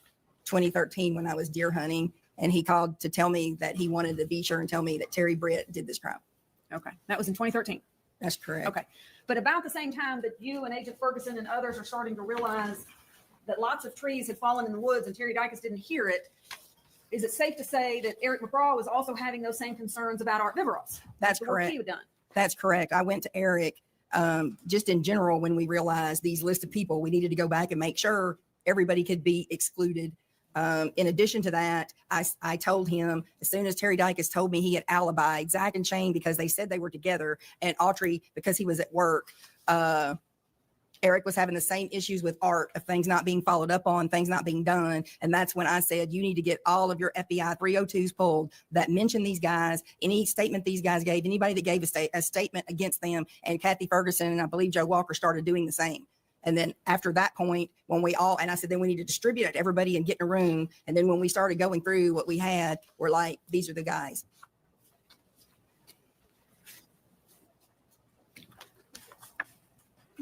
M: 2013 when I was deer hunting. And he called to tell me that he wanted to be sure and tell me that Terry Britt did this crime.
N: Okay. That was in 2013.
M: That's correct.
N: Okay. But about the same time that you and Agent Ferguson and others are starting to realize that lots of trees had fallen in the woods and Terry Dicus didn't hear it, is it safe to say that Eric McGraw was also having those same concerns about Art Viveros?
M: That's
N: the work
M: correct.
N: he had done.
M: That's correct. I went to Eric just in general when we realized these lists of people, we needed to go back and make sure everybody could be excluded. In addition to that, I told him as soon as Terry Dicus told me he had alibied Zach and Shane because they said they were together, and Autry because he was at work. Eric was having the same issues with Art of things not being followed up on, things not being done. And that's when I said, you need to get all of your FBI 302s pulled that mention these guys, any statement these guys gave, anybody that gave a statement against them. And Kathy Ferguson and I believe Joe Walker started doing the same. And then after that point, and I said, then we need to distribute it to everybody and get in a room. And then when we started going through what we had, we're like, these are the guys.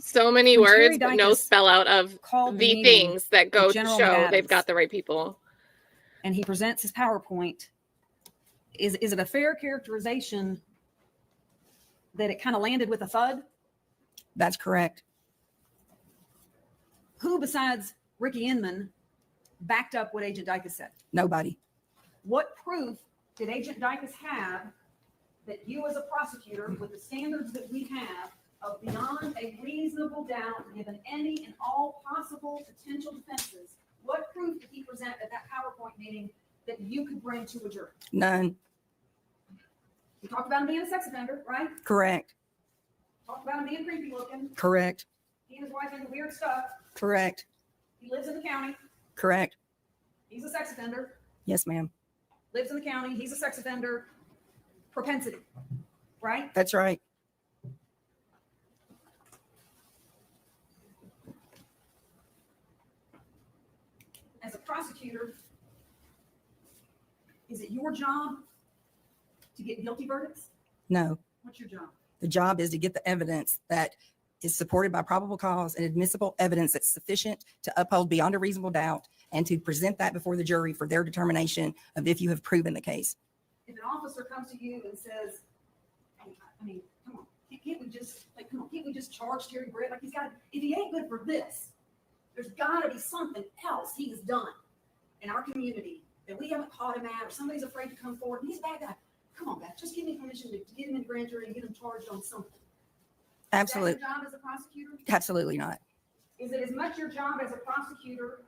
A: So many
N: When Terry
A: words, but no
N: Dicus
A: spell out of
N: called
A: the
N: meeting
A: things that go
N: with
A: to
N: General
A: show
N: Adams,
A: they've got the right people.
N: and he presents his PowerPoint. Is it a fair characterization that it kind of landed with a thud?
M: That's correct.
N: Who besides Ricky Inman backed up what Agent Dicus said?
M: Nobody.
N: What proof did Agent Dicus have that you as a prosecutor, with the standards that we have of beyond a reasonable doubt, given any and all possible potential defenses, what proof did he present at that PowerPoint meeting that you could bring to a jury?
M: None.
N: We talked about him being a sex offender, right?
M: Correct.
N: Talked about him being creepy looking.
M: Correct.
N: He and his wife into weird stuff.
M: Correct.
N: He lives in the county.
M: Correct.
N: He's a sex offender.
M: Yes, ma'am.
N: Lives in the county. He's a sex offender. Propensity, right?
M: That's right.
N: As a prosecutor, is it your job to get guilty verdicts?
M: No.
N: What's your job?
M: The job is to get the evidence that is supported by probable cause and admissible evidence that's sufficient to uphold beyond a reasonable doubt and to present that before the jury for their determination of if you have proven the case.
B: If an officer comes to you and says, I mean, come on, can't we just, like, come on, can't we just charge Terry Britt? Like, if he ain't good for this, there's gotta be something else he has done in our community that we haven't caught him at, or somebody's afraid to come forward, and he's a bad guy. Come on, Beth, just give me permission to get him in grand jury and get him charged on something.
M: Absolutely.
B: Is that your job as a prosecutor?
M: Absolutely not.
B: Is it as much your job as a prosecutor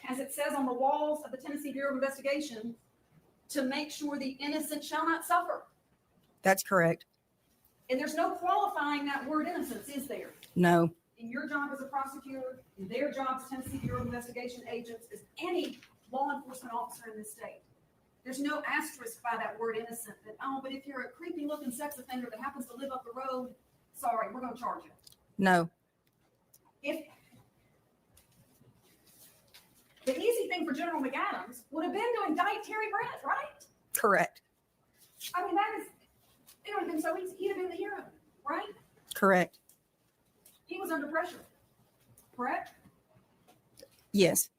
B: as it says on the walls of the Tennessee Bureau of Investigation to make sure the innocent shall not suffer?
M: That's correct.
B: And there's no qualifying that word innocence, is there?
M: No.
B: In your job as a prosecutor, in their job as Tennessee Bureau of Investigation agents, as any law enforcement officer in this state, there's no asterisk by that word innocent that, oh, but if you're a creepy looking sex offender that happens to live up the road, sorry, we're going to charge you.
M: No.
B: If the easy thing for General McAdams would have been to indict Terry Britt, right?
M: Correct.
B: I mean, it would have been so easy. He'd have been the hero, right?
M: Correct.
B: He was under pressure, correct?
M: Yes.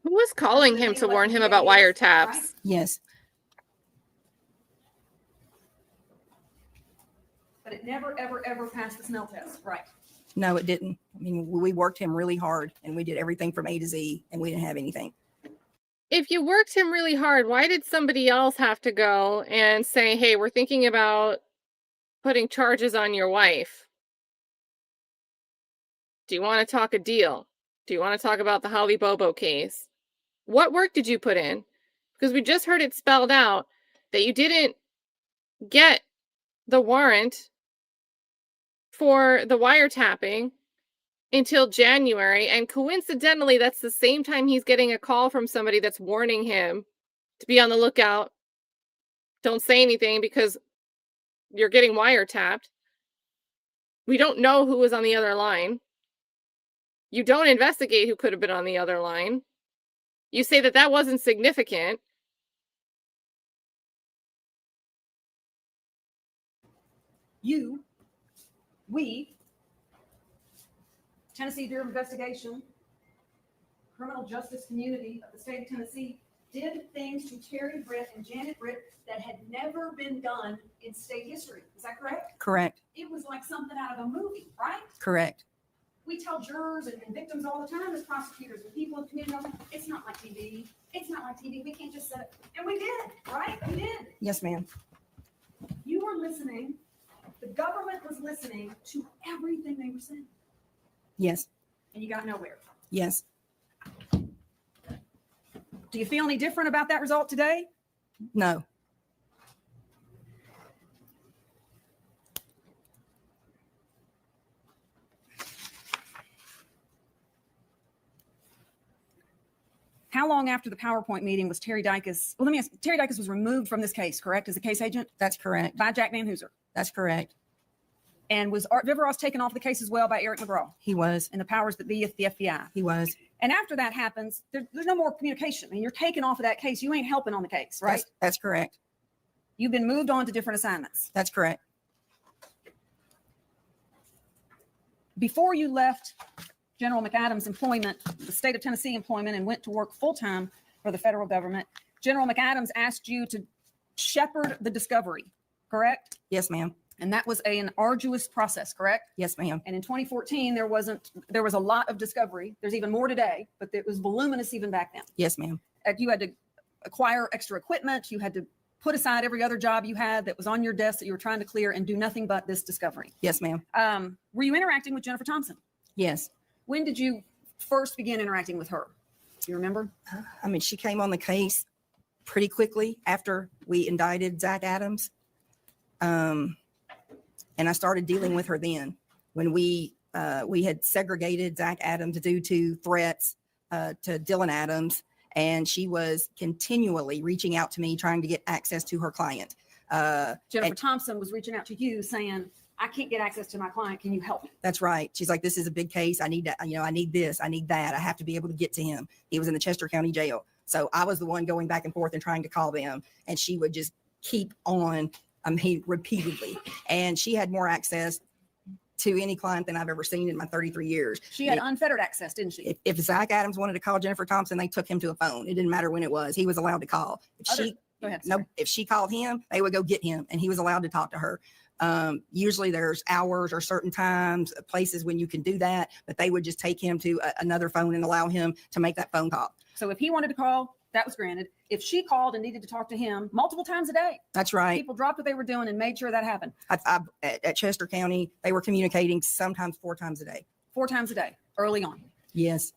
A: Who was calling him to warn him about wiretaps?
M: Yes.
B: But it never, ever, ever passed the smell test, right?
M: No, it didn't. I mean, we worked him really hard and we did everything from A to Z and we didn't have anything.
A: If you worked him really hard, why did somebody else have to go and say, hey, we're thinking about putting charges on your wife? Do you want to talk a deal? Do you want to talk about the Holly Bobo case? What work did you put in? Because we just heard it spelled out that you didn't get the warrant for the wiretapping until January. And coincidentally, that's the same time he's getting a call from somebody that's warning him to be on the lookout. Don't say anything because you're getting wiretapped. We don't know who was on the other line. You don't investigate who could have been on the other line. You say that that wasn't significant.
B: We, Tennessee Bureau of Investigation, criminal justice community of the state of Tennessee, did things to Terry Britt and Janet Britt that had never been done in state history. Is that correct?
M: Correct.
B: It was like something out of a movie, right?
M: Correct.
B: We tell jurors and victims all the time as prosecutors and people in the community, it's not like TV. It's not like TV. We can't just set it. And we did, right? We did.
M: Yes, ma'am.
B: You were listening. The government was listening to everything they were saying.
M: Yes.
B: And you got nowhere.
M: Yes.
N: Do you feel any different about that result today?
M: No.
N: How long after the PowerPoint meeting was Terry Dicus? Well, let me ask. Terry Dicus was removed from this case, correct, as a case agent?
M: That's correct.
N: By Jack Van Hooser.
M: That's correct.
N: And was Art Viveros taken off the case as well by Eric McGraw?
M: He was.
N: And the powers that be at the FBI?
M: He was.
N: And after that happens, there's no more communication. I mean, you're taken off of that case. You ain't helping on the case, right?
M: That's correct.
N: You've been moved on to different assignments.
M: That's correct.
N: Before you left General McAdams' employment, the state of Tennessee employment, and went to work full-time for the federal government, General McAdams asked you to shepherd the discovery, correct?
M: Yes, ma'am.
N: And that was an arduous process, correct?
M: Yes, ma'am.
N: And in 2014, there was a lot of discovery. There's even more today, but it was voluminous even back then.
M: Yes, ma'am.
N: You had to acquire extra equipment. You had to put aside every other job you had that was on your desk that you were trying to clear and do nothing but this discovery.
M: Yes, ma'am.
N: Were you interacting with Jennifer Thompson?
M: Yes.
N: When did you first begin interacting with her? Do you remember?
M: I mean, she came on the case pretty quickly after we indicted Zach Adams. And I started dealing with her then when we had segregated Zach Adams due to threats to Dylan Adams. And she was continually reaching out to me, trying to get access to her client.
N: Jennifer Thompson was reaching out to you saying, I can't get access to my client. Can you help me?
M: That's right. She's like, this is a big case. I need to, I need this. I need that. I have to be able to get to him. He was in the Chester County Jail. So I was the one going back and forth and trying to call them. And she would just keep on I mean, repeatedly. And she had more access to any client than I've ever seen in my 33 years.
N: She had unfettered access, didn't she?
M: If Zach Adams wanted to call Jennifer Thompson, they took him to a phone. It didn't matter when it was. He was allowed to call.
N: Go ahead.
M: No, if she called him, they would go get him and he was allowed to talk to her. Usually there's hours or certain times, places when you can do that, but they would just take him to another phone and allow him to make that phone call.
N: So if he wanted to call, that was granted. If she called and needed to talk to him multiple times a day,
M: that's right.
N: People dropped what they were doing and made sure that happened.
M: At Chester County, they were communicating sometimes 4 times a day.
N: 4 times a day, early on.
M: Yes.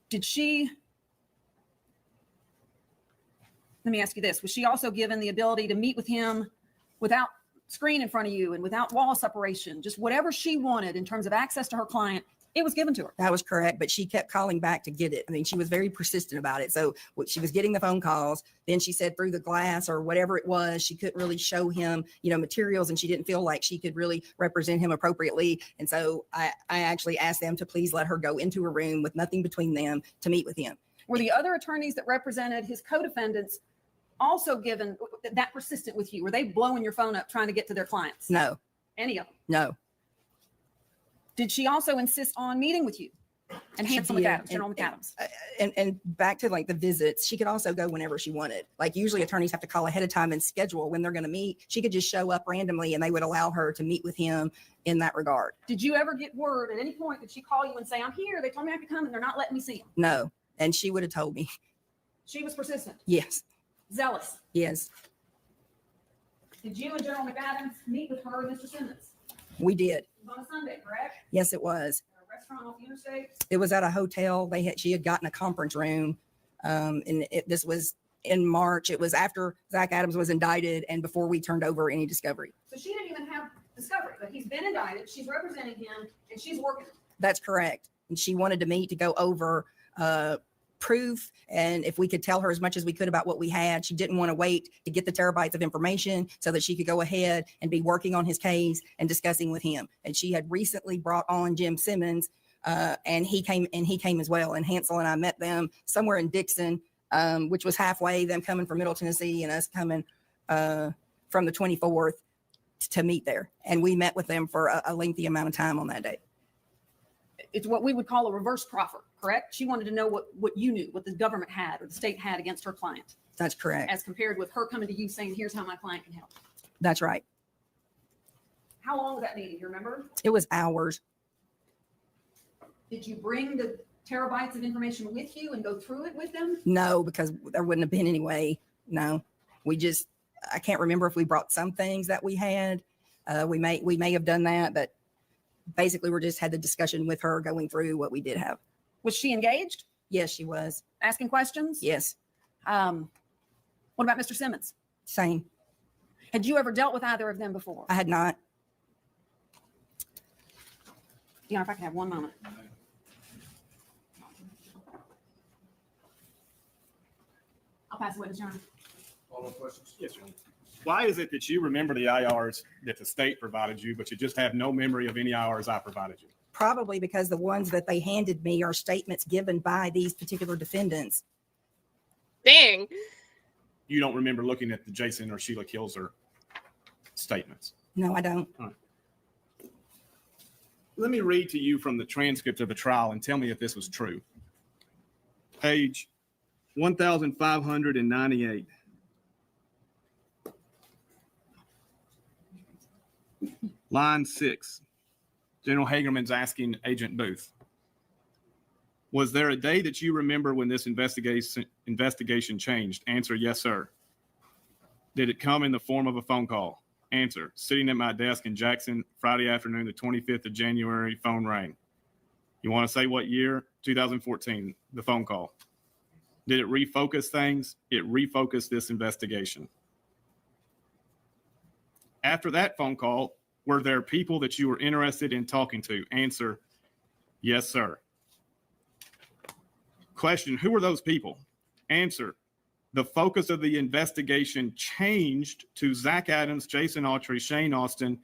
N: Did she, let me ask you this, was she also given the ability to meet with him without screen in front of you and without wall separation, just whatever she wanted in terms of access to her client, it was given to her?
M: That was correct, but she kept calling back to get it. I mean, she was very persistent about it. So she was getting the phone calls. Then she said through the glass or whatever it was, she couldn't really show him, materials, and she didn't feel like she could really represent him appropriately. And so I actually asked them to please let her go into a room with nothing between them to meet with him.
N: Were the other attorneys that represented his co-defendants also given that persistent with you? Were they blowing your phone up trying to get to their clients?
M: No.
N: Any of them?
M: No.
N: Did she also insist on meeting with you and Hansel McAdams, General McAdams?
M: And back to like the visits, she could also go whenever she wanted. Like usually attorneys have to call ahead of time and schedule when they're going to meet. She could just show up randomly and they would allow her to meet with him in that regard.
N: Did you ever get word at any point, did she call you and say, I'm here, they told me I could come and they're not letting me see him?
M: No. And she would have told me.
N: She was persistent?
M: Yes.
N: Zealous?
M: Yes.
N: Did you and General McAdams meet with her and Mr. Simmons?
M: We did.
N: It was on a Sunday, correct?
M: Yes, it was.
N: At a restaurant off the interstate?
M: It was at a hotel. She had gotten a conference room. This was in March. It was after Zach Adams was indicted and before we turned over any discovery.
N: So she didn't even have discovery, but he's been indicted. She's representing him and she's working.
M: That's correct. And she wanted to meet to go over proof, and if we could tell her as much as we could about what we had. She didn't want to wait to get the terabytes of information so that she could go ahead and be working on his case and discussing with him. And she had recently brought on Jim Simmons, and he came as well. And Hansel and I met them somewhere in Dixon, which was halfway, them coming from Middle Tennessee and us coming from the 24th to meet there. And we met with them for a lengthy amount of time on that day.
N: It's what we would call a reverse proffer, correct? She wanted to know what you knew, what the government had or the state had against her client.
M: That's correct.
N: As compared with her coming to you saying, here's how my client can help.
M: That's right.
N: How long was that meeting? You remember?
M: It was hours.
N: Did you bring the terabytes of information with you and go through it with them?
M: No, because there wouldn't have been any way. No, I can't remember if we brought some things that we had. We may have done that, but basically we just had the discussion with her going through what we did have.
N: Was she engaged?
M: Yes, she was.
N: Asking questions?
M: Yes.
N: What about Mr. Simmons?
M: Same.
N: Had you ever dealt with either of them before?
M: I had not.
N: If I can have one moment. I'll pass the witness, Your Honor.
F: All the questions? Yes, sir. Why is it that you remember the IRs that the state provided you, but you just have no memory of any IRs I provided you?
M: Probably because the ones that they handed me are statements given by these particular defendants.
A: Dang.
F: You don't remember looking at the Jason or Sheila Kilser statements?
M: No, I don't.
F: All right. Let me read to you from the transcript of the trial and tell me if this was true. Page 1598. Line 6. General Hagerman's asking Agent Booth, was there a day that you remember when this investigation changed? Answer, yes, sir. Did it come in the form of a phone call? Answer, sitting at my desk in Jackson, Friday afternoon, the 25th of January, phone rang. You want to say what year? 2014, the phone call. Did it refocus things? It refocused this investigation. After that phone call, were there people that you were interested in talking to? Answer, yes, sir. Question, who were those people? Answer, the focus of the investigation changed to Zach Adams, Jason Autry, Shane Austin,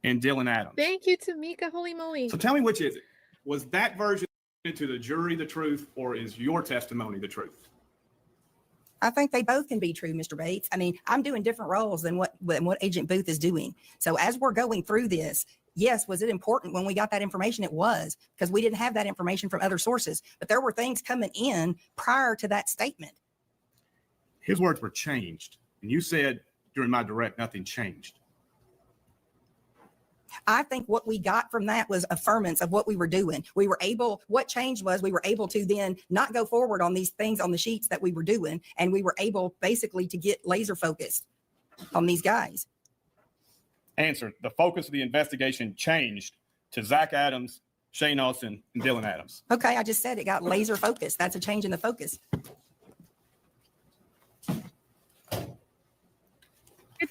F: and Dylan Adams.
A: Thank you, Tamika. Holy moly.
F: So tell me, which is it? Was that version to the jury the truth, or is your testimony the truth?
M: I think they both can be true, Mr. Bates. I mean, I'm doing different roles than what Agent Booth is doing. So as we're going through this, yes, was it important when we got that information? It was, because we didn't have that information from other sources, but there were things coming in prior to that statement.
F: His words were changed. And you said during my direct, nothing changed.
M: I think what we got from that was affirmance of what we were doing. What changed was we were able to then not go forward on these things on the sheets that we were doing. And we were able basically to get laser focused on these guys.
F: Answer. The focus of the investigation changed to Zach Adams, Shane Austin, and Dylan Adams.
M: Okay, I just said it got laser focused. That's a change in the focus.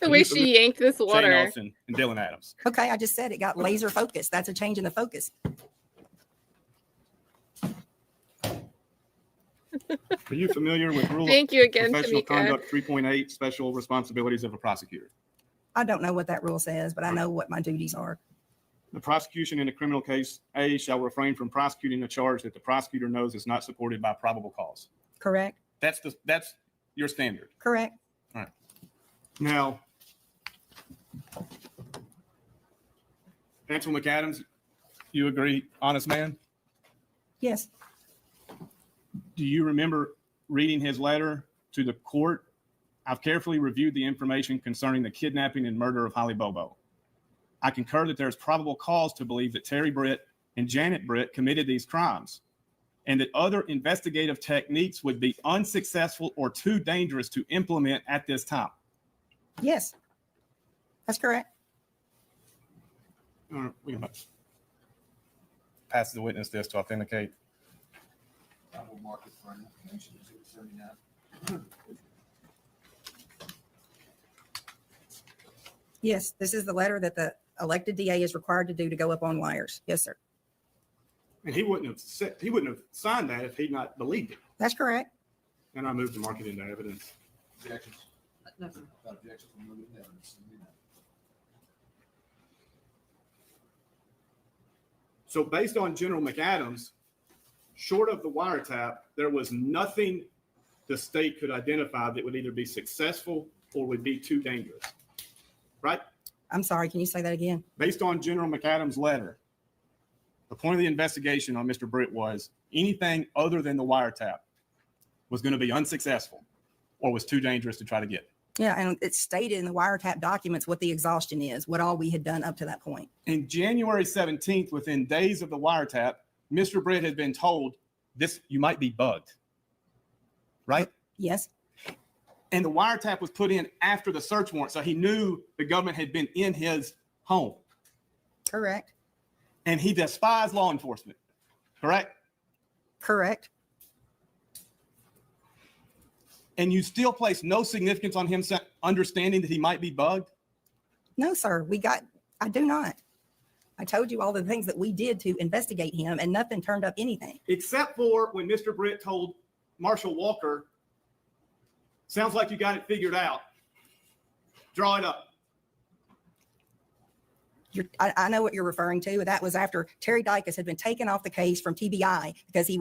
A: The way she yanked this
F: Shane
A: water.
F: Austin and Dylan Adams.
M: Okay, I just said it got laser focused. That's a change in the focus.
F: Are you familiar with Rule
A: Thank you again,
F: Professional
A: Tamika.
F: Conduct 3.8, Special Responsibilities of a Prosecutor?
M: I don't know what that rule says, but I know what my duties are.
F: The prosecution in a criminal case A shall refrain from prosecuting a charge that the prosecutor knows is not supported by probable cause.
M: Correct?
F: That's your standard.
M: Correct.
F: All right. Now, Ansel McAdams, you agree, honest man?
M: Yes.
F: Do you remember reading his letter to the court? I've carefully reviewed the information concerning the kidnapping and murder of Holly Bobo. I concur that there is probable cause to believe that Terry Britt and Janet Britt committed these crimes, and that other investigative techniques would be unsuccessful or too dangerous to implement at this time.
M: Yes, that's correct.
F: All right, we can pass the witness this to authenticate.
E: I will mark it for information. 79.
M: Yes, this is the letter that the elected DA is required to do to go up on wires. Yes, sir.
F: And he wouldn't have signed that if he'd not believed it.
M: That's correct.
F: And I moved to mark it into evidence.
E: Objections?
B: No, sir.
E: Without objections, we'll move it to evidence.
F: So based on General McAdams, short of the wiretap, there was nothing the state could identify that would either be successful or would be too dangerous. Right?
M: I'm sorry. Can you say that again?
F: Based on General McAdams' letter, the point of the investigation on Mr. Britt was anything other than the wiretap was going to be unsuccessful or was too dangerous to try to get.
M: Yeah, and it's stated in the wiretap documents what the exhaustion is, what all we had done up to that point.
F: In January 17th, within days of the wiretap, Mr. Britt had been told you might be bugged. Right?
M: Yes.
F: And the wiretap was put in after the search warrant. So he knew the government had been in his home.
M: Correct.
F: And he despised law enforcement. Correct?
M: Correct.
F: And you still place no significance on him understanding that he might be bugged?
M: No, sir. I do not. I told you all the things that we did to investigate him and nothing turned up anything.
F: Except for when Mr. Britt told Marshal Walker, sounds like you got it figured out. Draw it up.
M: I know what you're referring to. That was after Terry Dicus had been taken off the case from TBI because he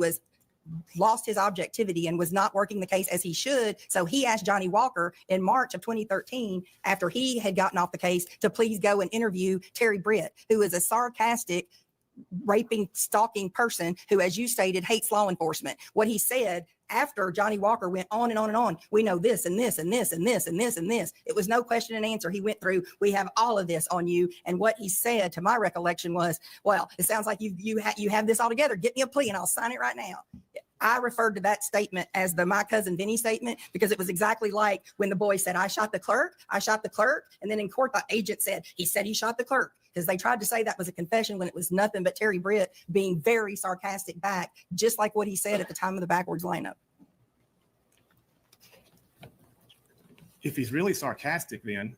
M: lost his objectivity and was not working the case as he should. So he asked Johnny Walker in March of 2013, after he had gotten off the case, to please go and interview Terry Britt, who is a sarcastic, raping, stalking person who, as you stated, hates law enforcement. What he said after Johnny Walker went on and on and on, we know this and this and this and this and this and this. It was no question and answer. He went through, we have all of this on you. And what he said, to my recollection, was, well, it sounds like you have this all together. Get me a plea and I'll sign it right now. I referred to that statement as the my cousin Vinny statement because it was exactly like when the boy said, I shot the clerk. And then in court, the agent said, he said he shot the clerk, because they tried to say that was a confession when it was nothing but Terry Britt being very sarcastic back, just like what he said at the time of the backwards lineup.
F: If he's really sarcastic then,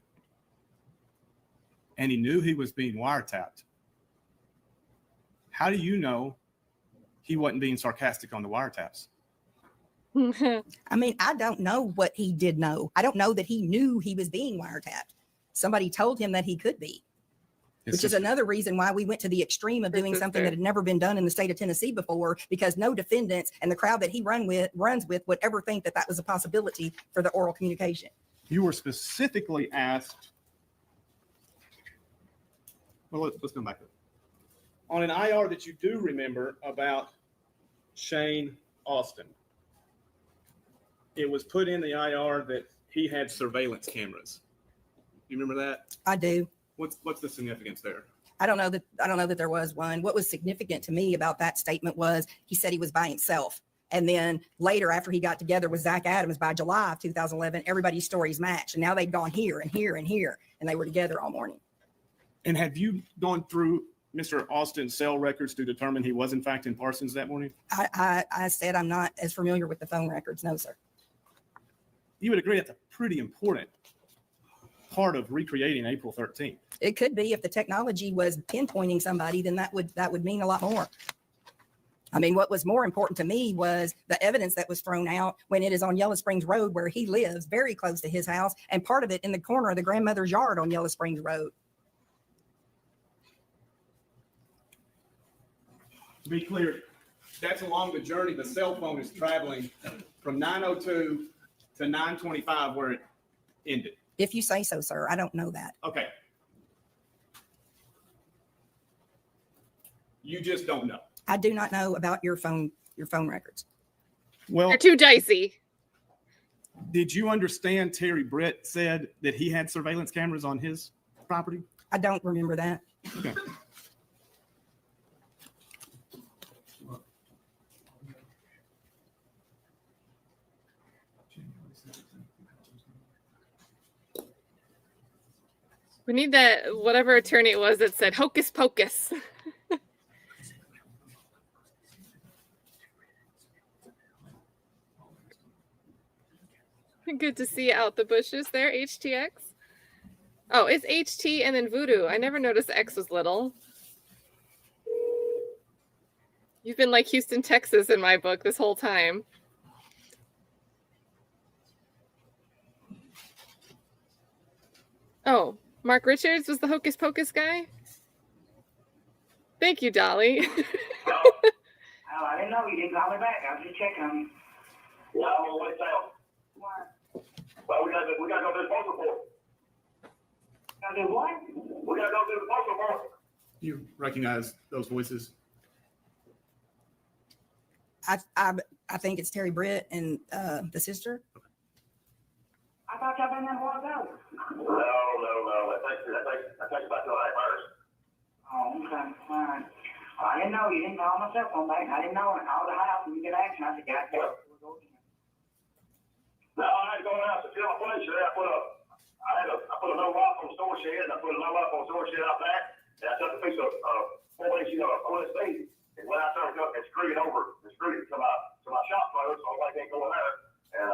F: and he knew he was being wiretapped, how do you know he wasn't being sarcastic on the wiretaps?
M: I mean, I don't know what he did know. I don't know that he knew he was being wiretapped. Somebody told him that he could be. which is another reason why we went to the extreme of doing something that had never been done in the state of Tennessee before, because no defendants and the crowd that he runs with would ever think that that was a possibility for the oral communication.
F: You were specifically asked. Well, let's come back to it. On an IR that you do remember about Shane Austin, it was put in the IR that he had surveillance cameras. You remember that?
M: I do.
F: What's the significance there?
M: I don't know that there was one. What was significant to me about that statement was he said he was by himself. And then later, after he got together with Zach Adams by July of 2011, everybody's stories matched. And now they'd gone here and here and here, and they were together all morning.
F: And have you gone through Mr. Austin's cell records to determine he was in fact in Parsons that morning?
M: I said I'm not as familiar with the phone records. No, sir.
F: You would agree that's a pretty important part of recreating April 13th.
M: It could be if the technology was pinpointing somebody, then that would mean a lot more. I mean, what was more important to me was the evidence that was thrown out when it is on Yellow Springs Road, where he lives, very close to his house, and part of it in the corner of the grandmother's yard on Yellow Springs Road.
F: To be clear, that's along the journey the cell phone is traveling from 9:02 to 9:25 where it ended.
M: If you say so, sir. I don't know that.
F: Okay. You just don't know.
M: I do not know about your phone records.
F: Well,
A: They're too dicey.
F: Did you understand Terry Britt said that he had surveillance cameras on his property?
M: I don't remember that.
F: Okay.
A: We need that, whatever attorney it was that said hocus pocus. Good to see you out the bushes there, HTX. Oh, it's HT and then Voodoo. I never noticed the X was little. You've been like Houston, Texas in my book this whole time. Oh, Mark Richards was the hocus pocus guy? Thank you, Dolly.
O: Oh, I didn't know you didn't call me back. I was just checking on you.
K: Yeah, I'm on the way south. Well, we gotta go do the post report.
O: Gotta do what?
K: We gotta go do the post report.
F: You recognize those voices?
M: I think it's Terry Britt and the sister.
O: I thought y'all been there a while ago.
K: No. That takes about 2.5 hours.
O: Oh, okay, all right. I didn't know you didn't call my cell phone back. I didn't know it. I called the house and you get action. I said, guys, we'll go again.
K: No, I had to go in the house to fill my place there. I put a no lock on the store shed, and I put a no lock on the store shed out back, and I took a piece of 4-inch, OSB, and when I turned it up and screwed it over, and screwed it to my shop clothes, so I can't go in there. And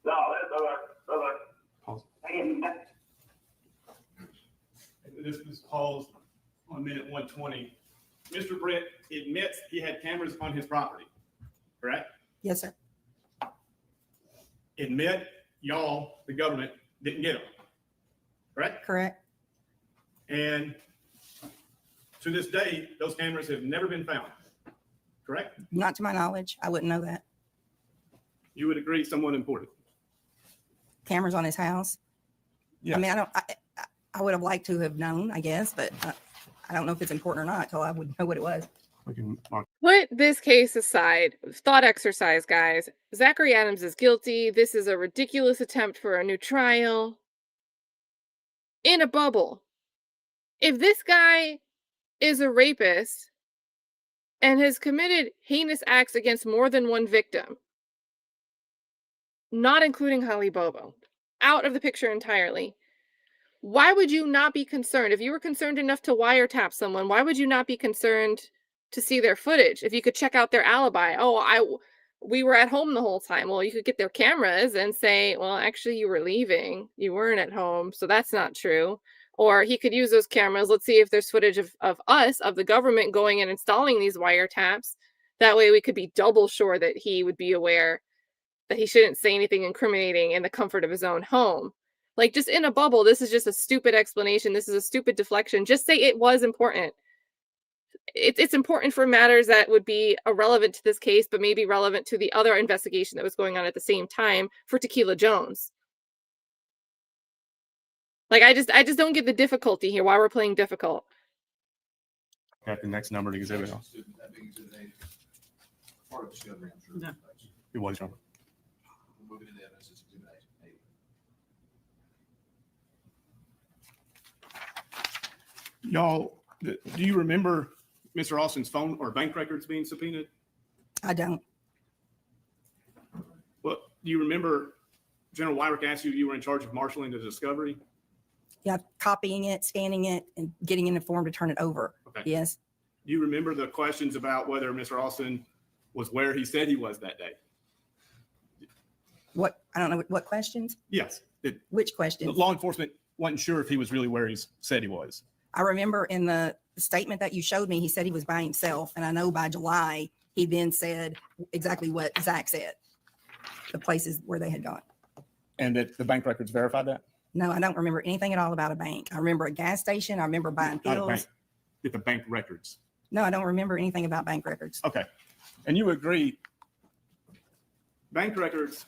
K: no, that's other.
F: Pause.
O: I didn't.
F: This is paused on minute 120. Mr. Britt admits he had cameras on his property, correct?
M: Yes, sir.
F: Admit y'all, the government, didn't get them, correct?
M: Correct.
F: And to this day, those cameras have never been found, correct?
M: Not to my knowledge. I wouldn't know that.
F: You would agree somewhat important.
M: Cameras on his house.
F: Yeah.
M: I mean, I would have liked to have known, I guess, but I don't know if it's important or not until I would know what it was.
F: We can mark.
A: Put this case aside. Thought exercise, guys. Zachary Adams is guilty. This is a ridiculous attempt for a new trial. In a bubble. If this guy is a rapist and has committed heinous acts against more than one victim, not including Holly Bobo, out of the picture entirely, why would you not be concerned? If you were concerned enough to wiretap someone, why would you not be concerned to see their footage? If you could check out their alibi, we were at home the whole time. Well, you could get their cameras and say, well, actually you were leaving. You weren't at home. So that's not true. Or he could use those cameras. Let's see if there's footage of us, of the government going and installing these wiretaps. That way we could be double sure that he would be aware that he shouldn't say anything incriminating in the comfort of his own home. Like, just in a bubble, this is just a stupid explanation. This is a stupid deflection. Just say it was important. It's important for matters that would be irrelevant to this case, but maybe relevant to the other investigation that was going on at the same time for Tequila Jones. Like, I just don't get the difficulty here, why we're playing difficult.
F: Got the next numbered exhibit on.
E: No.
F: It was, John. Y'all, do you remember Mr. Austin's phone or bank records being subpoenaed?
M: I don't.
F: Well, do you remember General Weirich asked you were in charge of marshaling the discovery?
M: Yeah, copying it, scanning it, and getting in a form to turn it over.
F: Okay.
M: Yes.
F: Do you remember the questions about whether Mr. Austin was where he said he was that day?
M: What? I don't know. What questions?
F: Yes.
M: Which questions?
F: Law enforcement wasn't sure if he was really where he said he was.
M: I remember in the statement that you showed me, he said he was by himself. And I know by July, he then said exactly what Zach said, the places where they had gone.
F: And that the bank records verified that?
M: No, I don't remember anything at all about a bank. I remember a gas station. I remember buying
F: Not a
M: pills.
F: bank. Get the bank records.
M: No, I don't remember anything about bank records.
F: Okay. And you agree, bank records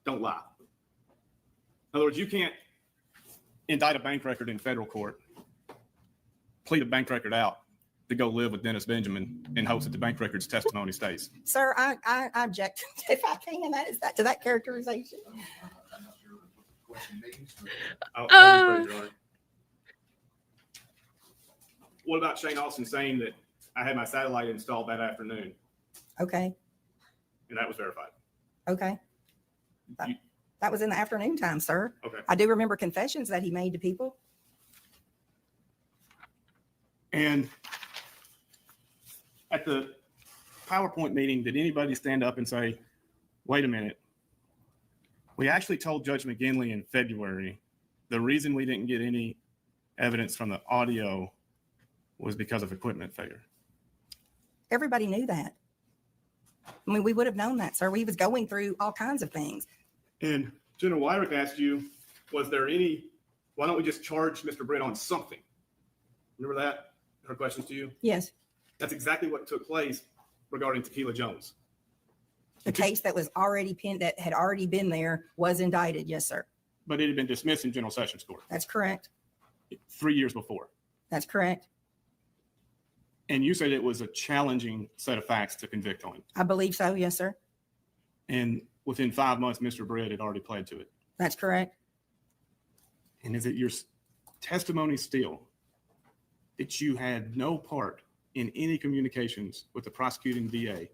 F: don't lie. In other words, you can't indict a bank record in federal court, plead a bank record out to go live with Dennis Benjamin in hopes that the bank record's testimony stays.
M: Sir, I object if I can. That is that to that characterization.
F: I'll rephrase your honor. What about Shane Austin saying that I had my satellite installed that afternoon
M: Okay.
F: and that was verified?
M: Okay. That was in the afternoon time, sir.
F: Okay.
M: I do remember confessions that he made to people.
F: And at the PowerPoint meeting, did anybody stand up and say, wait a minute, we actually told Judge McGinley in February the reason we didn't get any evidence from the audio was because of equipment failure?
M: Everybody knew that. I mean, we would have known that, sir. We was going through all kinds of things.
F: And General Weirich asked you, was there any, why don't we just charge Mr. Britt on something? Remember that? Her questions to you?
M: Yes.
F: That's exactly what took place regarding Tequila Jones.
M: The case that was already pinned, that had already been there, was indicted. Yes, sir.
F: But it had been dismissed in General Sessions Court
M: That's correct.
F: 3 years before.
M: That's correct.
F: And you said it was a challenging set of facts to convict on.
M: I believe so. Yes, sir.
F: And within 5 months, Mr. Britt had already pled to it.
M: That's correct.
F: And is it your testimony still that you had no part in any communications with the prosecuting DA?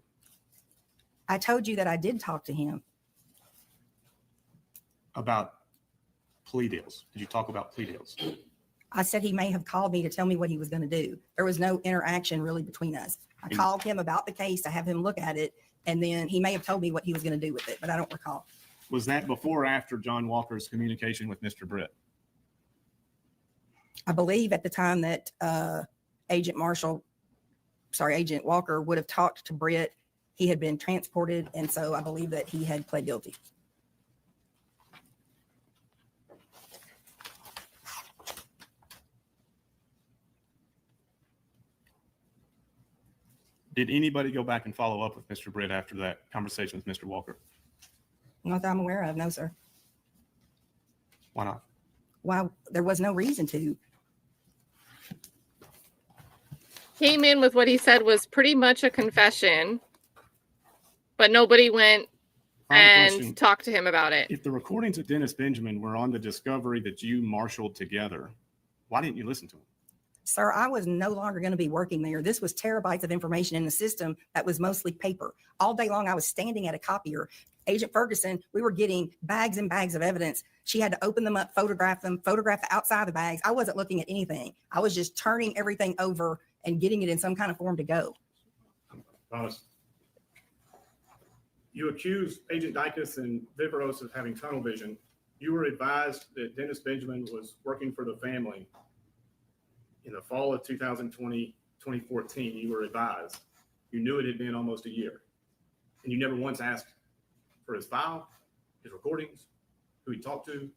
M: I told you that I did talk to him.
F: About plea deals? Did you talk about plea deals?
M: I said he may have called me to tell me what he was going to do. There was no interaction really between us. I called him about the case to have him look at it, and then he may have told me what he was going to do with it, but I don't recall.
F: Was that before or after John Walker's communication with Mr. Britt?
M: I believe at the time that Agent Walker would have talked to Britt, he had been transported, and so I believe that he had pled guilty.
F: Did anybody go back and follow up with Mr. Britt after that conversation with Mr. Walker?
M: Not that I'm aware of, no, sir.
F: Why not?
M: Well, there was no reason to.
A: Came in with what he said was pretty much a confession, but nobody went and talked to him about it.
F: If the recordings of Dennis Benjamin were on the discovery that you marshaled together, why didn't you listen to him?
M: Sir, I was no longer going to be working there. This was terabytes of information in the system that was mostly paper. All day long, I was standing at a copier. Agent Ferguson, we were getting bags and bags of evidence. She had to open them up, photograph them, photograph the outside of the bags. I wasn't looking at anything. I was just turning everything over and getting it in some kind of form to go.
F: Promise. You accused Agent Dicus and Viveros of having tunnel vision. You were advised that Dennis Benjamin was working for the family. In the fall of 2020, 2014, you were advised. You knew it had been almost a year. And you never once asked for his file, his recordings, who he talked to,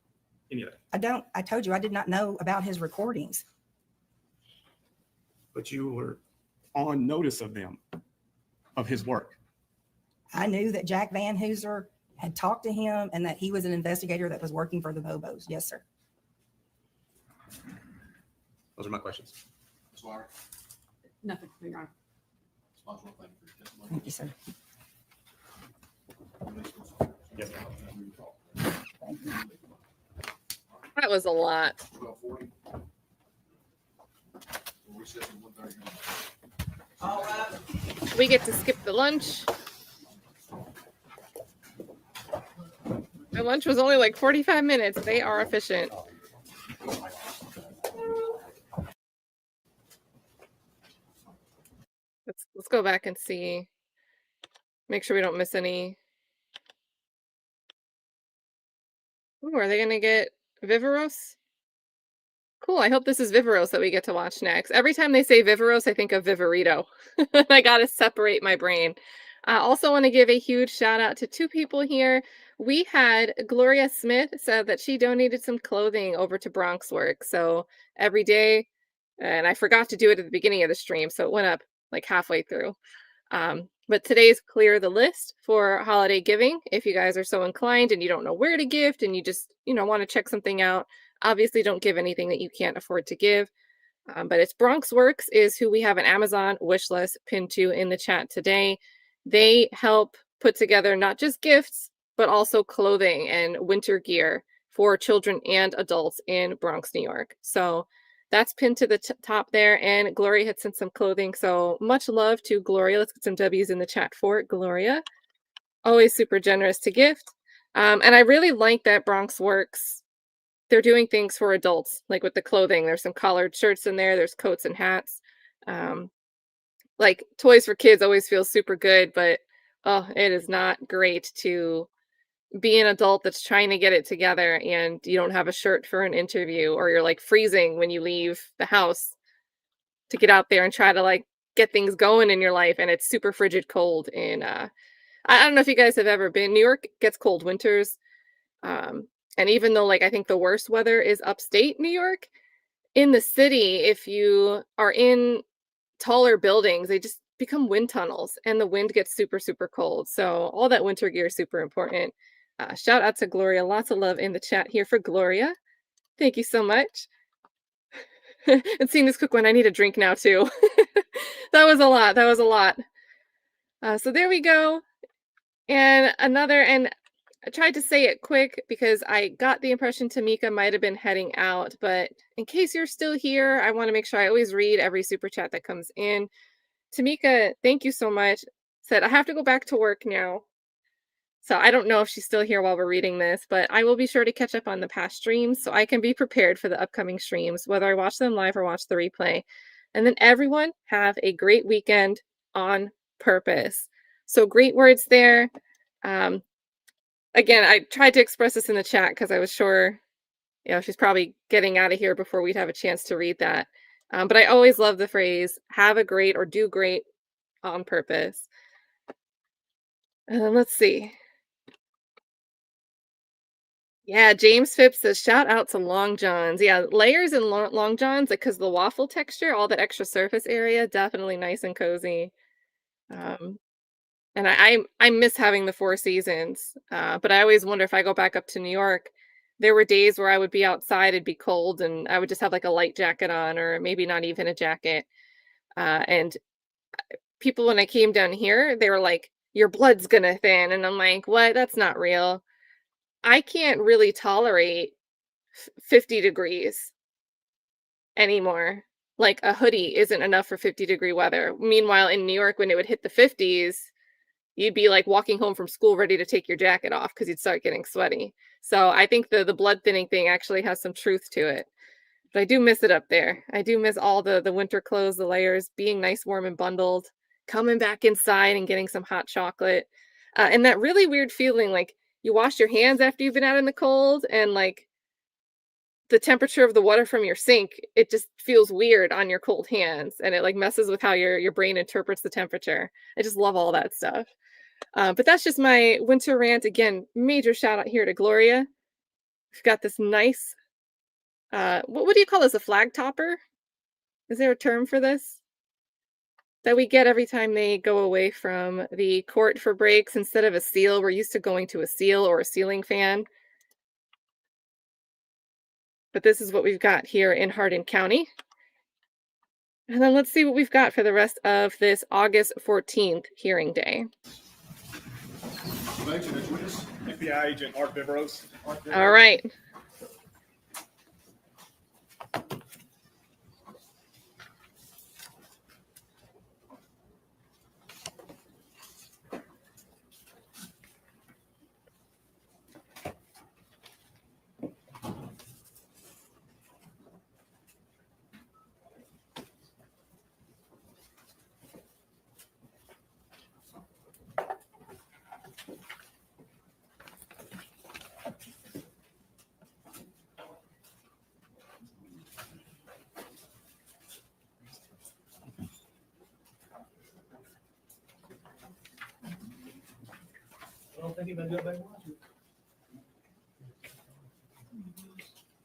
F: any of that?
M: I told you, I did not know about his recordings.
F: But you were on notice of them, of his work.
M: I knew that Jack Van Hooser had talked to him and that he was an investigator that was working for the Bobos. Yes, sir.
F: Those are my questions.
N: Nothing, Your Honor.
M: Thank you, sir.
F: Yes,
A: That was a lot. We get to skip the lunch. My lunch was only like 45 minutes. They are efficient. Let's go back and see. Make sure we don't miss any. Ooh, are they gonna get Viveros? Cool. I hope this is Viveros that we get to watch next. Every time they say Viveros, I think of Viverito. I gotta separate my brain. I also want to give a huge shout out to two people here. We had Gloria Smith said that she donated some clothing over to Bronx Work. So every day, and I forgot to do it at the beginning of the stream, so it went up like halfway through. But today's clear the list for holiday giving. If you guys are so inclined and you don't know where to gift and you just, want to check something out, obviously don't give anything that you can't afford to give. But it's Bronx Works is who we have an Amazon wish list pinned to in the chat today. They help put together not just gifts, but also clothing and winter gear for children and adults in Bronx, New York. So that's pinned to the top there. And Gloria had sent some clothing. So much love to Gloria. Let's get some W's in the chat for it. Gloria. Always super generous to gift. And I really like that Bronx Works. They're doing things for adults, like with the clothing. There's some collared shirts in there. There's coats and hats. Like toys for kids always feels super good, but it is not great to be an adult that's trying to get it together and you don't have a shirt for an interview, or you're like freezing when you leave the house to get out there and try to like get things going in your life, and it's super frigid cold. And I don't know if you guys have ever been. New York gets cold winters, and even though like I think the worst weather is upstate New York, in the city, if you are in taller buildings, they just become wind tunnels and the wind gets super, super cold. So all that winter gear is super important. Shout out to Gloria. Lots of love in the chat here for Gloria. Thank you so much. And seeing this quick one, I need a drink now too. That was a lot. That was a lot. So there we go. And I tried to say it quick because I got the impression Tamika might have been heading out, but in case you're still here, I want to make sure I always read every super chat that comes in. Tamika, thank you so much. Said, I have to go back to work now. So I don't know if she's still here while we're reading this, but I will be sure to catch up on the past streams so I can be prepared for the upcoming streams, whether I watch them live or watch the replay. And then everyone have a great weekend on purpose. So great words there. Again, I tried to express this in the chat because I was sure, she's probably getting out of here before we'd have a chance to read that. But I always love the phrase, have a great or do great on purpose. Let's see. Yeah, James Phipps says, shout out to Long Johns. Yeah, layers in Long Johns, because the waffle texture, all that extra surface area, definitely nice and cozy. And I miss having the Four Seasons, but I always wonder if I go back up to New York, there were days where I would be outside, it'd be cold, and I would just have like a light jacket on, or maybe not even a jacket. And people, when I came down here, they were like, your blood's gonna thin. And I'm like, what? That's not real. I can't really tolerate 50 degrees anymore. Like a hoodie isn't enough for 50-degree weather. Meanwhile, in New York, when it would hit the 50s, you'd be like walking home from school ready to take your jacket off because you'd start getting sweaty. So I think the blood thinning thing actually has some truth to it. But I do miss it up there. I do miss all the winter clothes, the layers, being nice, warm, and bundled, coming back inside and getting some hot chocolate. And that really weird feeling like you wash your hands after you've been out in the cold, and like the temperature of the water from your sink, it just feels weird on your cold hands, and it like messes with how your brain interprets the temperature. I just love all that stuff. But that's just my winter rant. Again, major shout out here to Gloria. We've got this nice, what do you call this? A flag topper? Is there a term for this? That we get every time they go away from the court for breaks instead of a seal. We're used to going to a seal or a ceiling fan. But this is what we've got here in Hardin County. And then let's see what we've got for the rest of this August 14th hearing day.
F: TBI Agent Viveros.
A: All right.
G: I don't think he been good back watching.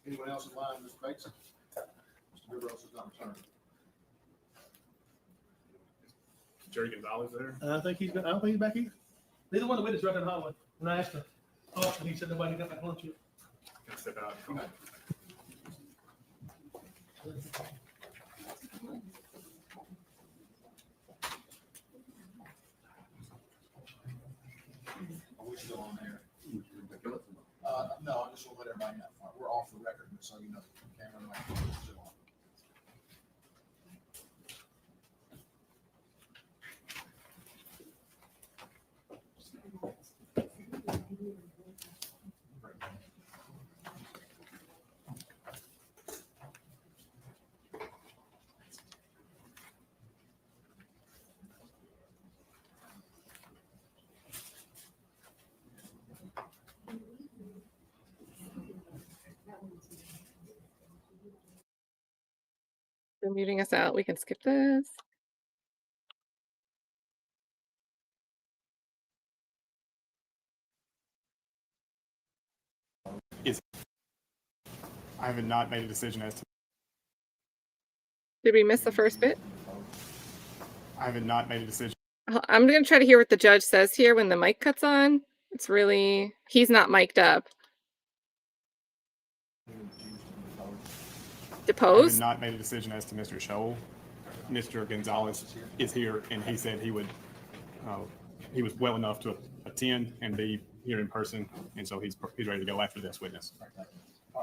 E: Anyone else in line, Mr. Bates? Mr. Viveros is not returned.
F: Jerry Gonzalez there.
G: I don't think he's back here. Neither one of the witnesses right in the hallway. When I asked him, and he said nobody got back lunch yet.
F: Can step out.
E: Are we still on there? No, I just want to let everybody know. We're off the record, so you know, camera and microphone is still on.
A: They're muting us out. We can skip this.
F: I have not made a decision as to.
A: Did we miss the first bit?
F: I have not made a decision.
A: I'm going to try to hear what the judge says here when the mic cuts on. It's really, he's not mic'd up.
F: I
A: Deposed?
F: have not made a decision as to Mr. Scholl. Mr. Gonzalez is here, and he said he would. He was well enough to attend and be here in person, and so he's ready to go after this witness.
E: All right,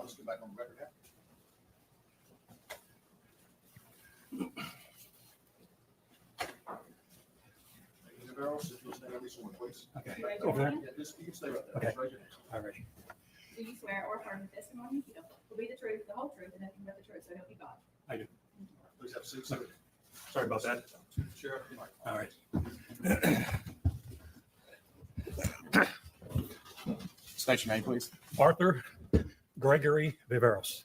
E: let's get back on the record now. Viveros, if you'll stay on this one, please.
I: Okay. Over there?
E: Yeah, just, you can stay right there.
I: Okay.
E: Just raise your hand.
I: All right.
D: Do you swear or affirm the testimony you give will be the truth, the whole truth, and nothing but the truth, so help you God?
I: I do.
E: Please have a seat, sir.
I: Sorry about that.
E: Sheriff,
I: All right.
F: State your name, please.
G: Arthur Gregory Viveros,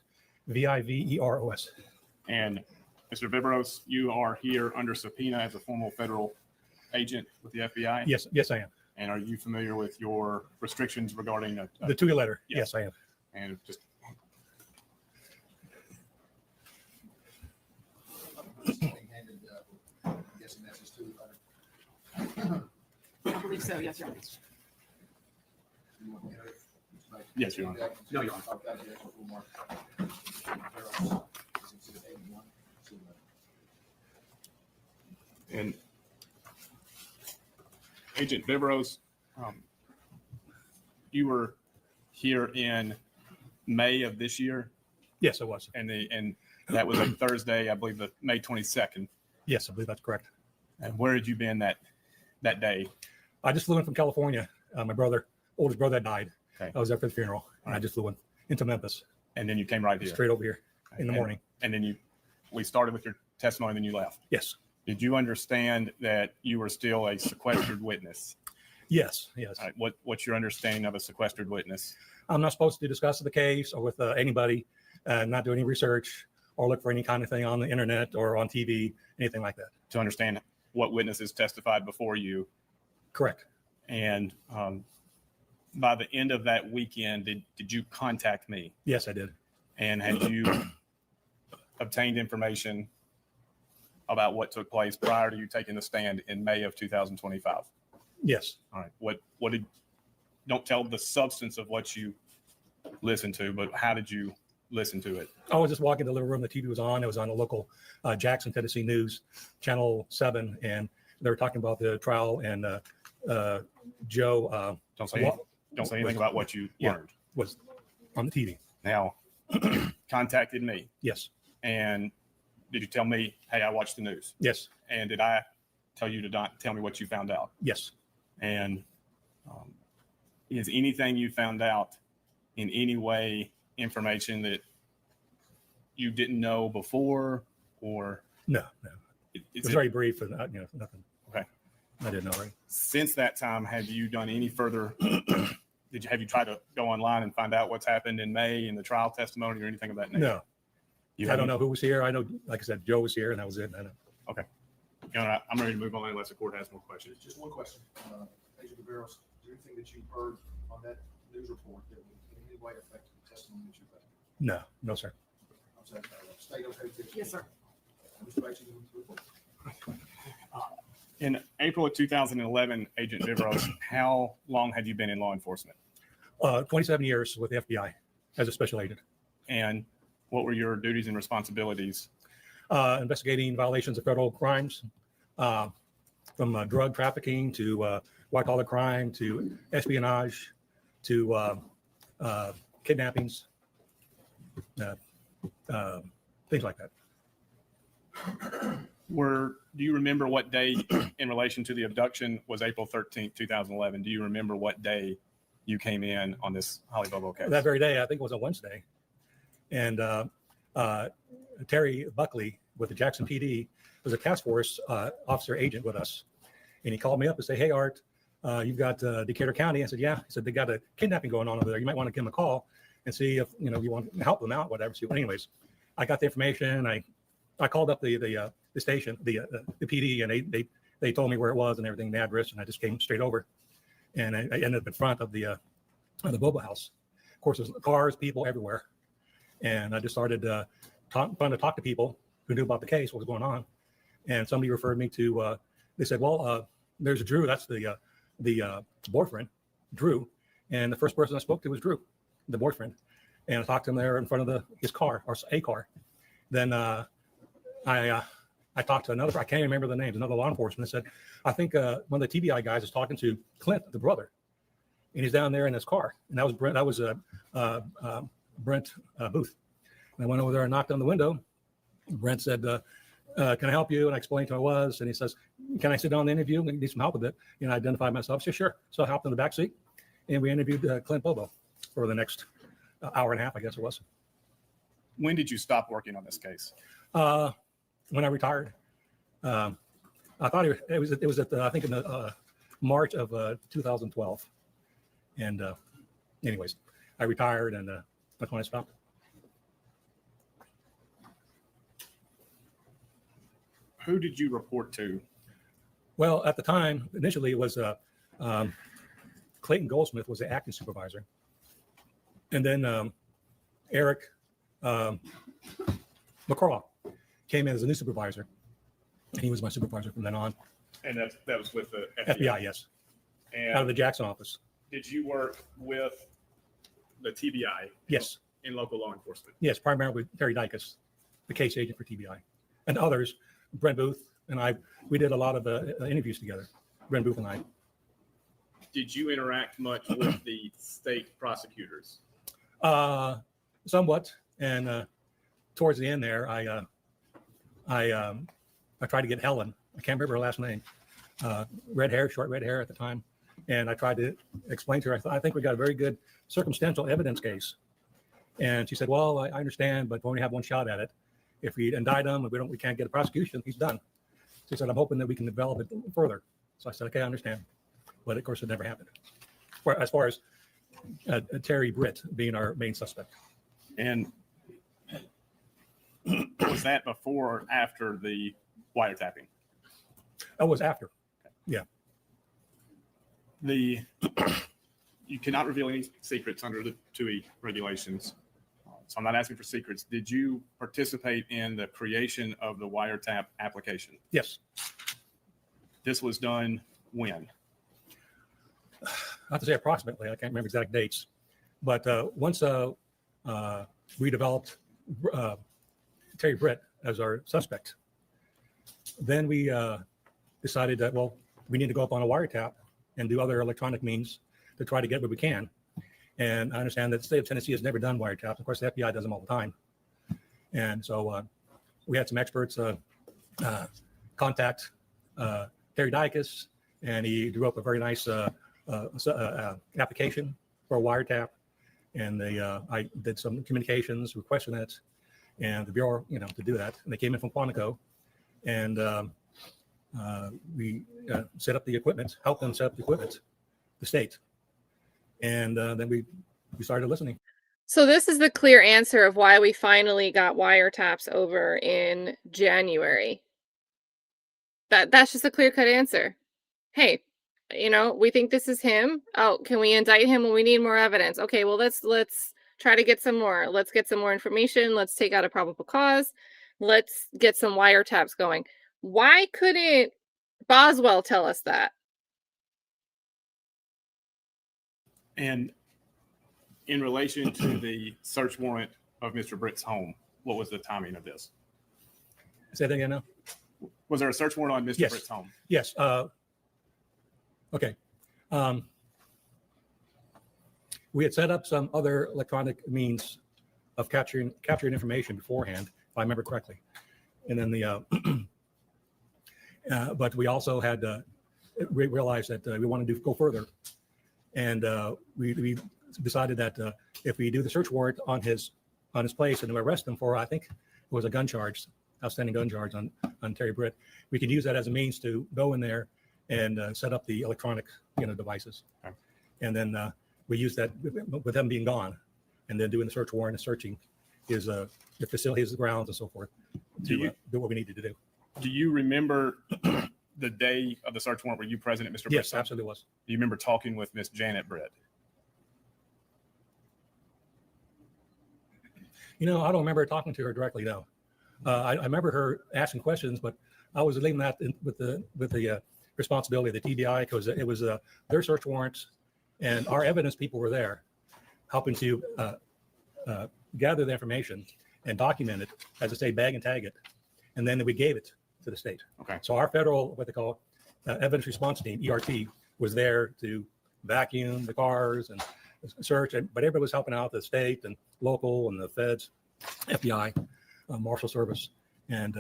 G: Viveros.
F: And Mr. Viveros, you are here under subpoena as a formal federal agent with the FBI.
G: Yes, I am.
F: And are you familiar with your restrictions regarding
G: The TUI letter.
F: Yes.
G: Yes, I am.
F: and just
E: I'm guessing that's his two letter.
N: I believe so, yes, Your Honor.
E: You want to hear it? Mr. Bates?
F: Yes, Your Honor.
I: No, Your Honor.
E: I've got the actual full mark. Viveros is exhibit 81.
F: and Agent Viveros, you were here in May of this year,
G: Yes, I was.
F: and that was a Thursday, I believe, the May 22nd.
G: Yes, I believe that's correct.
F: And where had you been that day?
G: I just flew in from California. My oldest brother had died.
F: Okay.
G: I was there for the funeral, and I just flew in into Memphis,
F: And then you came right here.
G: straight over here in the morning.
F: And then we started with your testimony, and then you left.
G: Yes,
F: Did you understand that you were still a sequestered witness?
G: yes.
F: All right, what's your understanding of a sequestered witness?
G: I'm not supposed to discuss the case or with anybody, not do any research or look for any kind of thing on the internet or on TV, anything like that.
F: To understand what witnesses testified before you,
G: Correct.
F: and by the end of that weekend, did you contact me?
G: Yes, I did.
F: And had you obtained information about what took place prior to you taking the stand in May of 2025?
G: Yes.
F: All right. What did, don't tell the substance of what you listened to, but how did you listen to it?
G: I was just walking in the living room. The TV was on. It was on the local Jackson, Tennessee News, Channel 7, and they were talking about the trial. And Joe,
F: don't say anything about what you learned.
G: Was on the TV.
F: Now, contacted me.
G: Yes.
F: And did you tell me, hey, I watched the news?
G: Yes.
F: And did I tell you to not tell me what you found out?
G: Yes.
F: And is anything you found out in any way information that you didn't know before, or?
G: No. It was very brief and nothing.
F: Okay.
G: I didn't know, right?
F: Since that time, have you done any further? Have you tried to go online and find out what's happened in May in the trial testimony or anything of that nature?
G: No. I don't know who was here. I know, like I said, Joe was here, and that was it. I know.
F: Okay. I'm ready to move on unless the court has more questions.
P: Just one question. Agent Viveros, is there anything that you heard on that news report that would in any way affect the testimony that you've had?
G: No, sir.
P: I'm sorry, state okay too?
B: Yes, sir.
P: Mr. Bates, you can report.
F: In April of 2011, Agent Viveros, how long had you been in law enforcement?
G: 27 years with the FBI as a special agent.
F: And what were your duties and responsibilities?
G: Investigating violations of federal crimes, from drug trafficking to white-collar crime to espionage to kidnappings, things like that.
F: Do you remember what day in relation to the abduction was April 13th, 2011? Do you remember what day you came in on this Holly Bobo case?
G: That very day, I think it was a Wednesday. And Terry Buckley with the Jackson PD was a task force officer agent with us. And he called me up and said, hey, Art, you've got Decatur County. I said, yeah. He said, they got a kidnapping going on over there. You might want to give them a call and see if, you want to help them out, whatever. So anyways, I got the information. I called up the station, the PD, and they told me where it was and everything, the address, and I just came straight over. And I ended up in front of the Bobo house. Of course, there's cars, people everywhere. And I just started trying to talk to people who knew about the case, what was going on. And somebody referred me to, they said, well, there's Drew. That's the boyfriend, Drew. And the first person I spoke to was Drew, the boyfriend. And I talked to him there in front of his car, or a car. Then I talked to another, I can't remember the names, another law enforcement. I said, I think one of the TBI guys is talking to Clint, the brother. And he's down there in his car. And that was Brent. That was Brent Booth. And I went over there and knocked on the window. Brent said, can I help you? And I explained to him who I was. And he says, can I sit down and interview? I need some help with it. I identified myself. I said, sure. So I hopped in the back seat and we interviewed Clint Bobo for the next hour and a half, I guess it was.
F: When did you stop working on this case?
G: When I retired. I thought it was at I think in the March of 2012. And anyways, I retired and that's when I stopped.
F: Who did you report to?
G: Well, at the time, initially it was Clayton Goldsmith was the acting supervisor. And then Eric McCraw came in as a new supervisor. And he was my supervisor from then on.
F: And that was with the
G: FBI, yes.
F: And
G: out of the Jackson office.
F: Did you work with the TBI?
G: Yes.
F: In local law enforcement?
G: Yes, primarily Terry Dicus, the case agent for TBI. And others, Brent Booth and we did a lot of interviews together, Brent Booth and I.
F: Did you interact much with the state prosecutors?
G: Somewhat. And towards the end there, I tried to get Helen. I can't remember her last name. Red hair, short red hair at the time. And I tried to explain to her, I think we got a very good circumstantial evidence case. And she said, well, I understand, but we only have one shot at it. If we indict him and we can't get a prosecution, he's done. She said, I'm hoping that we can develop it further. So I said, okay, I understand. But of course, it never happened. As far as Terry Britt being our main suspect.
F: And was that before or after the wiretapping?
G: That was after. Yeah.
F: you cannot reveal any secrets under the 2E regulations. So I'm not asking for secrets. Did you participate in the creation of the wiretap application?
G: Yes.
F: This was done when?
G: I have to say approximately, I can't remember exact dates, but once we developed Terry Britt as our suspect, then we decided that, well, we need to go up on a wiretap and do other electronic means to try to get what we can. And I understand that the state of Tennessee has never done wiretaps. Of course, the FBI does them all the time. And so we had some experts contact Terry Dicus, and he drew up a very nice application for a wiretap. And I did some communications requesting it, and the Bureau, to do that. And they came in from Quantico, and we set up the equipment, helped them set up the equipment, the state. And then we started listening.
A: So this is the clear answer of why we finally got wiretaps over in January. That's just a clear-cut answer. Hey, we think this is him. Oh, can we indict him when we need more evidence? Okay, well, let's try to get some more. Let's get some more information. Let's take out a probable cause. Let's get some wiretaps going. Why couldn't Boswell tell us that?
F: And in relation to the search warrant of Mr. Britt's home, what was the timing of this?
G: Say that again now.
F: Was there a search warrant on Mr.
G: Yes.
F: Britt's home?
G: Yes. Okay. We had set up some other electronic means of capturing information beforehand, if I remember correctly. And then but we also had realized that we wanted to go further. And we decided that if we do the search warrant on his place and we arrest him for, I think it was a gun charge, outstanding gun charge on Terry Britt, we could use that as a means to go in there and set up the electronic devices.
F: Okay.
G: And then we use that with them being gone, and then doing the search warrant and searching his the facility, his grounds, and so forth to do what we needed to do.
F: Do you remember the day of the search warrant? Were you present at Mr. Britt's
G: Yes,
F: home?
G: absolutely was.
F: Do you remember talking with Miss Janet Britt?
G: I don't remember talking to her directly, no. I remember her asking questions, but I was leaving that with the responsibility of the TBI, because it was their search warrants, and our evidence people were there helping to gather the information and document it, as I say, bag and tag it, and then we gave it to the state.
F: Okay.
G: So our federal, what they call evidence response team, ERT, was there to vacuum the cars and search, but everybody was helping out, the state and local and the feds, FBI, Marshal Service. And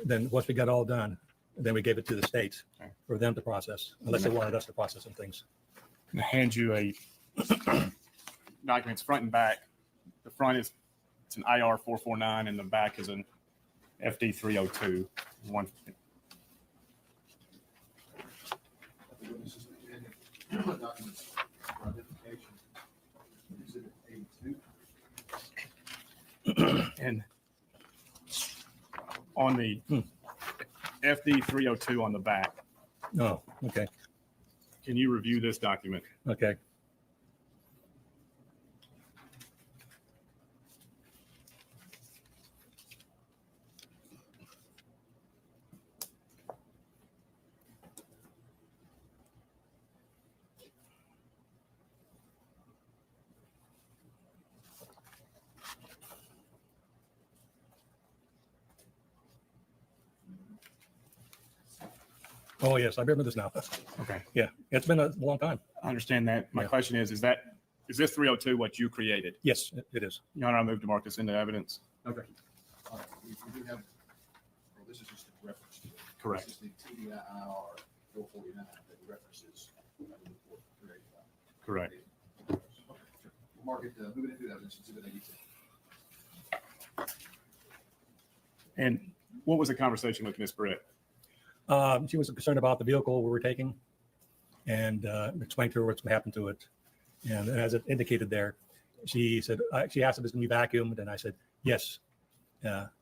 G: then once we got all done, then we gave it to the states for them to process, unless they wanted us to process some things.
F: I'm going to hand you a documents front and back. The front it's an IR 449, and the back is an FD 302. One.
P: Documents for identification. Exhibit 82.
F: And on the FD 302 on the back,
G: Oh, okay.
F: can you review this document?
G: Okay. Oh, yes, I remember this now.
F: Okay.
G: Yeah, it's been a long time.
F: I understand that. My
G: Yeah.
F: question is this 302 what you created?
G: Yes, it is.
F: Your Honor, I move to mark this into evidence.
P: Okay. All right, we do have, well, this is just a reference to it.
F: Correct.
P: This is the TBI IR 449 that references. Report 385.
F: Correct.
P: Okay, sure. We'll mark it, move it into evidence, exhibit 82.
F: And what was the conversation with Ms. Britt?
G: She was concerned about the vehicle we were taking, and explained to her what's happened to it. And as it indicated there, she said, she asked if it's going to be vacuumed, and I said, yes,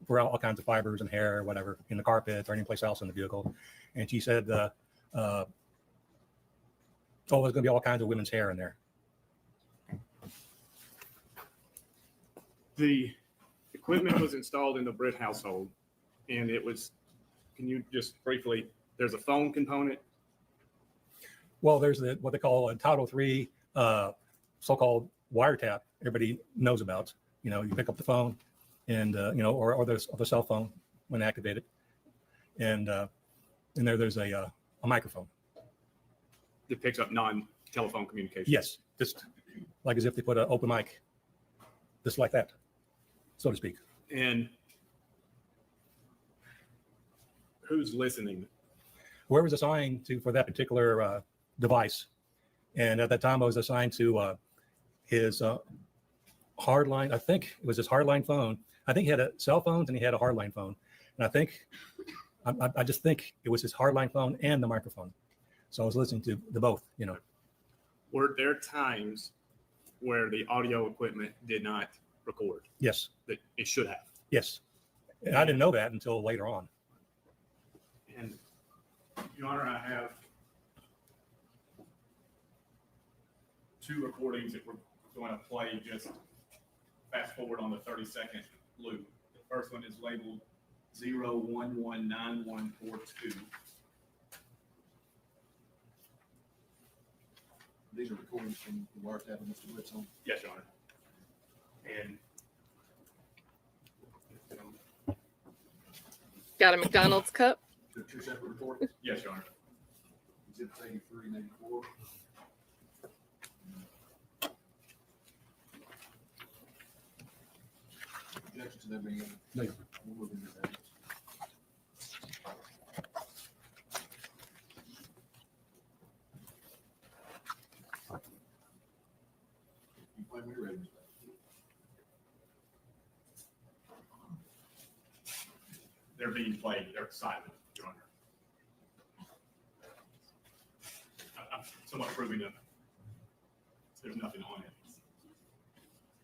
G: for all kinds of fibers and hair or whatever in the carpet or any place else in the vehicle. And she said, Oh, there's going to be all kinds of women's hair in there.
F: The equipment was installed in the Britt household, and it was, can you just briefly, there's a phone component?
G: Well, there's what they call a Title III so-called wiretap. Everybody knows about. You know, you pick up the phone, and or the cell phone when activated, and there's a microphone.
F: That picks up non-telephone communication?
G: Yes, just like as if they put an open mic, just like that, so to speak.
F: And who's listening?
G: Whoever's assigned to for that particular device, and at that time I was assigned to his hardline. I think it was his hardline phone. I think he had a cell phone and he had a hardline phone, and I just think it was his hardline phone and the microphone. So I was listening to the both. You know,
F: Were there times where the audio equipment did not record?
G: Yes.
F: That it should have?
G: Yes. And I didn't know that until later on.
F: And Your Honor, I have two recordings that we're going to play, just fast forward on the 30-second loop. The first one is labeled 0119142.
P: These are recordings from the wiretap of Mr. Britt's home.
F: Yes, Your Honor. And
A: Got a McDonald's cup?
P: Two separate recordings?
F: Yes, Your Honor.
P: Exhibits 83 and 84. Objection to them being.
G: No.
P: We'll move into that. You play when you're ready, Mr.
F: they're being played, they're silent, Your Honor. I'm somewhat proving them. There's nothing on it.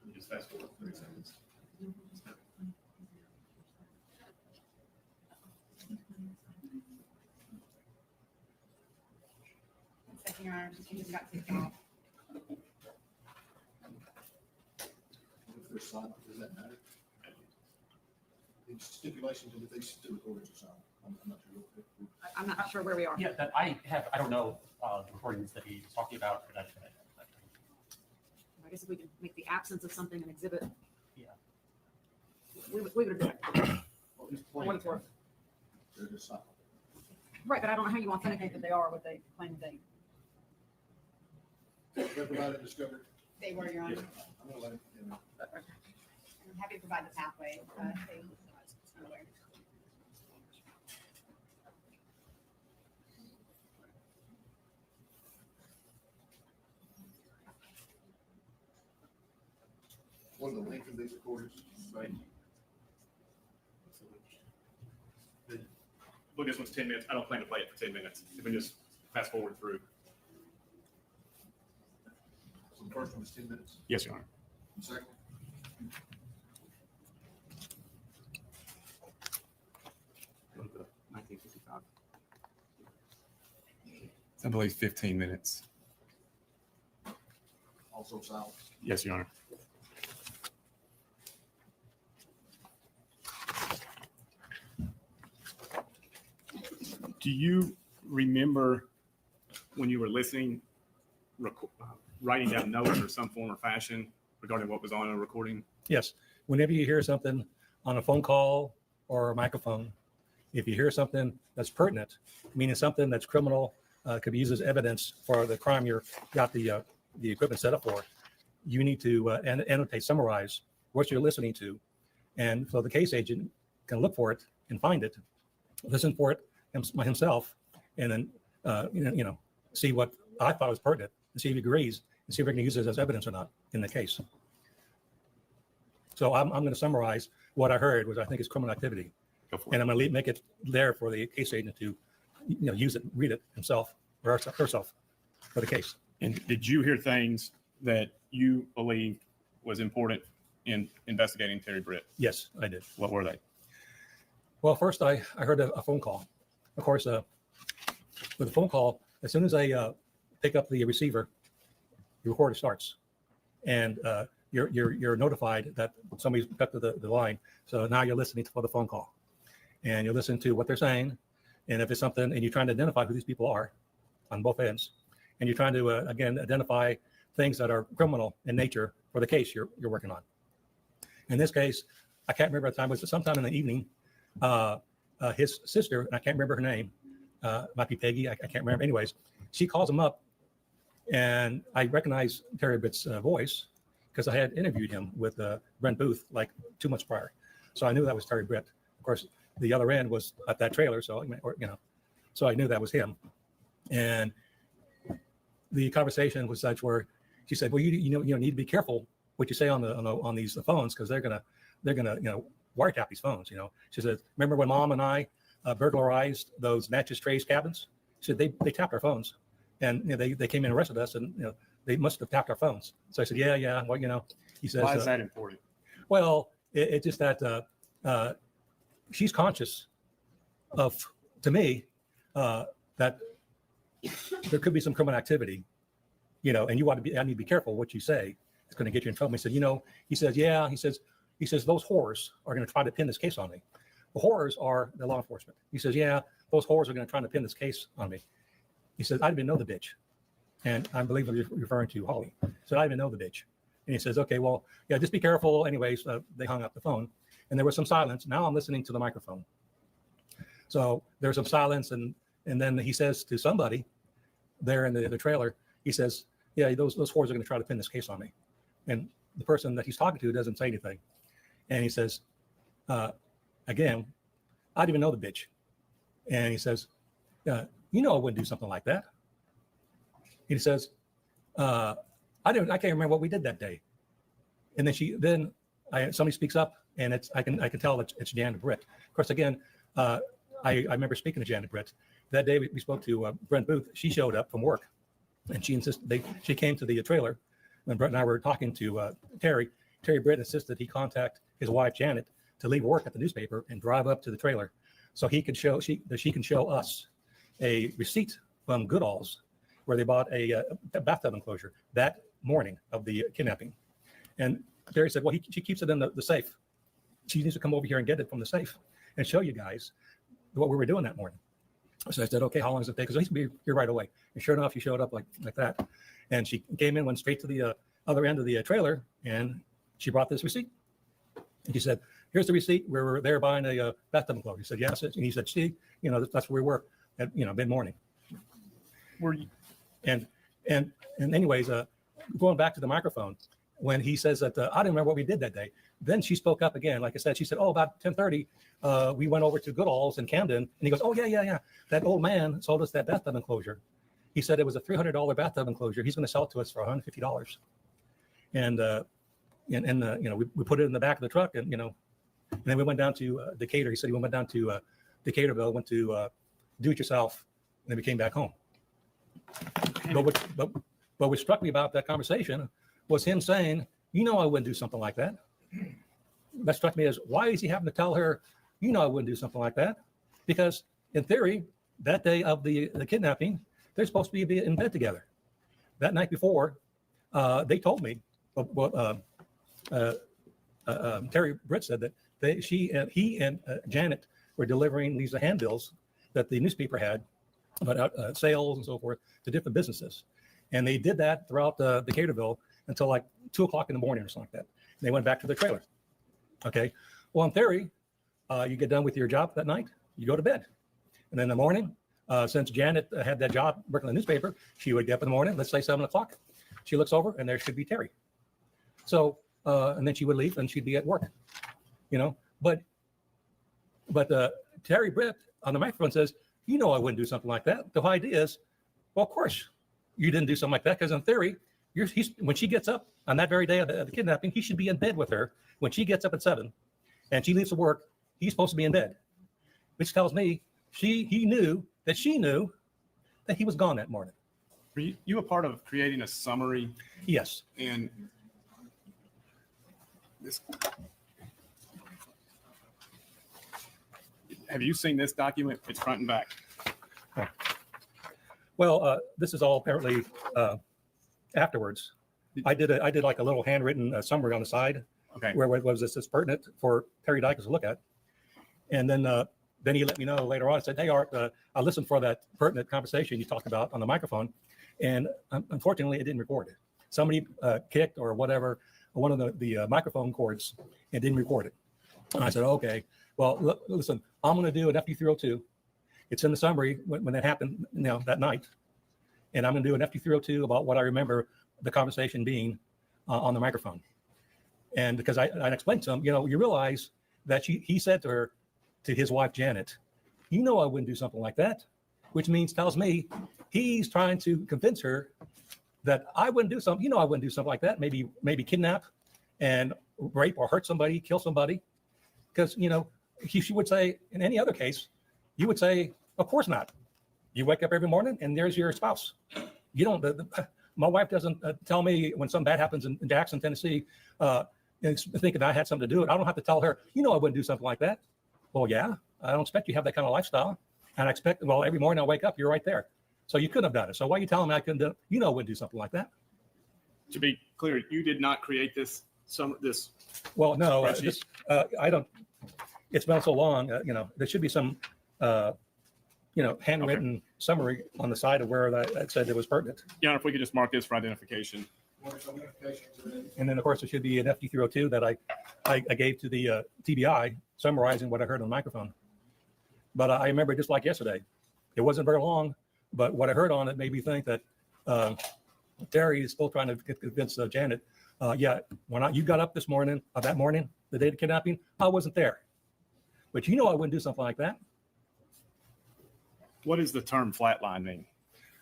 F: Let me just fast forward 30 seconds.
D: Your Honor, she just got kicked off.
P: If they're silent, does that matter? The stipulation to these two recordings are silent. I'm not sure.
N: I'm not sure where we are.
I: Yeah, that I don't know the recordings that he's talking about.
N: I guess if we could make the absence of something an exhibit.
I: Yeah.
N: We would have done it.
P: Well, just
N: For what it's worth.
P: They're just silent.
N: Right, but I don't know how you authenticate that they are what they claim they.
P: They're provided discovery.
D: They were, Your Honor.
P: I'm gonna let him, you know.
D: I'm happy to provide the pathway.
P: What are the length of these recordings?
F: Right. Look, this one's 10 minutes. I don't plan to play it for 10 minutes. If we just fast forward through.
P: So the first one is 10 minutes.
F: Yes, Your Honor.
P: The second?
F: Go to 1955. I believe 15 minutes.
P: Also silent.
F: Yes, Your Honor. Do you remember when you were listening, writing down notes or some form or fashion regarding what was on a recording?
G: Yes. Whenever you hear something on a phone call or a microphone, if you hear something that's pertinent, meaning something that's criminal, could be used as evidence for the crime you're got the equipment set up for, you need to annotate, summarize what you're listening to, and so the case agent can look for it and find it, listen for it himself, and then see what I thought was pertinent and see if he agrees and see if we can use it as evidence or not in the case. So I'm going to summarize what I heard, which I think is criminal activity, and I'm going to make it there for the case agent to use it, read it himself or herself for the case.
F: And did you hear things that you believe was important in investigating Terry Britt?
G: Yes, I did.
F: What were they?
G: Well, first I heard a phone call. Of course, with a phone call, as soon as a pick up the receiver, your recorder starts, and you're notified that somebody's cut to the line. So now you're listening for the phone call, and you're listening to what they're saying, and if it's something, and you're trying to identify who these people are on both ends, and you're trying to again identify things that are criminal in nature for the case you're working on. In this case, I can't remember the time. It was sometime in the evening. His sister, and I can't remember her name, might be Peggy. I can't remember. Anyways, she calls him up, and I recognize Terry Britt's voice because I had interviewed him with Brent Booth like 2 months prior, so I knew that was Terry Britt. Of course, the other end was at that trailer, so so I knew that was him. And the conversation was such where she said, "Well, you need to be careful what you say on these phones because they're gonna wiretap these phones." She said, "Remember when Mom and I burglarized those mattress trays cabins?" She said they tapped our phones, and they came in and arrested us, and they must have tapped our phones. So I said, yeah. Well, he says,
F: why is that important?
G: Well, it's just that she's conscious of, to me, that there could be some criminal activity, and I need to be careful what you say. It's going to get you in trouble. He said, he says, those whores are going to try to pin this case on me. The whores are the law enforcement. He says, yeah, those whores are going to try to pin this case on me. He says, I didn't even know the bitch. And I believe you're referring to Holly. So I didn't even know the bitch. And he says, okay, well, yeah, just be careful. Anyways, they hung up the phone and there was some silence. Now I'm listening to the microphone. So there's some silence. And then he says to somebody there in the trailer, he says, yeah, those whores are going to try to pin this case on me. And the person that he's talking to doesn't say anything. And he says, again, I didn't even know the bitch. And he says, I wouldn't do something like that. He says, I can't remember what we did that day. And then somebody speaks up, and I can tell it's Janet Britt. Of course, again, I remember speaking to Janet Britt that day. We spoke to Brent Booth. She showed up from work, and she came to the trailer. When Brett and I were talking to Terry Britt insisted he contact his wife Janet to leave work at the newspaper and drive up to the trailer, so she can show us a receipt from Goodall's where they bought a bathtub enclosure that morning of the kidnapping. And Terry said, well, she keeps it in the safe. She needs to come over here and get it from the safe and show you guys what we were doing that morning. So I said, okay, how long does it take? Because he's be here right away. And sure enough, she showed up like that. And she came in, went straight to the other end of the trailer, and she brought this receipt. And she said, here's the receipt. We were there buying a bathtub enclosure. He said, yes. And he said, see, that's where we were at, mid-morning.
F: Were you?
G: And anyways, going back to the microphone, when he says that I don't remember what we did that day, then she spoke up again. Like I said, she said, oh, about 10:30, we went over to Goodall's in Camden. And he goes, oh, yeah. That old man sold us that bathtub enclosure. He said it was a $300 bathtub enclosure. He's going to sell it to us for $150. And we put it in the back of the truck, and then we went down to Decatur. He said he went down to Decaturville, went to do it yourself, and then we came back home. But what struck me about that conversation was him saying, I wouldn't do something like that. That struck me as, why is he having to tell her, I wouldn't do something like that? Because in theory, that day of the kidnapping, they're supposed to be in bed together. That night before, they told me, Terry Britt said that he and Janet were delivering these handbills that the newspaper had about sales and so forth to different businesses. And they did that throughout Decaturville until like 2 o'clock in the morning or something like that. And they went back to their trailer. Okay. Well, in theory, you get done with your job that night, you go to bed. And then in the morning, since Janet had that job working in the newspaper, she would get up in the morning, let's say 7 o'clock. She looks over and there should be Terry. So, and then she would leave and she'd be at work, but Terry Britt on the microphone says, I wouldn't do something like that. The idea is, well, of course you didn't do something like that, because in theory, when she gets up on that very day of the kidnapping, he should be in bed with her. When she gets up at 7 and she leaves for work, he's supposed to be in bed, which tells me he knew that she knew that he was gone that morning.
F: Were you a part of creating a summary?
G: Yes.
F: And have you seen this document? It's front and back.
G: Well, this is all apparently afterwards. I did like a little handwritten summary on the side.
F: Okay.
G: Where was this pertinent for Terry Dicus to look at, and then he let me know later on. Said, "Hey, Art, I listened for that pertinent conversation you talked about on the microphone, and unfortunately, it didn't record it. Somebody kicked or whatever one of the microphone cords and didn't record it." And I said, "Okay, well, listen, I'm going to do an FD302. It's in the summary when it happened, that night, and I'm going to do an FD302 about what I remember the conversation being on the microphone." And because I explained to him, you realize that he said to his wife, Janet, I wouldn't do something like that, which tells me he's trying to convince her that I wouldn't do something. I wouldn't do something like that. Maybe kidnap and rape or hurt somebody, kill somebody. Because, she would say in any other case, you would say, of course not. You wake up every morning and there's your spouse. You don't, my wife doesn't tell me when something bad happens in Jackson, Tennessee, thinking I had something to do with it. I don't have to tell her, I wouldn't do something like that. Well, yeah, I don't expect you to have that kind of lifestyle. And I expect, every morning I wake up, you're right there. So you couldn't have done it. So why are you telling me I couldn't do it? I wouldn't do something like that.
F: To be clear, you did not create this.
G: Well, no, I don't. It's been so long. There should be some, handwritten summary on the side of where that said it was pertinent.
F: Yeah, if we could just mark this for identification.
G: And then, of course, there should be an FD302 that I gave to the TBI summarizing what I heard on the microphone. But I remember just like yesterday. It wasn't very long, but what I heard on it made me think that Terry is still trying to convince Janet, when you got up this morning, that morning, the day of the kidnapping, I wasn't there. But I wouldn't do something like that.
F: What does the term flatline mean?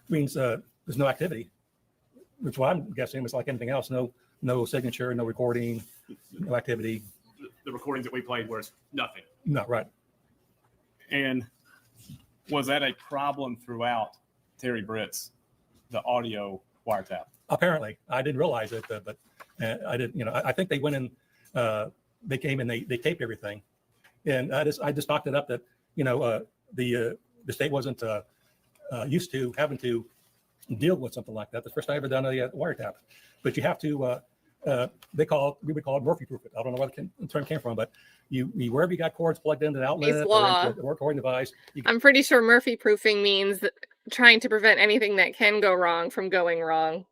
G: It means there's no activity, which what I'm guessing was like anything else. No signature, no recording, no activity.
F: The recordings that we played was nothing.
G: No, right.
F: And was that a problem throughout Terry Britt's, the audio wiretap?
G: Apparently, I didn't realize it, but I didn't. I think they went in. They came and they taped everything, and I just knocked it up that the state wasn't used to having to deal with something like that. The first time I ever done a wiretap, but you have to. We would call it Murphy proof it. I don't know where the term came from, but you wherever you got cords plugged into the outlet or into the recording device.
A: I'm pretty sure Murphy proofing means trying to prevent anything that can go wrong from going wrong.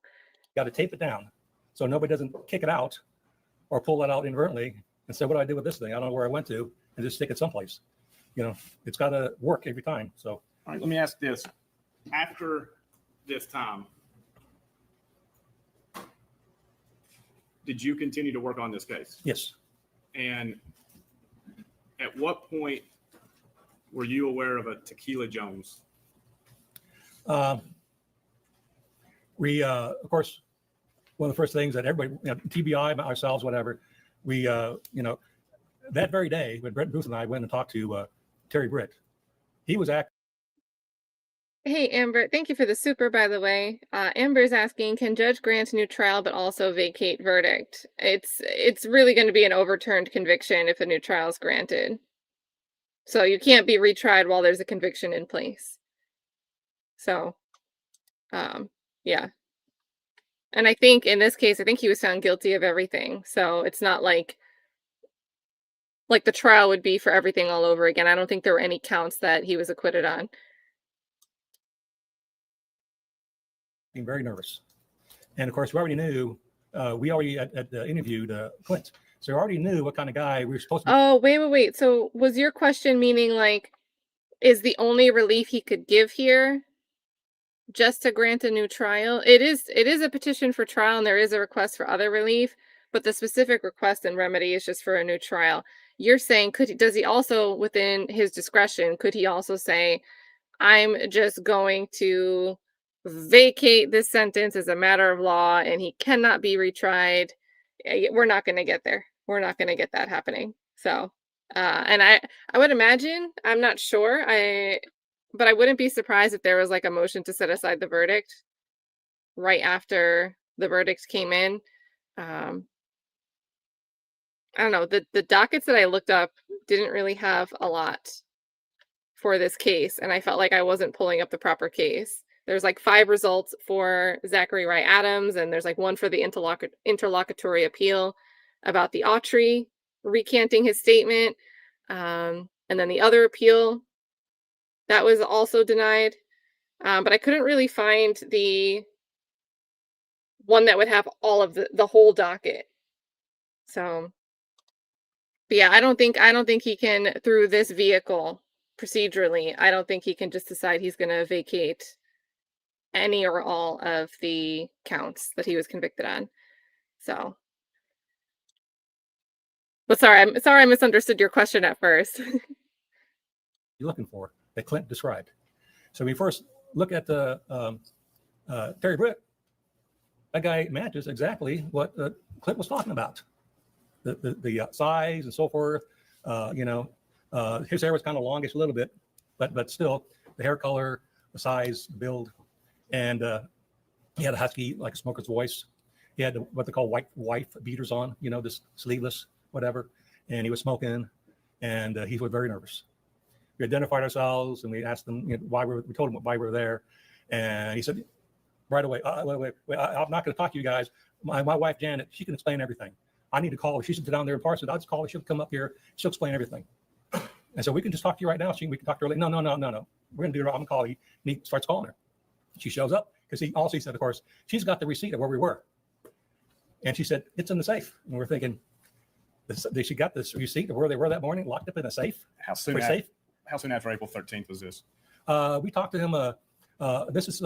G: Got to tape it down so nobody doesn't kick it out or pull it out inadvertently and say, "What do I do with this thing? I don't know where I went to," and just stick it someplace. It's got to work every time. So,
F: all right, let me ask this: after this time, did you continue to work on this case?
G: Yes.
F: And at what point were you aware of a Tequila Jones?
G: We, of course, one of the first things that everybody, TBI, ourselves, whatever, we, that very day when Brent Booth and I went and talked to Terry Britt, he was acting.
A: Hey, Amber, thank you for the super, by the way. Amber's asking, can judge grant a new trial but also vacate verdict? It's really going to be an overturned conviction if a new trial is granted. So you can't be retried while there's a conviction in place. So, yeah. And I think in this case, I think he was found guilty of everything. So it's not like the trial would be for everything all over again. I don't think there were any counts that he was acquitted on.
G: Being very nervous. And of course, we already knew, we already interviewed Clint. So we already knew what kind of guy we were supposed to be.
A: Oh, wait. So was your question meaning is the only relief he could give here just to grant a new trial? It is a petition for trial and there is a request for other relief, but the specific request and remedy is just for a new trial. You're saying, does he also, within his discretion, could he also say, I'm just going to vacate this sentence as a matter of law and he cannot be retried? We're not going to get there. We're not going to get that happening. So, and I would imagine, I'm not sure, but I wouldn't be surprised if there was a motion to set aside the verdict right after the verdict came in. I don't know. The dockets that I looked up didn't really have a lot for this case, and I felt like I wasn't pulling up the proper case. there's like 5 results for Zachary Adams, and there's like 1 for the interlocutory appeal about the Autry recanting his statement. And then the other appeal that was also denied. But I couldn't really find the one that would have all of the whole docket. So, but yeah, I don't think he can, through this vehicle procedurally, I don't think he can just decide he's going to vacate any or all of the counts that he was convicted on. So, but sorry, I misunderstood your question at first.
G: You're looking for that Clint described. So we first look at the Terry Britt. That guy matches exactly what Clint was talking about. The size and so forth. His hair was kind of longish a little bit, but still the hair color, the size, the build, and he had a husky, like a smoker's voice. He had what they call white wife beaters on, this sleeveless, whatever. And he was smoking, and he was very nervous. We identified ourselves, and we asked him why we told him why we were there, and he said right away, wait, I'm not going to talk to you guys. My wife Janet, she can explain everything. I need to call her. She's down there in Parsons. I'll just call her. She'll come up here. She'll explain everything. And so we can just talk to you right now. We can talk to her later. No. We're going to do it. I'm going to call you. And he starts calling her. She shows up because he said, of course, she's got the receipt of where we were. And she said, it's in the safe. And we're thinking, she got this receipt of where they were that morning, locked up in a safe.
F: How soon after April 13th was this?
G: We talked to him. This is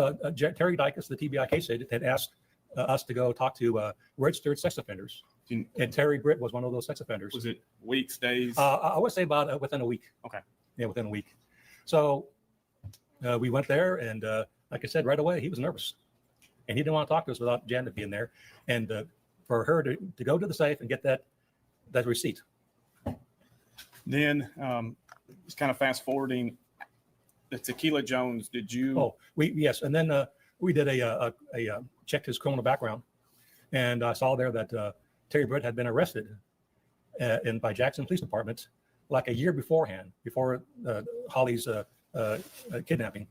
G: Terry Dicus, the TBI case agent, had asked us to go talk to registered sex offenders. And Terry Britt was one of those sex offenders.
F: Was it weeks, days?
G: I would say about within a week.
F: Okay.
G: Yeah, within a week. So we went there, and like I said, right away, he was nervous. And he didn't want to talk to us without Janet being there. And for her to go to the safe and get that receipt.
F: Then just kind of fast forwarding, the Tequila Jones, did you?
G: Oh, yes. And then we did a checked his criminal background. And I saw there that Terry Britt had been arrested by Jackson Police Department like a year beforehand, before Holly's kidnapping.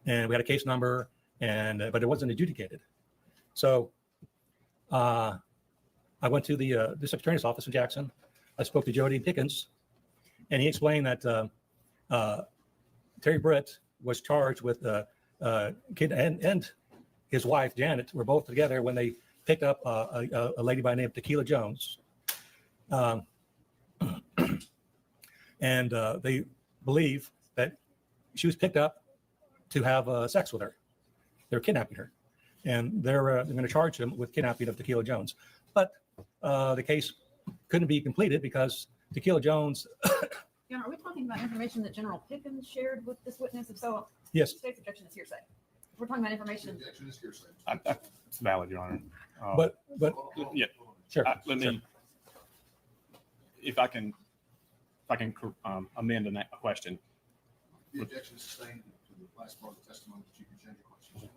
G: And we had a case number, but it wasn't adjudicated. So I went to the district attorney's office in Jackson. I spoke to Jody Pickens, and he explained that Terry Britt was charged with kid and his wife Janet were both together when they picked up a lady by the name of Tequila Jones, and they believe that she was picked up to have sex with her. They're kidnapping her, and they're going to charge him with kidnapping of Tequila Jones. But the case couldn't be completed because Tequila Jones.
N: Are we talking about information that General Pickens shared with this witness? If so,
G: yes.
N: The state's objection is hearsay. If we're talking about information.
P: Objection is hearsay.
F: It's valid, Your Honor.
G: But
F: yeah,
G: sure.
F: Let me, if I can amend a question.
P: The objection is sustained to the last part of the testimony, that you can change your question.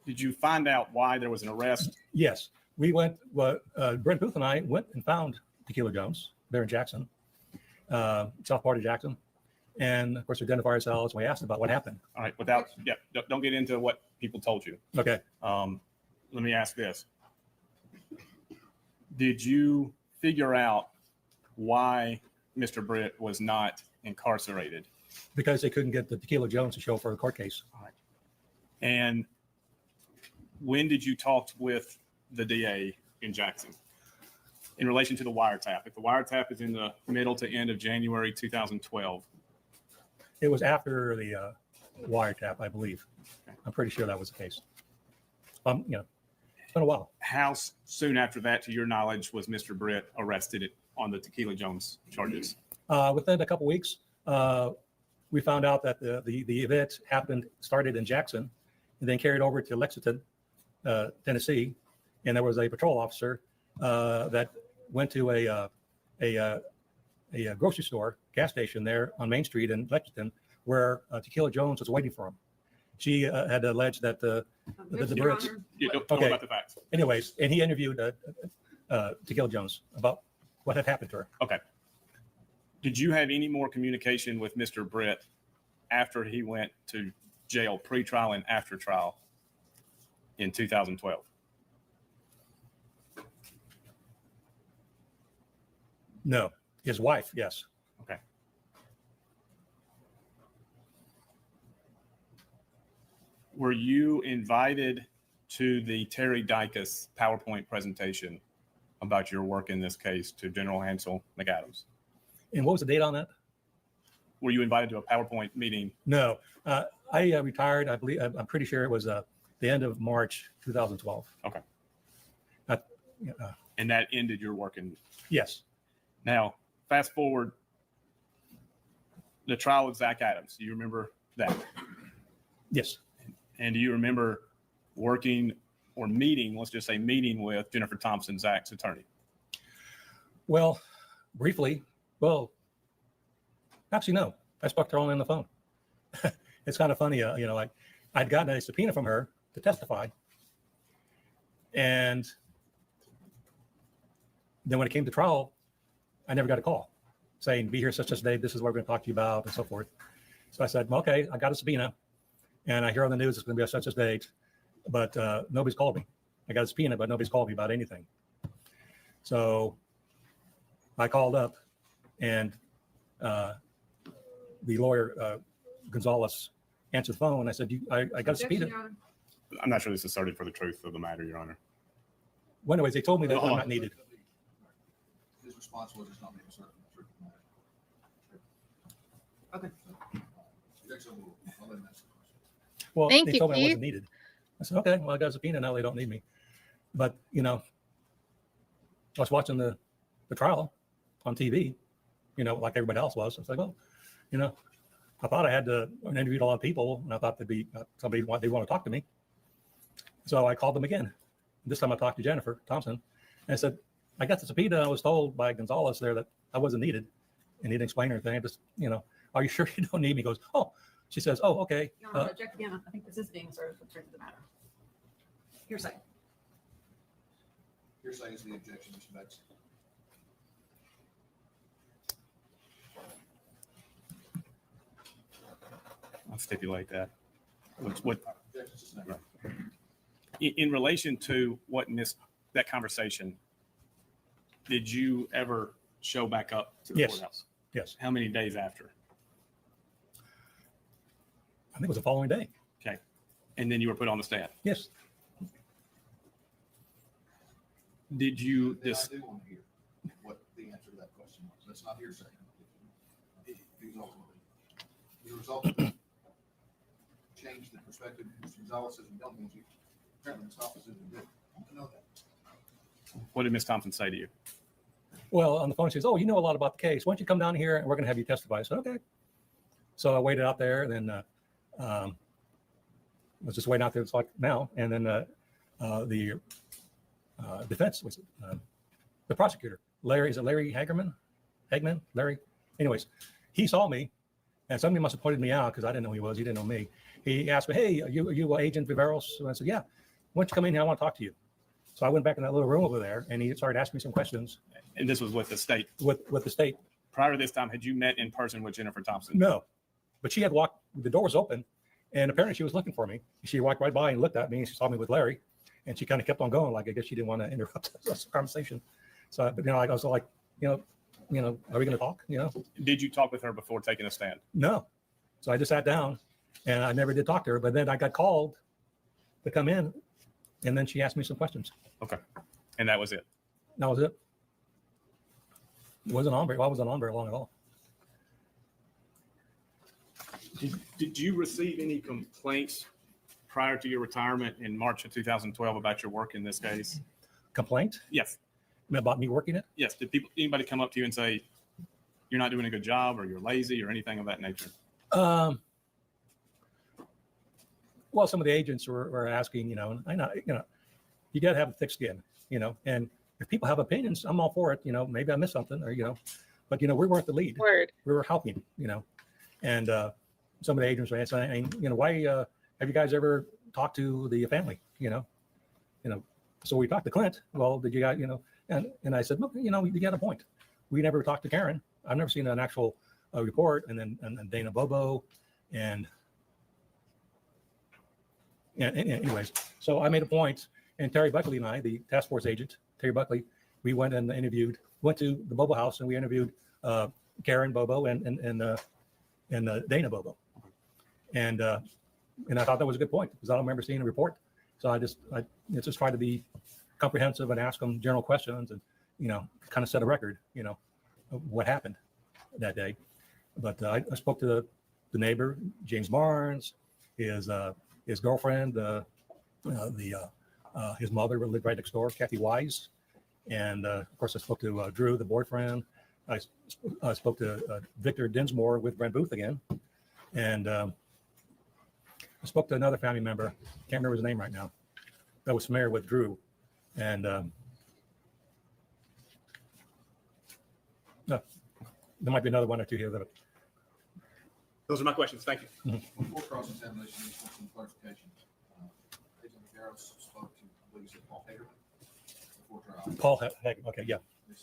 F: Did you find out why there was an arrest?
G: Yes, we went. Brent Booth and I went and found Tequila Jones there in Jackson, south part of Jackson, and of course we identified ourselves. And we asked about what happened.
F: All right, don't get into what people told you.
G: Okay.
F: Let me ask this: did you figure out why Mr. Britt was not incarcerated?
G: Because they couldn't get the Tequila Jones to show for a court case.
F: All right. And when did you talk with the DA in Jackson in relation to the wiretap? If the wiretap is in the middle to end of January 2012.
G: It was after the wiretap, I believe. Okay. I'm pretty sure that was the case. It's been a while.
F: How soon after that, to your knowledge, was Mr. Britt arrested on the Tequila Jones charges?
G: Within a couple weeks, we found out that the event started in Jackson and then carried over to Lexington, Tennessee. And there was a patrol officer that went to a grocery store, gas station there on Main Street in Lexington, where Tequila Jones was waiting for him. She had alleged that the Britts.
F: Don't talk about the facts.
G: Anyways, and he interviewed Tequila Jones about what had happened to her.
F: Okay. Did you have any more communication with Mr. Britt after he went to jail pre-trial and after trial in 2012?
G: No, his wife, yes.
F: Okay. Were you invited to the Terry Dicus PowerPoint presentation about your work in this case to General Hansel McAdams?
G: And what was the date on that?
F: Were you invited to a PowerPoint meeting?
G: No, I retired. I believe I'm pretty sure it was the end of March 2012.
F: Okay.
G: Uh,
F: And that ended your work in.
G: yes.
F: Now, fast forward the trial of Zach Adams. Do you remember that?
G: Yes.
F: And do you remember working or meeting, let's just say meeting with Jennifer Thompson, Zach's attorney?
G: Well, briefly. Well, actually, no. I spoke to her only on the phone. It's kind of funny, like I'd gotten a subpoena from her to testify. And then when it came to trial, I never got a call saying, be here such a day, this is what we're going to talk to you about, and so forth. So I said, well, okay, I got a subpoena, and I hear on the news it's going to be such a date, but nobody's called me. I got a subpoena, but nobody's called me about anything. So I called up, and the lawyer, Gonzalez, answered the phone, and I said, I got a subpoena.
F: I'm not sure this is asserted for the truth of the matter, Your Honor.
G: Well, anyways, they told me that I'm not needed.
P: His response was, it's not being certain.
B: Okay.
G: Well,
A: Thank
G: they
A: you,
G: told me I
A: Keith.
G: wasn't needed. I said, okay, well, I got a subpoena, now they don't need me. But, I was watching the trial on TV, like everybody else was. I was like, well, I thought I had interviewed a lot of people, and I thought there'd be somebody they want to talk to me. So I called them again. This time I talked to Jennifer Thompson, and I said, I got the subpoena. I was told by Gonzalez there that I wasn't needed, and he didn't explain anything. I just, are you sure you don't need me? He goes, oh, she says, oh, okay.
B: Your Honor, object again. I think this is being asserted for the truth of the matter. Hearsay.
P: Hearsay is the objection, Mr. Bates.
F: I'll stipulate that. In relation to what missed that conversation, did you ever show back up to the
G: Yes.
F: courthouse?
G: Yes.
F: How many days after?
G: I think it was the following day.
F: Okay. And then you were put on the stand.
G: Yes.
F: Did you
P: Then
F: this?
P: I do want to hear what the answer to that question was. That's not hearsay. The result of that changed the perspective. Mr. Gonzalez says, we don't need you. Apparently, Ms. Thompson says, we do. I want to know that.
F: What did Ms. Thompson say to you?
G: Well, on the phone, she says, oh, you know a lot about the case. Why don't you come down here and we're going to have you testify? I said, okay. So I waited out there, and then was just waiting out there. It's like now. And then the defense was the prosecutor, Larry. Is it Larry Hagerman? Larry? Anyways, he saw me, and somebody must have pointed me out because I didn't know who he was. He didn't know me. He asked me, hey, are you Agent Viveros? And I said, yeah. Why don't you come in here? I want to talk to you. So I went back in that little room over there, and he started asking me some questions.
F: And this was with the state.
G: With the state.
F: Prior to this time, had you met in person with Jennifer Thompson?
G: No, but she had walked. The door was open, and apparently she was looking for me. She walked right by and looked at me, and she saw me with Larry, and she kind of kept on going. Like I guess she didn't want to interrupt the conversation. So, but I was like, are we going to talk?
F: Did you talk with her before taking a stand?
G: No. So I just sat down, and I never did talk to her. But then I got called to come in, and then she asked me some questions.
F: Okay, and that was it.
G: That was it. It wasn't on very. Well, I wasn't on very long at all.
F: Did you receive any complaints prior to your retirement in March of 2012 about your work in this case?
G: Complaint?
F: Yes.
G: About me working it?
F: Yes. Did anybody come up to you and say you're not doing a good job, or you're lazy, or anything of that nature?
G: Well, some of the agents were asking, and I know, you got to have a thick skin, and if people have opinions, I'm all for it. Maybe I missed something, or, but, we weren't the lead.
A: Word.
G: We were helping, and some of the agents were saying, why have you guys ever talked to the family, so we talked to Clint. Well, did you guys, and I said, look, you got a point. We never talked to Karen. I've never seen an actual report. And then Dana Bobo And anyways, so I made a point, and Terry Buckley and I, the task force agent, Terry Buckley, we went and went to the Bobo house, and we interviewed Karen Bobo and Dana Bobo. And I thought that was a good point because I don't remember seeing a report. So I just tried to be comprehensive and ask them general questions and, kind of set a record, of what happened that day. But I spoke to the neighbor, James Barnes, his girlfriend, his mother lived right next door, Kathy Wise. And of course, I spoke to Drew, the boyfriend. I spoke to Victor Dinsmore with Brent Booth again. And I spoke to another family member, can't remember his name right now, that was familiar with Drew. And no, there might be another one or two here.
F: Those are my questions. Thank you.
P: Before cross-examination, I just want some clarification. Agent Viveros spoke to, I believe you said Paul Hager before trial.
G: Paul Hager, okay, yeah.
P: Ms.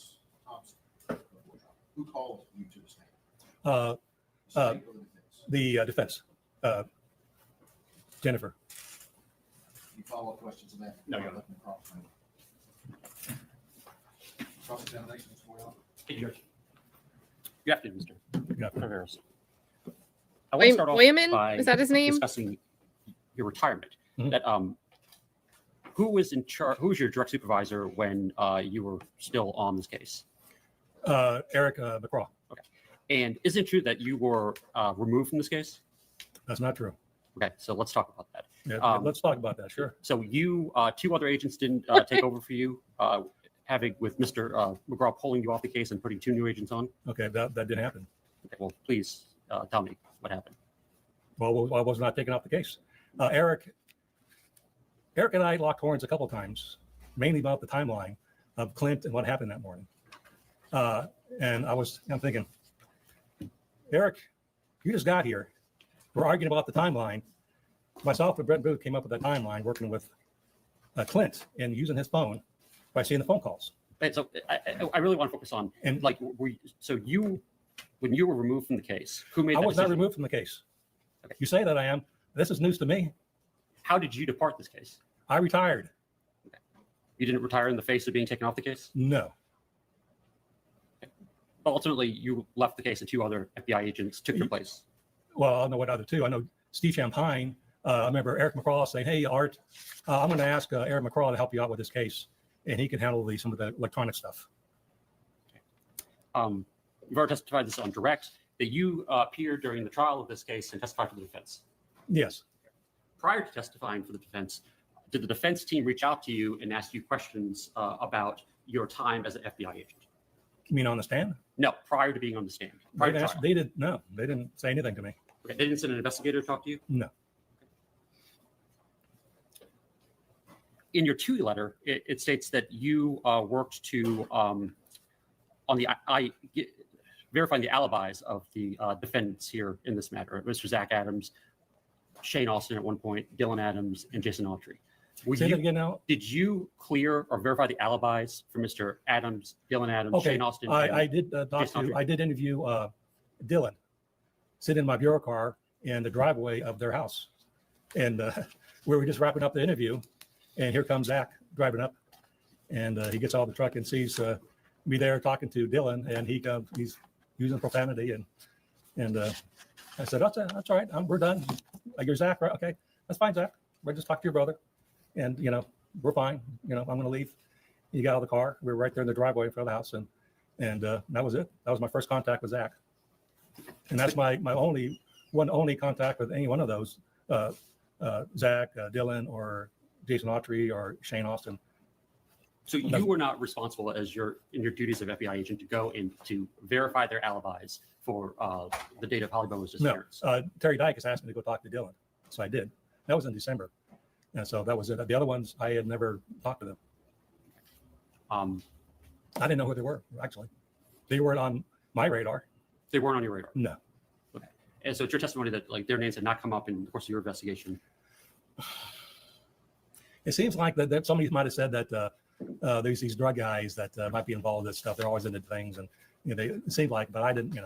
P: Thompson before trial. Who called you to the stand? State or the defense?
G: The defense, Jennifer.
P: You follow up questions on that?
F: No, you're not.
P: Cross-examination is going on.
I: Good afternoon, Mr.
G: Yeah.
I: Viveros. I want to start off
A: Wayman,
I: by
A: is that his name?
I: discussing your retirement.
G: Mhm.
I: That who was in charge? Who was your direct supervisor when you were still on this case?
G: Eric McCraw.
I: Okay. And isn't it true that you were removed from this case?
G: That's not true.
I: Okay, so let's talk about that.
G: Yeah, let's talk about that, sure.
I: So you, two other agents didn't take over for you, having with Mr. McGraw pulling you off the case and putting two new agents on?
G: Okay, that didn't happen.
I: Okay, well, please tell me what happened.
G: Well, I was not taken off the case. Eric and I locked horns a couple of times, mainly about the timeline of Clint and what happened that morning. And I'm thinking, Eric, you just got here. We're arguing about the timeline. Myself and Brent Booth came up with that timeline working with Clint and using his phone by seeing the phone calls.
I: And so I really want to focus on,
G: And
I: like, when you were removed from the case, who made
G: I
I: that
G: was not
I: decision?
G: removed from the case.
I: Okay.
G: You say that I am. This is news to me.
I: How did you depart this case?
G: I retired.
I: You didn't retire in the face of being taken off the case?
G: No.
I: But ultimately, you left the case and two other FBI agents took your place.
G: Well, I don't know what other two. I know Steve Champagne. I remember Eric McCraw saying, "Hey, Art, I'm going to ask Eric McCraw to help you out with this case, and he can handle some of the electronic stuff."
I: You've already testified this on direct, that you appeared during the trial of this case and testified for the defense.
G: Yes.
I: Prior to testifying for the defense, did the defense team reach out to you and ask you questions about your time as an FBI agent?
G: You mean on the stand?
I: No, prior to being on the stand. Prior to trial.
G: They didn't say anything to me.
I: Okay, they didn't send an investigator to talk to you?
G: No.
I: In your TUI letter, it states that you worked to verifying the alibis of the defendants here in this matter, Mr. Zach Adams, Shane Austin at one point, Dylan Adams, and Jason Autry.
G: Say that again now.
I: Did you clear or verify the alibis for Mr. Adams, Dylan Adams,
G: Okay.
I: Shane Austin?
G: I did
I: Jason Autry?
G: I did interview Dylan, sit in my bureau car in the driveway of their house, and we were just wrapping up the interview, and here comes Zach driving up, and he gets out of the truck and sees me there talking to Dylan, and he's using profanity, and I said, that's all right, we're done. You're Zach, right? Okay, that's fine, Zach. We're just talking to your brother, and we're fine. I'm going to leave. He got out of the car. We were right there in the driveway in front of the house, and that was it. That was my first contact with Zach, and that's my only contact with any one of those, Zach, Dylan, or Jason Autry, or Shane Austin.
I: So you were not responsible in your duties of FBI agent to go and to verify their alibis for the date of Holly Bobo's disappearance?
G: No, Terry Dicus asked me to go talk to Dylan, so I did. That was in December, and so that was it. The other ones, I had never talked to them. I didn't know who they were, actually. They weren't on my radar.
I: They weren't on your radar?
G: No.
I: Okay. And so it's your testimony that their names had not come up in the course of your investigation?
G: It seems like that somebody might have said that there's these drug guys that might be involved in this stuff. They're always into things, and it seemed like, but I didn't,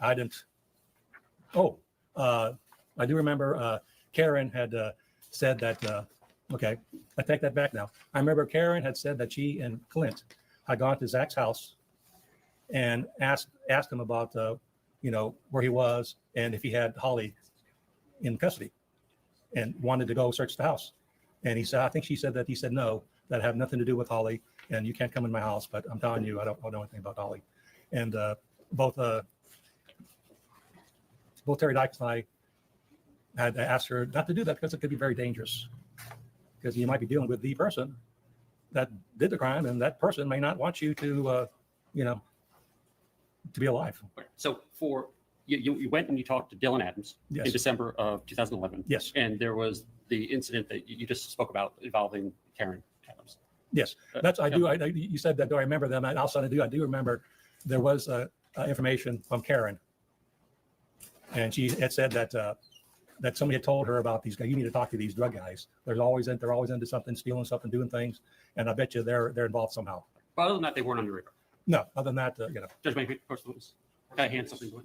G: I didn't. Oh, I do remember Karen had said that, okay, I take that back now. I remember Karen had said that she and Clint had gone to Zach's house and asked him about, where he was and if he had Holly in custody and wanted to go search the house. And he said, I think she said that he said, no, that had nothing to do with Holly and you can't come in my house, but I'm telling you, I don't know anything about Holly. And both Terry Dicus and I had asked her not to do that because it could be very dangerous, because you might be dealing with the person that did the crime, and that person may not want you to, to be alive.
I: So you went and you talked to Dylan Adams
G: Yes.
I: in December of 2011.
G: Yes.
I: And there was the incident that you just spoke about involving Karen Adams.
G: Yes, that's I do. You said that. Do I remember them? And also I do remember there was information from Karen, and she had said that that somebody had told her about these guys. You need to talk to these drug guys. They're always into something, stealing something, doing things, and I bet you they're involved somehow.
I: But other than that, they weren't on your radar.
G: No, other than that,
I: Judge Mayfield, post the witness. Can I hand something to you?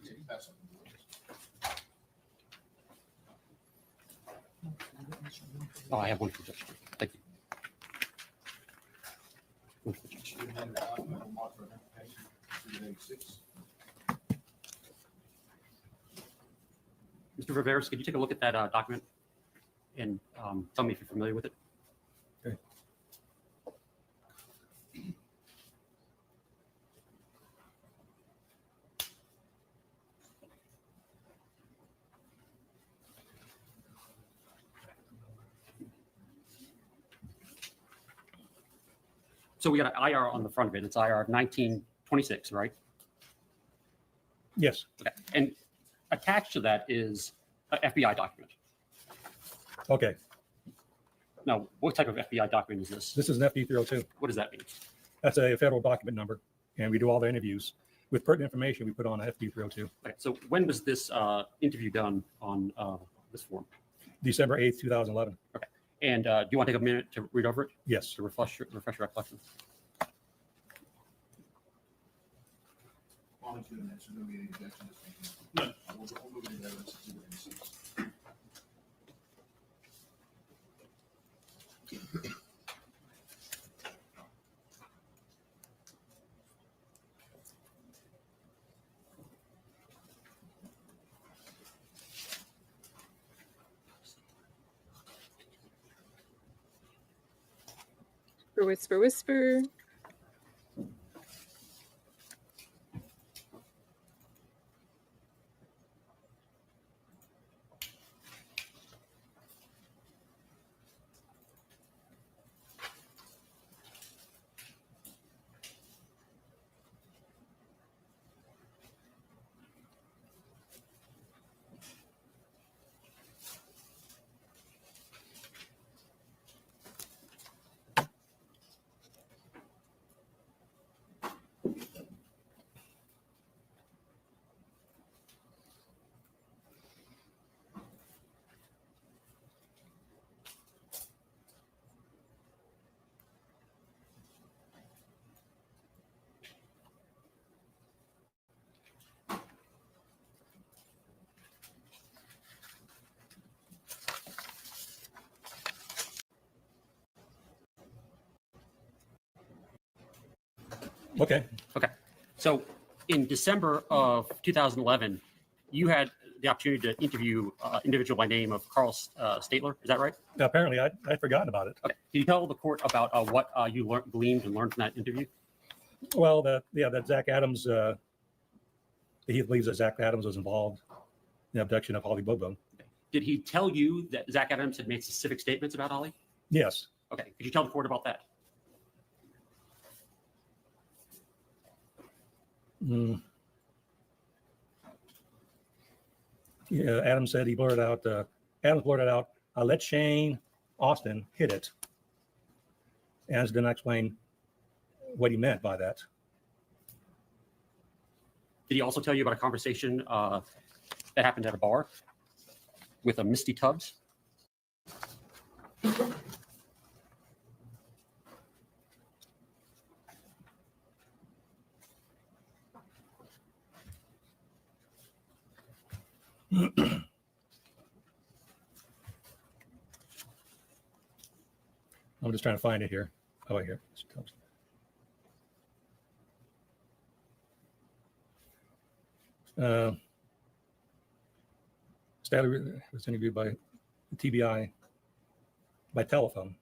I: Oh, I have one for Judge. Thank you. One for Judge. Mr. Viveros, could you take a look at that document and tell me if you're familiar with it?
G: Okay.
I: So we got an IR on the front of it. It's IR 1926, right?
G: Yes.
I: Okay. And attached to that is an FBI document.
G: Okay.
I: Now, what type of FBI document is this?
G: This is an FD 302.
I: What does that mean?
G: That's a federal document number, and we do all the interviews with pertinent information. We put on a FD 302.
I: Okay. So when was this interview done on this form?
G: December 8th, 2011.
I: Okay. And do you want to take a minute to read over it?
G: Yes.
I: To refresh your recollection.
A: Whisper, whisper.
G: Okay.
I: Okay. So in December of 2011, you had the opportunity to interview an individual by name of Carl Statler. Is that right?
G: Apparently, I'd forgotten about it.
I: Okay. Can you tell the court about what you gleaned and learned from that interview?
G: Well, that Zach Adams, he believes that Zach Adams was involved in the abduction of Holly Bobo.
I: Did he tell you that Zach Adams had made specific statements about Holly?
G: Yes.
I: Okay. Could you tell the court about that?
G: Yeah, Adams said he blurted out, I let Shane Austin hit it. Adams didn't explain what he meant by that.
I: Did he also tell you about a conversation that happened at a bar with a Misty Tubbs?
G: just trying to find it here. Oh, right here. Staley was interviewed by TBI by telephone.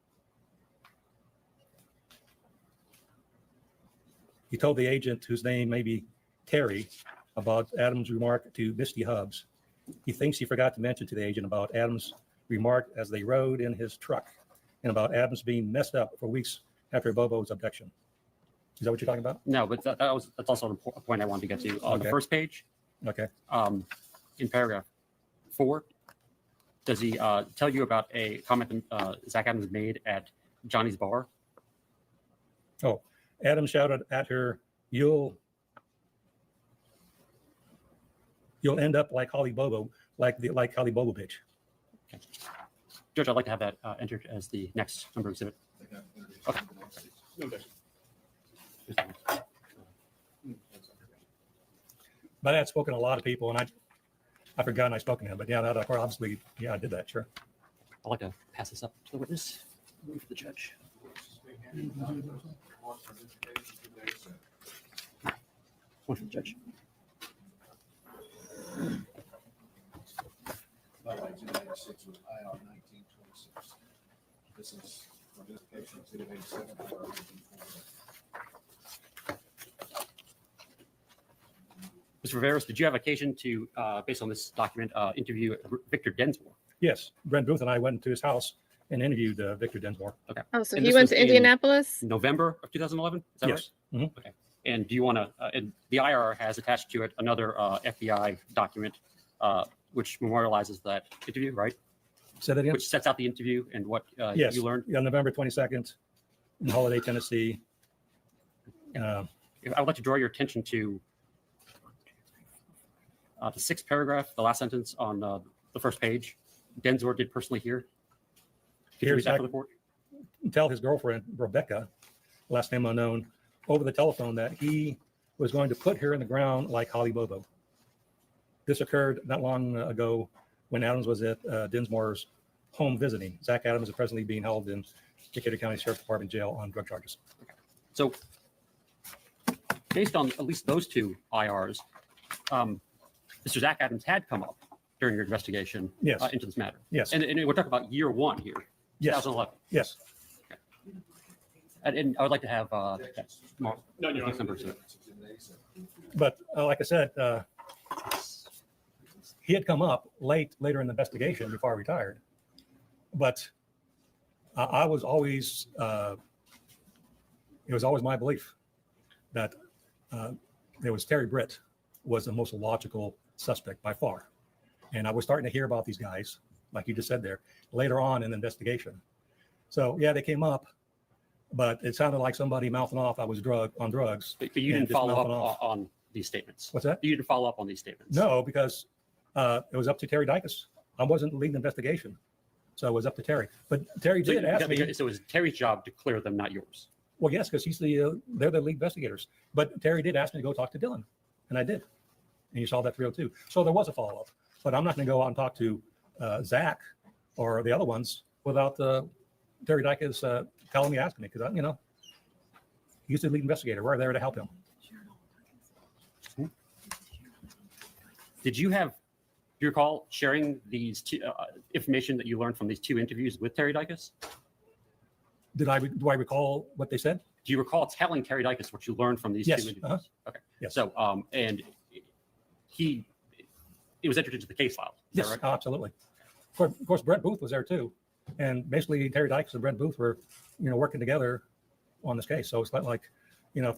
G: He told the agent, whose name may be Terry, about Adams' remark to Misty Hubbs. He thinks he forgot to mention to the agent about Adams' remark as they rode in his truck and about Adams being messed up for weeks after Bobo's abduction. Is that what you're talking about?
I: No, but that's also a point I wanted to get to. On the
G: Okay.
I: first page,
G: Okay.
I: in paragraph 4, does he tell you about a comment Zach Adams made at Johnny's bar?
G: Oh, Adam shouted at her, you'll end up like Holly Bobo, like Holly Bobo bitch.
I: Okay. Judge, I'd like to have that entered as the next number exhibit. Okay.
G: But I had spoken to a lot of people, and I forgot I spoke to him. But yeah, that obviously, yeah, I did that. Sure.
I: I'd like to pass this up to the witness. Wait for the judge. One for the judge.
P: By the way, 286 was IR 1926. This is identification exhibit 87.
I: Mr. Viveros, did you have occasion to, based on this document, interview Victor Densmore?
G: Yes, Brent Booth and I went to his house and interviewed Victor Densmore.
I: Okay.
A: Oh, so
I: And
A: he
I: this
A: went
I: was
A: to
I: in
A: Indianapolis?
I: November of 2011? Is that
G: Yes.
I: right?
G: Mhm.
I: Okay. And do you want to, and the IR has attached to it another FBI document, which memorializes that interview, right?
G: Say that again?
I: Which sets out the interview and what
G: Yes.
I: you learned?
G: Yeah, November 22nd in Holiday, Tennessee.
I: I would like to draw your attention to the 6th paragraph, the last sentence on the first page. Densmore did personally hear. Could you
G: Here,
I: read that
G: Zach,
I: for the court?
G: tell his girlfriend, Rebecca, last name unknown, over the telephone that he was going to put her in the ground like Holly Bobo. This occurred not long ago when Adams was at Densmore's home visiting. Zach Adams is presently being held in Decatur County Sheriff's Department jail on drug charges.
I: So based on at least those two IRs, Mr. Zach Adams had come up during your investigation
G: Yes.
I: Into this matter.
G: Yes.
I: And we're talking about year 1 here,
G: Yes.
I: 2011.
G: Yes.
I: And I would like to have Mark, next number two.
G: But like I said, he had come up later in the investigation before I retired. But I was always, it was always my belief that there was Terry Britt was the most logical suspect by far. And I was starting to hear about these guys, like you just said there, later on in the investigation. So yeah, they came up, but it sounded like somebody mouthing off I was on drugs.
I: But you
G: and
I: didn't
G: just
I: follow
G: mouthing
I: up
G: off.
I: on these statements.
G: What's that?
I: You didn't follow up on these statements.
G: No, because it was up to Terry Dicus. I wasn't leading the investigation. So it was up to Terry. But Terry did ask me.
I: So it was Terry's job to clear them, not yours.
G: Well, yes, because they're the lead investigators. But Terry did ask me to go talk to Dylan, and I did. And you saw that 302. So there was a follow-up. But I'm not going to go out and talk to Zach or the other ones without Terry Dicus telling me, asking me, because he's the lead investigator. We're there to help him.
I: Did you recall sharing these two, information that you learned from these 2 interviews with Terry Dicus?
G: Do I recall what they said?
I: Do you recall telling Terry Dicus what you learned from these 2
G: Yes.
I: interviews?
G: Uh-huh.
I: Okay.
G: Yes.
I: So, and it was entered into the case file. Is that
G: Yes,
I: right?
G: absolutely. Of course, Brent Booth was there too. And basically Terry Dicus and Brent Booth were, working together on this case. So it's not like, if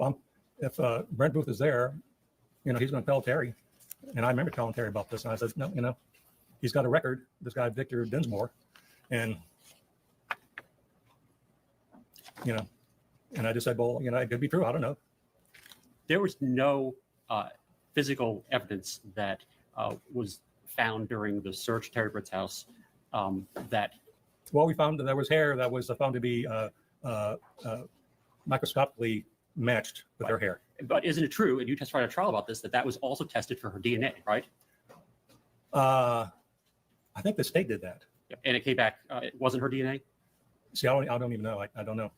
G: Brent Booth is there, he's going to tell Terry. And I remember telling Terry about this. And I said, no, he's got a record, this guy, Victor Densmore. And, and I just said, well, it could be true. I don't know.
I: There was no physical evidence that was found during the search at Terry Britt's house
G: Well, we found that there was hair that was found to be microscopically matched with her hair.
I: But isn't it true, and you testified at trial about this, that was also tested for her DNA, right?
G: I think the state did that.
I: And it came back, it wasn't her DNA?
G: See, I don't even know. I don't know.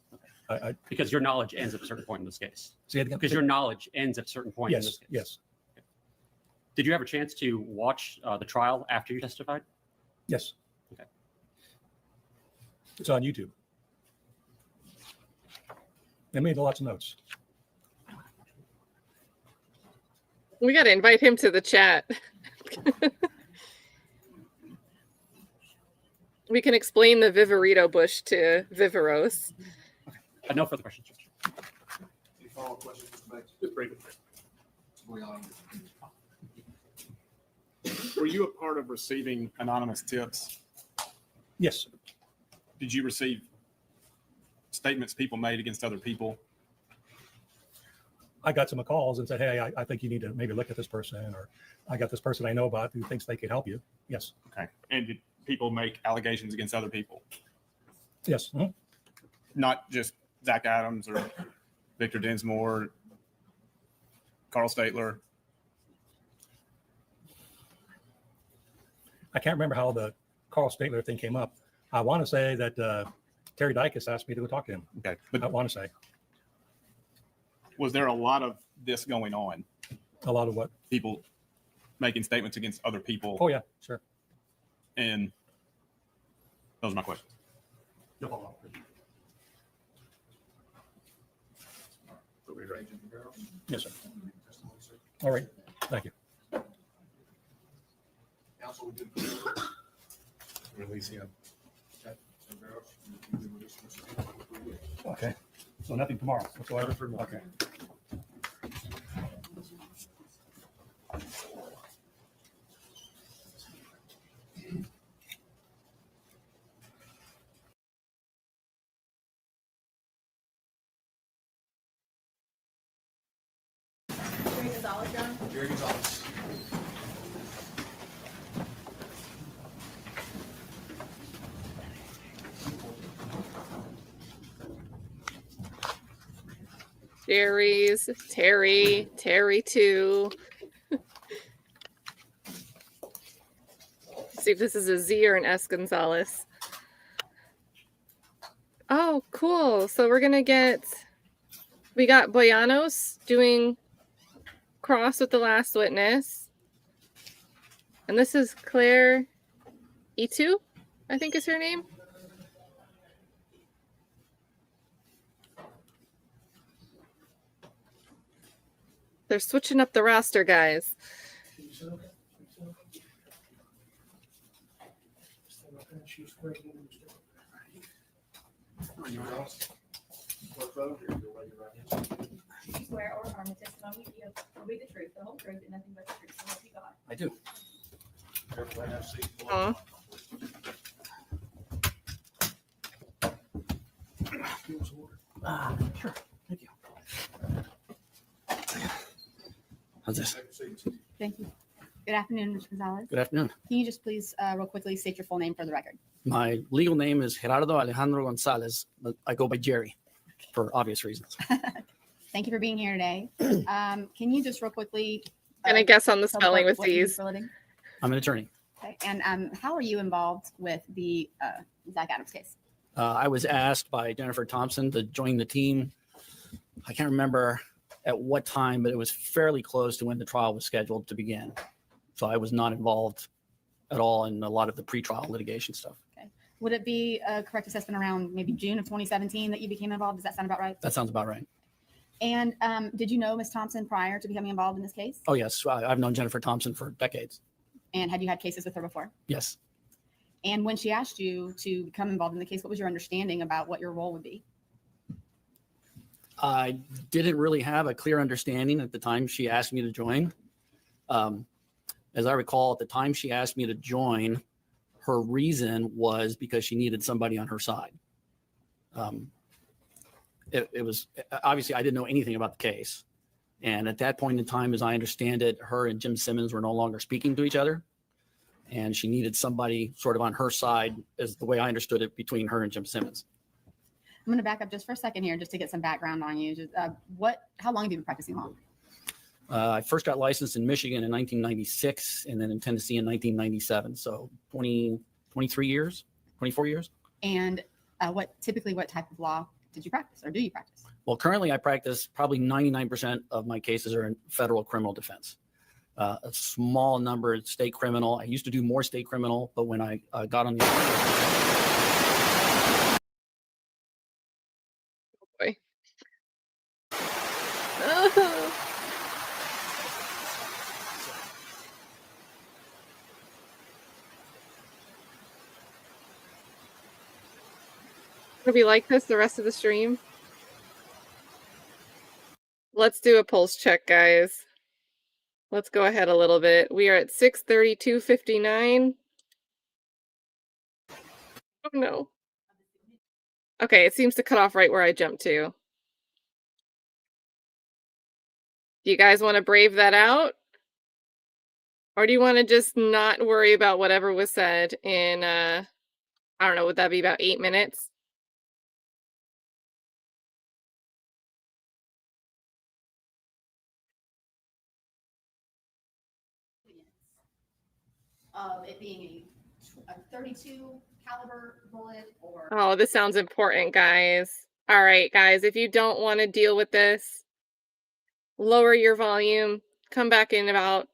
I: Because your knowledge ends at a certain point in this case.
G: See it again?
I: Because your knowledge ends at a certain point in this
G: Yes,
I: case.
G: yes,
I: Did you have a chance to watch the trial after you testified?
G: yes.
I: Okay.
G: It's on YouTube. I made lots of notes.
A: We got to invite him to the chat. We can explain the Viverito bush to Viveros.
I: No further questions.
P: Any follow-up questions, Mr. Bates?
G: Just break it.
F: Were you a part of receiving anonymous tips?
G: Yes,
F: Did you receive statements people made against other people?
G: I got some calls and said, hey, I think you need to maybe look at this person, or I got this person I know about who thinks they could help you. Yes,
F: Okay. And did people make allegations against other people?
G: yes. Mhm.
F: Not just Zach Adams or Victor Dinsmore, Carl Statler?
G: I can't remember how the Carl Statler thing came up. I want to say that Terry Dicus asked me to go talk to him.
F: Okay.
G: I
F: But
G: want to say
F: was there a lot of this going on?
G: a lot of what?
F: People making statements against other people?
G: Oh, yeah, sure.
F: And those are my questions.
G: Yes, sir. All right. Thank you.
P: Counsel, we did.
F: Release him.
G: Okay. So nothing tomorrow whatsoever? Okay.
P: Jerry Gonzalez.
A: Jerry's, Terry 2. See if this is a Z or an S Gonzalez. Oh, cool. So we got Boyanos doing cross with the last witness. And this is Claire E2, I think is her name. They're switching up the roster, guys.
D: Swear or affirm the testimony you give will be the truth, the whole truth, and nothing but the truth, so help you God.
G: I do.
A: Aw.
G: Sure. Thank you.
Q: How's this?
R: Thank you. Good afternoon, Mr. Gonzalez.
Q: Good afternoon.
R: Can you just please real quickly state your full name for the record?
Q: My legal name is Gerardo Alejandro Gonzalez, but I go by Jerry for obvious reasons.
R: Thank you for being here today. Can you just real quickly?
A: And I guess on the
R: tell
A: spelling
R: us
A: with
R: what you do
A: these.
R: for a living?
Q: I'm an attorney.
R: Okay. And how are you involved with the Zach Adams case?
Q: I was asked by Jennifer Thompson to join the team. I can't remember at what time, but it was fairly close to when the trial was scheduled to begin. So I was not involved at all in a lot of the pretrial litigation stuff.
R: Okay. Would it be a correct assessment around maybe June of 2017 that you became involved? Does that sound about right?
Q: That sounds about right.
R: And did you know Ms. Thompson prior to becoming involved in this case?
Q: Oh, yes. I've known Jennifer Thompson for decades.
R: And had you had cases with her before?
Q: Yes.
R: And when she asked you to become involved in the case, what was your understanding about what your role would be?
Q: I didn't really have a clear understanding at the time she asked me to join. As I recall, at the time she asked me to join, her reason was because she needed somebody on her side. It was obviously I didn't know anything about the case. And at that point in time, as I understand it, her and Jim Simmons were no longer speaking to each other. And she needed somebody sort of on her side, is the way I understood it, between her and Jim Simmons.
R: I'm going to back up just for a second here, just to get some background on you. Just, how long have you been practicing law?
Q: I first got licensed in Michigan in 1996 and then in Tennessee in 1997. So 24 years.
R: And Typically what type of law did you practice or do you practice?
Q: Well, currently I practice probably 99% of my cases are in federal criminal defense. A small number of state criminal. I used to do more state criminal, but when I got on the
A: Boy. Gonna be like this the rest of the stream? Let's do a pulse check, guys. Let's go ahead a little bit. We are at 6:32:59. Oh no. Okay, it seems to cut off right where I jumped to. Do you guys want to brave that out? Or do you want to just not worry about whatever was said in, I don't know, would that be about 8 minutes?
D: Of it being a 32 caliber bullet or.
A: Oh, this sounds important, guys. All right, guys, if you don't want to deal with this, lower your volume, come back in about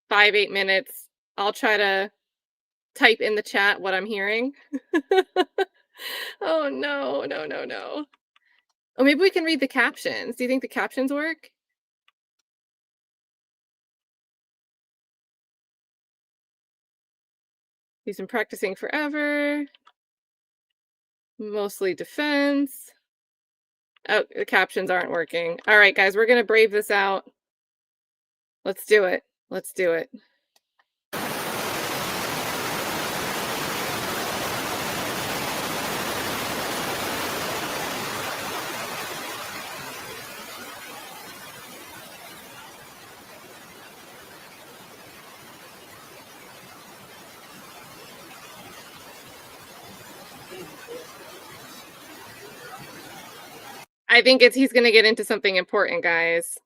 A: 5-8 minutes. I'll try to type in the chat what I'm hearing. Oh, no. Oh, maybe we can read the captions. Do you think the captions work? He's been practicing forever. Mostly defense. Oh, the captions aren't working. All right, guys, we're going to brave this out. Let's do it. Let's do it. I think he's going to get into something important, guys.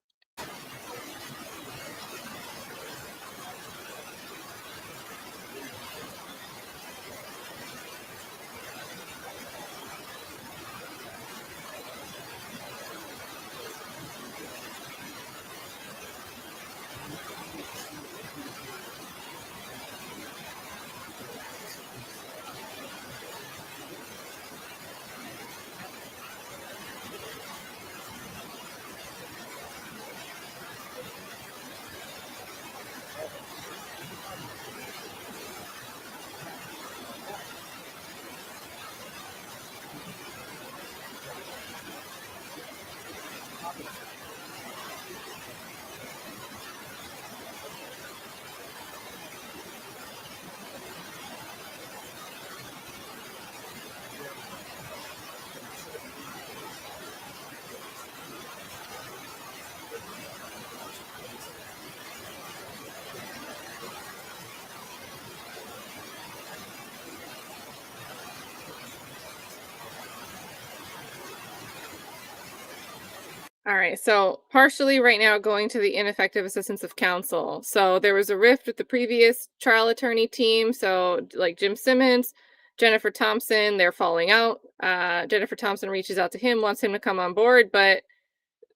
A: All right, so partially right now going to the ineffective assistance of counsel. So there was a rift with the previous trial attorney team. So like Jim Simmons, Jennifer Thompson, they're falling out. Jennifer Thompson reaches out to him, wants him to come on board, but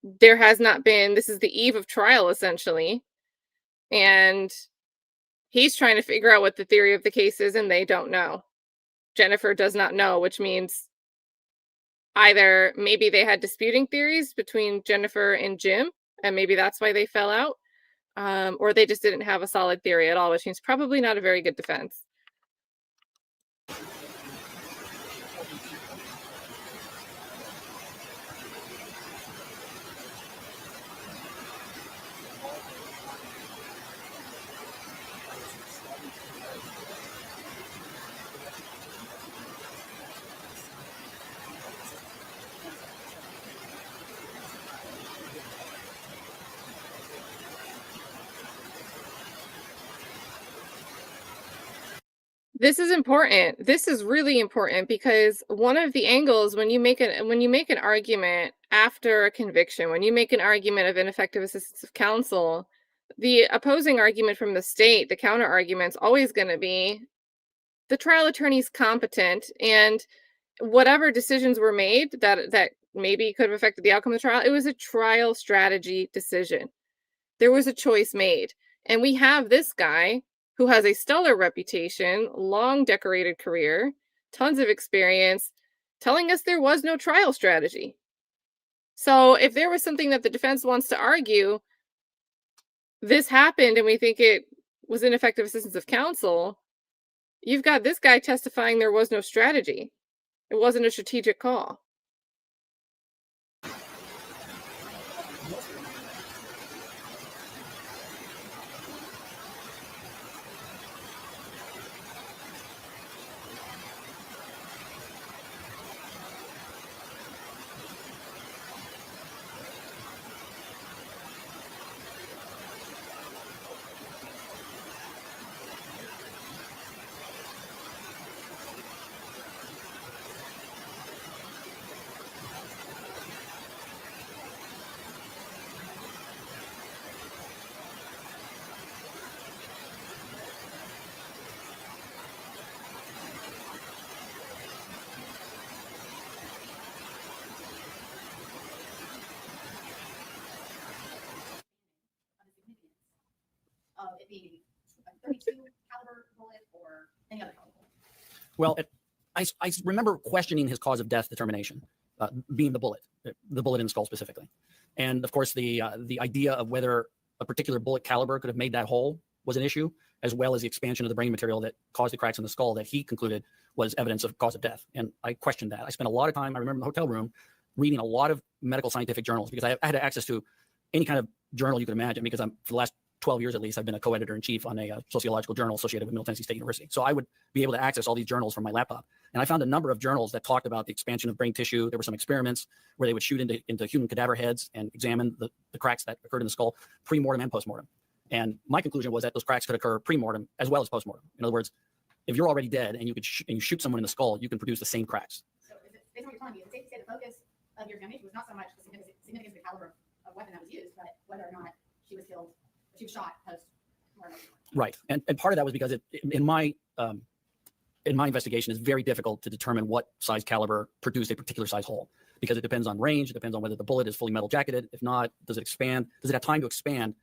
A: there has not been, this is the eve of trial essentially. And he's trying to figure out what the theory of the case is and they don't know. Jennifer does not know, which means either maybe they had disputing theories between Jennifer and Jim, and maybe that's why they fell out, or they just didn't have a solid theory at all, which means probably not a very good defense. This is important. This is really important because one of the angles when you make an argument after a conviction, when you make an argument of ineffective assistance of counsel, the opposing argument from the state, the counter argument is always going to be the trial attorney's competent, and whatever decisions were made that maybe could have affected the outcome of the trial, it was a trial strategy decision. There was a choice made. And we have this guy who has a stellar reputation, long decorated career, tons of experience, telling us there was no trial strategy. So if there was something that the defense wants to argue, this happened and we think it was ineffective assistance of counsel, you've got this guy testifying there was no strategy. It wasn't a strategic call.
R: Of it being a 32 caliber bullet or any other caliber bullet?
Q: Well, I remember questioning his cause of death determination, being the bullet in the skull specifically. And of course, the idea of whether a particular bullet caliber could have made that hole was an issue, as well as the expansion of the brain material that caused the cracks in the skull that he concluded was evidence of cause of death. And I questioned that. I spent a lot of time, I remember in the hotel room, reading a lot of medical scientific journals because I had access to any kind of journal you could imagine, because for the last 12 years at least, I've been a co-editor-in-chief on a sociological journal associated with Middle Tennessee State University. So I would be able to access all these journals from my laptop. And I found a number of journals that talked about the expansion of brain tissue. There were some experiments where they would shoot into human cadaver heads and examine the cracks that occurred in the skull, pre-mortem and post-mortem. And my conclusion was that those cracks could occur pre-mortem as well as post-mortem. In other words, if you're already dead and you shoot someone in the skull, you can produce the same cracks.
R: So is it, based on what you're telling me, is it safe to say the focus of your examination was not so much the significance of the caliber of weapon that was used, but whether or not she was killed, she was shot post-mortem?
Q: Right. And part of that was because in my investigation, it's very difficult to determine what size caliber produced a particular size hole, because it depends on range. It depends on whether the bullet is fully metal jacketed. If not, does it expand? Does it have time to expand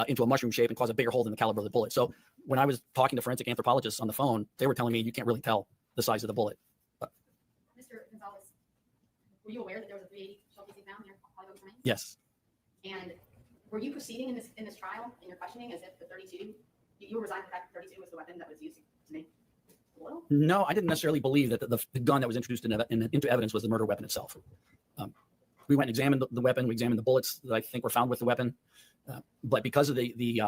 Q: into a mushroom shape and cause a bigger hole than the caliber of the bullet? So when I was talking to forensic anthropologists on the phone, they were telling me you can't really tell the size of the bullet.
R: Mr. Gonzalez, were you aware that there was a 380 shell casing found near Holly Bobo's remains?
Q: Yes.
R: And were you proceeding in this trial in your questioning as if the 32, you were resigned to the fact that 32 was the weapon that was used to make the bullet? No,
Q: I didn't necessarily believe that the gun that was introduced into evidence was the murder weapon itself. We went and examined the weapon. We examined the bullets that I think were found with the weapon. But because of the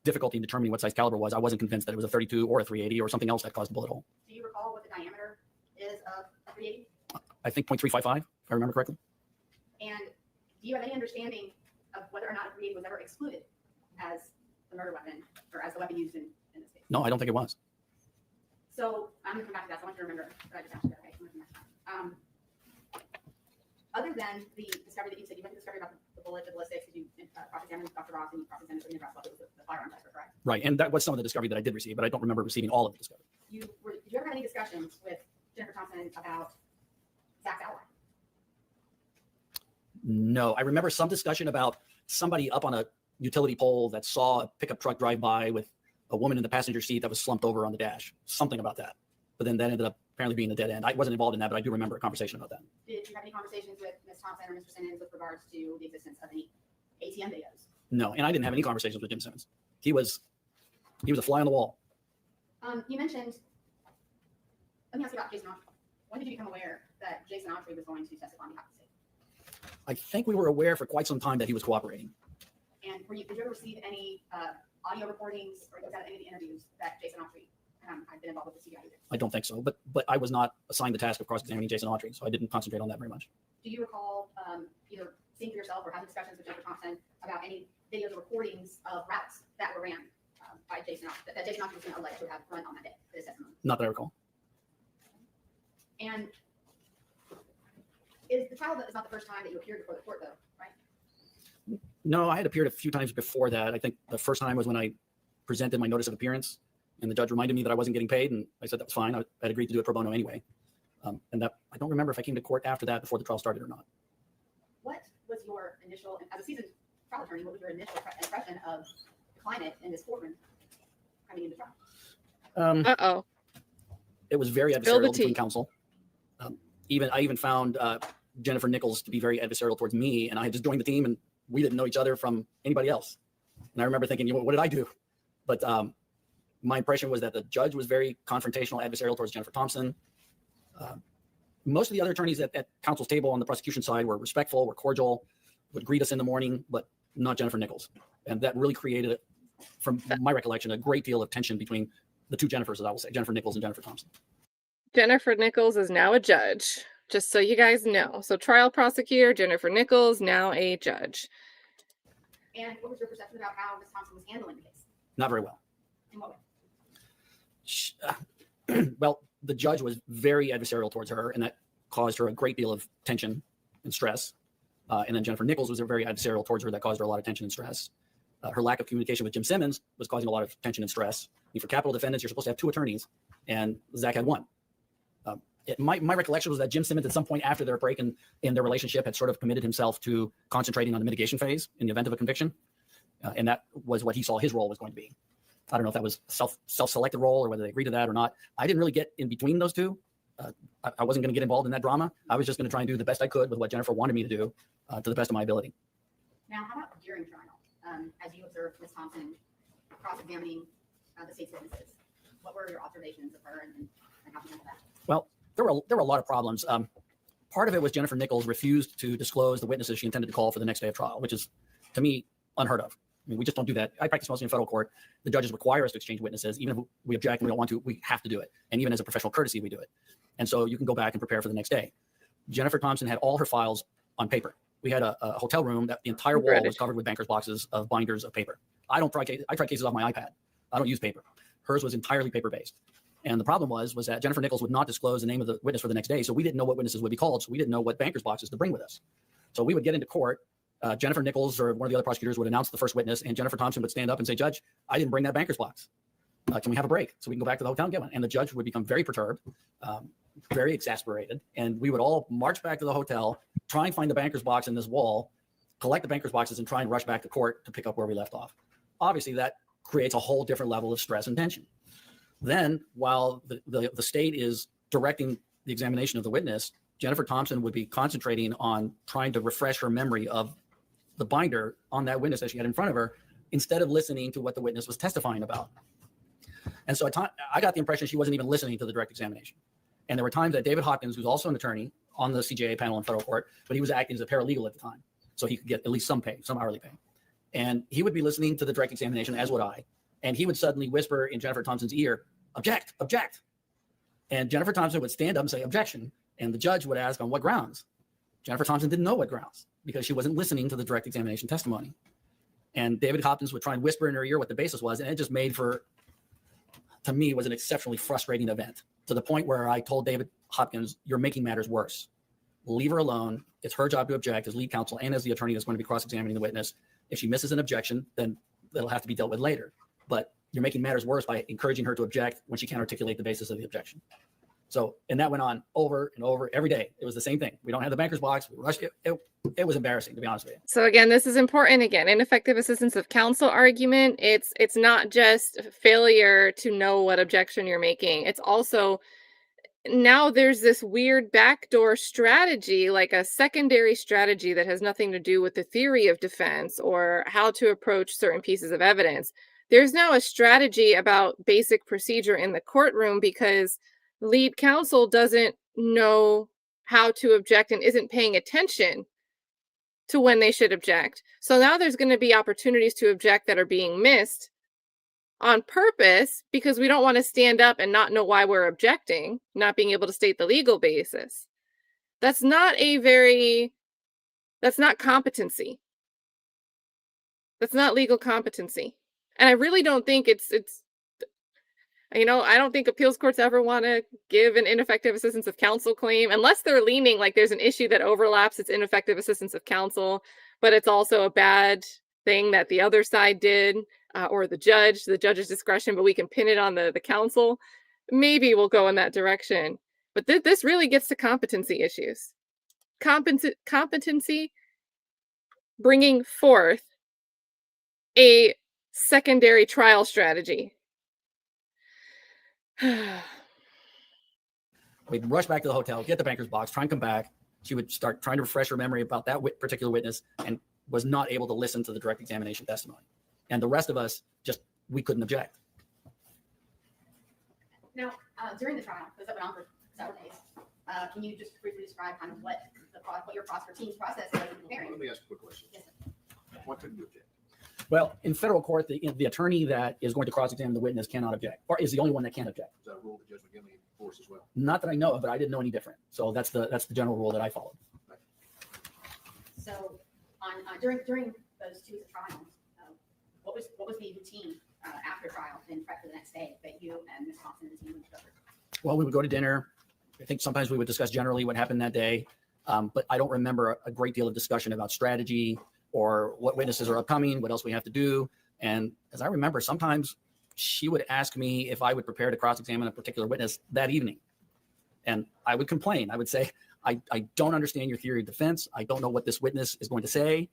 Q: difficulty in determining what size caliber was, I wasn't convinced that it was a 32 or a 380 or something else that caused the bullet hole.
R: Do you recall what the diameter is of a 380?
Q: I think 0.355, if I remember correctly.
R: And do you have any understanding of whether or not a 380 was ever excluded as the murder weapon or as the weapon used in this case?
Q: No, I don't think it was.
R: So I'm going to come back to that. So I want you to remember that I just asked you that. Okay, I'm going to come back to that. Other than the discovery that you said, you went to discovery about the bullet, the ballistics, did you cross-examine Dr. Ross and you cross-examined Serena Brasswell, it was the firearms expert, correct?
Q: Right, and that was some of the discovery that I did receive, but I don't remember receiving all of the discovery.
R: Did you ever have any discussions with Jennifer Thompson about Zach's alibi?
Q: No, I remember some discussion about somebody up on a utility pole that saw a pickup truck drive by with a woman in the passenger seat that was slumped over on the dash, something about that. But then that ended up apparently being a dead end. I wasn't involved in that, but I do remember a conversation about that.
R: Did you have any conversations with Ms. Thompson or Mr. Simmons with regards to the existence of any ATM videos?
Q: No, and I didn't have any conversations with Jim Simmons. He was a fly on the wall.
R: You mentioned, let me ask you about Jason Autry. When did you become aware that Jason Autry was going to testify on behalf of the state?
Q: I think we were aware for quite some time that he was cooperating.
R: And did you ever receive any audio recordings or was that any of the interviews that Jason Autry I've been involved with the TBI Agent?
Q: I don't think so, but I was not assigned the task of cross-examining Jason Autry, so I didn't concentrate on that very much.
R: Do you recall either seeing for yourself or having discussions with Jennifer Thompson about any videos or recordings of routes that were ran by Jason Autry, that Jason Autry was going to allege to have run on that day for his testimony?
Q: Not that I recall.
R: And the trial is not the first time that you appeared before the court, though, right?
Q: No, I had appeared a few times before that. I think the first time was when I presented my notice of appearance And the judge reminded me that I wasn't getting paid, and I said that was fine. I'd agreed to do it pro bono anyway. And that I don't remember if I came to court after that, before the trial started or not.
R: What was your initial, as a seasoned trial attorney, what was your initial impression of the client in this courtroom coming into trial?
A: Uh-oh.
Q: It was very
A: Spill the
Q: adversarial between
A: tea.
Q: counsel. I even found Jennifer Nichols to be very adversarial towards me, and I had just joined the team, and we didn't know each other from anybody else. And I remember thinking, what did I do? But my impression was that the judge was very confrontational, adversarial towards Jennifer Thompson. Most of the other attorneys at counsel's table on the prosecution side were respectful, were cordial, would greet us in the morning, but not Jennifer Nichols. And that really created, from my recollection, a great deal of tension between the two Jennifers, as I will say, Jennifer Nichols and Jennifer Thompson.
A: Jennifer Nichols is now a judge, just so you guys know. So trial prosecutor, Jennifer Nichols, now a judge.
R: And what was your perception about how Ms. Thompson was handling the case?
Q: Not very well.
R: In what way?
Q: Well, the judge was very adversarial towards her, and that caused her a great deal of tension and stress. And then Jennifer Nichols was very adversarial towards her. That caused her a lot of tension and stress. Her lack of communication with Jim Simmons was causing a lot of tension and stress. I mean, for capital defendants, you're supposed to have 2 attorneys, and Zach had 1. My recollection was that Jim Simmons, at some point after their break in their relationship, had sort of committed himself to concentrating on the mitigation phase in the event of a conviction. And that was what he saw his role was going to be. I don't know if that was self-selected role or whether they agreed to that or not. I didn't really get in between those two. I wasn't going to get involved in that drama. I was just going to try and do the best I could with what Jennifer wanted me to do to the best of my ability.
R: Now, how about during trial, as you observed Ms. Thompson cross-examining the state's witnesses? What were your observations of her and how you handled that?
Q: Well, there were a lot of problems. Part of it was Jennifer Nichols refused to disclose the witnesses she intended to call for the next day of trial, which is, to me, unheard of. I mean, we just don't do that. I practice mostly in federal court. The judges require us to exchange witnesses. Even if we object and we don't want to, we have to do it. And even as a professional courtesy, we do it. And so you can go back and prepare for the next day. Jennifer Thompson had all her files on paper. We had a hotel room that the entire wall was covered with banker's boxes of binders of paper. I try cases off my iPad. I don't use paper. Hers was entirely paper-based. And the problem was that Jennifer Nichols would not disclose the name of the witness for the next day. So we didn't know what witnesses would be called. So we didn't know what banker's boxes to bring with us. So we would get into court. Jennifer Nichols or one of the other prosecutors would announce the first witness, and Jennifer Thompson would stand up and say, "Judge, I didn't bring that banker's box. Can we have a break so we can go back to the hotel and get one?" And the judge would become very perturbed, very exasperated. And we would all march back to the hotel, try and find the banker's box in this wall, collect the banker's boxes, and try and rush back to court to pick up where we left off. Obviously, that creates a whole different level of stress and tension. Then, while the state is directing the examination of the witness, Jennifer Thompson would be concentrating on trying to refresh her memory of the binder on that witness that she had in front of her, instead of listening to what the witness was testifying about. And so I got the impression she wasn't even listening to the direct examination. And there were times that David Hopkins, who's also an attorney on the CJA panel in federal court, but he was acting as a paralegal at the time, so he could get at least some pay, some hourly pay. And he would be listening to the direct examination, as would I. And he would suddenly whisper in Jennifer Thompson's ear, "Object, object." And Jennifer Thompson would stand up and say, "Objection." And the judge would ask, "On what grounds?" Jennifer Thompson didn't know what grounds, because she wasn't listening to the direct examination testimony. And David Hopkins would try and whisper in her ear what the basis was. And it just made for, to me, was an exceptionally frustrating event, to the point where I told David Hopkins, "You're making matters worse. Leave her alone. It's her job to object as lead counsel and as the attorney that's going to be cross-examining the witness. If she misses an objection, then it'll have to be dealt with later. But you're making matters worse by encouraging her to object when she can't articulate the basis of the objection." So, and that went on over and over every day. It was the same thing. We don't have the banker's box. We rushed it. It was embarrassing, to be honest with you.
A: So again, this is important. Again, ineffective assistance of counsel argument. It's not just failure to know what objection you're making. It's also, now there's this weird backdoor strategy, like a secondary strategy that has nothing to do with the theory of defense or how to approach certain pieces of evidence. There's now a strategy about basic procedure in the courtroom because lead counsel doesn't know how to object and isn't paying attention to when they should object. So now there's going to be opportunities to object that are being missed on purpose because we don't want to stand up and not know why we're objecting, not being able to state the legal basis. That's not competency. That's not legal competency. And I really don't think I don't think appeals courts ever want to give an ineffective assistance of counsel claim unless they're leaning like there's an issue that overlaps. It's ineffective assistance of counsel, but it's also a bad thing that the other side did. or the judge's discretion, but we can pin it on the counsel. Maybe we'll go in that direction. But this really gets to competency issues. Competency bringing forth a secondary trial strategy.
Q: We'd rush back to the hotel, get the banker's box, try and come back. She would start trying to refresh her memory about that particular witness and was not able to listen to the direct examination testimony. And the rest of us we couldn't object.
R: Now, during the trial, because that went on for several days, can you just briefly describe kind of what your prosecutor team's process was in preparing?
P: Let me ask a quick question.
R: Yes, sir.
P: Why couldn't you object?
Q: Well, in federal court, the attorney that is going to cross-examine the witness cannot object, or is the only one that can object.
P: Is that a rule that Judge McGinley enforced as well?
Q: Not that I know of, but I didn't know any different. So that's the general rule that I followed.
R: So on during those 2 weeks of trials, what was the routine after trial and prep for the next day that you and Ms. Thompson and the team discovered?
Q: Well, we would go to dinner. I think sometimes we would discuss generally what happened that day, but I don't remember a great deal of discussion about strategy or what witnesses are upcoming, what else we have to do. And as I remember, sometimes she would ask me if I would prepare to cross-examine a particular witness that evening. And I would complain. I would say, I don't understand your theory of defense. I don't know what this witness is going to say.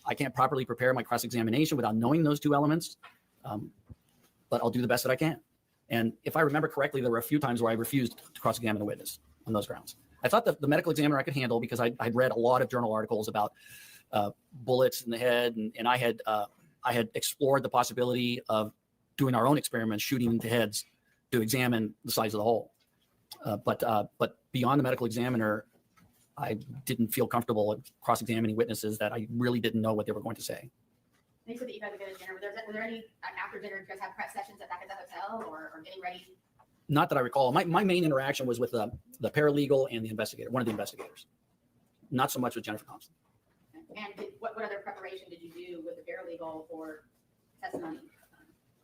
Q: I can't properly prepare my cross-examination without knowing those 2 elements, but I'll do the best that I can. And if I remember correctly, there were a few times where I refused to cross-examine a witness on those grounds. I thought the medical examiner I could handle because I'd read a lot of journal articles about bullets in the head, and I had explored the possibility of doing our own experiments, shooting into heads to examine the size of the hole. But beyond the medical examiner, I didn't feel comfortable cross-examining witnesses that I really didn't know what they were going to say.
R: You said that you guys would go to dinner. Were there any after dinner? Did you guys have prep sessions back at the hotel or getting ready?
Q: Not that I recall. My main interaction was with the paralegal and the investigator, one of the investigators. Not so much with Jennifer Thompson.
R: And what other preparation did you do with the paralegal for testimony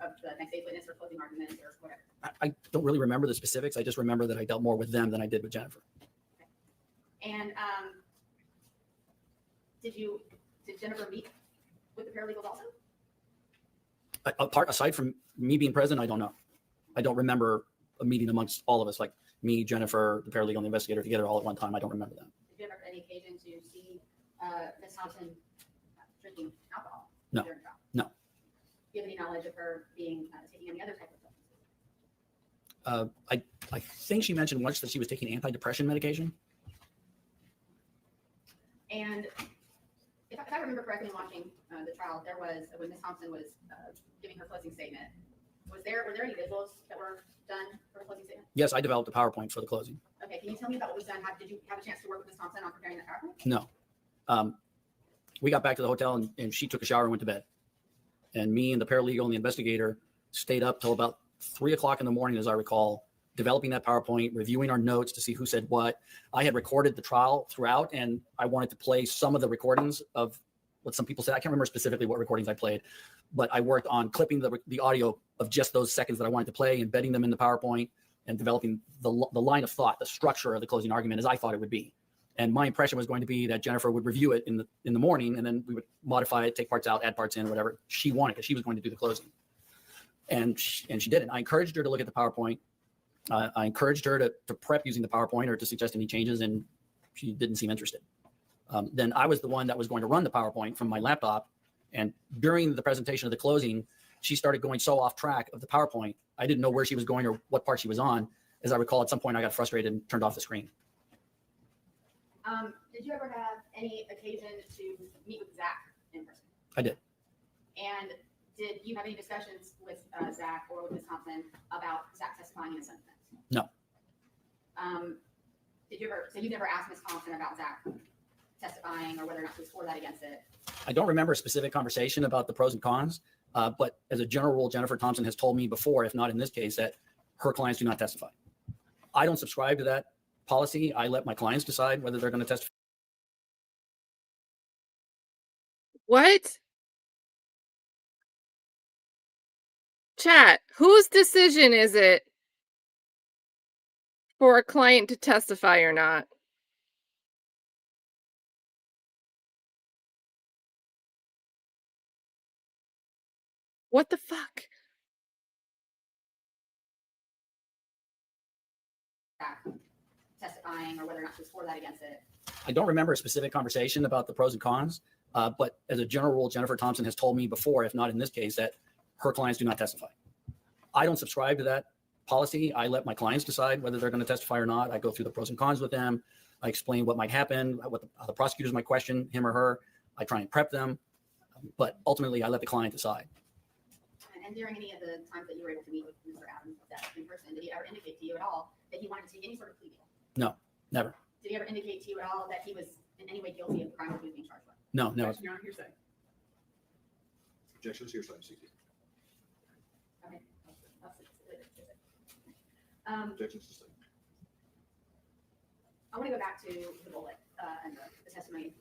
R: of the next day's witness or closing arguments or whatever?
Q: I don't really remember the specifics. I just remember that I dealt more with them than I did with Jennifer.
R: Okay. And did Jennifer meet with the paralegals also?
Q: Aside from me being present, I don't know. I don't remember a meeting amongst all of us, like me, Jennifer, the paralegal, and the investigator together all at one time. I don't remember that.
R: Did you ever have any occasion to see Ms. Thompson drinking alcohol?
Q: No.
R: During the trial?
Q: No.
R: Do you have any knowledge of her taking any other type of substances?
Q: I think she mentioned once that she was taking antidepressant medication.
R: And if I remember correctly, watching the trial, there was when Ms. Thompson was giving her closing statement. Were there any visuals that were done for the closing statement?
Q: Yes, I developed a PowerPoint for the closing.
R: Okay, can you tell me about what was done? Did you have a chance to work with Ms. Thompson on preparing that PowerPoint?
Q: No. We got back to the hotel and she took a shower and went to bed. And me and the paralegal and the investigator stayed up till about 3 o'clock in the morning, as I recall, developing that PowerPoint, reviewing our notes to see who said what. I had recorded the trial throughout, and I wanted to play some of the recordings of what some people said. I can't remember specifically what recordings I played, but I worked on clipping the audio of just those seconds that I wanted to play, embedding them in the PowerPoint, and developing the line of thought, the structure of the closing argument as I thought it would be. And my impression was going to be that Jennifer would review it in the morning, and then we would modify it, take parts out, add parts in, whatever she wanted, because she was going to do the closing. And she didn't. I encouraged her to look at the PowerPoint. I encouraged her to prep using the PowerPoint or to suggest any changes, and she didn't seem interested. Then I was the one that was going to run the PowerPoint from my laptop. And during the presentation of the closing, she started going so off track of the PowerPoint. I didn't know where she was going or what part she was on. As I recall, at some point I got frustrated and turned off the screen.
R: Did you ever have any occasion to meet with Zach in person?
Q: I did.
R: And did you have any discussions with Zach or with Ms. Thompson about Zach testifying in his own defense?
Q: No.
R: So you never asked Ms. Thompson about Zach testifying or whether or not to score that against it?
Q: I don't remember a specific conversation about the pros and cons, but as a general rule, Jennifer Thompson has told me before, if not in this case, that her clients do not testify. I don't subscribe to that policy. I let my clients decide whether they're going to testify.
A: What? Chat, whose decision is it for a client to testify or not? What the fuck?
R: Testifying or whether or not she was for that against it.
Q: I don't remember a specific conversation about the pros and cons, but as a general rule, Jennifer Thompson has told me before, if not in this case, that her clients do not testify. I don't subscribe to that policy. I let my clients decide whether they're going to testify or not. I go through the pros and cons with them. I explain what might happen, what the prosecutors might question him or her. I try and prep them, but ultimately I let the client decide.
R: And during any of the times that you were able to meet with Mr. Adams in person, did he ever indicate to you at all that he wanted to take any sort of plea deal?
Q: No, never.
R: Did he ever indicate to you at all that he was in any way guilty of the crime that he was being charged with?
Q: No, never.
R: Your Honor, hearsay.
P: Objections, hearsay.
R: Okay.
P: Objections to statement.
R: I want to go back to the bullet and the testimony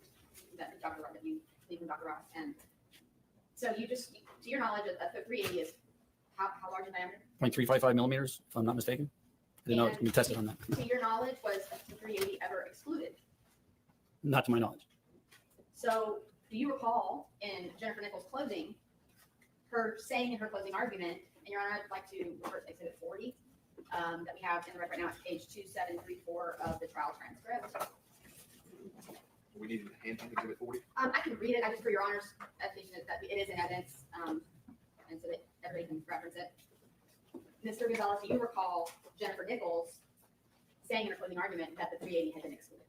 R: that Dr. Ross, that you leave from Dr. Ross. And so you just, to your knowledge, a 380 is how large in diameter?
Q: 0.355 millimeters, if I'm not mistaken. I didn't know it was going to be tested on that.
R: To your knowledge, was the 380 ever excluded?
Q: Not to my knowledge.
R: So do you recall in Jennifer Nichols' closing, her saying in her closing argument, and Your Honor, I'd like to refer to Exhibit 40 that we have in the record right now, it's page 2734 of the trial transcript.
P: We need to hand Exhibit 40.
R: I can read it. I just, for Your Honor's edification, that it is in evidence, and so that everybody can reference it. Mr. Gonzalez, do you recall Jennifer Nichols saying in her closing argument that the 380 had been excluded?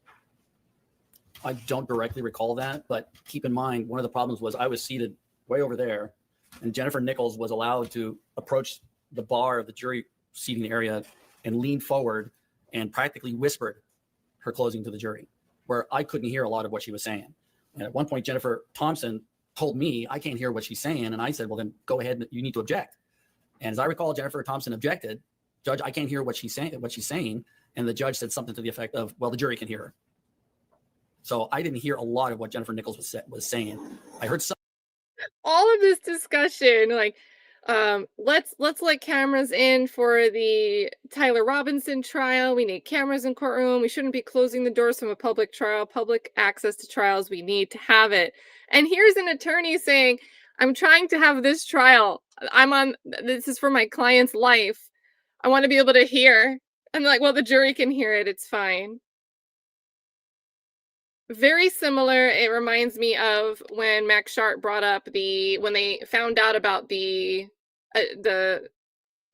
Q: I don't directly recall that, but keep in mind, one of the problems was I was seated way over there, and Jennifer Nichols was allowed to approach the bar of the jury seating area and lean forward and practically whispered her closing to the jury, where I couldn't hear a lot of what she was saying. And at one point, Jennifer Thompson told me, I can't hear what she's saying. And I said, well, then go ahead, you need to object. And as I recall, Jennifer Thompson objected, Judge, I can't hear what she's saying. And the judge said something to the effect of, well, the jury can hear her. So I didn't hear a lot of what Jennifer Nichols was saying. I heard some.
A: All of this discussion, like, let's let cameras in for the Tyler Robinson trial. We need cameras in courtroom. We shouldn't be closing the doors from a public trial. Public access to trials, we need to have it. And here's an attorney saying, I'm trying to have this trial. This is for my client's life. I want to be able to hear. And like, well, the jury can hear it. It's fine. Very similar. It reminds me of when Max Sharp brought up when they found out about the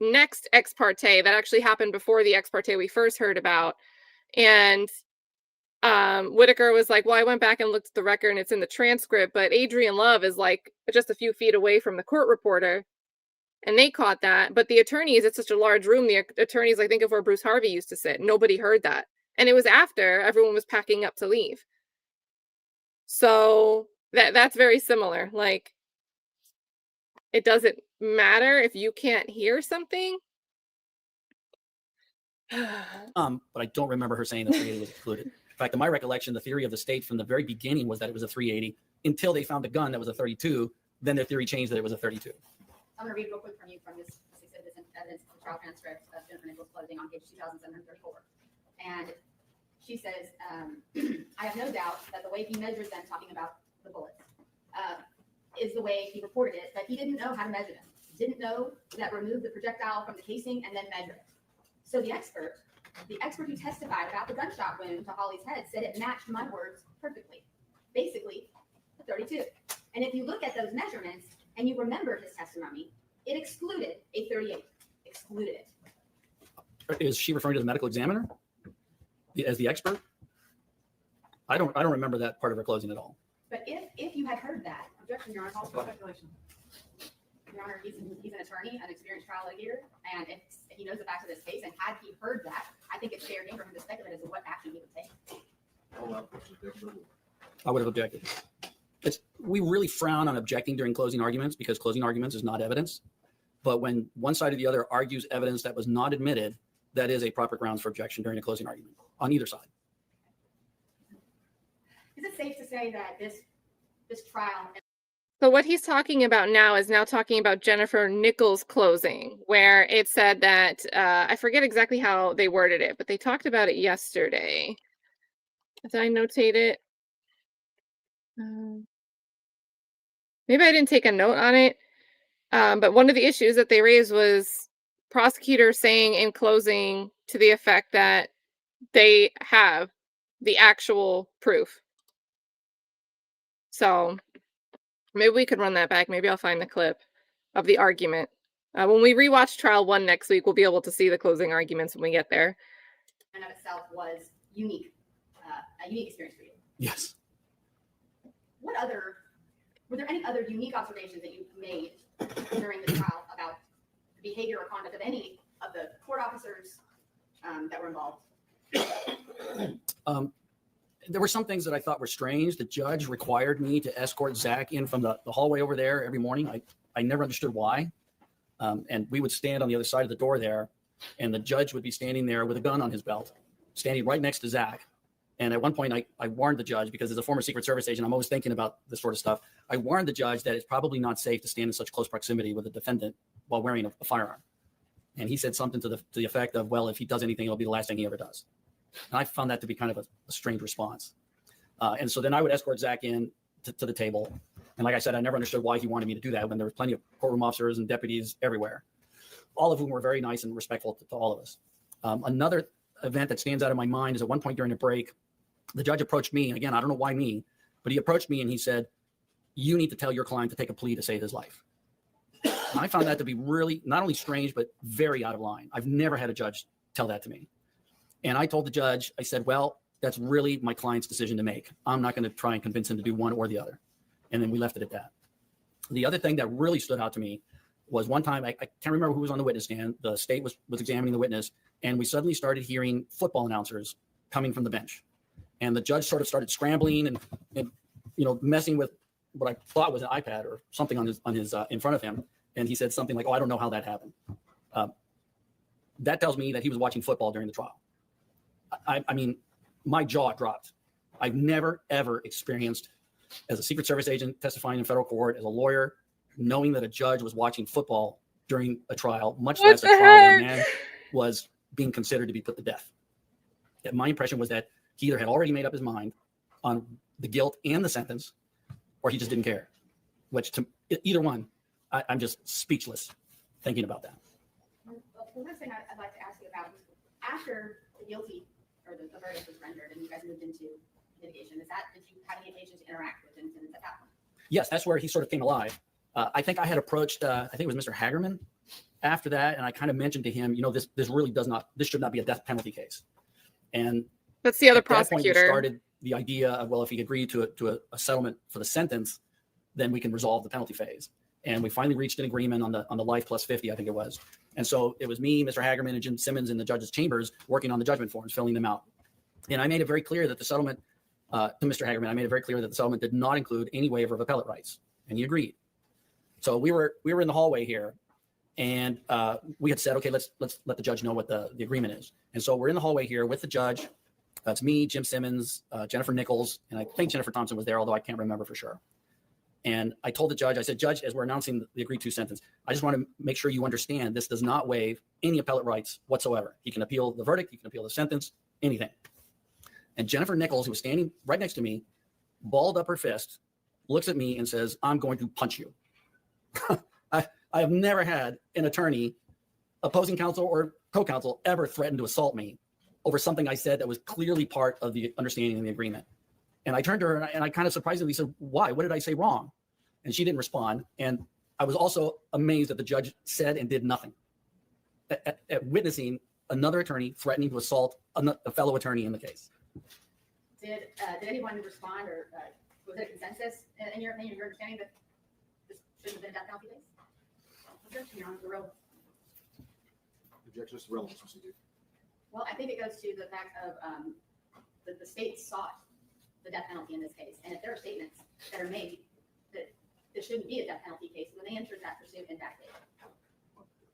A: next ex parte that actually happened before the ex parte we first heard about. And Whitaker was like, well, I went back and looked at the record and it's in the transcript, but Adrian Love is like just a few feet away from the court reporter. And they caught that. But the attorneys, it's such a large room. The attorneys, I think of where Bruce Harvey used to sit. Nobody heard that. And it was after everyone was packing up to leave. So that's very similar. Like, it doesn't matter if you can't hear something.
Q: But I don't remember her saying the 380 was excluded. In fact, in my recollection, the theory of the state from the very beginning was that it was a 380 until they found a gun that was a 32. Then their theory changed that it was a 32.
R: I'm going to read real quick from you from this evidence of the trial transcript of Jennifer Nichols' closing on page 2734. And she says, I have no doubt that the way he measures them, talking about the bullets, is the way he reported it, but he didn't know how to measure them. Didn't know that remove the projectile from the casing and then measure it. So the expert who testified about the gunshot wound to Holly's head said it matched my words perfectly. Basically, a 32. And if you look at those measurements and you remember his testimony, it excluded a 38. Excluded it.
Q: Is she referring to the medical examiner as the expert? I don't remember that part of her closing at all.
R: But if you had heard that, objection, Your Honor, also speculation. Your Honor, he's an attorney, an experienced trial litigator, and if he knows the facts of this case, and had he heard that, I think it's fair game for him to speculate as to what action he would take.
Q: I would have objected. We really frown on objecting during closing arguments because closing arguments is not evidence. But when one side or the other argues evidence that was not admitted, that is a proper grounds for objection during a closing argument on either side.
R: Is it safe to say that this trial?
A: So what he's talking about now is talking about Jennifer Nichols' closing, where it said that, I forget exactly how they worded it, but they talked about it yesterday. Did I notate it? Maybe I didn't take a note on it, But one of the issues that they raised was prosecutors saying in closing to the effect that they have the actual proof. So maybe we could run that back. Maybe I'll find the clip of the argument. When we rewatch trial 1 next week, we'll be able to see the closing arguments when we get there.
R: And of itself was unique, a unique experience for you.
Q: Yes.
R: Were there any other unique observations that you made during the trial about the behavior or conduct of any of the court officers that were involved?
Q: There were some things that I thought were strange. The judge required me to escort Zach in from the hallway over there every morning. I never understood why. And we would stand on the other side of the door there, and the judge would be standing there with a gun on his belt, standing right next to Zach. And at one point, I warned the judge, because as a former Secret Service agent, I'm always thinking about this sort of stuff. I warned the judge that it's probably not safe to stand in such close proximity with a defendant while wearing a firearm. And he said something to the effect of, well, if he does anything, it'll be the last thing he ever does. And I found that to be kind of a strange response. And so then I would escort Zach in to the table. And like I said, I never understood why he wanted me to do that when there was plenty of courtroom officers and deputies everywhere, all of whom were very nice and respectful to all of us. Another event that stands out in my mind is at one point during a break, the judge approached me. And again, I don't know why me, but he approached me and he said, "You need to tell your client to take a plea to save his life." And I found that to be really not only strange, but very out of line. I've never had a judge tell that to me. And I told the judge, I said, well, that's really my client's decision to make. I'm not going to try and convince him to do one or the other. And then we left it at that. The other thing that really stood out to me was one time, I can't remember who was on the witness stand. The state was examining the witness, and we suddenly started hearing football announcers coming from the bench. And the judge sort of started scrambling and messing with what I thought was an iPad or something on his in front of him. And he said something like, "Oh, I don't know how that happened." That tells me that he was watching football during the trial. I mean, my jaw dropped. I've never, ever experienced, as a Secret Service agent testifying in federal court, as a lawyer, knowing that a judge was watching football during a trial, much less a trial where a man was being considered to be put to death. And my impression was that he either had already made up his mind on the guilt and the sentence, or he just didn't care, which to either one, I'm just speechless thinking about that.
R: Well, the next thing I'd like to ask you about is after the guilty or the verdict was rendered and you guys moved into litigation, did you have any occasion to interact with Vincent at that point?
Q: Yes, that's where he sort of came alive. I think I had approached, I think it was Mr. Hagerman after that, and I kind of mentioned to him, this really this should not be a death penalty case. And
A: that's the other
Q: at that point,
A: prosecutor.
Q: we started the idea of, well, if he agreed to a settlement for the sentence, then we can resolve the penalty phase. And we finally reached an agreement on the life plus 50, I think it was. And so it was me, Mr. Hagerman, and Jim Simmons in the judge's chambers working on the judgment forms, filling them out. And I made it very clear that the settlement, to Mr. Hagerman, I made it very clear that the settlement did not include any waiver of appellate rights. And he agreed. So we were in the hallway here, and we had said, okay, let's let the judge know what the agreement is. And so we're in the hallway here with the judge. It's me, Jim Simmons, Jennifer Nichols, and I think Jennifer Thompson was there, although I can't remember for sure. And I told the judge, I said, "Judge, as we're announcing the agreed to sentence, I just want to make sure you understand this does not waive any appellate rights whatsoever. He can appeal the verdict, he can appeal the sentence, anything." And Jennifer Nichols, who was standing right next to me, balled up her fist, looks at me and says, "I'm going to punch you." I have never had an attorney, opposing counsel or co-counsel, ever threaten to assault me over something I said that was clearly part of the understanding of the agreement. And I turned to her and I kind of surprisingly said, "Why? What did I say wrong?" And she didn't respond. And I was also amazed that the judge said and did nothing at witnessing another attorney threatening to assault a fellow attorney in the case.
R: Did anyone respond, or was there a consensus in your opinion, your understanding that this shouldn't have been a death penalty case?
P: Objections to relevance procedure.
R: Well, I think it goes to the fact of that the state sought the death penalty in this case. And if there are statements that are made that this shouldn't be a death penalty case, when they entered that pursuit in that case.
P: I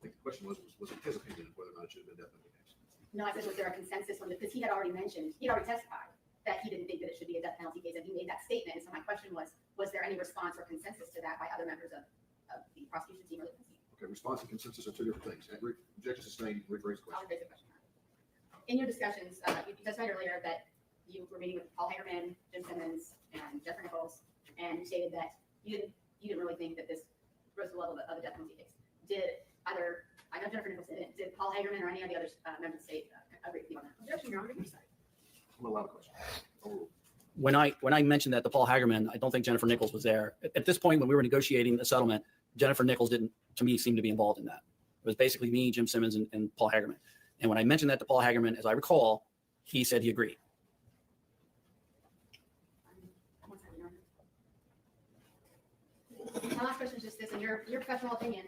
P: think the question was it his opinion of whether or not it should have been a death penalty case?
R: No, I said, was there a consensus on it? Because he had already testified that he didn't think that it should be a death penalty case, and he made that statement. And so my question was there any response or consensus to that by other members of the prosecution team or the defense team?
P: Okay, response and consensus are two different things. Objection sustained, rephrase the
R: I'll
P: question.
R: rephrase the question. In your discussions, you testified earlier that you were meeting with Paul Hagerman, Jim Simmons, and Jennifer Nichols, and you stated that you didn't really think that this rose to the level of a death penalty case. Did either, I know Jennifer Nichols didn't, did Paul Hagerman or any of the other members of the state agree with you on that? Objection, Your Honor, your side.
P: I'm allowed a question.
Q: When I mentioned that to Paul Hagerman, I don't think Jennifer Nichols was there. At this point, when we were negotiating the settlement, Jennifer Nichols didn't, to me, seem to be involved in that. It was basically me, Jim Simmons, and Paul Hagerman. And when I mentioned that to Paul Hagerman, as I recall, he said he agreed.
R: My last question is just this, in your professional opinion,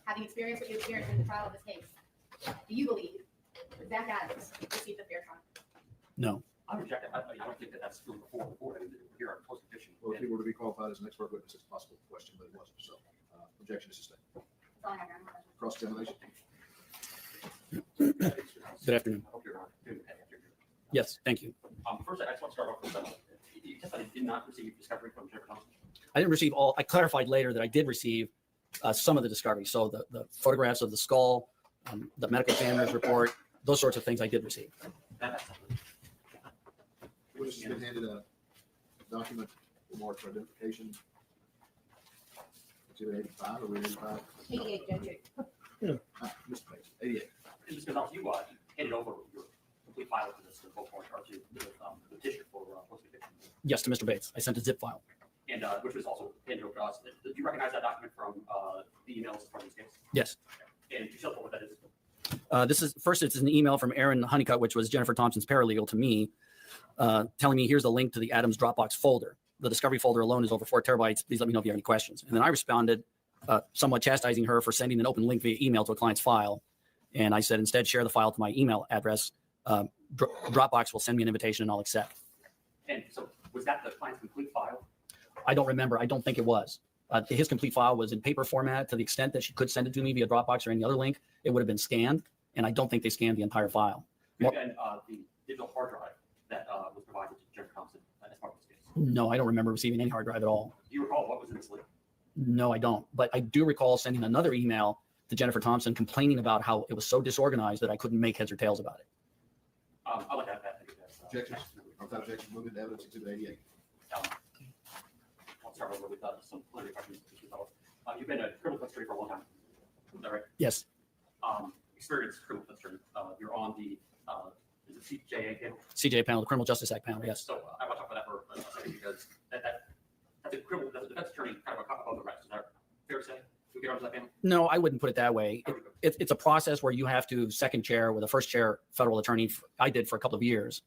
R: having experienced what you experienced in the trial of this case, do you believe that Zach Adams received a fair trial?
Q: No.
I: I reject it. I don't think that that's really before the court. I mean, here are post petition.
P: Well, if he were to be qualified as an expert witness, it's a possible question, but it wasn't. So, objection is sustained.
R: That's all I have, Your Honor.
P: Cross examination.
Q: Good afternoon.
I: I hope you're doing that after.
Q: Yes, thank you.
I: First, I just want to start off with you testified you did not receive discovery from Jennifer Thompson.
Q: I didn't receive all. I clarified later that I did receive some of the discovery. So the photographs of the skull, the medical examiner's report, those sorts of things I did receive.
P: We just been handed a document marked for identification. Exhibit 85 or 85?
D: 88, Judge.
P: Mr. Bates, 88.
I: And just because you handed over your complete file to this full court or to the petition for post conviction.
Q: Yes, to Mr. Bates. I sent a zip file.
I: And which was also handed over to us. Did you recognize that document from the emails from this case?
Q: Yes.
I: And you tell what that is?
Q: This is first. It's an email from Aaron Honeycutt, which was Jennifer Thompson's paralegal, to me, telling me here's a link to the Adams Dropbox folder. The discovery folder alone is over 4 terabytes. Please let me know if you have any questions. And then I responded, somewhat chastising her for sending an open link via email to a client's file. And I said, instead, share the file to my email address. Dropbox will send me an invitation and I'll accept.
I: And so was that the client's complete file?
Q: I don't remember. I don't think it was. His complete file was in paper format. To the extent that she could send it to me via Dropbox or any other link, it would have been scanned. And I don't think they scanned the entire file.
I: And the digital hard drive that was provided to Jennifer Thompson as part of this case?
Q: No, I don't remember receiving any hard drive at all.
I: Do you recall what was in this link?
Q: No, I don't. But I do recall sending another email to Jennifer Thompson complaining about how it was so disorganized that I couldn't make heads or tails about it.
I: I'd like to have that.
P: Objections? Without objection, move into evidence exhibit 88.
I: I'll start over with some preliminary questions. You've been a criminal defense attorney for a long time. Is that right?
Q: Yes.
I: Experienced criminal defense attorney. You're on the is it CJA panel?
Q: CJA panel, the Criminal Justice Act panel, yes.
I: So I want to talk about that for a second because that's a criminal, that's a defense attorney kind of a cop above the rest. Is that fair to say? We get onto that panel?
Q: No, I wouldn't put it that way. It's a process where you have to second chair with a first chair federal attorney. I did for a couple of years.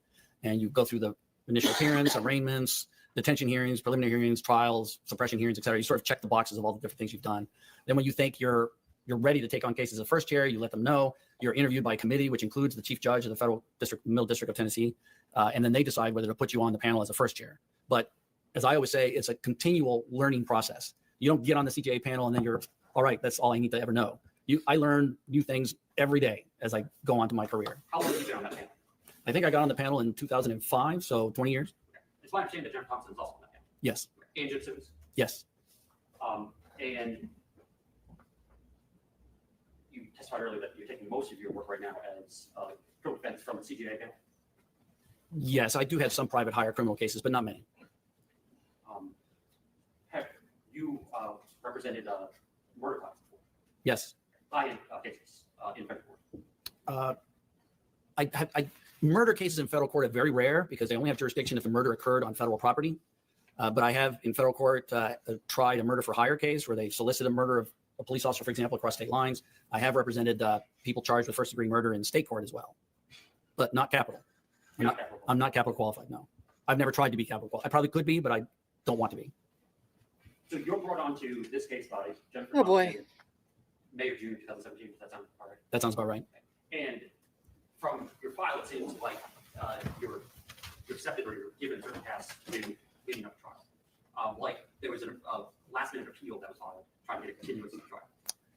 Q: And you go through the initial appearance, arraignments, detention hearings, preliminary hearings, trials, suppression hearings, et cetera. You sort of check the boxes of all the different things you've done. Then when you think you're ready to take on cases as first chair, you let them know. You're interviewed by a committee, which includes the chief judge of the federal district, middle district of Tennessee. And then they decide whether to put you on the panel as a first chair. But as I always say, it's a continual learning process. You don't get on the CJA panel and then you're, all right, that's all I need to ever know. I learn new things every day as I go on to my career.
I: How long have you been on that panel?
Q: I think I got on the panel in 2005, so 20 years.
I: It's my understanding that Jennifer Thompson is also on that panel.
Q: Yes.
I: And Jim Simmons.
Q: Yes.
I: And you testified earlier that you're taking most of your work right now as criminal defense from the CJA panel.
Q: Yes, I do have some private hire criminal cases, but not many.
I: Have you represented murder clients before?
Q: Yes.
I: High-end cases in federal court?
Q: Murder cases in federal court are very rare because they only have jurisdiction if the murder occurred on federal property. But I have in federal court tried a murder for hire case where they solicited a murder of a police officer, for example, across state lines. I have represented people charged with first-degree murder in state court as well, but not capital. I'm not capital qualified, no. I've never tried to be capital qualified. I probably could be, but I don't want to be.
I: So you're brought onto this case by Jennifer
A: Oh, boy.
I: Thompson in May or June 2017. Does that sound all right?
Q: That sounds about right.
I: And from your file, it seems like you're accepted or you're given certain tasks leading up to trial. Like there was a last-minute appeal that was filed trying to get a continuance of the trial.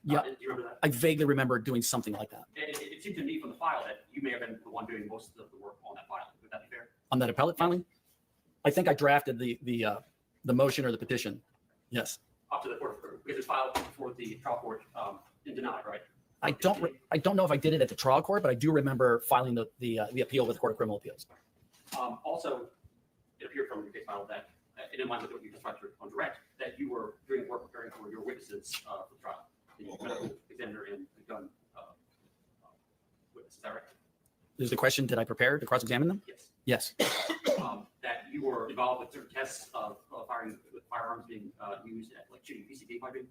Q: Yeah,
I: do you remember that?
Q: I vaguely remember doing something like that.
I: It seemed to me from the file that you may have been the one doing most of the work on that file. Would that be fair?
Q: On that appellate filing? I think I drafted the motion or the petition. Yes.
I: Up to the court, because it's filed before the trial court and denied, right?
Q: I don't know if I did it at the trial court, but I do remember filing the appeal with the Court of Criminal Appeals.
I: Also, it appeared from your case file that, and in line with what you described on direct, that you were doing work were preparing for your witnesses for the trial, the medical examiner and the gun witness. Is that right?
Q: Is the question, did I prepare to cross-examine them?
I: Yes.
Q: Yes.
I: That you were involved with certain tests of firing with firearms being used at like shooting PCP piping?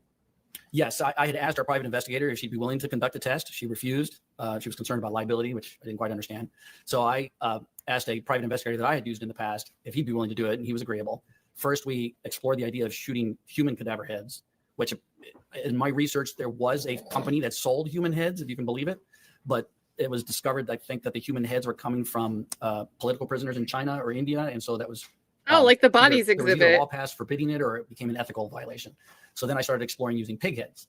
Q: Yes, I had asked our private investigator if she'd be willing to conduct a test. She refused. She was concerned about liability, which I didn't quite understand. So I asked a private investigator that I had used in the past if he'd be willing to do it, and he was agreeable. First, we explored the idea of shooting human cadaver heads, which in my research, there was a company that sold human heads, if you can believe it. But it was discovered, I think, that the human heads were coming from political prisoners in China or India. And so that was
A: like the bodies
Q: there was either
A: exhibit.
Q: a law passed forbidding it or it became an ethical violation. So then I started exploring using pig heads.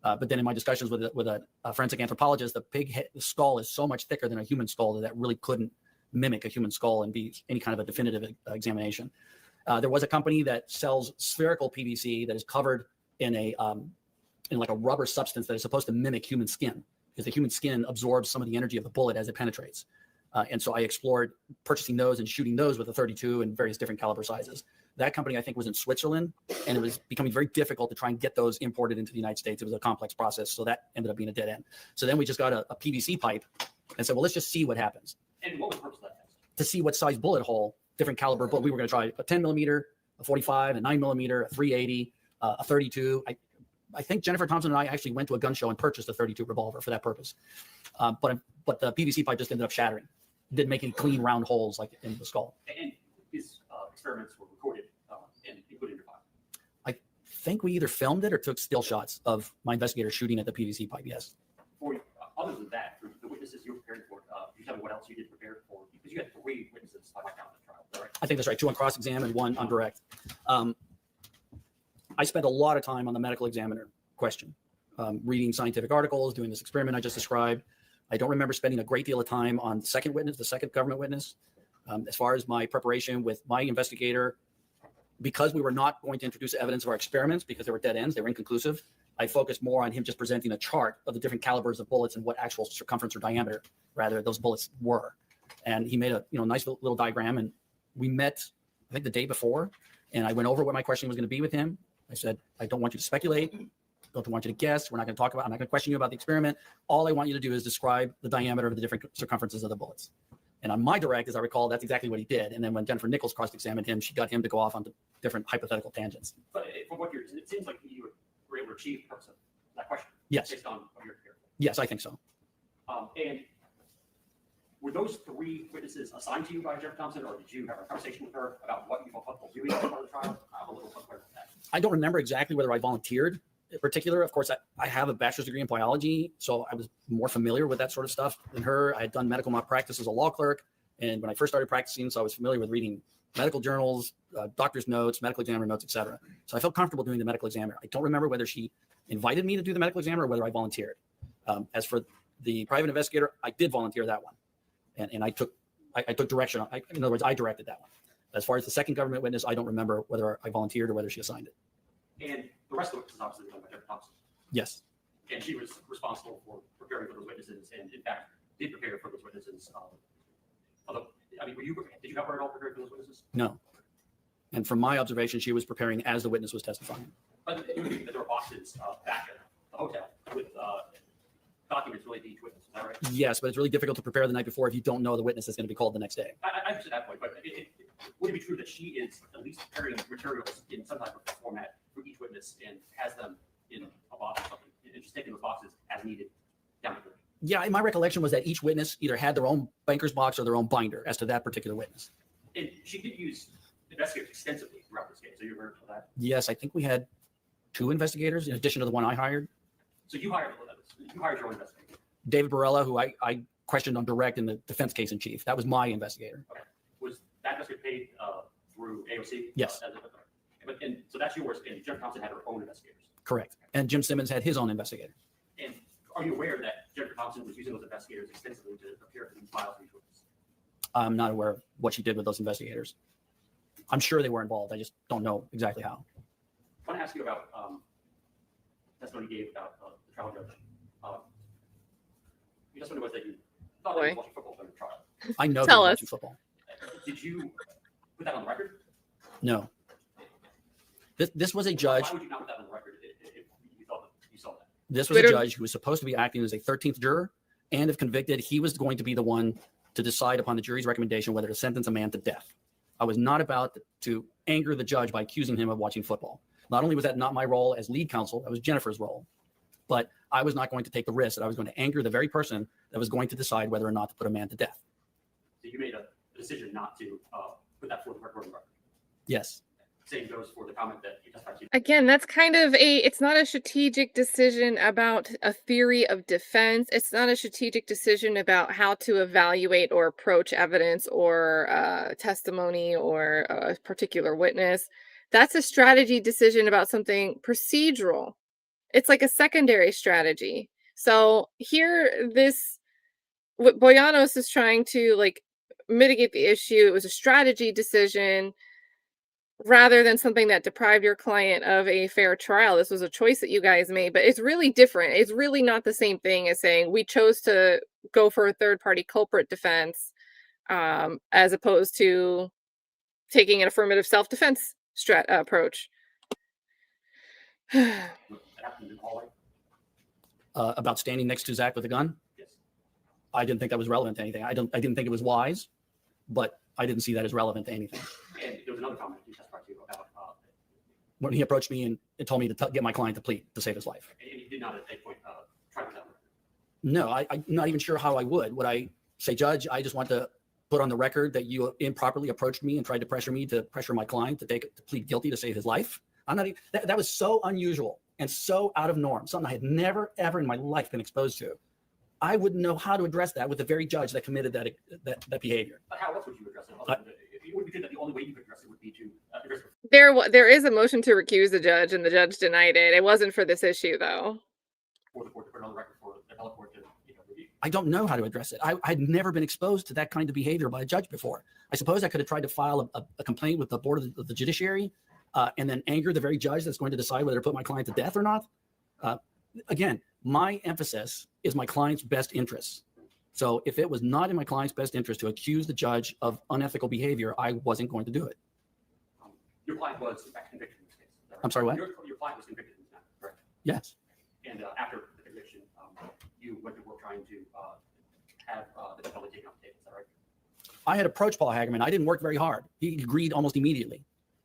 Q: But then in my discussions with a forensic anthropologist, the skull is so much thicker than a human skull that really couldn't mimic a human skull and be any kind of a definitive examination. There was a company that sells spherical PVC that is covered in like a rubber substance that is supposed to mimic human skin, because the human skin absorbs some of the energy of the bullet as it penetrates. And so I explored purchasing those and shooting those with a 32 and various different caliber sizes. That company, I think, was in Switzerland, and it was becoming very difficult to try and get those imported into the United States. It was a complex process, so that ended up being a dead end. So then we just got a PVC pipe and said, well, let's just see what happens.
I: And what was the purpose of that test?
Q: To see what size bullet hole, different caliber bullet. We were going to try a 10 millimeter, a 45, a 9 millimeter, a 380, a 32. I think Jennifer Thompson and I actually went to a gun show and purchased a 32 revolver for that purpose. But the PVC pipe just ended up shattering. Didn't make any clean round holes like in the skull.
I: And these experiments were recorded and included in your file.
Q: I think we either filmed it or took still shots of my investigator shooting at the PVC pipe. Yes.
I: For other than that, for the witnesses you were preparing for, you tell me what else you did prepare for, because you had 3 witnesses by my count in the trial. Is that right?
Q: I think that's right. 2 on cross-exam and 1 on direct. I spent a lot of time on the medical examiner question, reading scientific articles, doing this experiment I just described. I don't remember spending a great deal of time on the second witness, the second government witness. As far as my preparation with my investigator, because we were not going to introduce evidence of our experiments because they were dead ends, they were inconclusive, I focused more on him just presenting a chart of the different calibers of bullets and what actual circumference or diameter, rather, those bullets were. And he made a nice little diagram, and we met, I think, the day before, and I went over what my question was going to be with him. I said, I don't want you to speculate. I don't want you to guess. I'm not going to question you about the experiment. All I want you to do is describe the diameter of the different circumferences of the bullets. And on my direct, as I recall, that's exactly what he did. And then when Jennifer Nichols cross-examined him, she got him to go off onto different hypothetical tangents.
I: But from what it seems like you were able to achieve the purpose of that question.
Q: Yes.
I: Based on what you're prepared for.
Q: Yes, I think so.
I: And were those 3 witnesses assigned to you by Jennifer Thompson, or did you have a conversation with her about what you felt comfortable doing as part of the trial? I'm a little unclear with that.
Q: I don't remember exactly whether I volunteered in particular. Of course, I have a bachelor's degree in biology, so I was more familiar with that sort of stuff than her. I had done medical malpractice as a law clerk, and when I first started practicing, so I was familiar with reading medical journals, doctor's notes, medical examiner notes, etc. So I felt comfortable doing the medical examiner. I don't remember whether she invited me to do the medical examiner or whether I volunteered. As for the private investigator, I did volunteer that one, and I took direction. In other words, I directed that one. As far as the second government witness, I don't remember whether I volunteered or whether she assigned it.
I: And the rest of the witnesses obviously were done by Jennifer Thompson.
Q: Yes.
I: And she was responsible for preparing for those witnesses, and in fact, did prepare for those witnesses. Although, I mean, did you help her at all prepare for those witnesses?
Q: No. And from my observation, she was preparing as the witness was testifying.
I: But it would be that there were boxes back at the hotel with documents related to each witness. Is that right?
Q: Yes, but it's really difficult to prepare the night before if you don't know the witness is going to be called the next day.
I: I understand that point, but would it be true that she is at least preparing materials in some type of format for each witness and has them in a box or something, and just taking those boxes as needed down the road?
Q: Yeah, my recollection was that each witness either had their own banker's box or their own binder as to that particular witness.
I: And she did use investigators extensively throughout this case. So you're aware of that?
Q: Yes, I think we had 2 investigators in addition to the one I hired.
I: So you hired your own investigator?
Q: David Barella, who I questioned on direct in the defense case in chief. That was my investigator.
I: Okay. Was that investigator paid through AOC?
Q: Yes.
I: And so that's yours, and Jennifer Thompson had her own investigators?
Q: Correct. And Jim Simmons had his own investigator.
I: And are you aware that Jennifer Thompson was using those investigators extensively to appear for these files for each witness?
Q: I'm not aware of what she did with those investigators. I'm sure they were involved. I just don't know exactly how.
I: I want to ask you about testimony you gave about the trial judge. Your testimony was that you thought that you were watching football during the trial.
Q: I know
A: Tell
Q: they were
A: us.
Q: watching football.
I: Did you put that on the record?
Q: No. This was a judge.
I: Why would you not put that on
Q: This was a judge who was supposed to be acting as a 13th juror, and if convicted, he was going to be the one to decide upon the jury's recommendation whether to sentence a man to death. I was not about to anger the judge by accusing him of watching football. Not only was that not my role as lead counsel, that was Jennifer's role, but I was not going to take the risk that I was going to anger the very person that was going to decide whether or not to put a man to death.
I: So you made a decision not to put that forth in the record.
Q: Yes.
I: Same goes for the comment that you testified to.
A: Again, that's kind of it's not a strategic decision about a theory of defense. It's not a strategic decision about how to evaluate or approach evidence or testimony or a particular witness. That's a strategy decision about something procedural. It's like a secondary strategy. So here, what Boyanos is trying to like mitigate the issue. It was a strategy decision rather than something that deprived your client of a fair trial. This was a choice that you guys made, but it's really different. It's really not the same thing as saying we chose to go for a third-party culprit defense as opposed to taking an affirmative self-defense approach.
Q: About standing next to Zach with a gun?
I: Yes.
Q: I didn't think that was relevant to anything. I didn't think it was wise, but I didn't see that as relevant to anything.
I: And there was another comment you testified to about
Q: when he approached me and told me to get my client to plead to save his life.
I: and you did not at any point try to tell him.
Q: No, I'm not even sure how I would. Would I say, Judge, I just want to put on the record that you improperly approached me and tried to pressure me to pressure my client to plead guilty to save his life? I'm not. That was so unusual and so out of norm, something I had never, ever in my life been exposed to. I wouldn't know how to address that with the very judge that committed that behavior.
I: But how else would you address it? It would be good that the only way you could address it would be to address it.
A: There is a motion to recuse the judge, and the judge denied it. It wasn't for this issue, though.
I: For the court to put it on the record for the appellate court to review.
Q: I don't know how to address it. I'd never been exposed to that kind of behavior by a judge before. I suppose I could have tried to file a complaint with the board of the judiciary and then anger the very judge that's going to decide whether to put my client to death or not. Again, my emphasis is my client's best interests. So if it was not in my client's best interest to accuse the judge of unethical behavior, I wasn't going to do it.
I: Your client was in fact convicted in this case. Right?
Q: I'm sorry, what?
I: Your client was convicted in this matter, correct?
Q: Yes.
I: And after the conviction, you went to work trying to have the death penalty taken off the table. Is that right?
Q: I had approached Paul Hagerman. I didn't work very hard. He agreed almost immediately.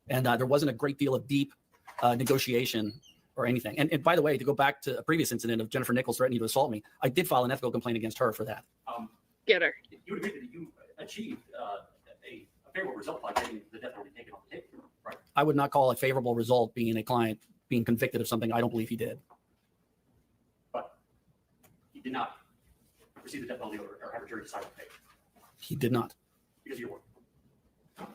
Q: And there wasn't a great deal of deep negotiation or anything. And by the way, to go back to a previous incident of Jennifer Nichols threatening to assault me, I did file an ethical complaint against her for that.
A: Get her.
I: You would agree that you achieved a favorable result by getting the death penalty taken off the table, right?
Q: I would not call a favorable result being a client being convicted of something I don't believe he did.
I: But he did not receive the death penalty or have a jury decide to take.
Q: He did not.
I: Because of your work.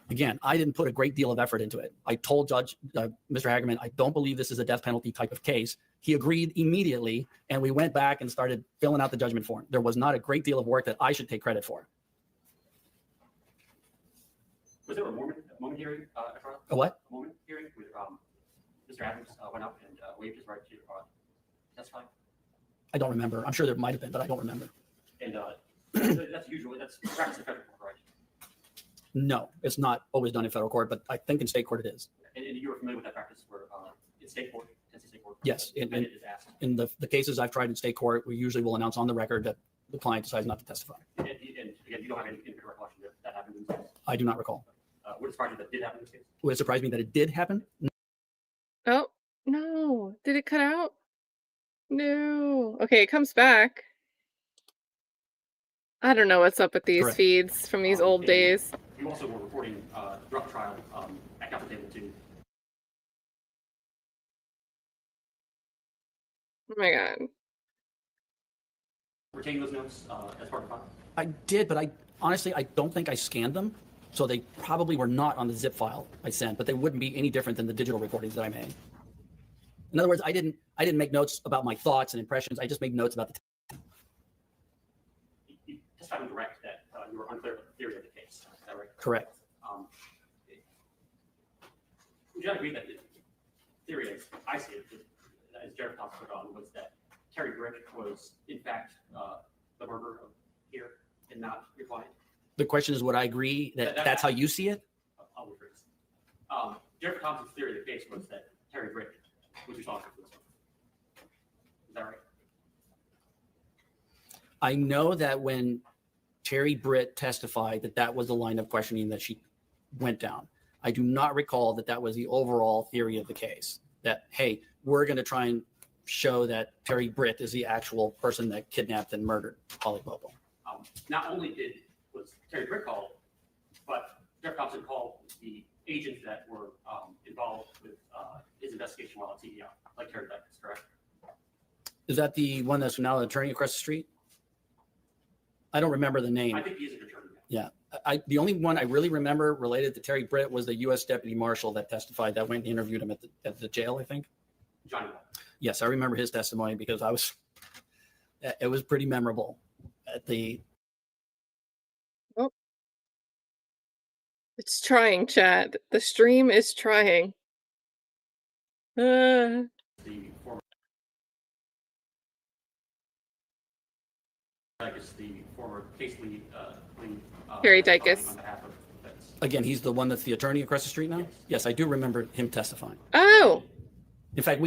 Q: Again, I didn't put a great deal of effort into it. I told Judge Mr. Hagerman, I don't believe this is a death penalty type of case. He agreed immediately, and we went back and started filling out the judgment form. There was not a great deal of work that I should take credit for.
I: Was there a moment hearing at trial?
Q: A what?
I: A moment hearing where Mr. Adams went up and waived his right to testify?
Q: I don't remember. I'm sure there might have been, but I don't remember.
I: And that's usually, that's practice in federal court, right?
Q: No, it's not always done in federal court, but I think in state court it is.
I: And you were familiar with that practice where in state court, Tennessee state court?
Q: Yes.
I: It is asked.
Q: In the cases I've tried in state court, we usually will announce on the record that the client decides not to testify.
I: And again, you don't have any recollection that happened in this case?
Q: I do not recall.
I: Would it surprise you that did happen in this case?
Q: Would it surprise me that it did happen?
A: Oh, no. Did it cut out? No. Okay, it comes back. I don't know what's up with these
Q: Correct.
A: feeds from these old days.
I: You also were reporting throughout the trial at counsel table too.
A: Oh my God.
I: Retaining those notes as part of the file?
Q: I did, but I honestly don't think I scanned them. So they probably were not on the zip file I sent, but they wouldn't be any different than the digital recordings that I made. In other words, I didn't make notes about my thoughts and impressions. I just made notes about the
I: You testified on direct that you were unclear about the theory of the case. Is that right?
Q: Correct.
I: Would you not agree that the theory, as I see it, as Jared Thompson put on, was that Terry Britt was in fact the murderer of here and not your client?
Q: The question is, would I agree that that's how you see it?
I: I'll rephrase. Jared Thompson's theory of the case was that Terry Britt was responsible for this one. Is that right?
Q: I know that when Terry Britt testified that was the line of questioning that she went down. I do not recall that was the overall theory of the case. That, hey, we're going to try and show that Terry Britt is the actual person that kidnapped and murdered Holly Bobo.
I: Not only was Terry Britt called, but Jeff Thompson called the agents that were involved with his investigation while at TBI, like Terry Dicus, correct?
Q: Is that the one that's now the attorney across the street? I don't remember the name.
I: I think he is an attorney.
Q: Yeah. The only one I really remember related to Terry Britt was the U.S. Deputy Marshal that testified that went and interviewed him at the jail, I think.
I: Johnny.
Q: Yes, I remember his testimony because it was pretty memorable at the.
A: Oh. It's trying, chat. The stream is trying.
I: The former case lead,
A: Terry Dicus.
I: on behalf of the defense.
Q: Again, he's the one that's the attorney across the street now?
I: Yes.
Q: Yes, I do remember him testifying.
A: Oh,
Q: In fact,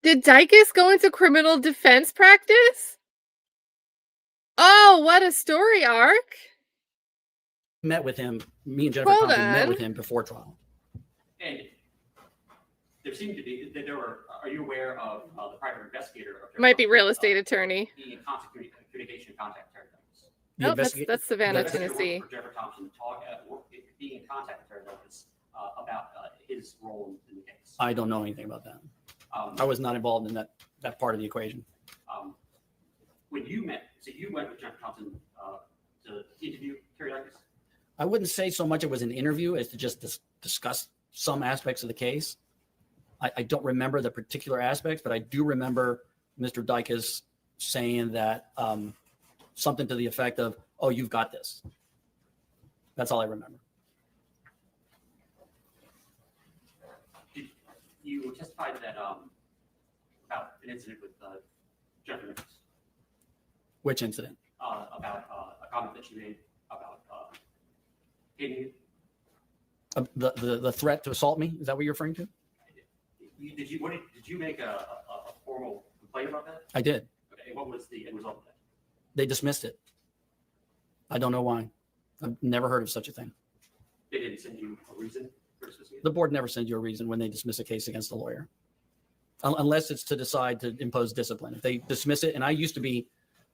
A: did Dicus go into criminal defense practice? Oh, what a story arc.
Q: met with him. Me and Jennifer
A: Hold
Q: Thompson met
A: on.
Q: with him before trial.
I: And there seemed to be, that there were, are you aware of the private investigator? Of
A: Might be real estate attorney.
I: being in constant communication contact Terry Dicus?
Q: The
A: Nope,
Q: investigator-
A: that's Savannah,
I: The investigator
A: Tennessee.
I: worked for Jennifer Thompson being in contact with Terry Dicus about his role in the case.
Q: I don't know anything about that.
I: Um,
Q: I was not involved in that part of the equation.
I: When you met, so you went with Jennifer Thompson to interview Terry Dicus?
Q: I wouldn't say so much it was an interview as to just discuss some aspects of the case. I don't remember the particular aspects, but I do remember Mr. Dicus saying that something to the effect of, "Oh, you've got this." That's all I remember.
I: You testified that about an incident with Jennifer Dicus,
Q: Which incident?
I: about a comment that she made about hitting you.
Q: The threat to assault me? Is that what you're referring to?
I: Did you make a formal complaint about that?
Q: I did.
I: Okay, and what was the end result of that?
Q: They dismissed it. I don't know why. I've never heard of such a thing.
I: They didn't send you a reason for dismissing it?
Q: The board never sends you a reason when they dismiss a case against a lawyer, unless it's to decide to impose discipline. If they dismiss it, and I used to be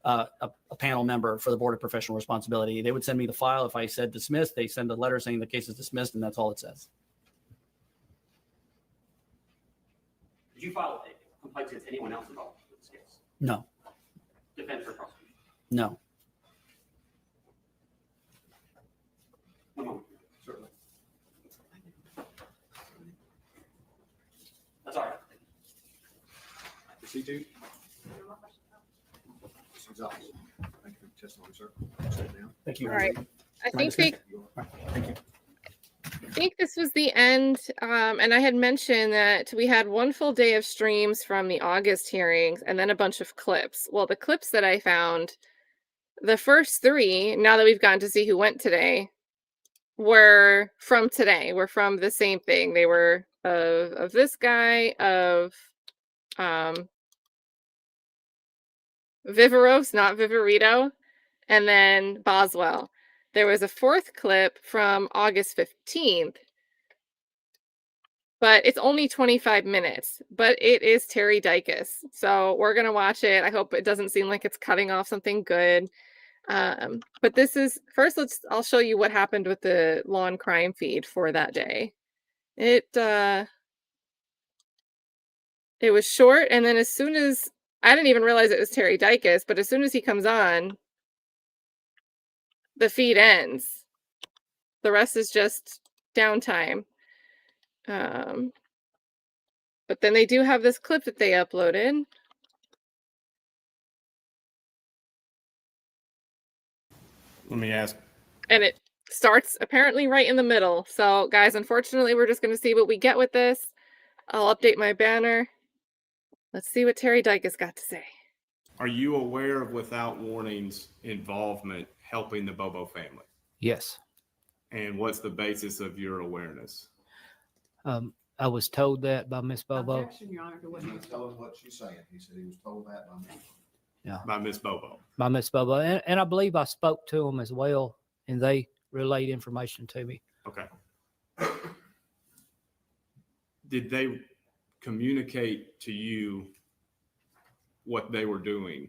Q: a panel member for the Board of Professional Responsibility, they would send me the file. If I said dismissed, they send a letter saying the case is dismissed, and that's all it says.
I: Did you file a complaint against anyone else involved with this case?
Q: No,
I: Defense or prosecution?
Q: no.
I: One moment. Certainly. That's all right.
P: Proceed to. Gonzalez. Thank you for your testimony, sir. Sit down.
Q: Thank you.
A: All right. I think
Q: Thank you.
A: I think this was the end. And I had mentioned that we had one full day of streams from the August hearings and then a bunch of clips. Well, the clips that I found, the first three, now that we've gotten to see who went today, were from today. Were from the same thing. They were of this guy, of Viveros, not Viverito, and then Boswell. There was a fourth clip from August 15th, but it's only 25 minutes, but it is Terry Dicus. So we're going to watch it. I hope it doesn't seem like it's cutting off something good. But this is, first, I'll show you what happened with the law and crime feed for that day. It was short, and then as soon as, I didn't even realize it was Terry Dicus, but as soon as he comes on, the feed ends. The rest is just downtime. But then they do have this clip that they uploaded.
F: Let me ask.
A: And it starts apparently right in the middle. So guys, unfortunately, we're just going to see what we get with this. I'll update my banner. Let's see what Terry Dicus got to say.
F: Are you aware of Without Warning's involvement helping the Bobo family?
S: Yes.
F: And what's the basis of your awareness?
S: I was told that by Miss Bobo.
B: Objection, Your Honor, to what
P: He
B: you
P: was telling what she's saying. He said he was told that by me.
Q: Yeah.
F: by Miss Bobo.
Q: By Miss Bobo. And I believe I spoke to them as well, and they relayed information to me.
F: Okay. Did they communicate to you what they were doing?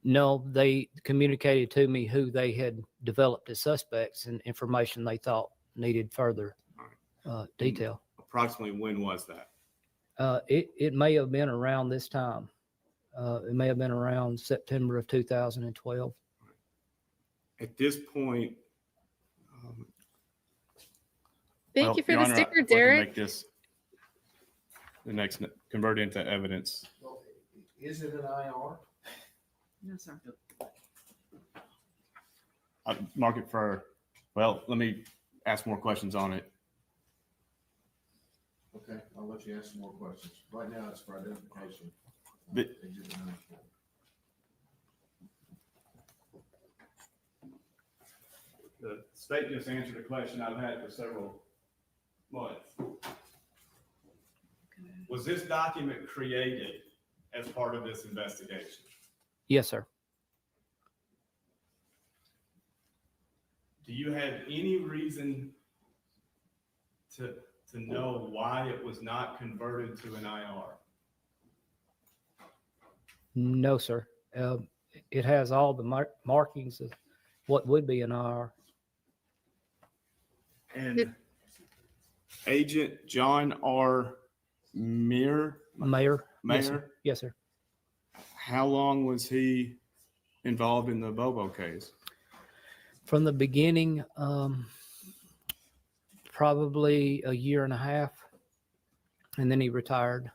Q: No, they communicated to me who they had developed as suspects and information they thought needed further detail.
F: Approximately when was that?
Q: It may have been around this time. It may have been around September of 2012.
F: At this point,
A: Thank you for
F: Your
A: the
F: Honor,
A: sticker,
F: I'd like to
A: Derek.
F: Make this the next, convert it into evidence.
P: Well, is it an IR?
B: No, sir.
F: Mark it for, well, let me ask more questions on it.
P: Okay, I'll let you ask some more questions. Right now, it's for identification.
F: But-
P: Exhibit 94.
F: The state just answered a question I've had for several months. Was this document created as part of this investigation?
Q: Yes, sir.
F: Do you have any reason to know why it was not converted to an IR?
Q: No, sir. It has all the markings of what would be an IR.
F: And Agent John R. Mayer,
Q: Yes, sir. Yes, sir.
F: how long was he involved in the Bobo case?
Q: From the beginning, probably a year and a half, and then he retired.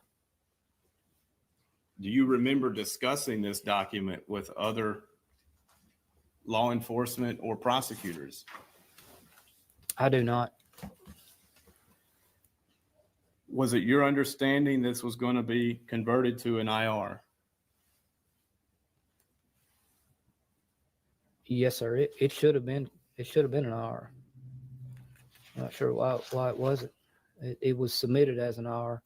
F: Do you remember discussing this document with other law enforcement or prosecutors?
Q: I do not.
F: Was it your understanding this was going to be converted to an IR?
Q: Yes, sir. It should have been. It should have been an IR. I'm not sure why it wasn't. It was submitted as an IR.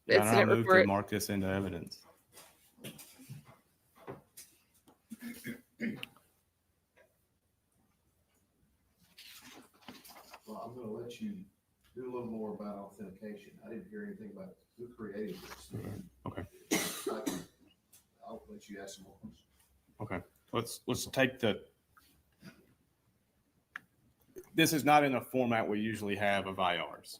F: And I move to mark this into evidence.
P: Well, I'm gonna let you do a little more about authentication. I didn't hear anything about who created this.
F: Okay.
P: I'll let you ask some more questions.
F: Okay. Let's take this is not in a format we usually have of IRs.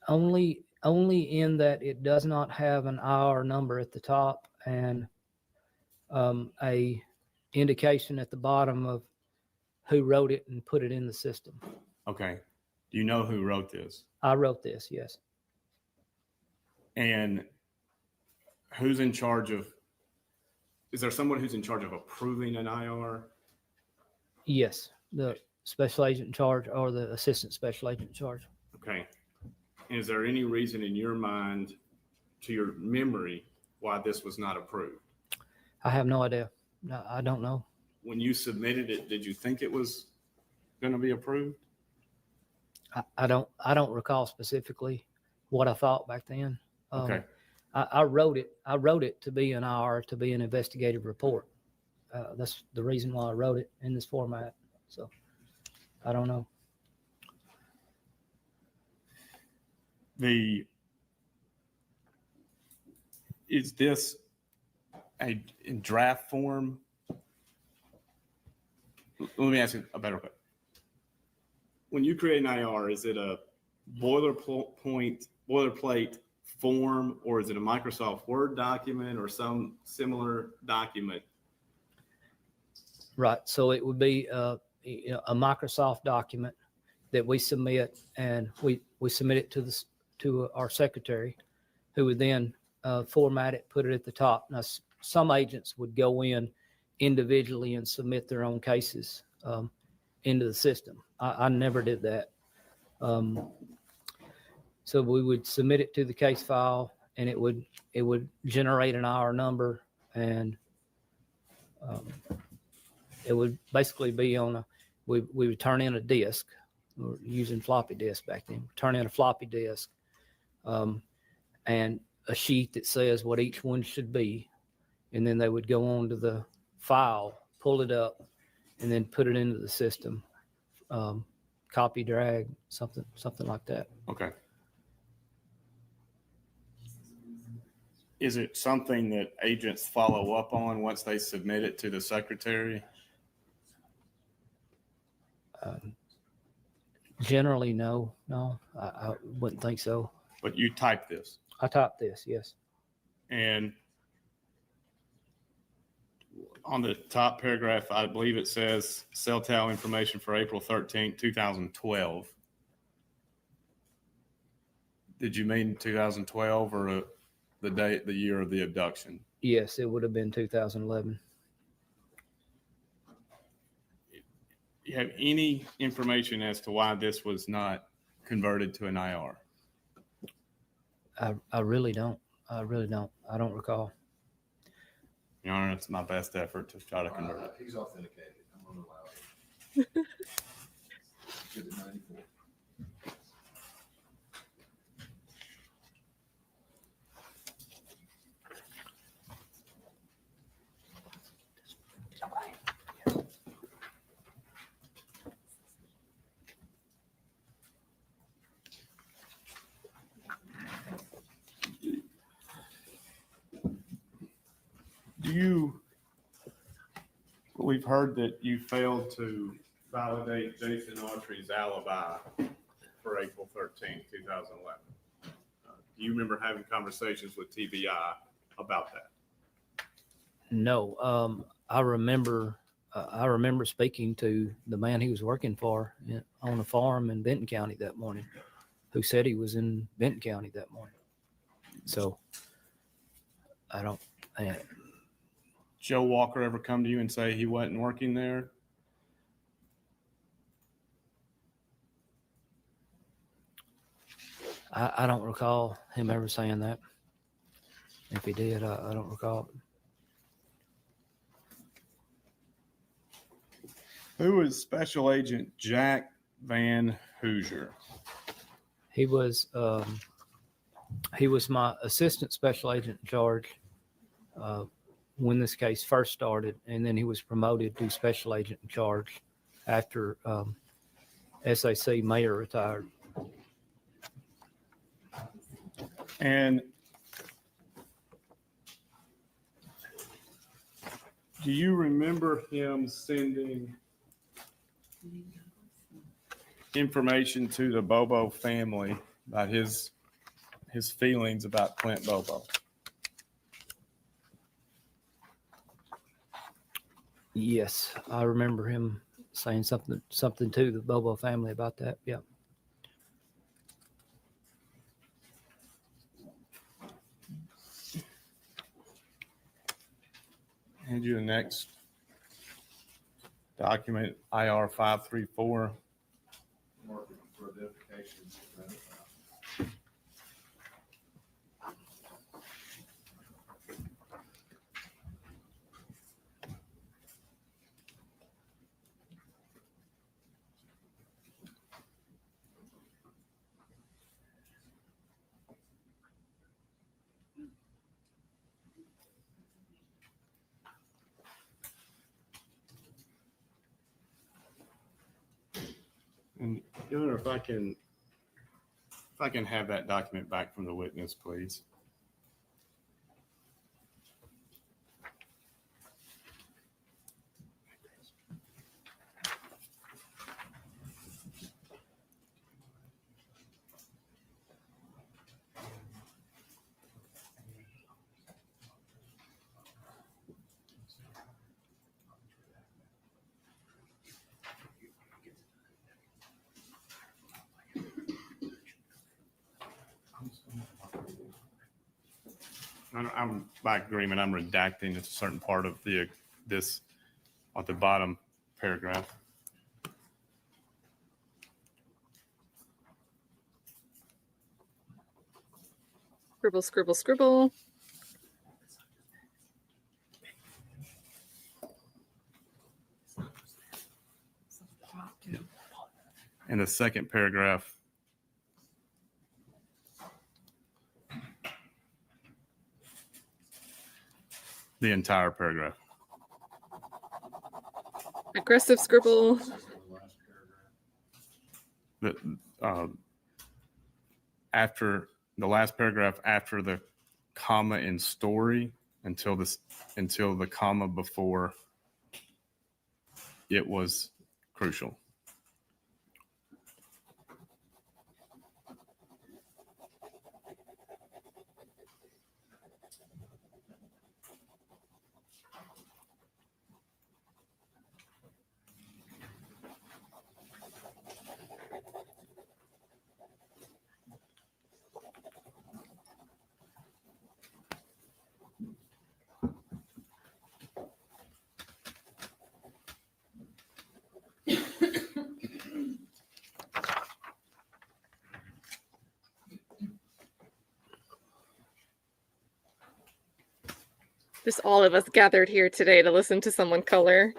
Q: Only in that it does not have an IR number at the top and a indication at the bottom of who wrote it and put it in the system.
F: Okay. Do you know who wrote this?
Q: I wrote this, yes.
F: And who's in charge of, is there someone who's in charge of approving an IR?
Q: Yes, the special agent in charge or the assistant special agent in charge.
F: Okay. And is there any reason in your mind, to your memory, why this was not approved?
Q: I have no idea. No, I don't know.
F: When you submitted it, did you think it was going to be approved?
Q: I don't recall specifically what I thought back then.
F: Okay.
Q: I wrote it to be an IR, to be an investigative report. That's the reason why I wrote it in this format. So I don't know.
F: Is this in draft form? Let me ask you a better question. When you create an IR, is it a boilerplate form, or is it a Microsoft Word document or some similar document?
Q: Right. So it would be a Microsoft document that we submit, and we submit it to our secretary, who would then format it, put it at the top. Now, some agents would go in individually and submit their own cases into the system. I never did that. So we would submit it to the case file, and it would generate an IR number, and it would basically be on we would turn in a disk. We were using floppy disk back then. Turn in a floppy disk, and
S: a sheet that says what each one should be. And then they would go on to the file, pull it up, and then put it into the system. Copy, drag, something like that.
F: Okay. Is it something that agents follow up on once they submit it to the secretary?
S: Generally, no, I wouldn't think so.
F: But you type this.
S: I typed this, yes.
F: And on the top paragraph, I believe it says cell tower information for April 13th, 2012. Did you mean 2012 or the year of the abduction?
S: Yes, it would have been 2011.
F: You have any information as to why this was not converted to an IR?
S: I really don't. I don't recall.
F: Your Honor, it's my best effort to try to convert it.
P: He's authenticated. I'm going to allow it. Good at 94.
F: We've heard that you failed to validate Jason Autry's alibi for April 13th, 2011. Do you remember having conversations with TBI about that?
S: No, I remember speaking to the man he was working for on a farm in Benton County that morning, who said he was in Benton County that morning. So I don't.
F: Joe Walker ever come to you and say he wasn't working there?
S: I don't recall him ever saying that. If he did, I don't recall.
F: Who is Special Agent Jack Van Hoosier?
S: He was my assistant special agent in charge when this case first started, and then he was promoted to special agent in charge after SAC mayor retired.
F: And do you remember him sending information to the Bobo family about his feelings about Clint Bobo?
S: Yes, I remember him saying something to the Bobo family about that. Yeah.
F: And you the next document, IR 534.
P: Market for identification.
F: And Your Honor, if I can have that document back from the witness, please. I'm by agreement, I'm redacting a certain part of this at the bottom paragraph.
A: Scribble, scribble, scribble.
F: In the second paragraph, The entire paragraph.
A: Aggressive scribble.
F: After the last paragraph, after the comma in story, until the comma before it was crucial.
A: Just all of us gathered here today to listen to someone color.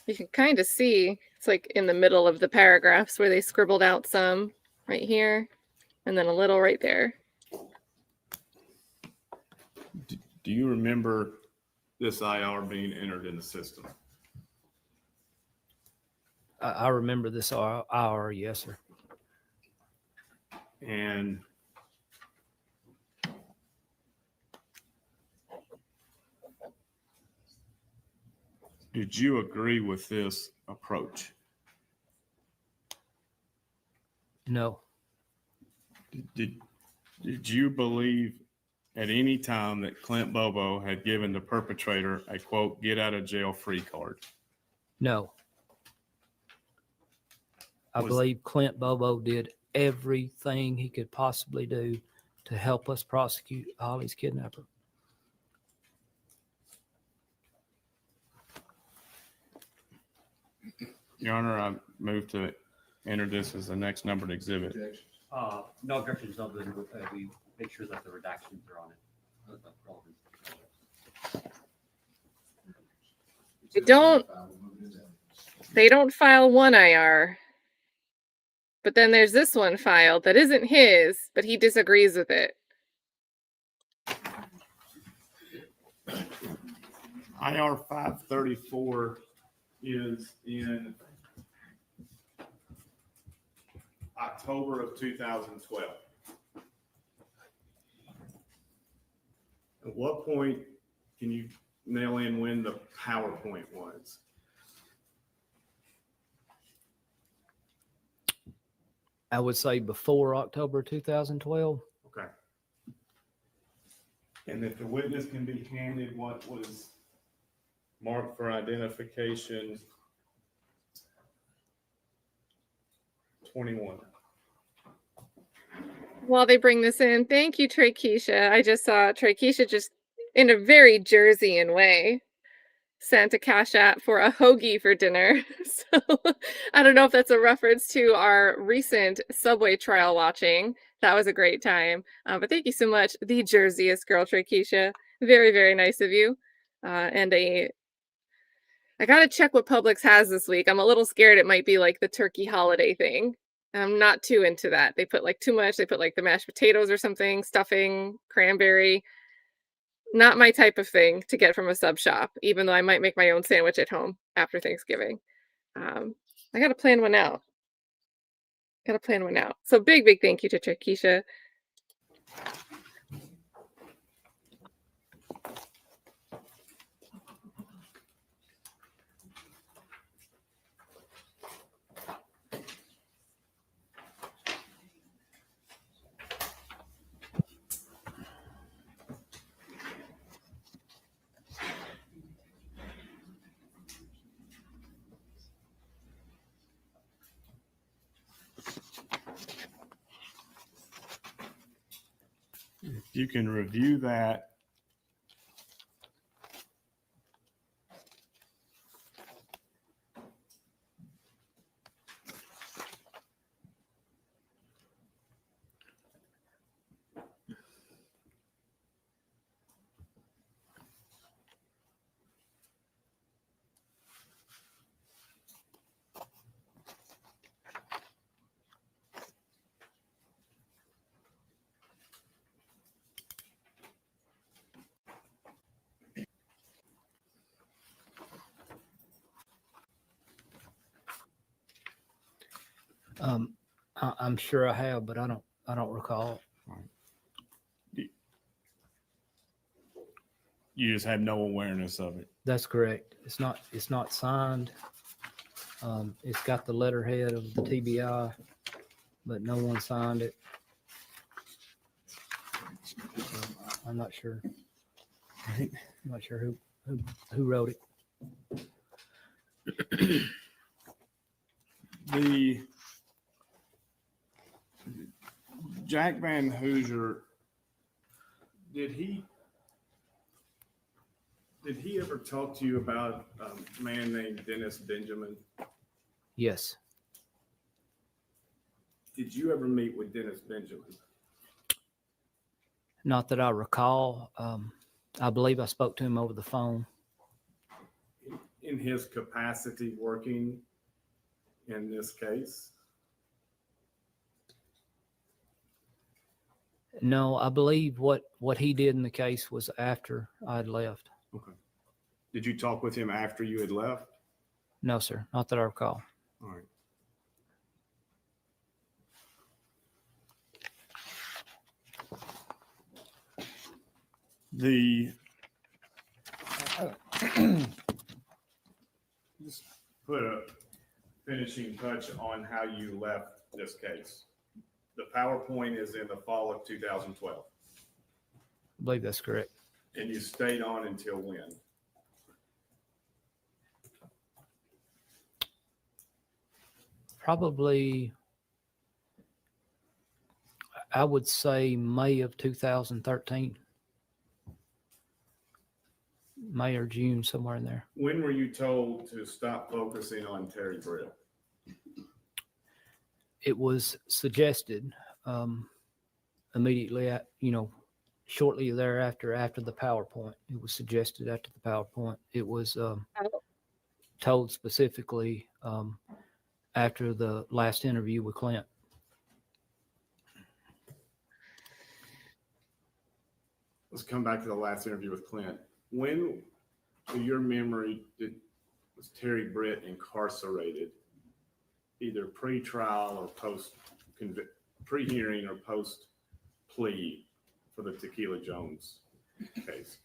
A: You can kind of see, it's like in the middle of the paragraphs where they scribbled out some right here, and then a little right there.
F: Do you remember this IR being entered in the system?
S: I remember this IR, yes, sir.
F: And did you agree with this approach?
S: No.
F: Did you believe at any time that Clint Bobo had given the perpetrator a quote, get out of jail free card?
S: No. I believe Clint Bobo did everything he could possibly do to help us prosecute Holly's kidnapper.
F: Your Honor, I move to enter this as the next numbered exhibit.
I: No objections, no, but we make sure that the redactions are on it.
A: They don't file one IR. But then there's this one filed that isn't his, but he disagrees with it.
F: IR 534 is in October of 2012. At what point can you nail in when the PowerPoint was?
S: I would say before October 2012.
F: Okay. And if the witness can be handed what was marked for identification 21.
A: While they bring this in, thank you, Trey Keisha. I just saw Trey Keisha just in a very Jerseyan way sent a cash app for a hoagie for dinner. So I don't know if that's a reference to our recent Subway trial watching. That was a great time. But thank you so much, the Jerseyest girl, Trey Keisha. Very, very nice of you. I gotta check what Publix has this week. I'm a little scared it might be like the turkey holiday thing. I'm not too into that. They put like too much. They put like the mashed potatoes or something, stuffing, cranberry. Not my type of thing to get from a sub shop, even though I might make my own sandwich at home after Thanksgiving. I got to plan one out. So big, big thank you to Keisha.
F: You can review that.
S: I'm sure I have, but I don't recall.
F: You just had no awareness of it.
S: That's correct. It's not signed. It's got the letterhead of the TBI, but no one signed it. I'm not sure. I'm not sure who wrote it.
F: The Jack Van Hoosier, did he ever talk to you about a man named Dennis Benjamin?
S: Yes.
F: Did you ever meet with Dennis Benjamin?
S: Not that I recall. I believe I spoke to him over the phone.
F: In his capacity working in this case?
S: No, I believe what he did in the case was after I'd left.
F: Okay. Did you talk with him after you had left?
S: No, sir. Not that I recall.
F: All right. Just put a finishing touch on how you left this case. The PowerPoint is in the fall of 2012.
S: I believe that's correct.
F: And you stayed on until when?
S: Probably, I would say May of 2013. May or June, somewhere in there.
F: When were you told to stop focusing on Terry Britt?
S: It was suggested immediately at, shortly thereafter, after the PowerPoint. It was suggested after the PowerPoint. It was told specifically after the last interview with Clint.
F: Let's come back to the last interview with Clint. When, to your memory, was Terry Britt incarcerated, either pre-trial or pre-hearing or post-plea for the Tequila Jones case?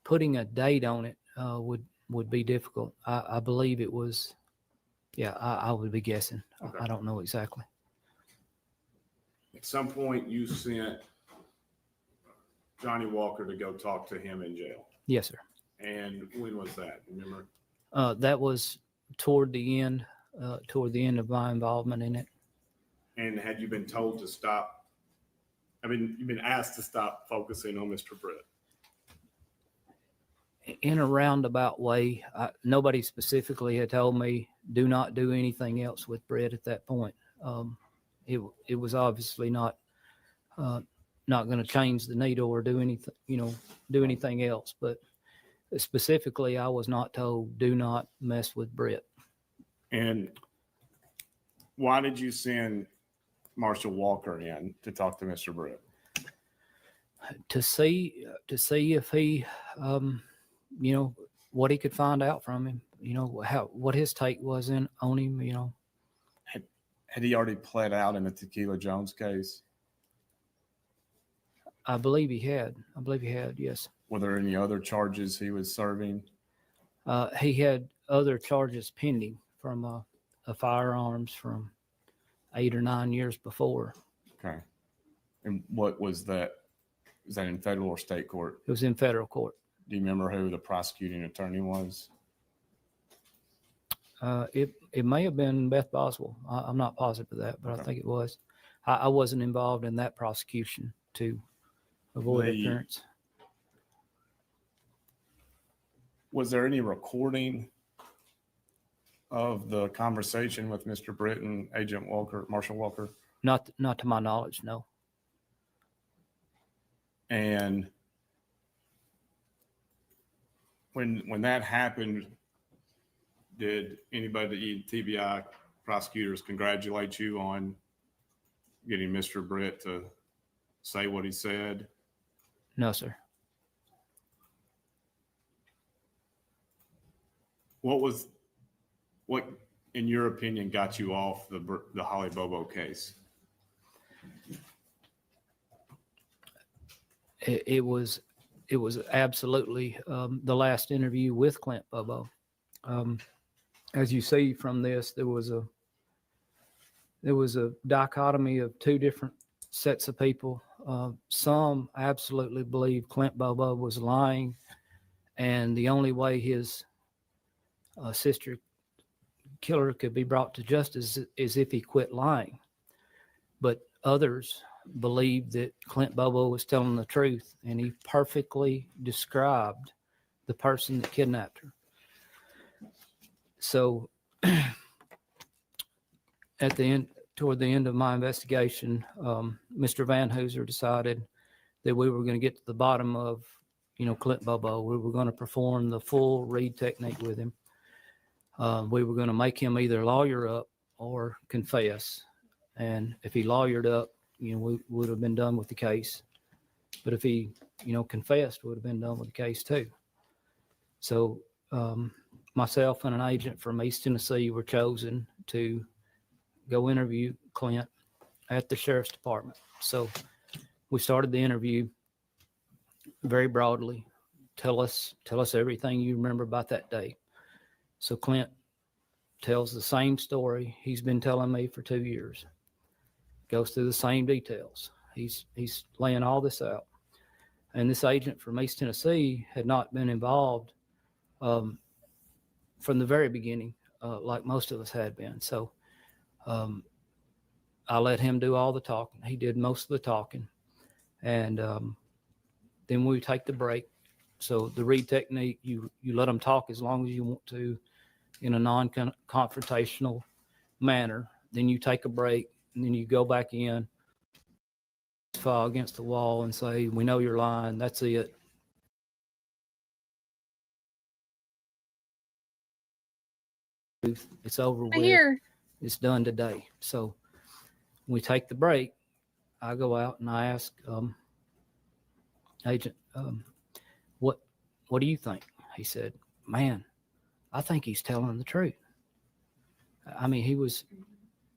S: Putting a date on it would be difficult. I believe it was, I would be guessing.
F: Okay.
S: I don't know exactly.
F: At some point, you sent Johnny Walker to go talk to him in jail.
S: Yes, sir.
F: And when was that? Remember?
S: That was toward the end of my involvement in it.
F: And had you been told to stop? I mean, you've been asked to stop focusing on Mr. Britt.
S: In a roundabout way, nobody specifically had told me do not do anything else with Britt at that point. It was obviously not going to change the needle or do anything else. But specifically, I was not told do not mess with Britt.
F: And why did you send Marshal Walker in to talk to Mr. Britt?
S: To see if he, what he could find out from him. What his take was on him.
F: Had he already pled out in the Tequila Jones case?
S: I believe he had. Yes.
F: Were there any other charges he was serving?
S: He had other charges pending from a firearms from 8 or 9 years before.
F: Okay. And what was that? Was that in federal or state court?
S: It was in federal court.
F: Do you remember who the prosecuting attorney was?
S: It may have been Beth Boswell. I'm not positive of that, but
F: Okay.
S: I think it was. I wasn't involved in that prosecution to avoid appearance.
F: Was there any recording of the conversation with Mr. Britt and Agent Walker, Marshal Walker?
S: Not to my knowledge, no.
F: And when that happened, did anybody, TBI prosecutors, congratulate you on getting Mr. Britt to say what he said?
S: No, sir.
F: What, in your opinion, got you off the Holly Bobo case?
S: It was absolutely the last interview with Clint Bobo. As you see from this, there was a dichotomy of two different sets of people. Some absolutely believed Clint Bobo was lying, and the only way his sister killer could be brought to justice is if he quit lying. But others believed that Clint Bobo was telling the truth, and he perfectly described the person that kidnapped her. So toward the end of my investigation, Mr. Van Hooser decided that we were going to get to the bottom of, Clint Bobo. We were going to perform the full read technique with him. We were going to make him either lawyer up or confess. And if he lawyered up, we would have been done with the case. But if he, confessed, we would have been done with the case too. So myself and an agent from East Tennessee were chosen to go interview Clint at the sheriff's department. So we started the interview very broadly. Tell us everything you remember about that day. So Clint tells the same story he's been telling me for 2 years. Goes through the same details. He's laying all this out. And this agent from East Tennessee had not been involved from the very beginning, like most of us had been. So I let him do all the talking. He did most of the talking. And then we take the break. So the read technique, you let them talk as long as you want to in a non-confrontational manner. Then you take a break, and then you go back in, file against the wall and say, we know you're lying. That's it. It's over with. It's done today. So when we take the break, I go out and I ask agent, what do you think? He said, man, I think he's telling the truth. I mean,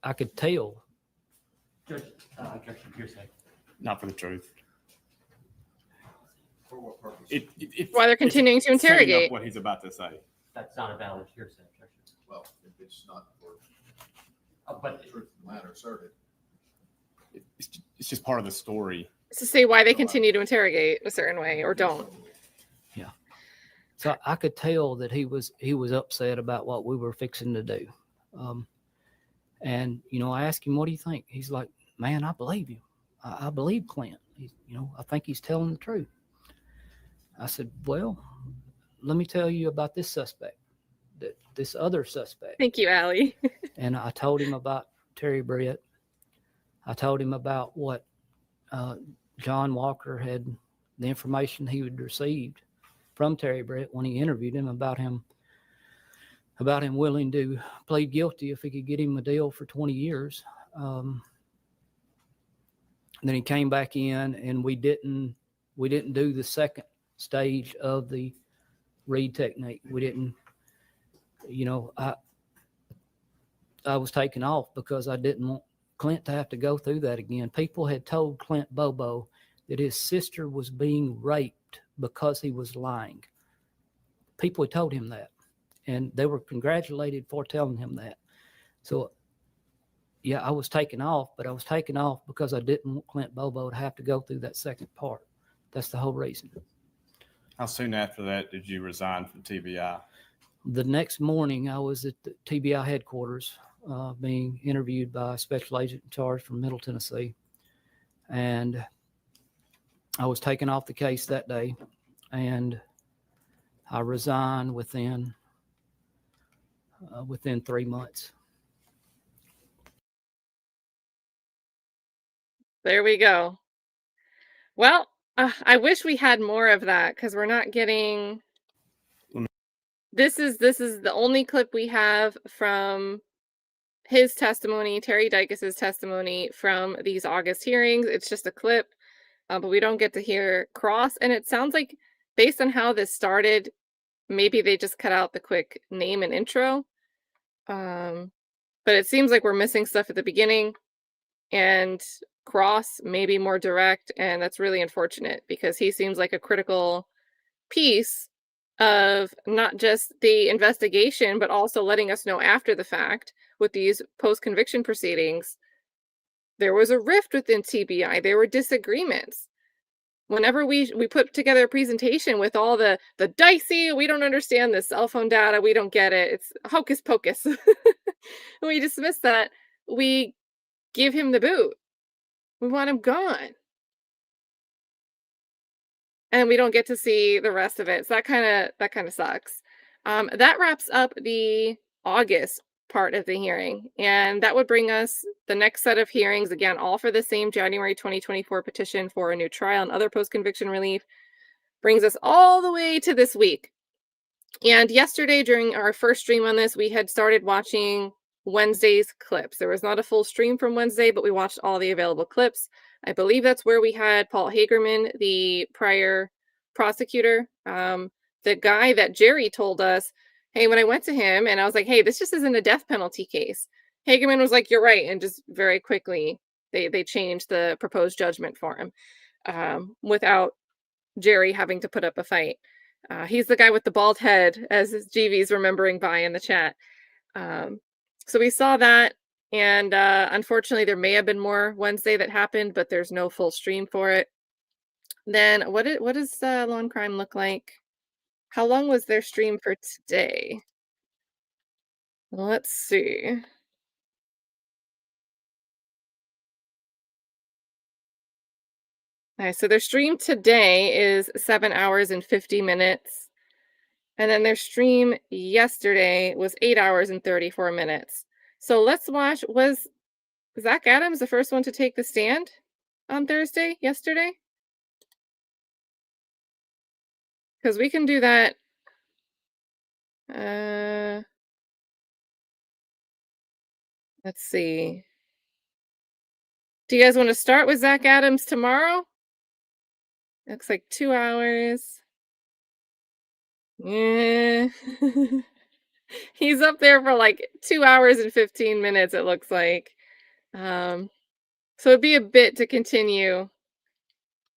S: I could tell.
I: Judge, objection, hearsay.
F: Not for the truth.
P: For what purpose?
F: It's
A: why they're continuing to
F: setting up
A: interrogate.
F: what he's about to say.
I: That's not a valid hearsay objection.
P: Well, if it's not for
I: But
P: the truth of the matter asserted.
F: It's just part of the story.
A: It's to say why they continue to interrogate a certain way or don't.
S: Yeah. So I could tell that he was upset about what we were fixing to do. And, I asked him, what do you think? He's like, man, I believe you. I believe Clint. I think he's telling the truth. I said, well, let me tell you about this suspect, this other suspect.
A: Thank you, Allie.
S: And I told him about Terry Britt. I told him about what John Walker had, the information he had received from Terry Britt when he interviewed him about him willing to plead guilty if he could get him a deal for 20 years. Then he came back in, and we didn't do the second stage of the read technique. We didn't, I was taken off because I didn't want Clint to have to go through that again. People had told Clint Bobo that his sister was being raped because he was lying. People had told him that, and they were congratulated for telling him that. So, yeah, I was taken off, but I was taken off because I didn't want Clint Bobo to have to go through that second part. That's the whole reason.
F: How soon after that did you resign from TBI?
S: The next morning, I was at the TBI headquarters being interviewed by a special agent in charge from Middle Tennessee. And I was taken off the case that day, and I resigned within 3 months.
A: There we go. Well, I wish we had more of that because we're not getting. This is the only clip we have from his testimony, Terry Dicus's testimony from these August hearings. It's just a clip, but we don't get to hear Cross. And it sounds like, based on how this started, maybe they just cut out the quick name and intro. But it seems like we're missing stuff at the beginning, and Cross maybe more direct, and that's really unfortunate because he seems like a critical piece of not just the investigation, but also letting us know after the fact with these post-conviction proceedings, there was a rift within TBI. There were disagreements. Whenever we put together a presentation with all the dicey, we don't understand the cell phone data, we don't get it, it's hocus pocus. We dismiss that. We give him the boot. We want him gone. And we don't get to see the rest of it. So that kind of sucks. That wraps up the August part of the hearing. And that would bring us the next set of hearings, again, all for the same January 2024 petition for a new trial and other post-conviction relief, brings us all the way to this week. And yesterday, during our first stream on this, we had started watching Wednesday's clips. There was not a full stream from Wednesday, but we watched all the available clips. I believe that's where we had Paul Hagerman, the prior prosecutor, the guy that Jerry told us, hey, when I went to him and I was like, hey, this just isn't a death penalty case. Hagerman was like, you're right. And just very quickly, they changed the proposed judgment for him without Jerry having to put up a fight. He's the guy with the bald head, as GV's remembering by in the chat. So we saw that, and unfortunately, there may have been more Wednesday that happened, but there's no full stream for it. Then what does Lawn Crime look like? How long was their stream for today? Let's see. All right, so their stream today is 7 hours and 50 minutes. And then their stream yesterday was 8 hours and 34 minutes. So let's watch, was Zach Adams the first one to take the stand on Thursday, yesterday? Because we can do that. Let's see. Do you guys want to start with Zach Adams tomorrow? Looks like 2 hours. Yeah. He's up there for like 2 hours and 15 minutes, it looks like. So it'd be a bit to continue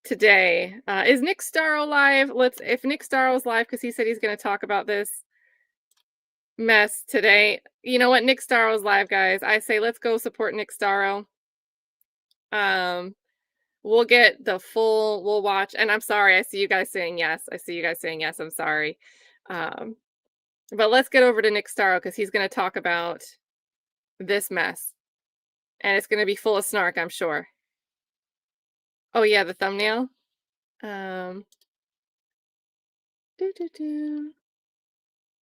A: today. Is Nick Starro live? If Nick Starro's live, because he said he's going to talk about this mess today. You know what? Nick Starro's live, guys. I say let's go support Nick Starro. We'll get the full, we'll watch. And I'm sorry, I see you guys saying yes. I'm sorry. But let's get over to Nick Starro because he's going to talk about this mess. And it's going to be full of snark, I'm sure. Oh, yeah, the thumbnail. Let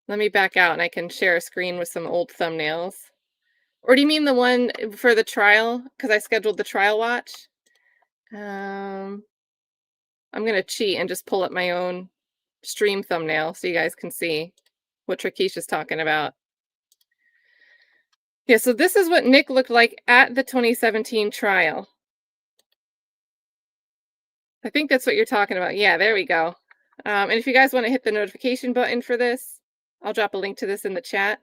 A: me back out and I can share a screen with some old thumbnails. Or do you mean the one for the trial? Because I scheduled the trial watch. I'm going to cheat and just pull up my own stream thumbnail so you guys can see what Trakisha's talking about. Yeah, so this is what Nick looked like at the 2017 trial. I think that's what you're talking about. Yeah, there we go. And if you guys want to hit the notification button for this, I'll drop a link to this in the chat.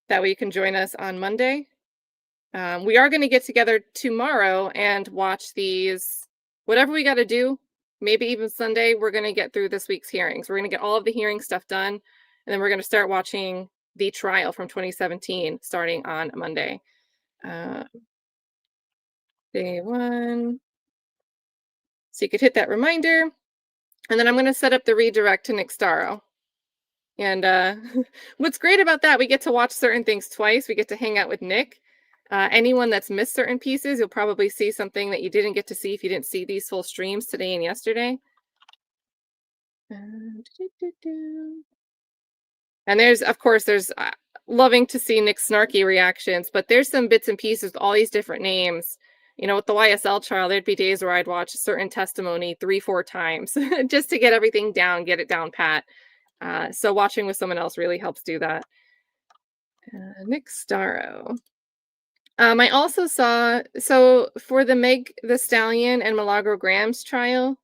A: That way you can join us on Monday. We are going to get together tomorrow and watch these, whatever we got to do, maybe even Sunday, we're going to get through this week's hearings. We're going to get all of the hearing stuff done, and then we're going to start watching the trial from 2017 starting on Monday. Day one. So you could hit that reminder, and then I'm going to set up the redirect to Nick Starro. And what's great about that, we get to watch certain things twice. We get to hang out with Nick. Anyone that's missed certain pieces, you'll probably see something that you didn't get to see if you didn't see these full streams today and yesterday. And there's, of course, there's loving to see Nick's snarky reactions, but there's some bits and pieces with all these different names. You know, with the YSL trial, there'd be days where I'd watch a certain testimony 3-4 times just to get everything down, get it down pat. So watching with someone else really helps do that. Nick Starro. I also saw, so for the Meg the Stallion and Milagro Graham's trial,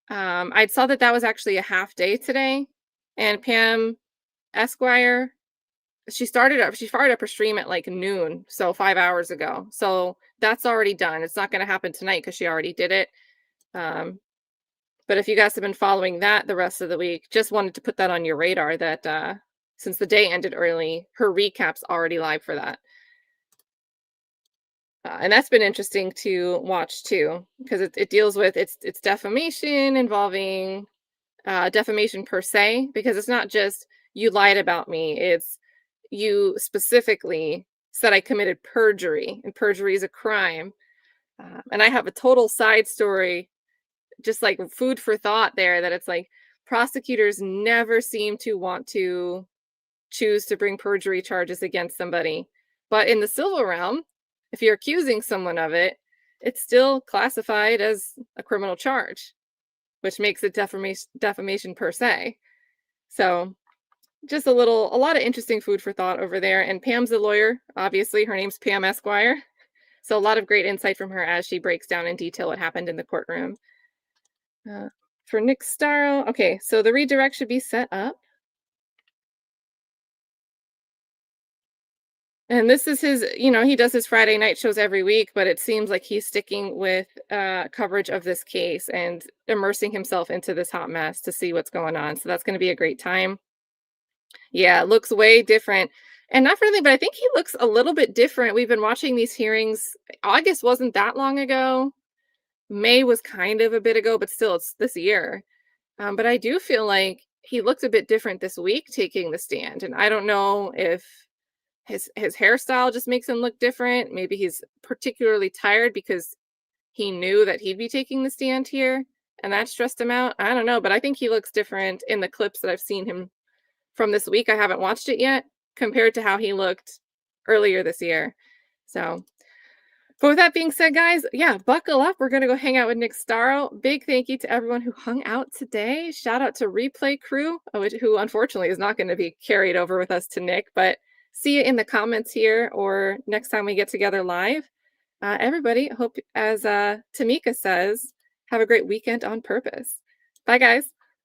A: I saw that was actually a half day today. And Pam Esquire, she fired up her stream at like noon, so 5 hours ago. So that's already done. It's not going to happen tonight because she already did it. But if you guys have been following that the rest of the week, just wanted to put that on your radar that since the day ended early, her recap's already live for that. And that's been interesting to watch too, because it deals with it's defamation involving defamation per se, because it's not just you lied about me, it's you specifically said I committed perjury, and perjury is a crime. And I have a total side story, just like food for thought there, that it's like prosecutors never seem to want to choose to bring perjury charges against somebody. But in the civil realm, if you're accusing someone of it, it's still classified as a criminal charge, which makes it defamation per se. So just a lot of interesting food for thought over there. And Pam's a lawyer, obviously. Her name's Pam Esquire. So a lot of great insight from her as she breaks down in detail what happened in the courtroom. For Nick Starro, okay, so the redirect should be set up. And this is his, he does his Friday night shows every week, but it seems like he's sticking with coverage of this case and immersing himself into this hot mess to see what's going on. So that's going to be a great time. Yeah, it looks way different. And not for anything, but I think he looks a little bit different. We've been watching these hearings. August wasn't that long ago. May was kind of a bit ago, but still it's this year. But I do feel like he looked a bit different this week taking the stand. And I don't know if his hairstyle just makes him look different. Maybe he's particularly tired because he knew that he'd be taking the stand here and that stressed him out. I don't know, but I think he looks different in the clips that I've seen him from this week. I haven't watched it yet compared to how he looked earlier this year. So, but with that being said, guys, yeah, buckle up. We're going to go hang out with Nick Starro. Big thank you to everyone who hung out today. Shout out to Replay Crew, who unfortunately is not going to be carried over with us to Nick, but see you in the comments here or next time we get together live. Everybody, hope, as Tamika says, have a great weekend on purpose. Bye, guys.